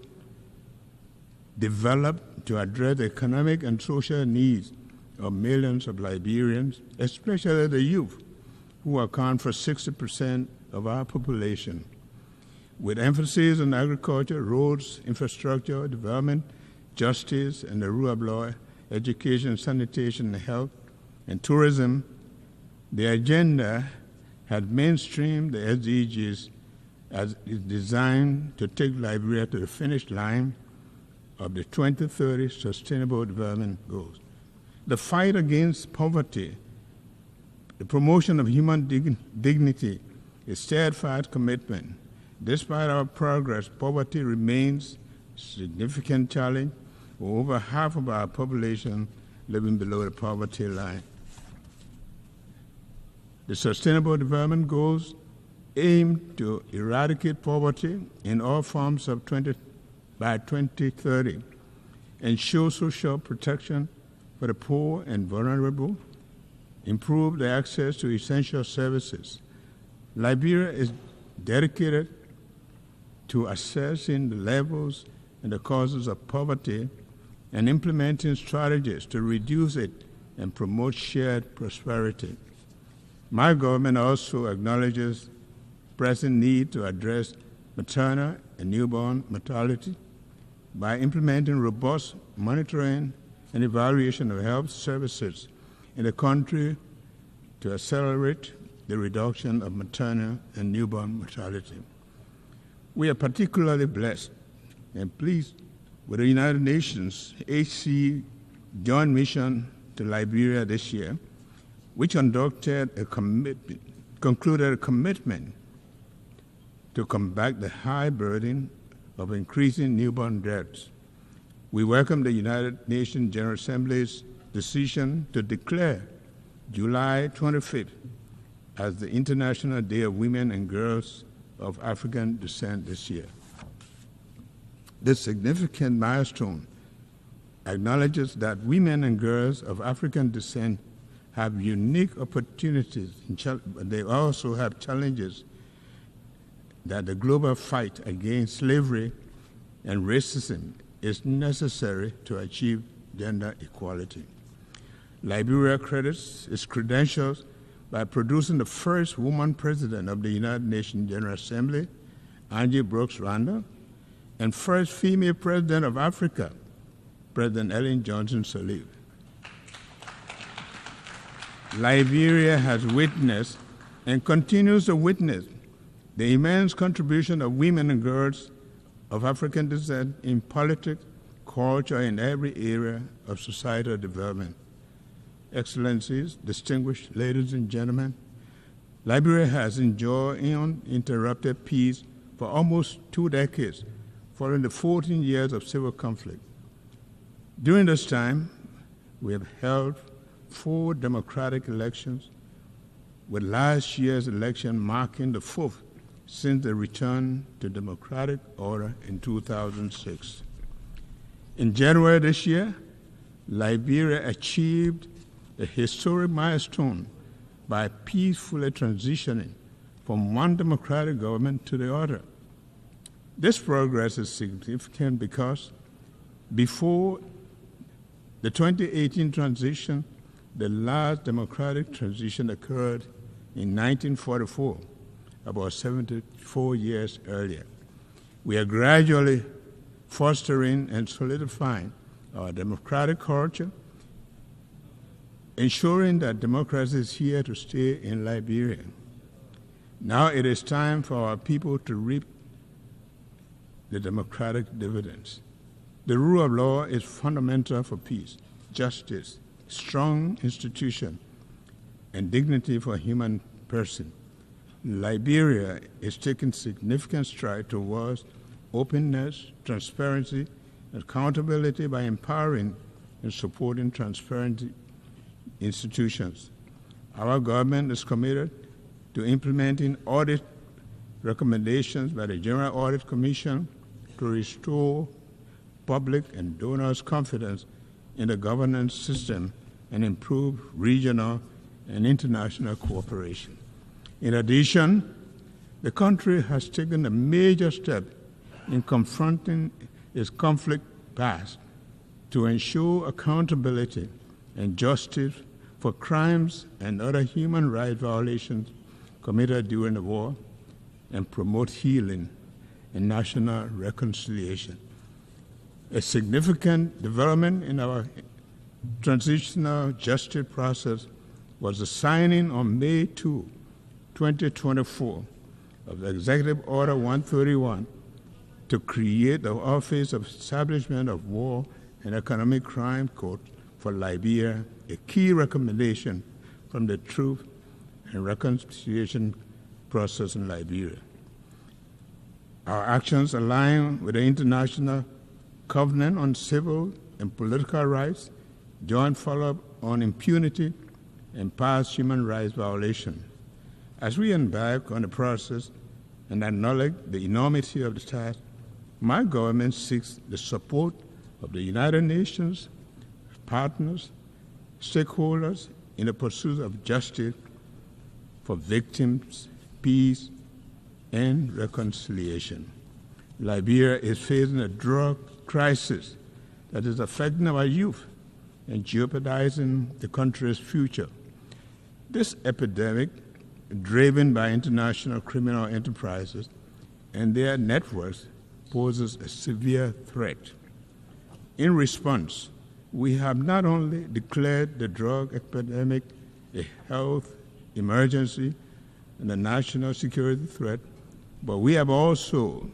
developed to address the economic and social needs of millions of Liberians, especially the youth, who account for 60% of our population. With emphasis on agriculture, roads, infrastructure, development, justice, and the rule of law, education, sanitation, health, and tourism, the agenda had mainstreamed the SDGs as it's designed to take Liberia to the finish line of the 2030 Sustainable Development Goals. The fight against poverty, the promotion of human dignity, a steadfast commitment. Despite our progress, poverty remains a significant challenge, with over half of our population living below the poverty line. The Sustainable Development Goals aim to eradicate poverty in all forms by 2030, ensure social protection for the poor and vulnerable, improve the access to essential services. Liberia is dedicated to assessing the levels and the causes of poverty and implementing strategies to reduce it and promote shared prosperity. My government also acknowledges the present need to address maternal and newborn mortality by implementing robust monitoring and evaluation of health services in the country to accelerate the reduction of maternal and newborn mortality. We are particularly blessed and pleased with the United Nations HC Joint Mission to Liberia this year, which concluded a commitment to combat the high burden of increasing newborn deaths. We welcome the United Nations General Assembly's decision to declare July 25th as the International Day of Women and Girls of African Descent this year. This significant milestone acknowledges that women and girls of African descent have unique opportunities, but they also have challenges that the global fight against slavery and racism is necessary to achieve gender equality. Liberia credits its credentials by producing the first woman president of the United Nations General Assembly, Angie Brooks Randall, and first female president of Africa, President Ellen Johnson Sirleaf. Liberia has witnessed and continues to witness the immense contribution of women and girls of African descent in politics, culture, and every area of societal development. Excellencies, distinguished ladies and gentlemen, Liberia has enjoyed uninterrupted peace for almost 2 decades, following the 14 years of civil conflict. During this time, we have held 4 democratic elections, with last year's election marking the 4th since the return to democratic order in 2006. In January this year, Liberia achieved a historic milestone by peacefully transitioning from one democratic government to the other. This progress is significant because before the 2018 transition, the last democratic transition occurred in 1944, about 74 years earlier. We are gradually fostering and solidifying our democratic culture, ensuring that democracy is here to stay in Liberia. Now it is time for our people to reap the democratic dividends. The rule of law is fundamental for peace, justice, strong institution, and dignity for a human person. Liberia is taking significant strides towards openness, transparency, and accountability by empowering and supporting transparent institutions. Our government is committed to implementing audit recommendations by the General Audit Commission to restore public and donors' confidence in the governance system and improve regional and international cooperation. In addition, the country has taken a major step in confronting its conflict past to ensure accountability and justice for crimes and other human rights violations committed during the war and promote healing and national reconciliation. A significant development in our transitional justice process was the signing on May 2, 2024, of the Executive Order 131 to create the Office of Establishment of War and Economic Crime Court for Liberia, a key recommendation from the Truth and Reconciliation process in Liberia. Our actions align with the International Covenant on Civil and Political Rights, joint follow-up on impunity and past human rights violations. As we embark on the process and acknowledge the enormity of the task, my government seeks the support of the United Nations, partners, stakeholders in the pursuit of justice for victims, peace, and reconciliation. Liberia is facing a drug crisis that is affecting our youth and jeopardizing the country's future. This epidemic, driven by international criminal enterprises and their networks, poses a severe threat. In response, we have not only declared the drug epidemic a health emergency and a national security threat, but we have also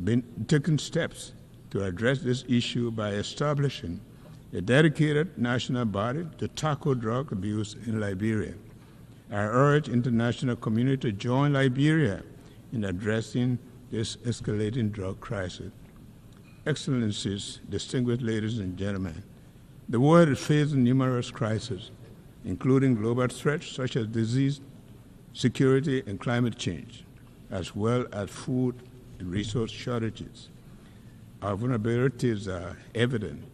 been taking steps to address this issue by establishing a dedicated national body to tackle drug abuse in Liberia. I urge international community to join Liberia in addressing this escalating drug crisis. Excellencies, distinguished ladies and gentlemen, the world is facing numerous crises, including global threats such as disease, security, and climate change, as well as food and resource shortages. Our vulnerabilities are evident,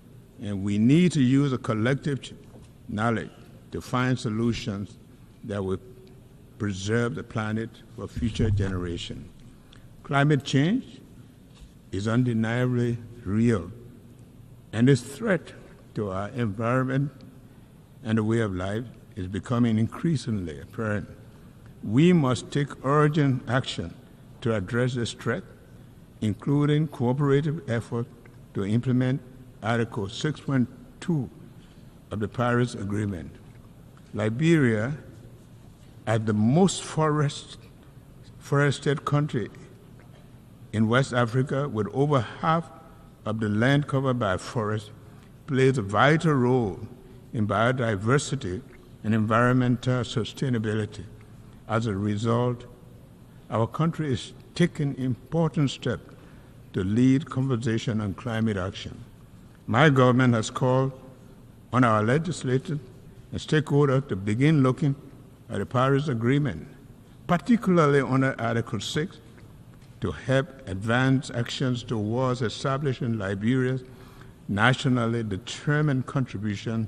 and we need to use a collective knowledge to find solutions that will preserve the planet for future generations. Climate change is undeniably real, and its threat to our environment and the way of life is becoming increasingly apparent. We must take urgent action to address this threat, including cooperative efforts to implement Article 6.2 of the Paris Agreement. Liberia, as the most forested country in West Africa, with over half of the land covered by forests, plays a vital role in biodiversity and environmental sustainability. As a result, our country is taking important steps to lead conversation on climate action. My government has called on our legislators and stakeholders to begin looking at the Paris Agreement, particularly under Article 6, to help advance actions towards establishing Liberia's nationally determined contribution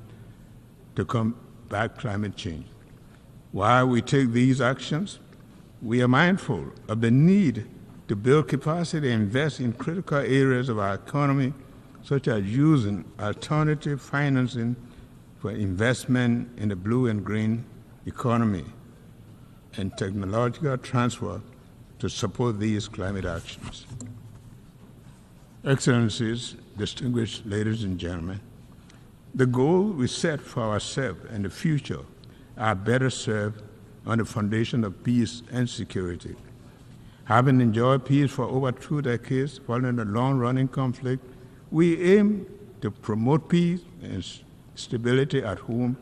to combat climate change. While we take these actions, we are mindful of the need to build capacity and invest in critical areas of our economy, such as using alternative financing for investment in the blue and green economy and technological transfer to support these climate actions. Excellencies, distinguished ladies and gentlemen, the goal we set for ourselves and the future are better served on the foundation of peace and security. Having enjoyed peace for over 2 decades following a long-running conflict, we aim to promote peace and stability at home,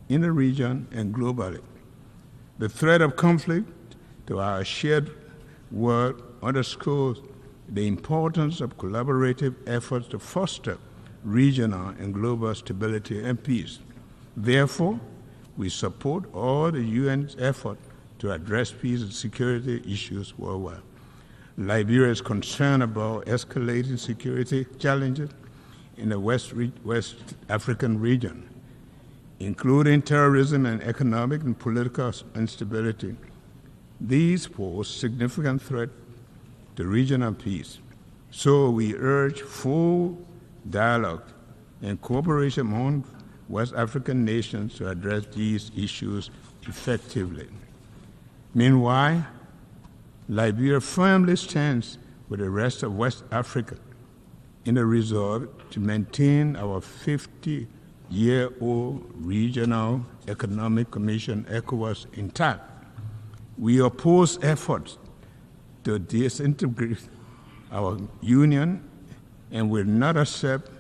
in the region, and globally. The threat of conflict to our shared world underscores the importance of collaborative efforts to foster regional and global stability and peace. Therefore, we support all the UN's effort to address peace and security issues worldwide. Liberia is concerned about escalating security challenges in the West African region, including terrorism and economic and political instability. These pose significant threat to regional peace. So we urge full dialogue and cooperation among West African nations to address these issues effectively. Meanwhile, Liberia firmly stands with the rest of West Africa in a resolve to maintain our 50-year-old Regional Economic Commission, ECOWAS, intact. We oppose efforts to disintegrate our union and will not accept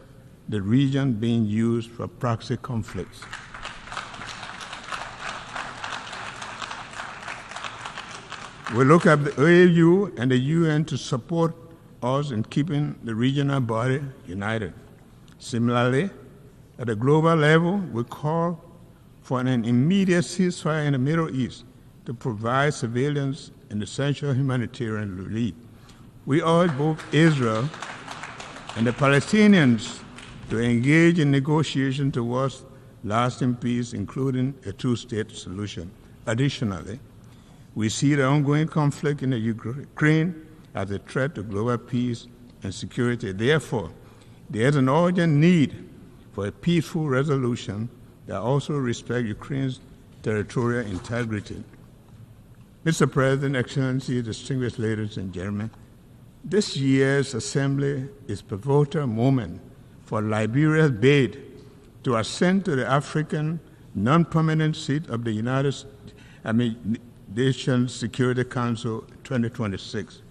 the region being used for proxy conflicts. We look at the AU and the UN to support us in keeping the regional body united. Similarly, at a global level, we call for an immediate ceasefire in the Middle East to provide civilians an essential humanitarian relief. We urge both Israel and the Palestinians to engage in negotiations towards lasting peace, including a two-state solution. Additionally, we see the ongoing conflict in the Ukraine as a threat to global peace and security. Therefore, there is an urgent need for a peaceful resolution that also respects Ukraine's territorial integrity. Mr. President, Excellencies, distinguished ladies and gentlemen, this year's Assembly is a pivotal moment for Liberia's bid to ascend to the African non-permanent seat of the Nations Security Council 2026.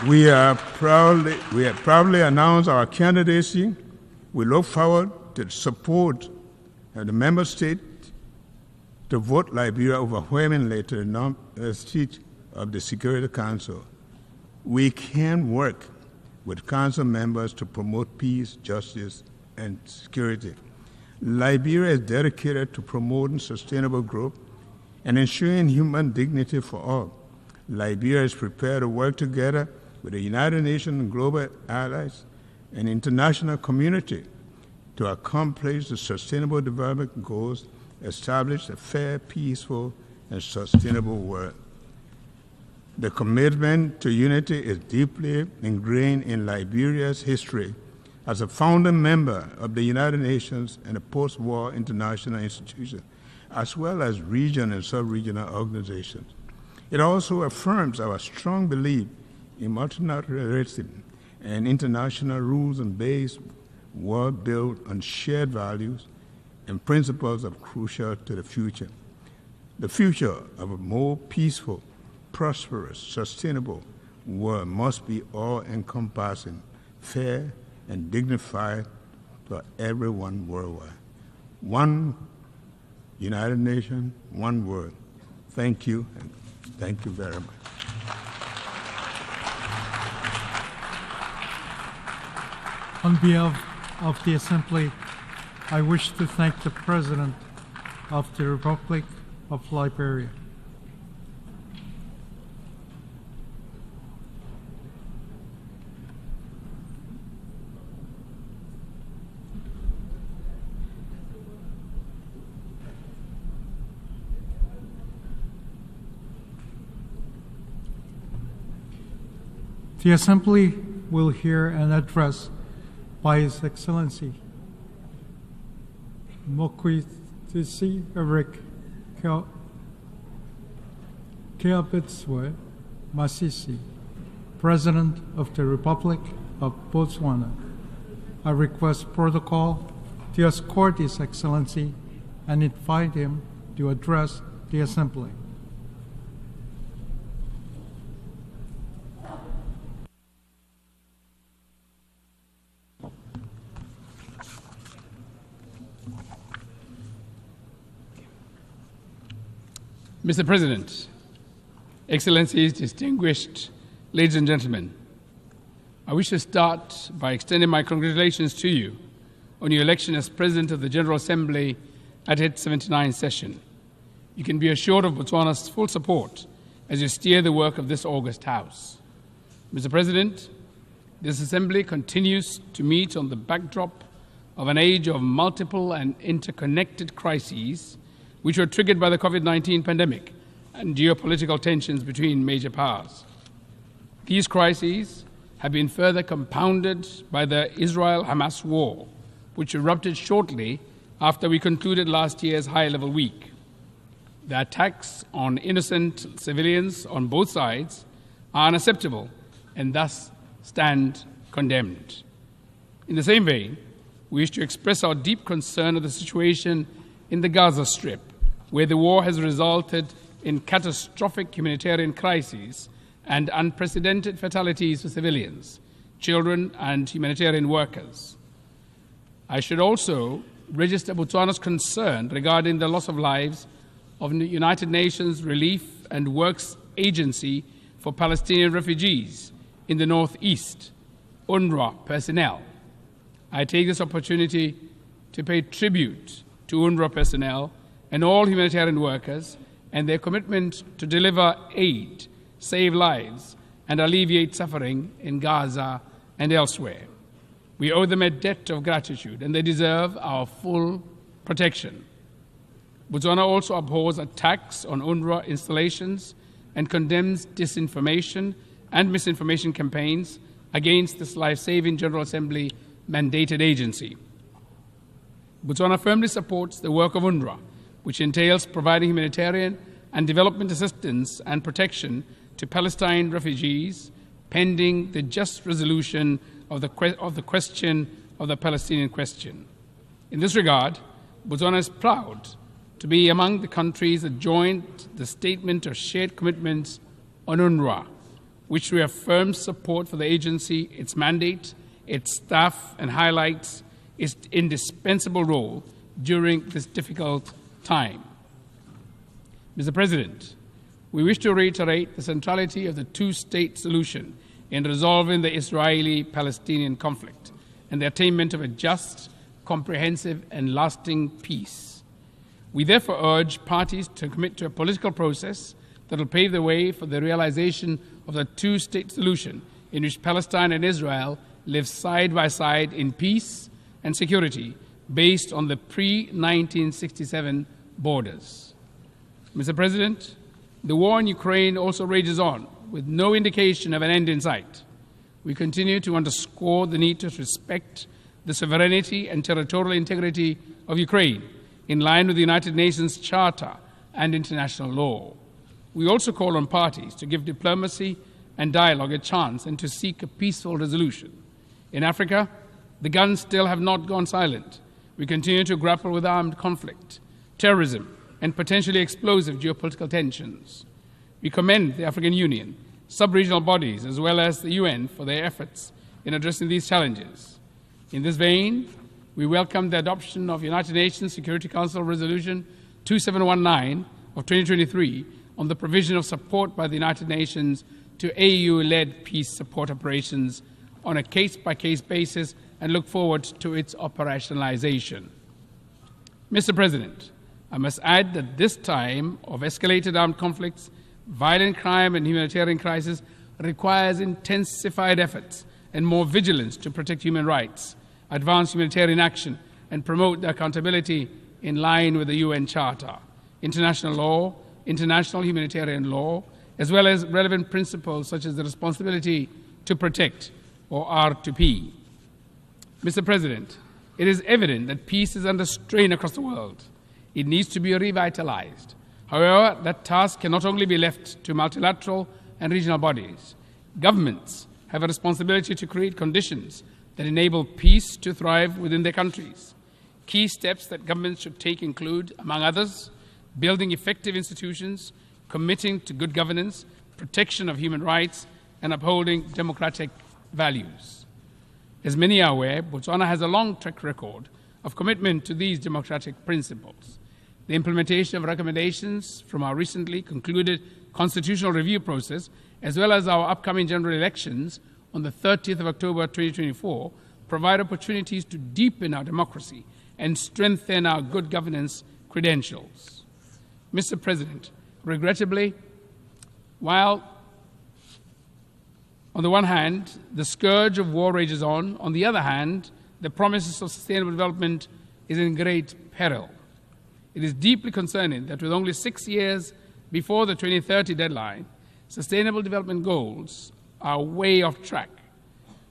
We have proudly announced our candidacy. We look forward to the support of the member states to vote Liberia overwhelmingly to the seat of the Security Council. We can work with Council members to promote peace, justice, and security. Liberia is dedicated to promoting sustainable growth and ensuring human dignity for all. Liberia is prepared to work together with the United Nations and global allies and international community to accomplish the sustainable development goals, establish a fair, peaceful, and sustainable world. The commitment to unity is deeply ingrained in Liberia's history as a founding member of the United Nations and a post-war international institution, as well as regional and sub-regional organizations. It also affirms our strong belief in multilateralism and international rules and based world built on shared values and principles are crucial to the future. The future of a more peaceful, prosperous, sustainable world must be all-encompassing, fair, and dignified for everyone worldwide. One United Nations, one world. Thank you, and thank you very much. On behalf of the Assembly, I wish to thank the President of the Republic of Liberia. The Assembly will hear an address by His Excellency Mokwitisi Eric Keabetswe Masisi, President of the Republic of Botswana. I request protocol to escort His Excellency and invite him to address the Assembly. Mr. President, Excellencies, distinguished ladies and gentlemen, I wish to start by extending my congratulations to you on your election as President of the General Assembly at its 79th session. You can be assured of Botswana's full support as you steer the work of this august House. Mr. President, this Assembly continues to meet on the backdrop of an age of multiple and interconnected crises which were triggered by the COVID-19 pandemic and geopolitical tensions between major powers. These crises have been further compounded by the Israel-Hamas war, which erupted shortly after we concluded last year's high-level week. The attacks on innocent civilians on both sides are unacceptable and thus stand condemned. In the same vein, we wish to express our deep concern of the situation in the Gaza Strip, where the war has resulted in catastrophic humanitarian crises and unprecedented fatalities for civilians, children, and humanitarian workers. I should also register Botswana's concern regarding the loss of lives of the United Nations Relief and Works Agency for Palestinian Refugees in the Northeast, UNRWA personnel. I take this opportunity to pay tribute to UNRWA personnel and all humanitarian workers and their commitment to deliver aid, save lives, and alleviate suffering in Gaza and elsewhere. We owe them a debt of gratitude, and they deserve our full protection. Botswana also abhors attacks on UNRWA installations and condemns disinformation and misinformation campaigns against this life-saving General Assembly mandated agency. Botswana firmly supports the work of UNRWA, which entails providing humanitarian and development assistance and protection to Palestine refugees pending the just resolution of the question of the Palestinian question. In this regard, Botswana is proud to be among the countries that joined the Statement of Shared Commitments on UNRWA, which reaffirms support for the agency, its mandate, its staff, and highlights its indispensable role during this difficult time. Mr. President, we wish to reiterate the centrality of the two-state solution in resolving the Israeli-Palestinian conflict and the attainment of a just, comprehensive, and lasting peace. We therefore urge parties to commit to a political process that will pave the way for the realization of the two-state solution in which Palestine and Israel live side by side in peace and security based on the pre-1967 borders. Mr. President, the war in Ukraine also rages on, with no indication of an end in sight. We continue to underscore the need to respect the sovereignty and territorial integrity of Ukraine in line with the United Nations Charter and international law. We also call on parties to give diplomacy and dialogue a chance and to seek a peaceful resolution. In Africa, the guns still have not gone silent. We continue to grapple with armed conflict, terrorism, and potentially explosive geopolitical tensions. We commend the African Union, sub-regional bodies, as well as the UN for their efforts in addressing these challenges. In this vein, we welcome the adoption of United Nations Security Council Resolution 2719 of 2023 on the provision of support by the United Nations to AU-led peace support operations on a case-by-case basis and look forward to its operationalization. Mr. President, I must add that this time of escalated armed conflicts, violent crime, and humanitarian crisis requires intensified efforts and more vigilance to protect human rights, advance humanitarian action, and promote the accountability in line with the UN Charter, international law, international humanitarian law, as well as relevant principles such as the responsibility to protect, or R2P. Mr. President, it is evident that peace is under strain across the world. It needs to be revitalized. However, that task can not only be left to multilateral and regional bodies. Governments have a responsibility to create conditions that enable peace to thrive within their countries. Key steps that governments should take include, among others, building effective institutions, committing to good governance, protection of human rights, and upholding democratic values. As many are aware, Botswana has a long track record of commitment to these democratic principles. The implementation of recommendations from our recently concluded constitutional review process, as well as our upcoming general elections on the 30th of October 2024, provide opportunities to deepen our democracy and strengthen our good governance credentials. Mr. President, regrettably, while on the one hand, the scourge of war rages on the other hand, the promises of sustainable development is in great peril. It is deeply concerning that with only 6 years before the 2030 deadline, sustainable development goals are way off track.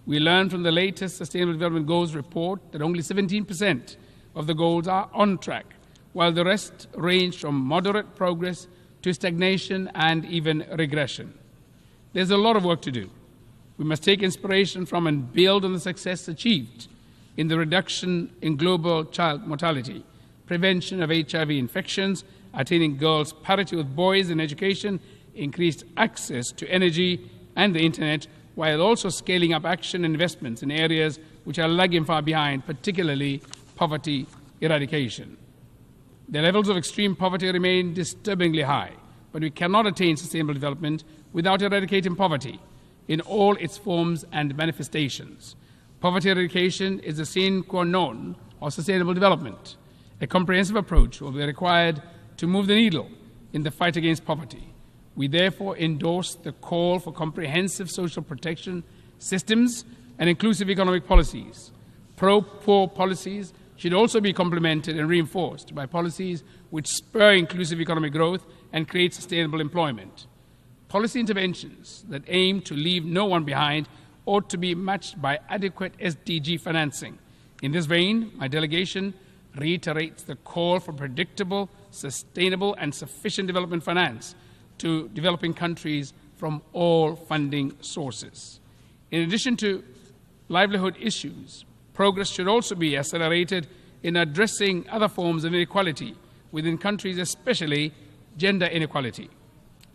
We learned from the latest Sustainable Development Goals report that only 17% of the goals are on track, while the rest range from moderate progress to stagnation and even regression. There's a lot of work to do. We must take inspiration from and build on the success achieved in the reduction in global child mortality, prevention of HIV infections, attaining girls' parity with boys in education, increased access to energy and the internet, while also scaling up action and investments in areas which are lagging far behind, particularly poverty eradication. The levels of extreme poverty remain disturbingly high, but we cannot attain sustainable development without eradicating poverty in all its forms and manifestations. Poverty eradication is the sine qua non of sustainable development, A comprehensive approach will be required to move the needle in the fight against poverty. We therefore endorse the call for comprehensive social protection systems and inclusive economic policies. Pro-poor policies should also be complemented and reinforced by policies which spur inclusive economic growth and create sustainable employment. Policy interventions that aim to leave no one behind ought to be matched by adequate SDG financing. In this vein, my delegation reiterates the call for predictable, sustainable, and sufficient development finance to developing countries from all funding sources. In addition to livelihood issues, progress should also be accelerated in addressing other forms of inequality within countries, especially gender inequality.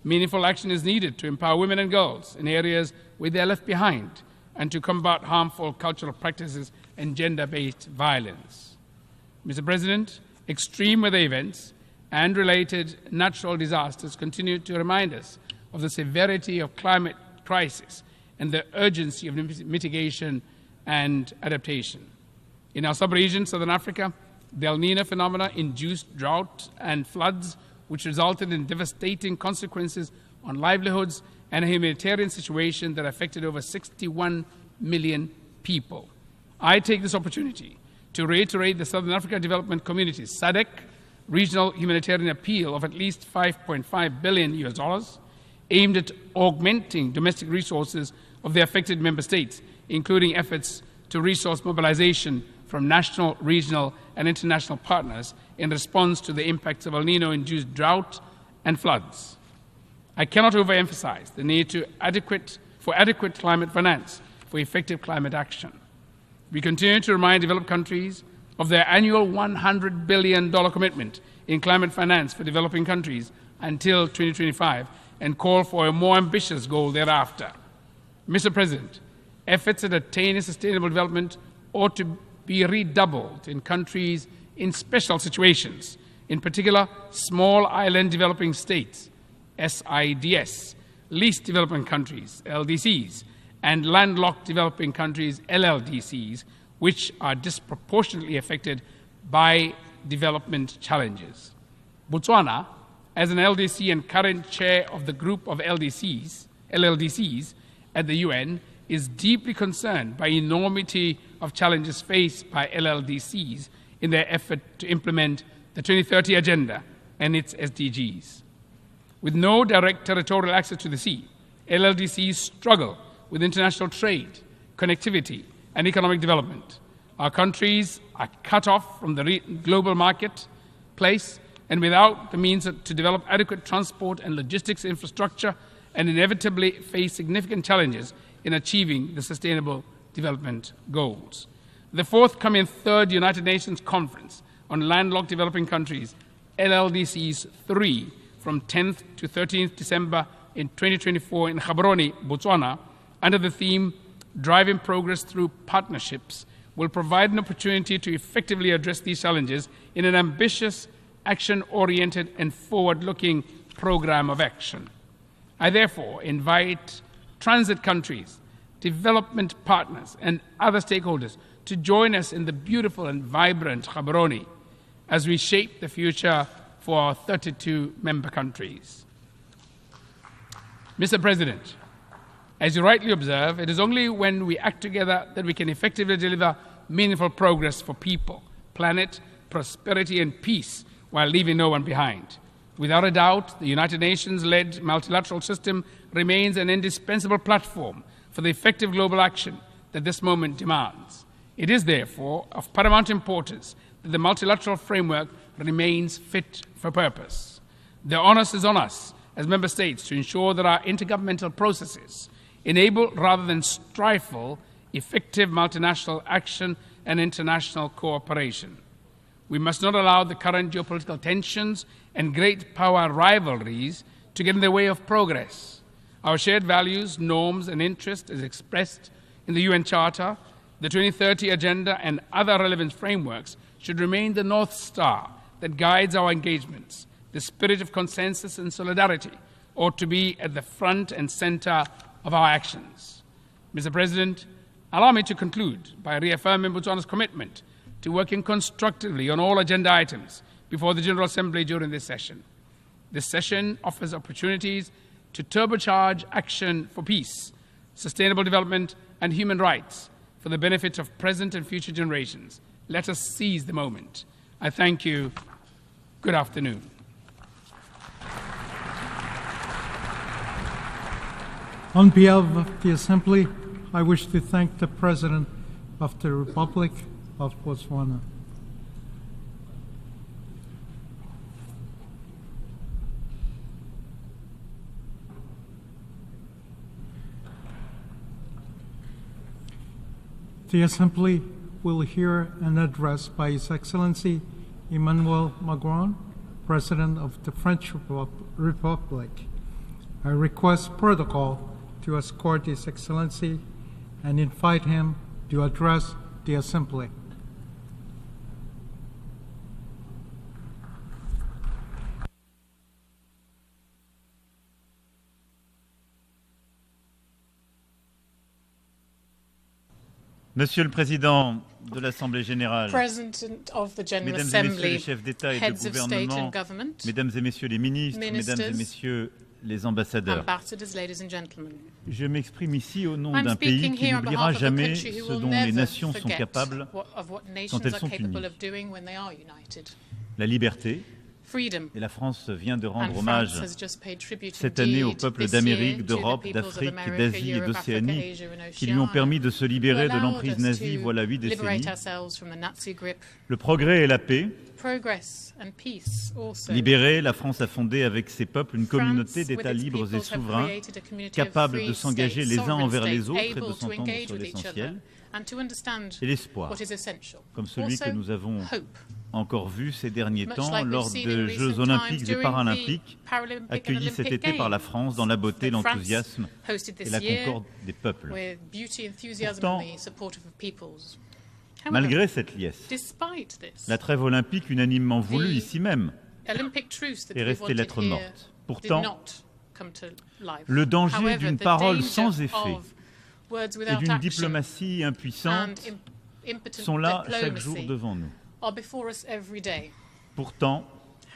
Meaningful action is needed to empower women and girls in areas where they are left behind and to combat harmful cultural practices and gender-based violence. Mr. President, extreme weather events and related natural disasters continue to remind us of the severity of climate crisis and the urgency of mitigation and adaptation. In our sub-region, Southern Africa, the El Niño phenomena induced drought and floods, which resulted in devastating consequences on livelihoods and a humanitarian situation that affected over 61 million people. I take this opportunity to reiterate the Southern Africa Development Community's SADC regional humanitarian appeal of at least $5.5 billion aimed at augmenting domestic resources of the affected member states, including efforts to resource mobilization from national, regional, and international partners in response to the impacts of El Niño-induced drought and floods. I cannot overemphasize the need for adequate climate finance for effective climate action. We continue to remind developed countries of their annual $100 billion commitment in climate finance for developing countries until 2025 and call for a more ambitious goal thereafter. Mr. President, efforts at attaining sustainable development ought to be redoubled in countries in special situations, in particular small island developing states, SIDS, least developing countries, LDCs, and landlocked developing countries, LLDCs, which are disproportionately affected by development challenges. Botswana, as an LDC and current chair of the group of LLDCs at the UN, is deeply concerned by enormity of challenges faced by LLDCs in their effort to implement the 2030 Agenda and its SDGs. With no direct territorial access to the sea, LLDCs struggle with international trade, connectivity, and economic development. Our countries are cut off from the global marketplace and without the means to develop adequate transport and logistics infrastructure, and inevitably face significant challenges in achieving the Sustainable Development Goals. The forthcoming third United Nations Conference on Landlocked Developing Countries, LLDCs 3, from 10th to 13th December in 2024 in Gaborone, Botswana, under the theme Driving Progress Through Partnerships, will provide an opportunity to effectively address these challenges in an ambitious, action-oriented, and forward-looking program of action. I therefore invite transit countries, development partners, and other stakeholders to join us in the beautiful and vibrant Gaborone as we shape the future for our 32 member countries. Mr. President, as you rightly observe, it is only when we act together that we can effectively deliver meaningful progress for people, planet, prosperity, and peace while leaving no one behind. Without a doubt, the United Nations-led multilateral system remains an indispensable platform for the effective global action that this moment demands. It is therefore of paramount importance that the multilateral framework remains fit for purpose. The onus is on us as member states to ensure that our intergovernmental processes enable rather than stifle effective multinational action and international cooperation. We must not allow the current geopolitical tensions and great power rivalries to get in the way of progress. Our shared values, norms, and interests, as expressed in the UN Charter, the 2030 Agenda, and other relevant frameworks, should remain the North Star that guides our engagements. The spirit of consensus and solidarity ought to be at the front and center of our actions. Mr. President, allow me to conclude by reaffirming Botswana's commitment to working constructively on all agenda items before the General Assembly during this session. This session offers opportunities to turbocharge action for peace, sustainable development, and human rights for the benefit of present and future generations. Let us seize the moment. I thank you. Good afternoon. On behalf of the Assembly, I wish to thank the President of the Republic of Botswana. The Assembly will hear an address by His Excellency Emmanuel Macron, President of the French Republic. I request protocol to escort His Excellency and invite him to address the Assembly. Monsieur le Président de l'Assemblée générale, President of the General Mesdames et Messieurs Assembly, les chefs d'État et de heads of state gouvernement, and government, Mesdames et Messieurs les ministres, ministers, Mesdames et Messieurs les ambassadeurs, ambassadors, ladies and gentlemen. je m'exprime ici au nom I'm d'un pays speaking qui here on n'oubliera behalf of a jamais country who ce will dont les never nations sont forget capables of what quand nations elles are sont capable unies. of doing when they are united. La liberté, Freedom. et la France vient de rendre And hommage France has just paid tribute cette année aux indeed peuples this d'Amérique, year to the d'Europe, peoples of d'Afrique, America, d'Asie et Europe, Africa, d'Océanie Asia and qui lui ont Oceania, permis de se libérer de who allowed l'emprise us nazie to voilà 8 liberate décennies. ourselves from the Nazi grip. Le progrès et la paix. Progress and peace also. Libérée, la France a fondé avec ses peuples une communauté France, d'États with its libres et peoples, have souverains, created a community of capables free de s'engager states, les uns sovereign envers les states, autres et de able to s'entendre engage sur with each other l'essentiel, and to understand et l'espoir, what is essential. comme celui Also, que nous avons hope. encore vu ces derniers Much temps like we've lors seen des in Jeux recent olympiques times et during paralympiques the Paralympic and accueillis cet Olympic été par la Games France dans la beauté, that France l'enthousiasme hosted et this la year concorde des peuples. with beauty, enthusiasm Pourtant, and the support of the peoples. Malgré cette liesse, Despite this, la trêve olympique unanimement voulue ici même Olympic truce that est we restée wanted lettre here morte. did Pourtant, not come to life. le danger However, d'une the parole danger sans effet of words et without d'une action diplomatie impuissante and impotent sont là chaque diplomacy jour devant nous. are before us every day. Pourtant,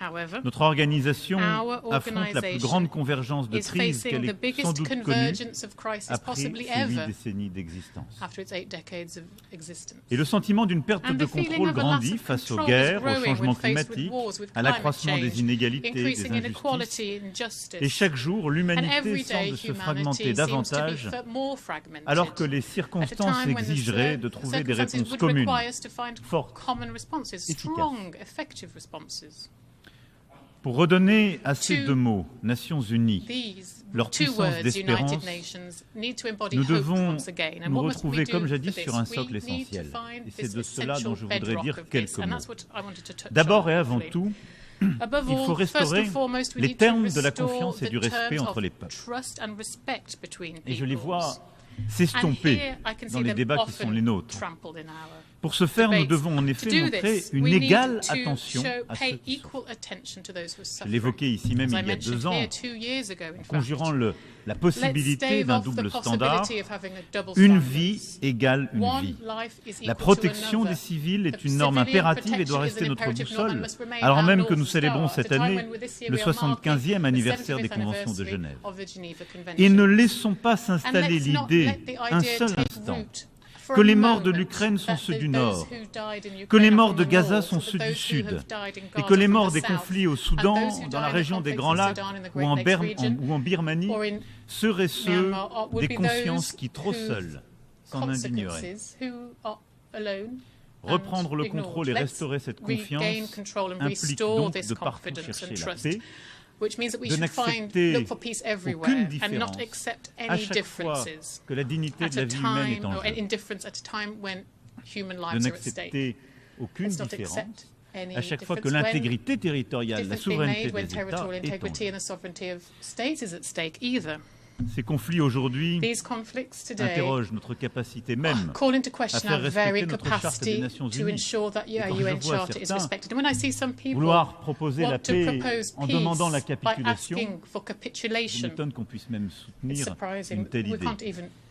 However, notre organisation our affronte la plus grande convergence de is crise facing qu'elle the ait sans biggest doute connue convergence of crisis après possibly ces 8 ever décennies d'existence. after its 8 decades of existence. Et le sentiment d'une perte And de the feeling contrôle of a loss grandit of face aux control is guerres, au growing changement when faced with climatique, wars, with à climate l'accroissement change, des inégalités, des increasing injustices. inequality, injustice. Et chaque jour, And l'humanité every day, semble se humanity fragmenter seems to be davantage, more fragmented, alors que les at a circonstances time when the exigeraient de trouver des circumstances réponses would communes, require us to find fortes, common responses, efficaces. strong, effective responses. Pour redonner à ces To deux mots, Nations Unies, These leur two puissance words, d'espérance, United Nations, need to embody nous hope devons once again. And nous what must we retrouver, do comme for jadis, this? sur un We socle need to essentiel. find Et c'est this de cela dont je voudrais bedrock dire of quelques this, and mots. that's what I wanted to touch D'abord on et avant briefly. tout, Above il faut all, first restaurer and foremost, we les need to termes de la restore confiance et the du respect terms entre of les peuples. trust and respect between Et je les peoples. vois And s'estomper here I can dans see les them débats qui sont often les nôtres. trampled in our Pour ce faire, nous debates. devons en To effet do montrer this, une we need égale to attention à ceux pay qui equal attention to those who are Je suffering. l'évoquais ici même As I il y a mentioned 2 ans, here 2 years ago, in fact. conjurant la Let's possibilité stave d'un off the double standard, possibility of having a double une standard. vie égale une One vie. life is La equal to protection another. des civils est The une norme civilian impérative et doit protection is rester an notre imperative norm and boussole, must remain alors our même que North nous Star célébrons at a cette time année when with this year le we are marking 75e the anniversaire des 75th conventions de anniversary Genève. of the Geneva Convention. Et ne laissons pas And s'installer let's not l'idée, let the un idea seul take instant, root for que a les morts de moment l'Ukraine sont that ceux du those Nord, who died in que les Ukraine morts are de from the Gaza North, sont that ceux du those who Sud, have died in et Gaza que les from morts the des South, conflits au and Soudan, those who dans la died in région des conflicts Grands in Lacs Sudan, in the ou Great en, Lakes region, ou en Birmanie or in seraient ceux Myanmar, would des be consciences those qui, trop whose seules, s'en indigneraient. consequences who are alone Reprendre le ignored. contrôle et Let's restaurer cette regain confiance control and implique restore donc this de partout confidence chercher and la trust, paix, which means that we de should n'accepter look for peace everywhere aucune and différence not accept à any chaque fois differences que la dignité at de la a vie humaine est time, en or jeu, indifference at a time when human de lives are at stake. n'accepter aucune Let's not différence accept any à chaque fois que difference when l'intégrité territoriale, la difference being souveraineté made when des États territorial est en integrity jeu. and the sovereignty of states is at stake either. Ces conflits aujourd'hui These conflicts today interrogent notre capacité même call into à question faire our very respecter notre charte des capacity Nations to Unies. ensure that Et our quand je UN vois Charter is certains respected. And when I see some people vouloir proposer la want to paix propose en peace demandant la by capitulation, asking for il capitulation, m'étonne qu'on puisse même it's soutenir surprising. une telle We idée. can't even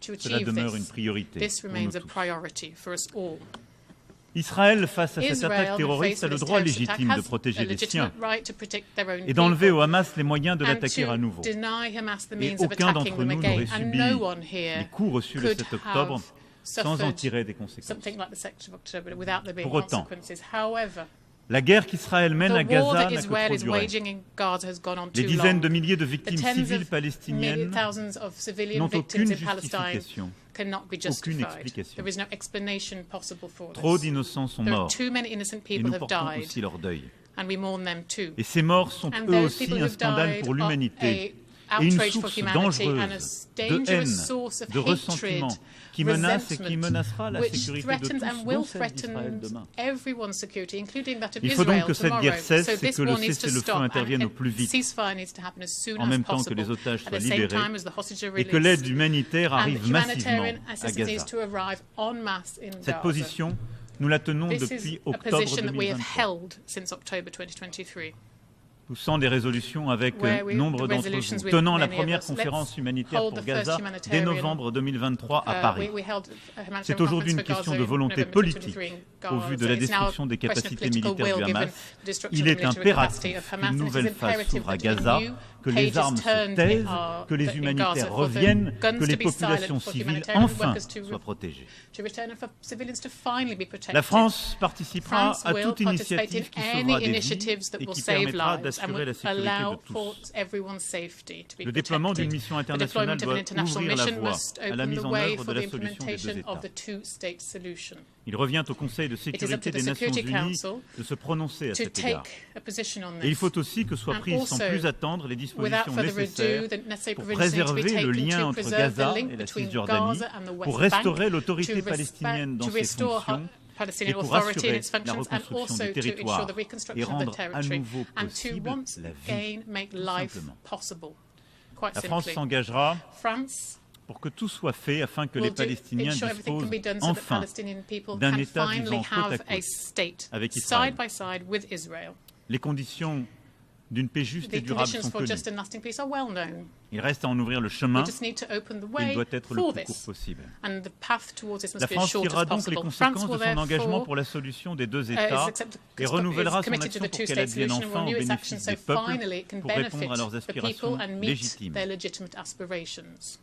To Cela achieve demeure une this, priorité this pour remains nous a tous. priority for us all. Israël, face à cette Israel, attaque terroriste, a le droit légitime de protéger les siens et d'enlever au Hamas les moyens de l'attaquer à nouveau. Et aucun d'entre nous n'aurait subi les coups reçus le 7 octobre sans en tirer des conséquences. Pour autant, la guerre qu'Israël mène à Gaza n'a que trop duré. Les dizaines de milliers de victimes civiles palestiniennes n'ont aucune justification. Aucune explication. Trop d'innocents sont morts et nous portons aussi leur deuil. Et ces morts sont eux aussi un scandale pour l'humanité et une source dangereuse de haine, de ressentiment, qui menace et qui menacera la sécurité de tous, dont celle d'Israël demain. Il faut donc que cette guerre cesse et que le cessez-le-feu intervienne au plus vite, en même temps que les otages soient libérés et que l'aide humanitaire arrive massivement à Gaza. Cette position, nous la tenons depuis octobre 2023. Poussant des résolutions avec nombre d'entre vous, tenant la première conférence humanitaire pour Gaza dès novembre 2023 à Paris. C'est aujourd'hui une question de volonté politique. Au vu de la destruction des capacités militaires du Hamas, il est impératif qu'une nouvelle phase s'ouvre à Gaza, que les armes se taisent, que les humanitaires reviennent, que les populations civiles enfin soient protégées. La France participera à toute initiative qui sauvera des vies et qui permettra d'assurer la sécurité de tous. Le déploiement d'une mission internationale doit ouvrir la voie à la mise en œuvre de la solution des deux États. Il revient au Conseil de sécurité des Nations Unies de se prononcer à cet égard. Et il faut aussi que soient prises sans plus attendre les dispositions nécessaires pour préserver le lien entre Gaza et la Cisjordanie, pour restaurer l'autorité palestinienne dans ses fonctions et pour assurer la reconstruction du territoire et rendre à nouveau possible la vie, simplement. La France s'engagera pour que tout soit fait afin que les Palestiniens disposent enfin d'un État vivant côte à côte avec Israël. Les conditions d'une paix juste et durable sont connues. Il reste à en ouvrir le chemin et il doit être le plus court possible. La France tirera donc les conséquences de son engagement pour la solution des deux États et renouvellera son action pour qu'elle advienne enfin au bénéfice des peuples pour répondre à leurs aspirations légitimes.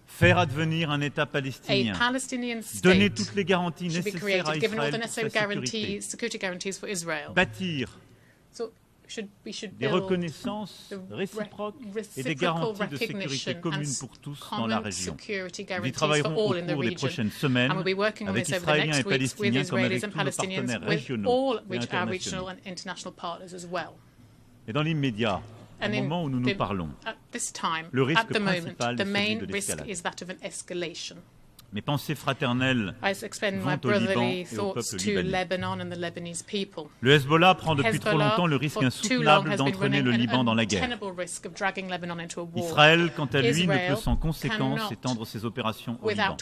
Faire advenir un État palestinien, donner toutes les garanties nécessaires à Israël pour sa sécurité, bâtir des reconnaissances réciproques et des garanties de sécurité communes pour tous dans la région. Nous y travaillerons au cours des prochaines semaines avec Israéliens et Palestiniens comme avec tous nos partenaires régionaux et internationaux. Et dans l'immédiat, au moment où nous nous parlons, le risque principal est celui de l'escalade. Mes pensées fraternelles vont au Liban et au peuple libanais. Le Hezbollah prend depuis trop longtemps le risque insoutenable d'entraîner le Liban dans la guerre. Israël, quant à lui, ne peut sans conséquence étendre ses opérations au Liban.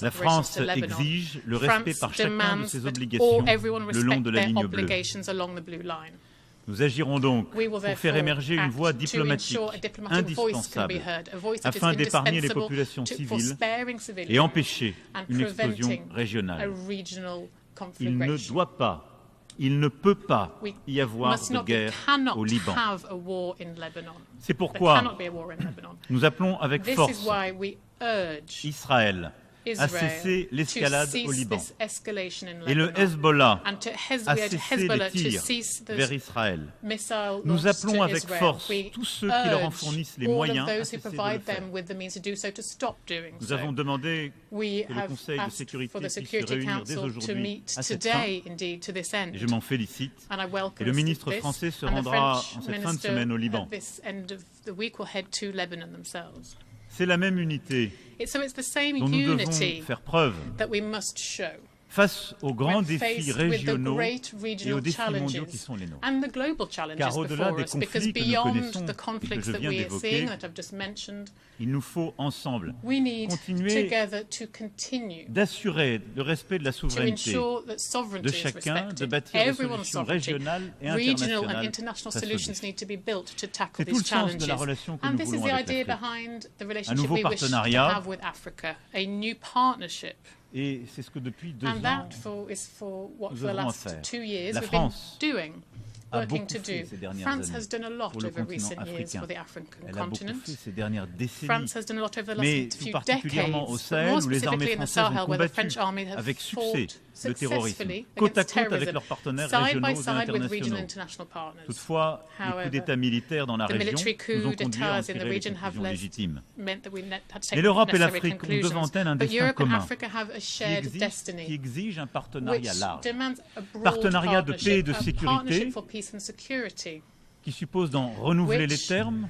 La France exige le respect par chacun de ses obligations le long de la ligne bleue. Nous agirons donc pour faire émerger une voie diplomatique indispensable afin d'épargner les populations civiles et empêcher une explosion régionale. Il ne doit pas, il ne peut pas y avoir de guerre au Liban. C'est pourquoi nous appelons avec force Israël à cesser l'escalade au Liban et le Hezbollah à cesser les tirs vers Israël. Nous appelons avec force tous ceux qui leur en fournissent les moyens à cesser de le faire. Nous avons demandé que le Conseil de sécurité puisse se réunir dès aujourd'hui à cette fin, et je m'en félicite. Et le ministre français se rendra en cette fin de semaine au Liban. C'est la même unité dont nous devons faire preuve face aux grands défis régionaux et aux défis mondiaux qui sont les nôtres. Car au-delà des conflits que nous connaissons et que je viens d'évoquer, il nous faut ensemble continuer d'assurer le respect de la souveraineté de chacun, de bâtir des solutions régionales et internationales face aux défis. C'est tout le sens de la relation que nous voulons avec l'Afrique. Un nouveau partenariat. Et c'est ce que depuis 2 ans, nous avons à faire. La France a beaucoup fait ces dernières années pour le continent africain. Elle a beaucoup fait ces dernières décennies. Mais tout particulièrement au Sahel, où les armées françaises ont combattu avec succès le terrorisme, côte à côte avec leurs partenaires régionaux et internationaux. Toutefois, les coups d'État militaires dans la région nous ont conduits à en tirer des conclusions légitimes. Mais l'Europe et l'Afrique ont devant elles un destin commun qui exige un partenariat large. Partenariat de paix et de sécurité qui suppose d'en renouveler les termes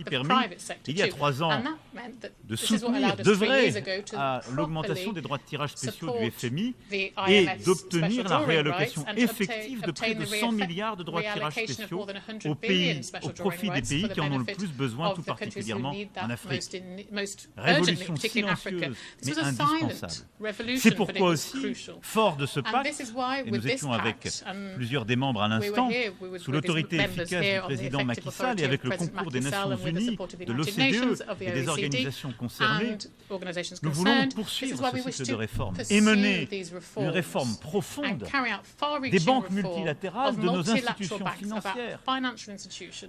aussi permis, il y a 3 ans, de soutenir, d'œuvrer à l'augmentation des droits de tirage spéciaux du FMI et d'obtenir la réallocation effective de près de 100 milliards de droits de tirage spéciaux au profit des pays qui en ont le plus besoin, tout particulièrement en Afrique. Révolution silencieuse, mais indispensable. C'est pourquoi aussi, fort de ce pacte, et nous étions avec plusieurs des membres à l'instant, sous l'autorité efficace du président Macky Sall et avec le concours des Nations Unies, de l'OCDE et des organisations concernées, nous voulons poursuivre ce cycle de réformes et mener une réforme profonde des banques multilatérales, de nos institutions financières.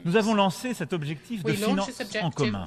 Nous avons lancé cet objectif de finance en commun.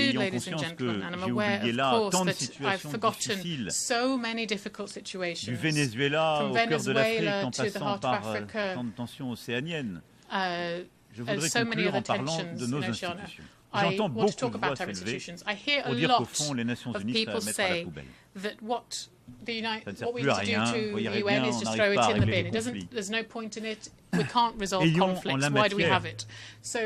conclude, ladies and gentlemen, and I'm aware, of course, that I've forgotten so many difficult situations. Du Venezuela from au cœur de l'Afrique, Venezuela en to the passant heart of par Africa, tant de tensions océaniennes. Je voudrais so many conclure other en parlant tensions de nos in Oceania. institutions. I J'entends want to beaucoup talk de voix about our s'élever institutions. I hear a pour dire qu'au lot fond, les Nations of Unies, c'est à people mettre à la say poubelle. that what Ça ne sert what we plus à need to rien, do vous y to the arrivez UN bien, is on just n'arrive throw pas à it in the régler bin. les conflits. There's no point in it. We can't resolve Ayons en conflicts. la Why do we matière have it? So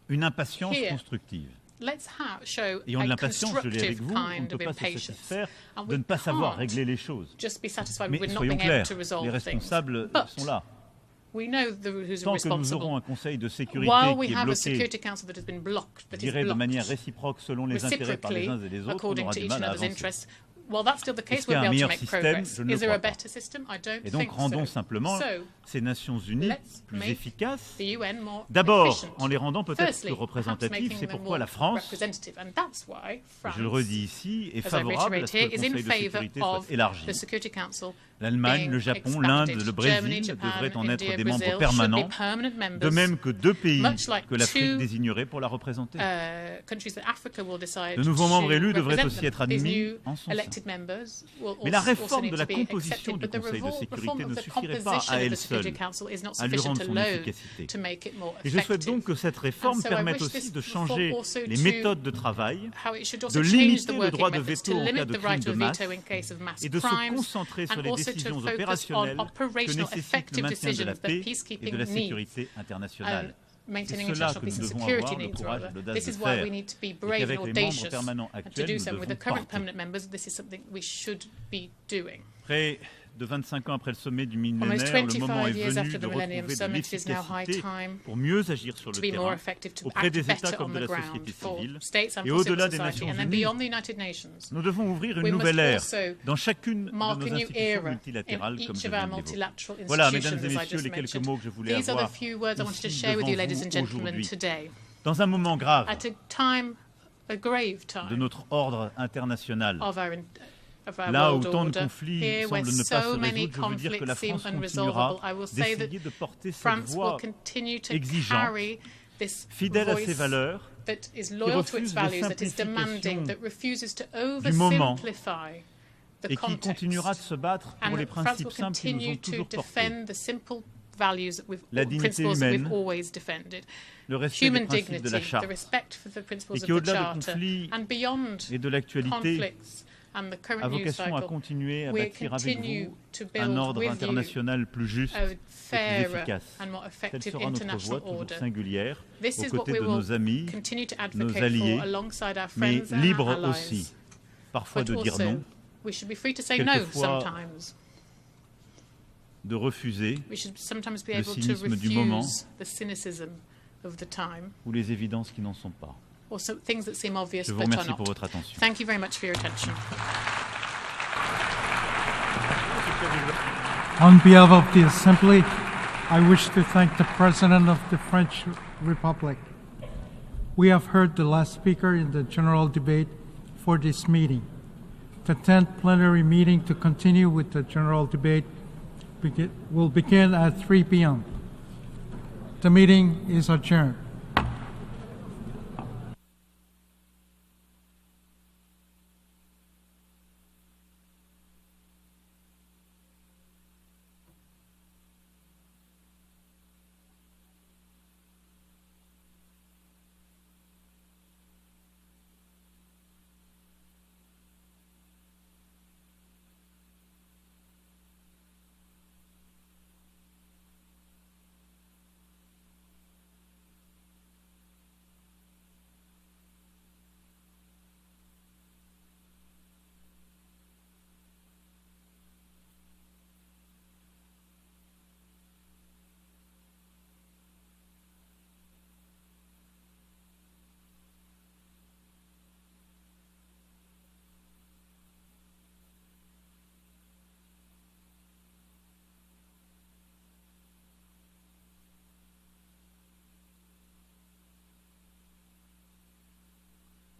une impatience here, constructive. let's show Ayons de a l'impatience, je l'ai avec constructive vous, on ne kind peut of pas se impatience. satisfaire And de we ne pas savoir can't régler les choses. just be satisfied Mais with not soyons being able clairs, to les resolve things. responsables But sont là. we know who's Tant que nous responsible. aurons un Conseil de sécurité While we qui est have a bloqué, Security Council that has been blocked, je dirais de manière réciproque selon les intérêts par les uns et les autres, on according aura to du each mal à other's avancer. interests. Well, that's still the case. Est-ce qu'il y We'll a be un able to meilleur make système? progress. Je ne le Is there a crois pas. better system? I don't Et donc think rendons so. simplement ces Nations Unies let's plus make efficaces. the UN more D'abord, efficient. en les rendant peut-être Firstly, plus représentatifs. perhaps C'est making pourquoi them la more France, representative. And that's why France, je le redis ici, est as I favorable à reiterate ce que here, le is in Conseil de favour sécurité soit of élargi. the Security Council L'Allemagne, being le Japon, expanded. l'Inde, le Germany, Brésil Japan, devraient en être India, des Brazil membres should permanents, be permanent members, de même que 2 pays much like que l'Afrique two, désignerait pour la représenter. countries that Africa will decide De nouveaux membres to élus devraient represent aussi them. être These admis new en son sein. elected Mais la réforme de la composition du Conseil de sécurité ne suffirait pas à elle seule à lui rendre son efficacité. Et je souhaite donc que cette réforme permette aussi de changer les méthodes de travail, de limiter le droit de veto en cas de crimes de masse et de se concentrer sur les décisions opérationnelles que nécessite le maintien de la paix et de la sécurité internationale. C'est cela que nous devons avoir le courage et l'audace de faire, et qu'avec les membres permanents actuels, nous devons porter. Près de 25 ans après le sommet du millénaire, le moment est venu de retrouver de l'efficacité pour mieux agir sur le terrain, auprès des États comme de la société civile, et au-delà des Nations Unies. Nous devons ouvrir une nouvelle ère dans chacune de nos institutions multilatérales, comme je viens de l'évoquer. Voilà, mesdames et messieurs, les quelques mots que je voulais avoir ici devant vous aujourd'hui. Dans un moment grave de notre ordre international, là où tant de conflits semblent ne pas se résoudre, je veux dire que la France continuera d'essayer de porter cette voix exigeante, fidèle à ses valeurs, qui refuse les simplifications du moment et qui continuera de se battre pour les principes simples qui nous ont toujours portés. La dignité humaine, le respect des principes de la Charte, et qui, au-delà des conflits et de l'actualité, a vocation à continuer à bâtir avec vous un ordre international plus juste et plus efficace. Telle sera notre voie, toujours singulière, aux côtés de nos amis, nos alliés, mais libre aussi, parfois de dire non, quelquefois de refuser le cynisme du moment ou les évidences qui n'en sont pas. Je vous remercie pour votre attention. Thank you very much for your attention. On behalf of the Assembly, I wish to thank the President of the French Republic. We have heard the last speaker in the general debate for this meeting. The 10th plenary meeting to continue with the general debate will begin at 3 p.m. The meeting is adjourned.